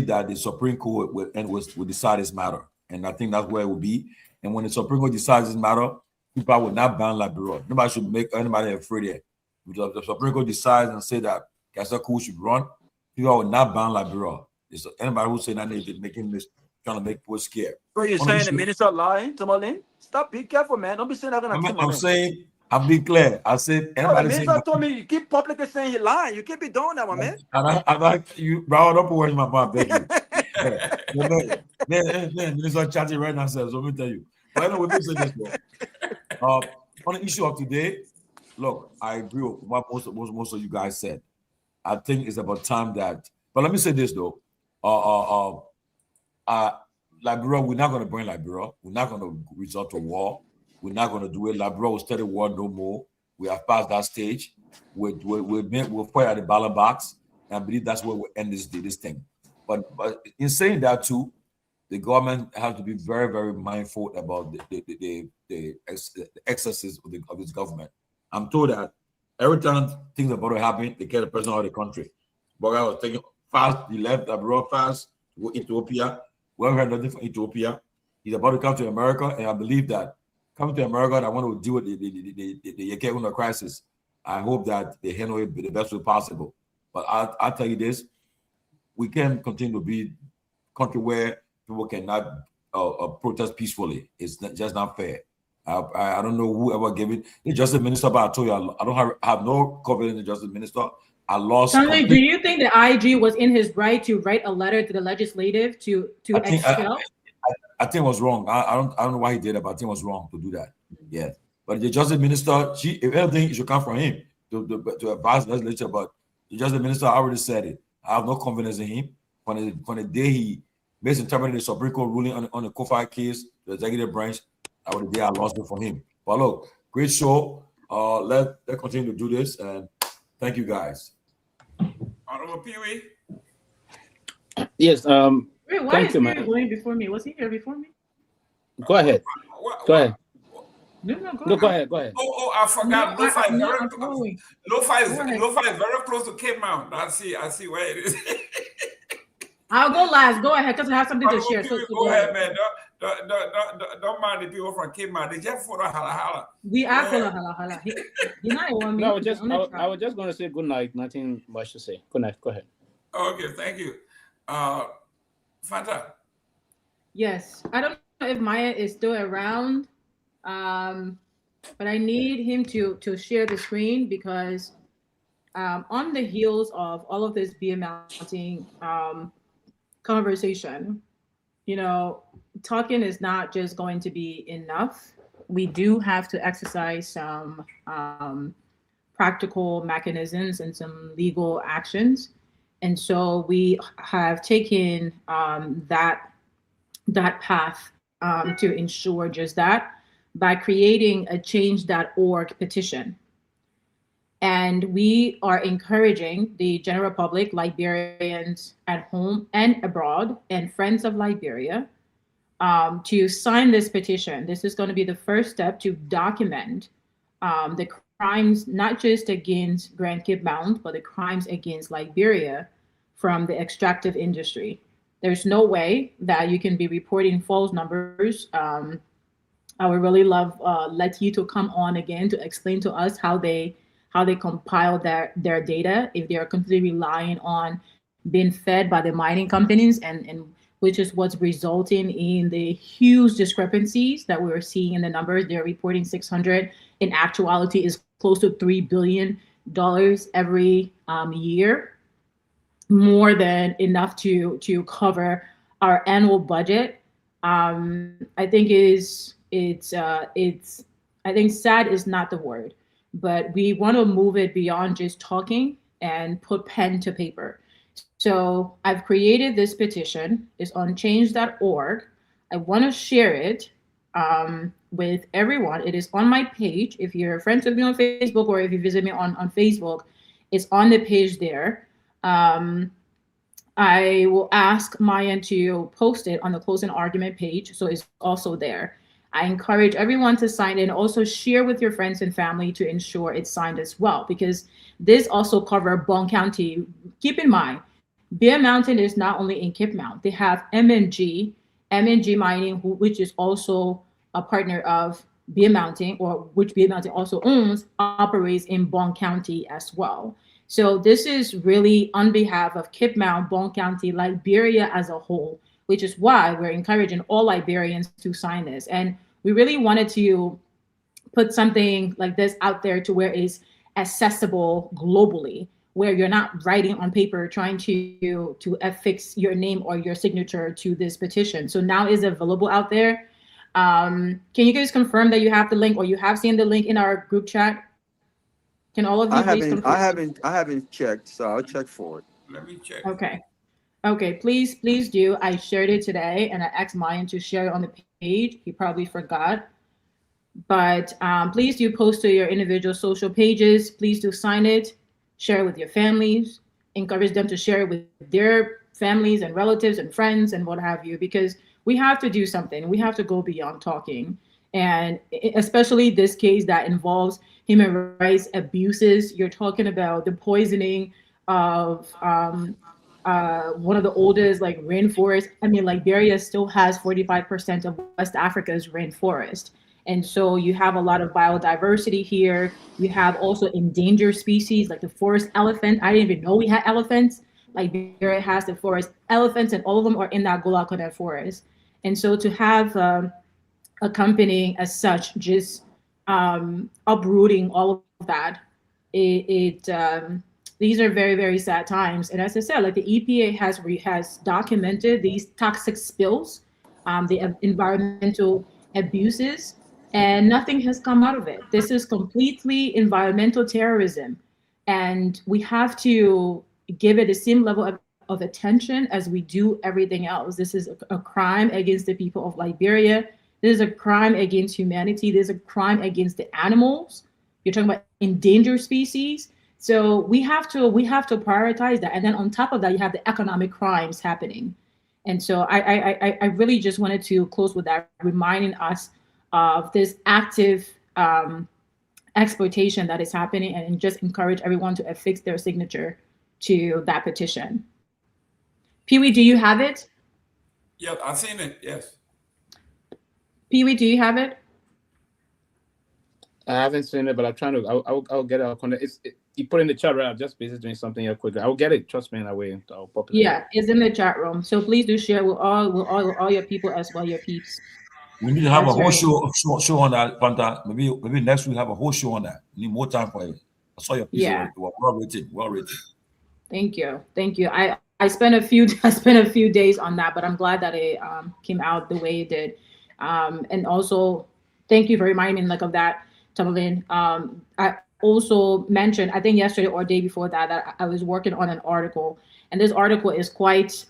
that the Supreme Court will decide this matter. And I think that's where it will be. And when the Supreme Court decides this matter, people will not ban Liberia. Nobody should make anybody afraid here. If the Supreme Court decides and say that Kessel should run, people will not ban Liberia. Anybody who say that is making this, trying to make people scared. So you're saying the minister lying, Tomalin? Stop, be careful, man. Don't be saying that. I'm saying, I'm being clear. I said, the minister told me you keep publicly saying he lying. You can't be doing that, my man. I'm like, you, bro, don't put words in my mouth, beg you. Man, minister chatting right now, so let me tell you. But anyway, let me say this, bro. On the issue of today, look, I agree with what most of you guys said. I think it's about time that, but let me say this though. Liberia, we're not going to bring Liberia. We're not going to resort to war. We're not going to do it. Liberia will study war no more. We have passed that stage. We'll fight at the ballot box. And I believe that's where we'll end this thing. But in saying that too, the government has to be very, very mindful about the excesses of this government. I'm told that every time things are about to happen, they get the president out of the country. But I was thinking fast, he left abroad fast to go Ethiopia. We haven't heard nothing from Ethiopia. He's about to come to America, and I believe that coming to America, I want to deal with the Kehleboe crisis. I hope that they handle it the best way possible. But I'll tell you this, we can't continue to be a country where people cannot protest peacefully. It's just not fair. I don't know whoever gave it. The Justice Minister, but I told you, I don't have no confidence in the Justice Minister. I lost. Stanley, do you think the IG was in his right to write a letter to the legislative to expel? I think it was wrong. I don't know why he did it, but I think it was wrong to do that. Yeah. But the Justice Minister, if anything, it should come from him to advise the legislature. But the Justice Minister already said it. I have no confidence in him. From the day he misinterpreted the Supreme Court ruling on the Kofi case, the executive branch, that was the day I lost it from him. But look, great show. Let's continue to do this, and thank you guys. Honorable Pewee. Yes. Wait, why thank is you, he man. going before me? Was he here before me? Go ahead. Go ahead. No, go ahead. Go ahead. Oh, I forgot. Lo-Fi is very close to Cape Mount. I see where it is. I'll go last. Go ahead, because I have something to share. So go ahead, man. Don't mind the people from Cape Mount. They just for the hala. We are for the hala. No, I was just going to say good night. Nothing much to say. Good night. Go ahead. Okay, thank you. Fanta. Yes, I don't know if Myean is still around, but I need him to share the screen because on the heels of all of this beer mounting conversation, talking is not just going to be enough. We do have to exercise some practical mechanisms and some legal actions. And so we have taken that path to ensure just that by creating a change.org petition. And we are encouraging the general public, Liberians at home and abroad, and friends of Liberia to sign this petition. This is going to be the first step to document the crimes, not just against Grand Cape Mount, but the crimes against Liberia from the extractive industry. There's no way that you can be reporting false numbers. I would really love let you to come on again to explain to us how they compile their data, if they are completely relying on being fed by the mining companies, and which is what's resulting in the huge discrepancies that we're seeing in the numbers. They're reporting 600. In actuality, is close to $3 billion every year, more than enough to cover our annual budget. I think I think sad is not the word, but we want to move it beyond just talking and put pen to paper. So I've created this petition. It's on change.org. I want to share it with everyone. It is on my page. If you're friends with me on Facebook, or if you visit me on Facebook, It's on the page there. I will ask Myean to post it on the closing argument page, so it's also there. I encourage everyone to sign in. Also share with your friends and family to ensure it's signed as well, because this also covers Bong County. Keep in mind, Bear Mountain is not only in Kip Mount. They have MNG Mining, which is also a partner of Bear Mountain, or which Bear Mountain also owns, operates in Bong County as well. So this is really on behalf of Kip Mount, Bong County, Liberia as a whole, which is why we're encouraging all Liberians to sign this. And we really wanted to put something like this out there to where it's accessible globally, where you're not writing on paper trying to affix your name or your signature to this petition. So now it's available out there. Can you guys confirm that you have the link, or you have seen the link in our group chat? Can all of you please confirm? I haven't checked, so I'll check for it. Let me check. Okay, please do. I shared it today, and I asked Myean to share it on the page. He probably forgot. But please do post to your individual social pages. Please do sign it, share it with your families, encourage them to share it with their families and relatives and friends and what have you, because we have to do something. We have to go beyond talking. And especially this case that involves human rights abuses. You're talking about the poisoning of one of the oldest rainforests. I mean, Liberia still has 45% of West Africa's rainforest. And so you have a lot of biodiversity here. You have also endangered species like the forest elephant. I didn't even know we had elephants. Liberia has the forest elephants, and all of them are in that Golakona forest. And so to have a company as such just uprooting all of that, these are very, very sad times. And as I said, the EPA has documented these toxic spills, the environmental abuses, and nothing has come out of it. This is completely environmental terrorism, and we have to give it the same level of attention as we do everything else. This is a crime against the people of Liberia. This is a crime against humanity. This is a crime against the animals. You're talking about endangered species. So we have to prioritize that. And then on top of that, you have the economic crimes happening. And so I really just wanted to close with that, reminding us of this active exploitation that is happening, and just encourage everyone to affix their signature to that petition. Pewee, do you have it? Yeah, I've seen it, yes. Pewee, do you have it? I haven't seen it, but I'm trying to. I'll get it. You put in the chat, right? I'm just busy doing something here quickly. I'll get it. Trust me, in that way. I'll pop it. Yeah, it's in the chat room. So please do share with all your people as well, your peeps. We need to have a whole show on that, Panta. Maybe next week have a whole show on that. We need more time for it. I saw your piece. Yeah. Well written. Thank you. I spent a few days on that, but I'm glad that it came out the way it did. And also, thank you for reminding me of that, Tomalin. I also mentioned, I think yesterday or day before that I was working on an article, and this article is quite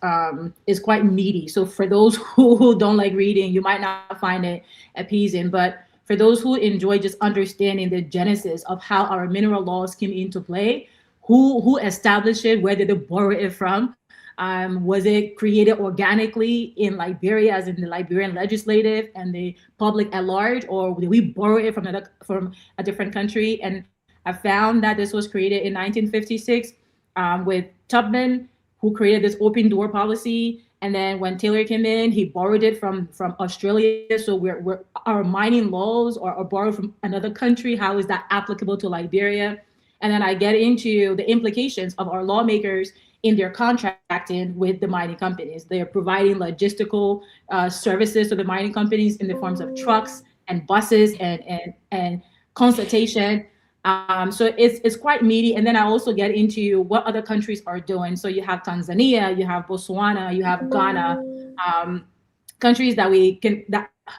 meaty. So for those who don't like reading, you might not find it appeasing, but for those who enjoy just understanding the genesis of how our mineral laws came into play, who established it, where did they borrow it from? Was it created organically in Liberia, as in the Liberian legislative and the public at large, or did we borrow it from a different country? And I found that this was created in 1956 with Tubman, who created this open door policy. And then when Taylor came in, he borrowed it from Australia. So our mining laws are borrowed from another country. How is that applicable to Liberia? And then I get into the implications of our lawmakers in their contracting with the mining companies. They are providing logistical services to the mining companies in the forms of trucks and buses and consultation. So it's quite meaty. And then I also get into what other countries are doing. So you have Tanzania, you have Botswana, you have Ghana, countries that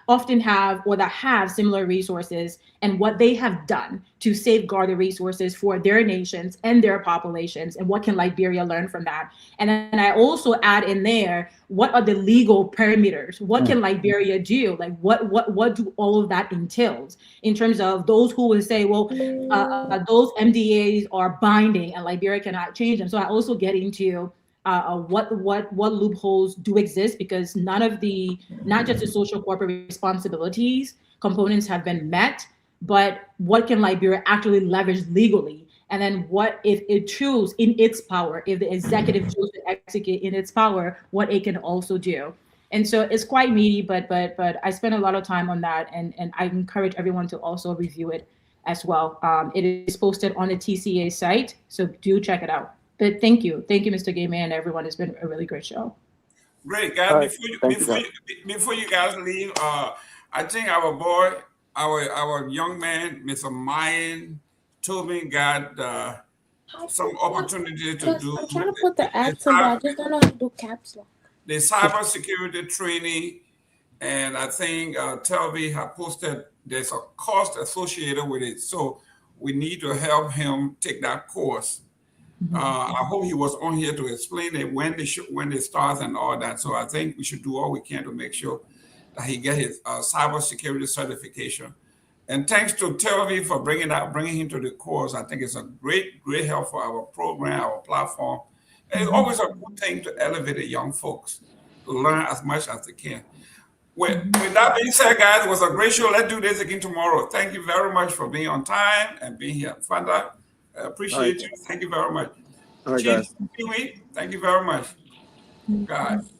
often have or that have similar resources and what they have done to safeguard the resources for their nations and their populations, and what can Liberia learn from that. And then I also add in there, what are the legal parameters? What can Liberia do? Like what do all of that entails in terms of those who will say, well, those MDAs are binding and Liberia cannot change them. So I also get into what loopholes do exist, because not just the social corporate responsibilities components have been met, but what can Liberia actually leverage legally? And then what if it chooses in its power, if the executive chooses to execute in its power, what it can also do. And so it's quite meaty, but I spent a lot of time on that, and I encourage everyone to also review it as well. It is posted on the TCA site, so do check it out. But thank you, Mr. Gayman, and everyone. It's been a really great show. Great, guys. Before you guys leave, I think our boy, our young man, Mr. Myean, told me got some opportunity to do. I'm trying to put the accent, but I just don't know how to do caps lock. The cybersecurity training, and I think Telvi have posted there's a cost associated with it, so we need to help him take that course. I hope he was on here to explain it when they start and all that. So I think we should do all we can to make sure that he get his cybersecurity certification. And thanks to Telvi for bringing him to the course. I think it's a great help for our program, our platform. And it's always a good thing to elevate the young folks to learn as much as they can. With that being said, guys, it was a great show. Let's do this again tomorrow. Thank you very much for being on time and being here. Fanda, appreciate you. Thank you very much. All right, Chief guys. Pewee, thank you very much. Guys.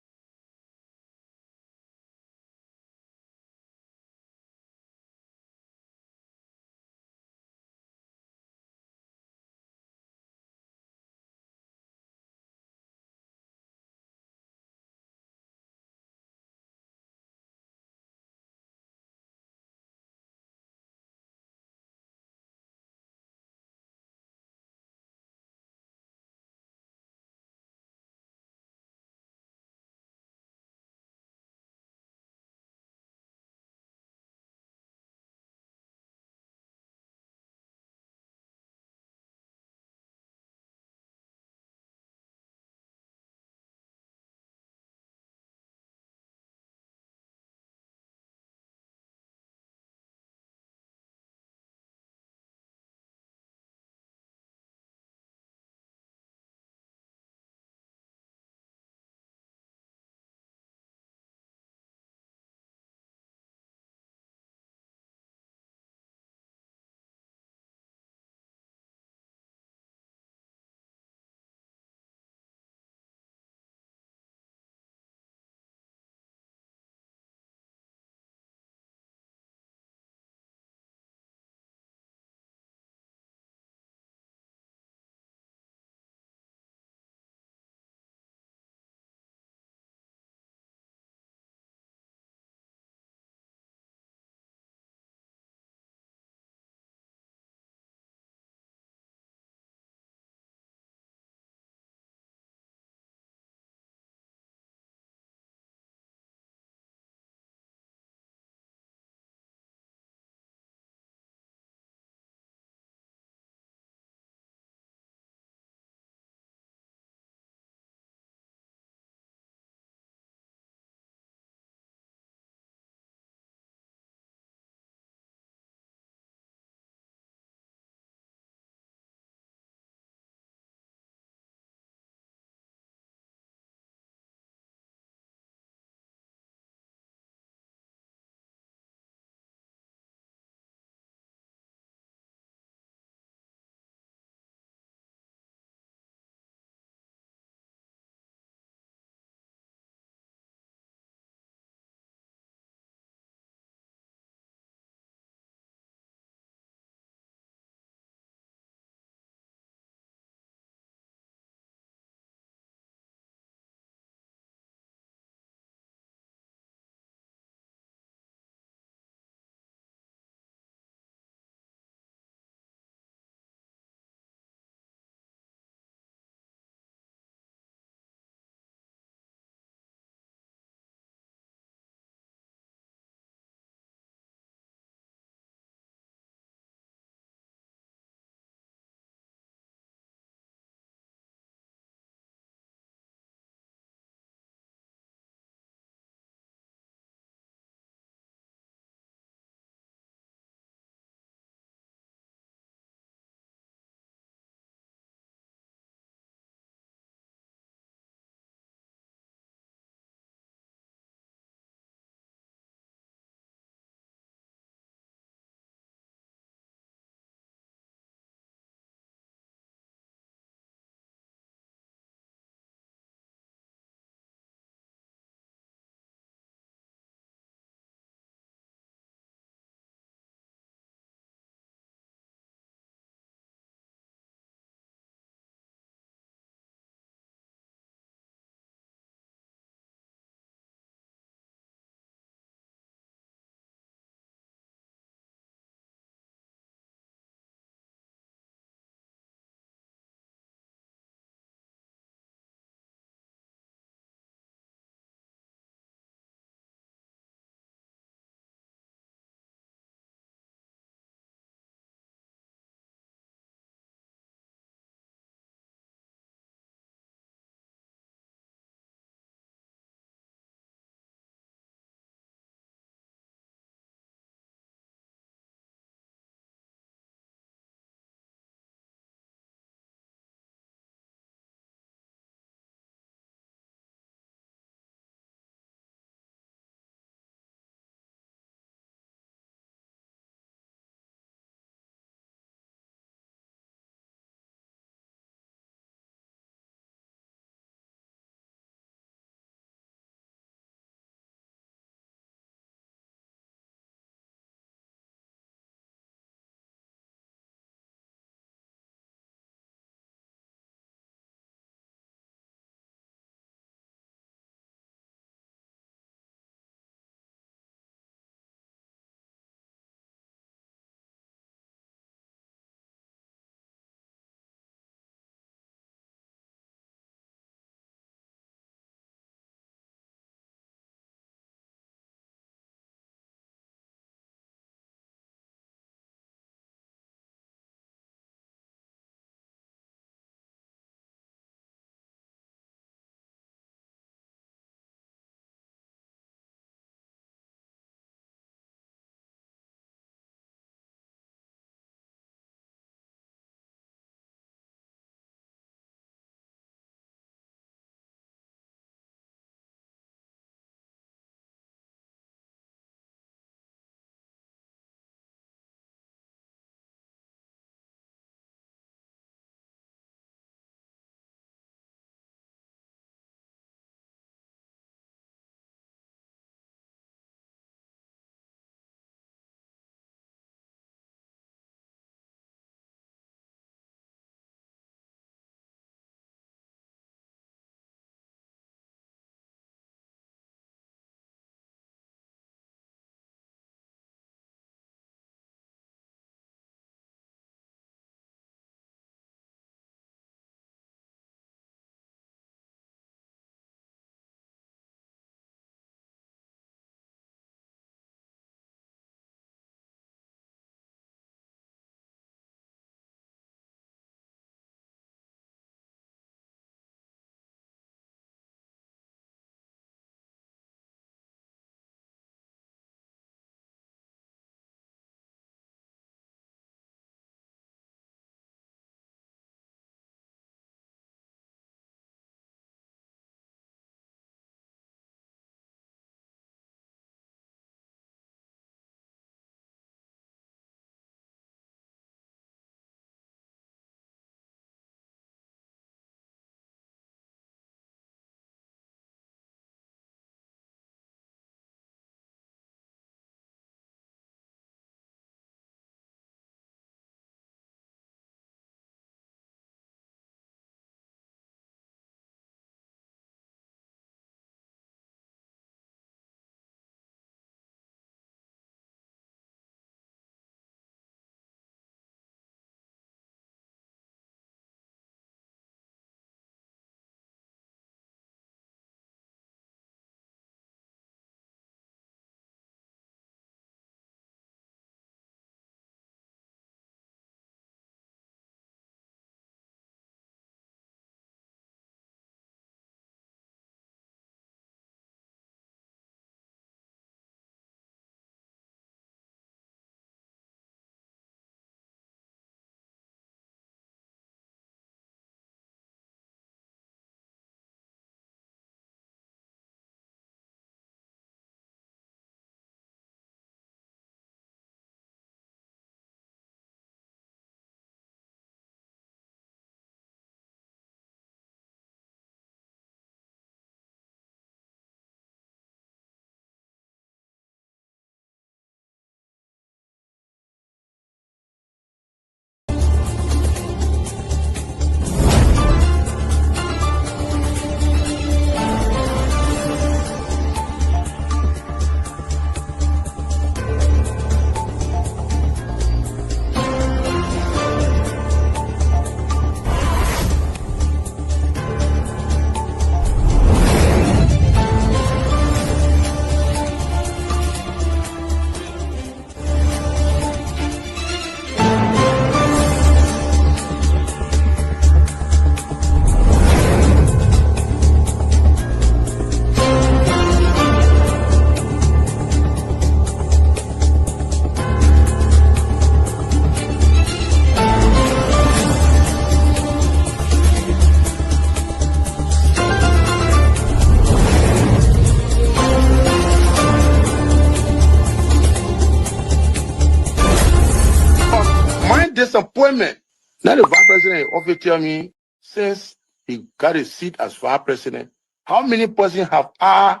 appointment. Now the vice president often tell me, since he got a seat as vice president, how many persons have I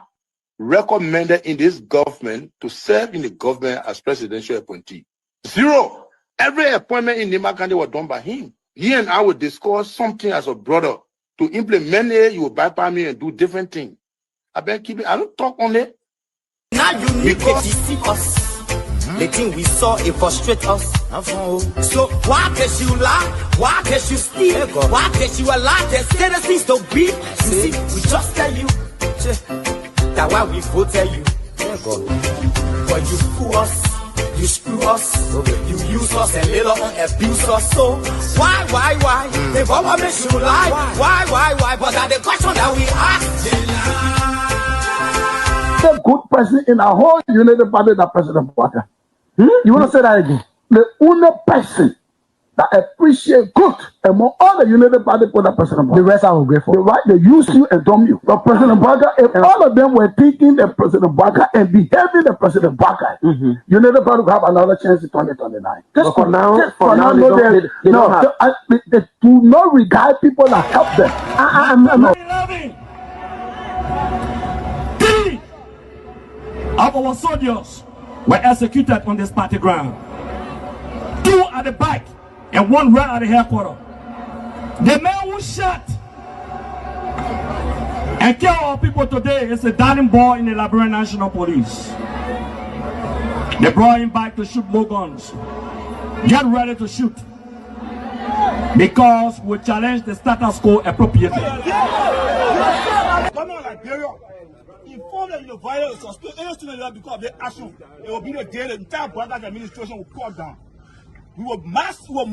recommended in this government to serve in the government as presidential appointee? 0. Every appointment in Nema County was done by him. He and I would discuss something as a brother. To implement it, you will bypass me and do different things. I don't talk on it. Now you need to deceive us. The thing we saw, it frustrate us. So why can't you lie? Why can't you steal? Why can't you allow the citizens to be? You see, we just tell you that why we voted you. But you fool us, you screw us, you use us and later on abuse us. So why? The government should lie. Why? But that's the question that we ask. The good person in our whole United Party that President Baka. You want to say that again? The only person that appreciate good among all the United Party for that President Baka. The rest are ungrateful. The right they use you and dumb you. But President Baka, if all of them were taking the President Baka and behaving the President Baka, United Party will have another chance in 2029. Just for now, they do not regard people that help them. Of our soldiers were executed on this party ground. 2 at the back and 1 right at the headquarters. The man who shot and killed our people today is a darling boy in the Liberia National Police. They brought him back to shoot more guns. Get ready to shoot. Because we challenge the status quo appropriately. Inform them in the violence, suspect any student because of their action. It will be the day the entire Brothers administration will cut down. We will massively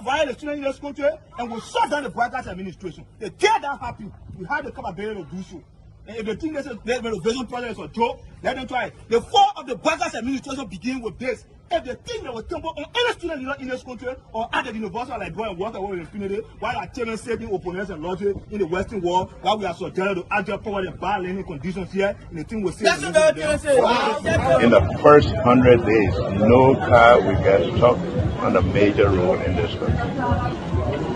violate the students in this country and will shut down the Brothers administration. They dare that happen. We have the capability to do so. And if they think this is the renovation project is a joke, let them try. The fall of the Brothers administration begin with this. If they think they will tumble on any student in this country or at the university like Garguah and water with impunity, while our children saving opponents and logic in the Western world, while we are subjected to abject poverty and bad learning conditions here, and the thing will say. In the first 100 days, no car will get stuck on a major road in this country.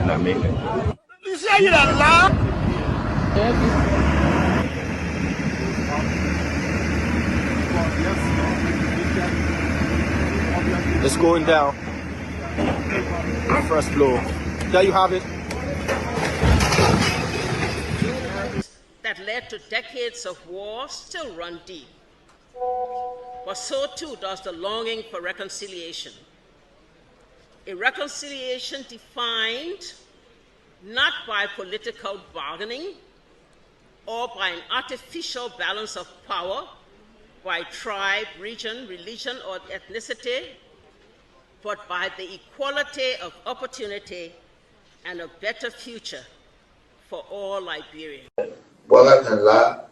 And I mean it. You say you're a lie? It's going down. First floor. There you have it. That led to decades of war still run deep. But so too does the longing for reconciliation. A reconciliation defined not by political bargaining or by an artificial balance of power by tribe, region, religion, or ethnicity, but by the equality of opportunity and a better future for all Liberians. Bola can lie,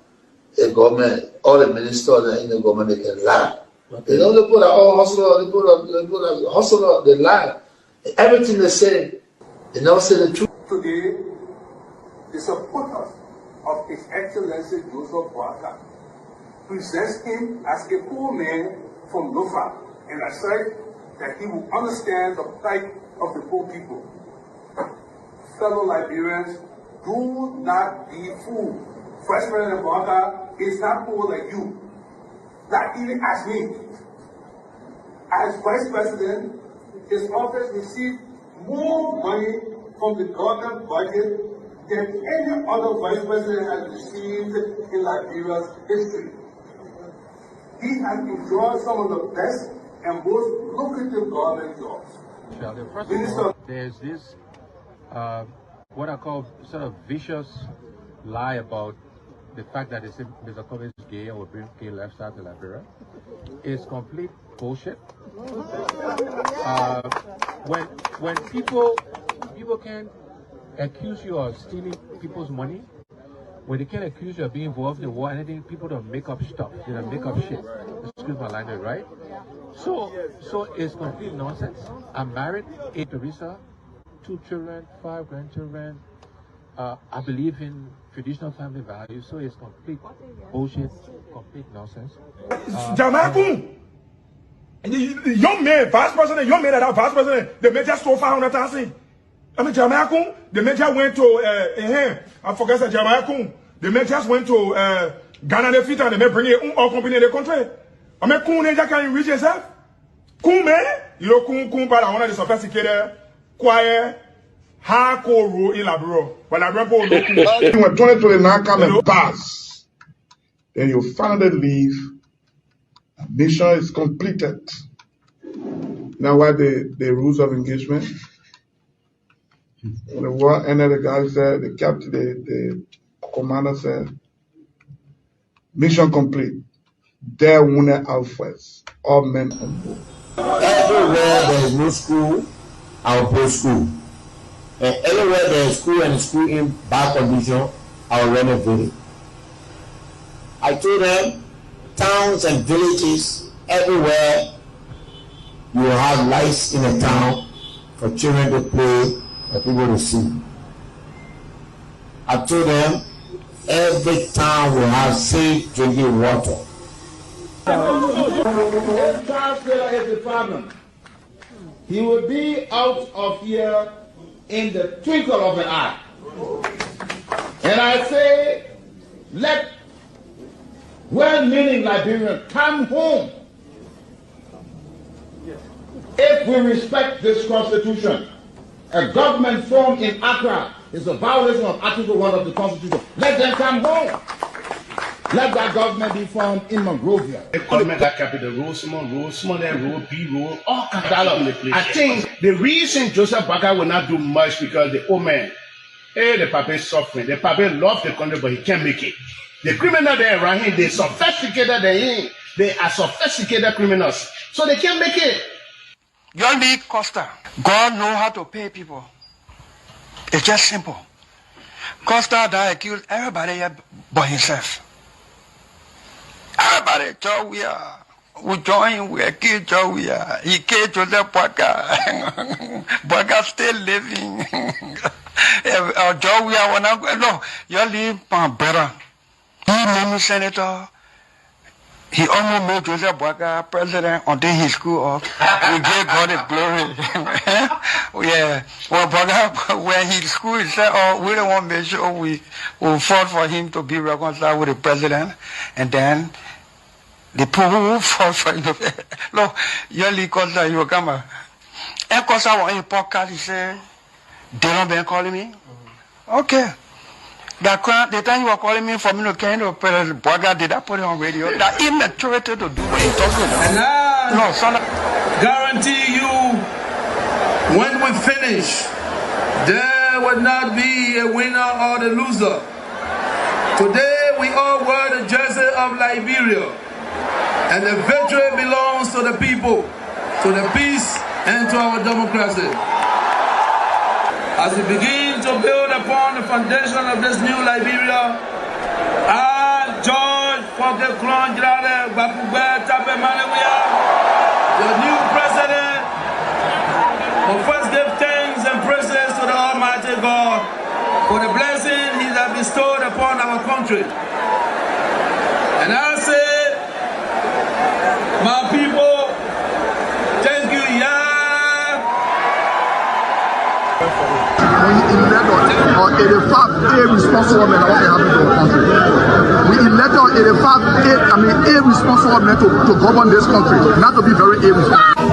the government, all the ministers in the government, they can lie. They don't put all hustle, they put hustle, they lie. Everything they say, they never say the truth. Today, the supporters of His Excellency Joseph Boakai presents him as a poor man from Lofa and asserts that he will understand the plight of the poor people. Fellow Liberians, do not be fooled. Vice President Boakai is not poor like you, not even as me. As Vice President, his office received more money from the government budget than any other Vice President has received in Liberia's history. He has enjoyed some of the best and most lucrative government jobs. There's this, what I call sort of vicious lie about the fact that Mr. Kobe is gay or bring gay lifestyle to Liberia. It's complete bullshit. When people can accuse you of stealing people's money, when they can accuse you of being involved in the war, anything, people don't make up stuff. They don't make up shit. Excuse my language, right? So it's complete nonsense. I'm married, 8 Teresa, 2 children, 5 grandchildren. I believe in traditional family values, so it's complete bullshit, complete nonsense. Young man, vice president, young man that vice president, the major stole 500,000. I mean, Jamaica, the major went to, I forgot that Jamaica, the major went to Ghana, the fit, and they may bring it all company in the country. I mean, Kun, they can't reach yourself. Kun, man, you know, Kun, but I want to sophisticated, quiet, hardcore rule in Labro. But Labro, when 2029 come and pass, then you finally leave. Mission is completed. Now, what the rules of engagement? When the war ended, the guy said, the captain, the commander said, mission complete. There wounded out first. All men on board. Everywhere there is no school, I'll put school. And everywhere there is school and school in bad condition, I'll renovate it. I told them, towns and villages, everywhere you will have lights in a town for children to play, for people to see. I told them, every town will have safe drinking water. If Charles Taylor is the problem, he will be out of here in the twinkle of an eye. And I say, let well-meaning Liberians come home. If we respect this constitution, a government formed in Accra is a violation of Article 1 of the Constitution. Let them come home. Let that government be formed in Monrovia. The government that capital road, small, then road, B road, all kinds of dollars. I think the reason Joseph Boakai will not do much because the old man, the papa is suffering. The papa loves the country, but he can't make it. The criminal there around him, they sophisticated than him. They are sophisticated criminals, so they can't make it. Your league Costa, God know how to pay people. It's just simple. Costa that accused everybody here but himself. Everybody, Joe, we join, we kill Joe, he killed Joseph Boakai. Boakai still living. Joe, when I go, no, you leave my brother. He made me senator. He almost made Joseph Boakai president until he screwed up. We gave God the glory. Yeah. Well, Boakai, when he screwed, he said, oh, we don't want to make sure we will fought for him to be reconciled with the president. And then the people who fought for him. Look, your league Costa, you will come. And Costa was in a podcast, he said, they don't been calling me. Okay. The time you were calling me for me to carry the president, Boakai, did I put it on radio? That immaturity to do what he talks about. And I guarantee you, when we finish, there will not be a winner or the loser. Today, we all wear the jersey of Liberia, and the victory belongs to the people, to the peace, and to our democracy. As we begin to build upon the foundation of this new Liberia, I, George Seleke Kromah, the new president, will first give thanks and praises to the Almighty God for the blessing He has bestowed upon our country. And I say, my people, thank you, We elected 85 irresponsible men what happened to our country. We elected 85 irresponsible men to govern this country, not to be very irresponsible.